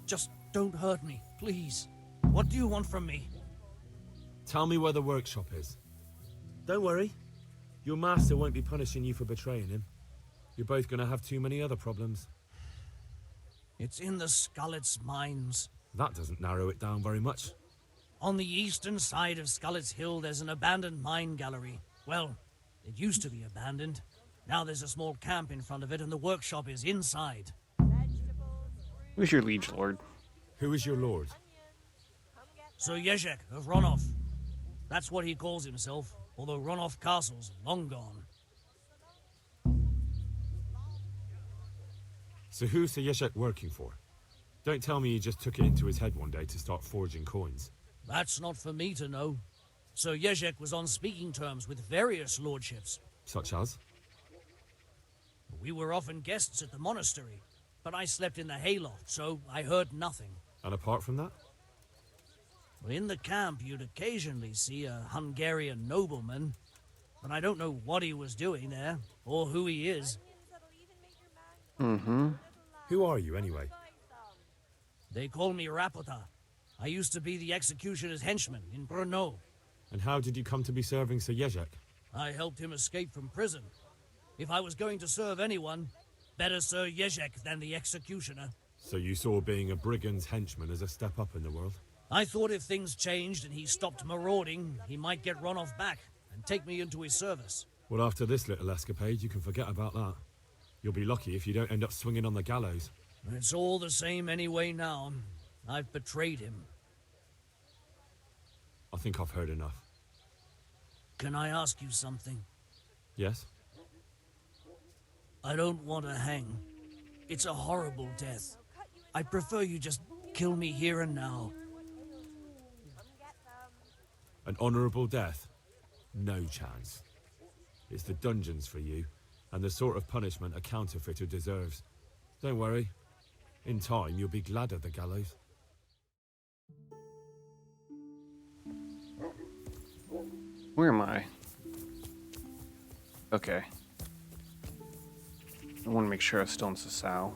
Just don't hurt me, please. What do you want from me? Tell me where the workshop is. Don't worry. Your master won't be punishing you for betraying him. You're both going to have too many other problems. It's in the Skullet's mines. That doesn't narrow it down very much. On the eastern side of Skullet's Hill, there's an abandoned mine gallery. Well, it used to be abandoned. Now there's a small camp in front of it, and the workshop is inside. Who's your liege lord? Who is your lord? Sir Yezhek of Ronoff. That's what he calls himself, although Ronoff Castle's long gone. So who's Sir Yezhek working for? Don't tell me he just took it into his head one day to start forging coins. That's not for me to know. Sir Yezhek was on speaking terms with various lordships. Such as? We were often guests at the monastery, but I slept in the hayloft, so I heard nothing. And apart from that? In the camp, you'd occasionally see a Hungarian nobleman, but I don't know what he was doing there, or who he is. Mm-hmm. Who are you, anyway? They call me Rapota. I used to be the executioner's henchman in Brno. And how did you come to be serving Sir Yezhek? I helped him escape from prison. If I was going to serve anyone, better Sir Yezhek than the executioner. So you saw being a brigand's henchman as a step up in the world? I thought if things changed and he stopped marauding, he might get Ronoff back and take me into his service. Well, after this little escapade, you can forget about that. You'll be lucky if you don't end up swinging on the gallows. It's all the same anyway now. I've betrayed him. I think I've heard enough. Can I ask you something? Yes? I don't want to hang. It's a horrible death. I prefer you just kill me here and now. An honourable death? No chance. It's the dungeons for you, and the sort of punishment a counterfeiter deserves. Don't worry. In time, you'll be glad of the gallows. Where am I? Okay. I want to make sure I'm still in Sasau.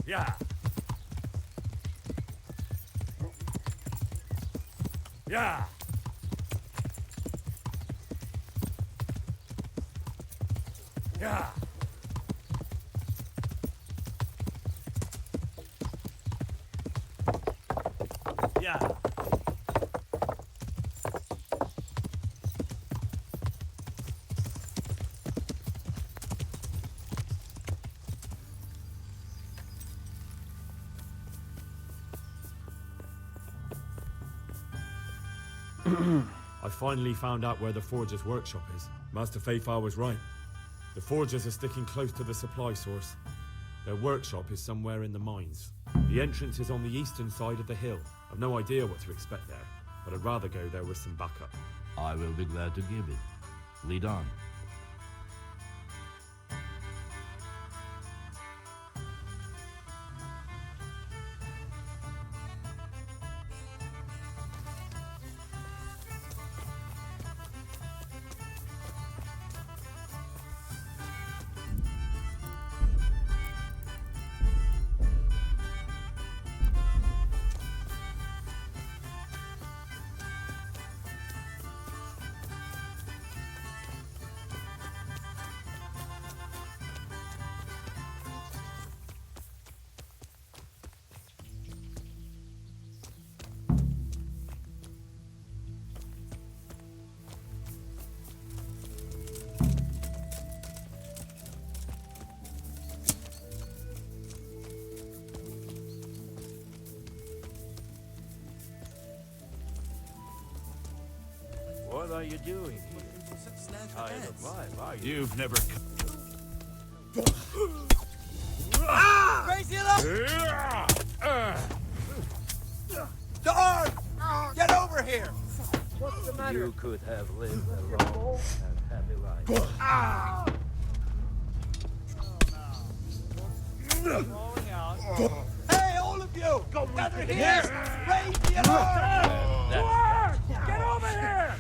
Yeah. Yeah. Yeah. Yeah. I finally found out where the Forger's workshop is. Master Fayfar was right. The Forgers are sticking close to the supply source. Their workshop is somewhere in the mines. The entrance is on the eastern side of the hill. I've no idea what to expect there, but I'd rather go there with some backup. I will be glad to give it. Lead on. What are you doing? Why? You've never. Crazy enough! Dog! Get over here! What's the matter? You could have lived a long and happy life. Hey, all of you! Gather here! Raise the alarm! Get over here!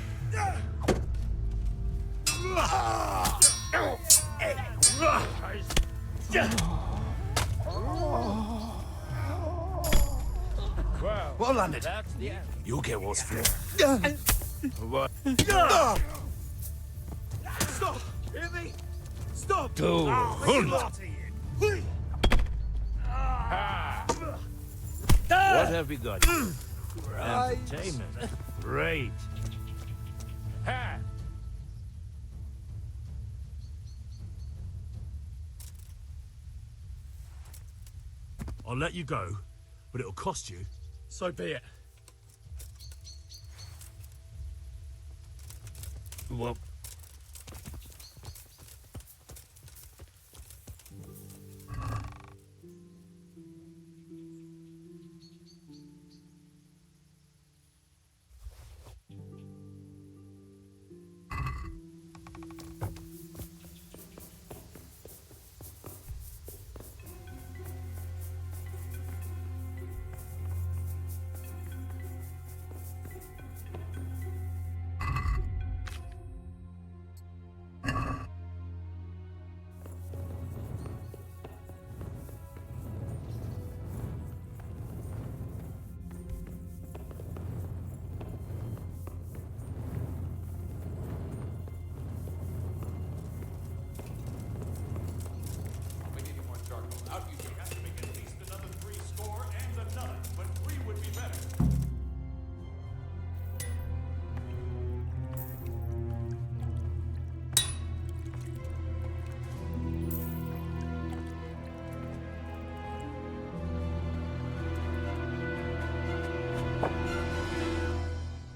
Well landed. You get what's fair. What? Stop! Hear me? Stop! To Hund. What have we got? Entertainment. Great. Ha! I'll let you go, but it'll cost you. So be it. Well,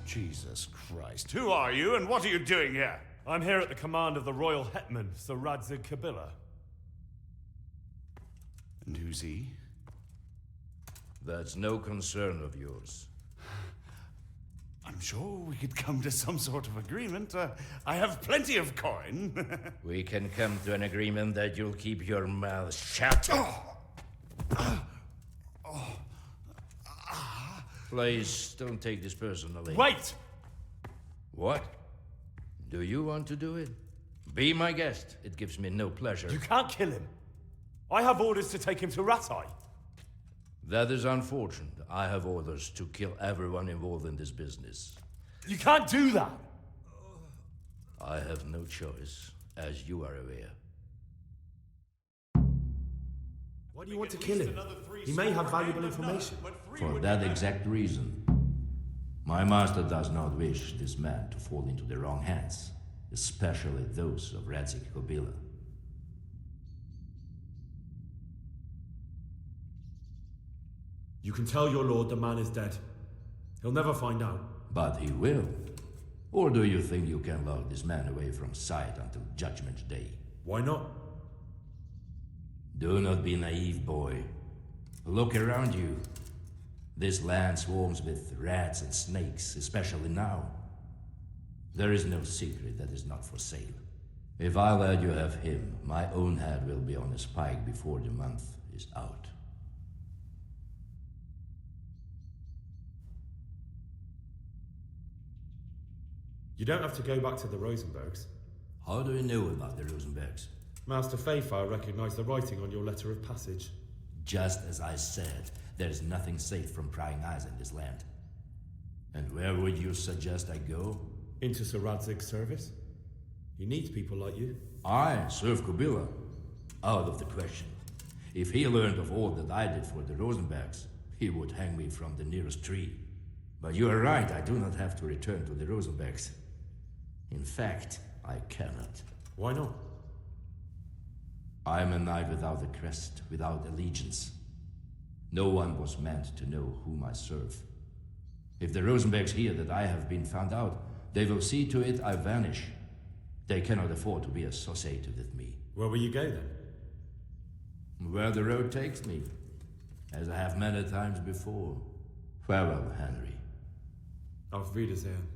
Jesus Christ. Who are you and what are you doing here? I'm here at the command of the royal hetman, Sir Radzig Kabila. And who's he? that's no concern of yours. I'm sure we could come to some sort of agreement. I have plenty of coin. We can come to an agreement that you'll keep your mouth shut. Please, don't take this personally. Wait! What? Do you want to do it? Be my guest. It gives me no pleasure. You can't kill him. I have orders to take him to Ratai. That is unfortunate. I have orders to kill everyone involved in this business. You can't do that! I have no choice, as you are aware. Why do you want to kill him? He may have valuable information. For that exact reason. My master does not wish this man to fall into the wrong hands, especially those of Radzig Kabila. You can tell your lord the man is dead. He'll never find out. But he will. Or do you think you can lock this man away from sight until Judgment Day? Why not? Do not be naive, boy. Look around you. This land swarms with rats and snakes, especially now. There is no secret that is not for sale. If I let you have him, my own head will be on a spike before the month is out. You don't have to go back to the Rosenbergs. How do you know about the Rosenbergs? Master Fayfire recognized the writing on your letter of passage. Just as I said, there is nothing safe from prying eyes in this land. And where would you suggest I go? Into Sir Radzig's service. He needs people like you. I serve Kabila. Out of the question. If he learned of all that I did for the Rosenbergs, he would hang me from the nearest tree. But you are right, I do not have to return to the Rosenbergs. In fact, I cannot. Why not? I am a knight without a crest, without allegiance. No one was meant to know whom I serve. If the Rosenbergs hear that I have been found out, They will see to it I vanish. They cannot afford to be associated with me. Where will you go then? Where the road takes me, as I have many times before. Farewell, Henry. Auf Wiedersehen.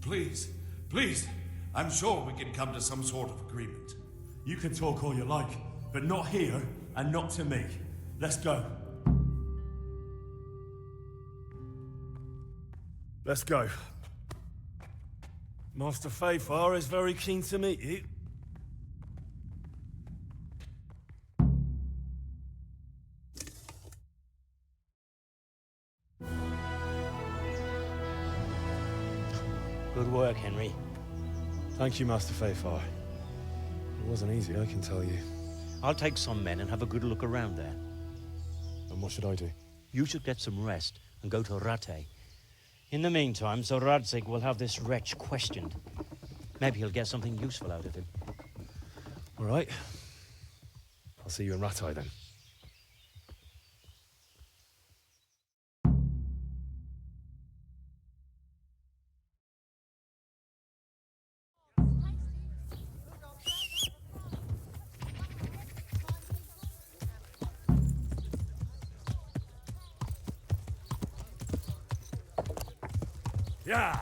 Please, please, I'm sure we can come to some sort of agreement. You can talk all you like, but not here and not to me. Let's go. Let's go. Master Fafar is very keen to meet you. Good work, Henry. Thank you, Master Fafar. It wasn't easy, I can tell you. I'll take some men and have a good look around there. And what should I do? You should get some rest and go to Rattay. In the meantime, Sir Radzig will have this wretch questioned. Maybe he'll get something useful out of him. All right. I'll see you in Rattay then. Yeah!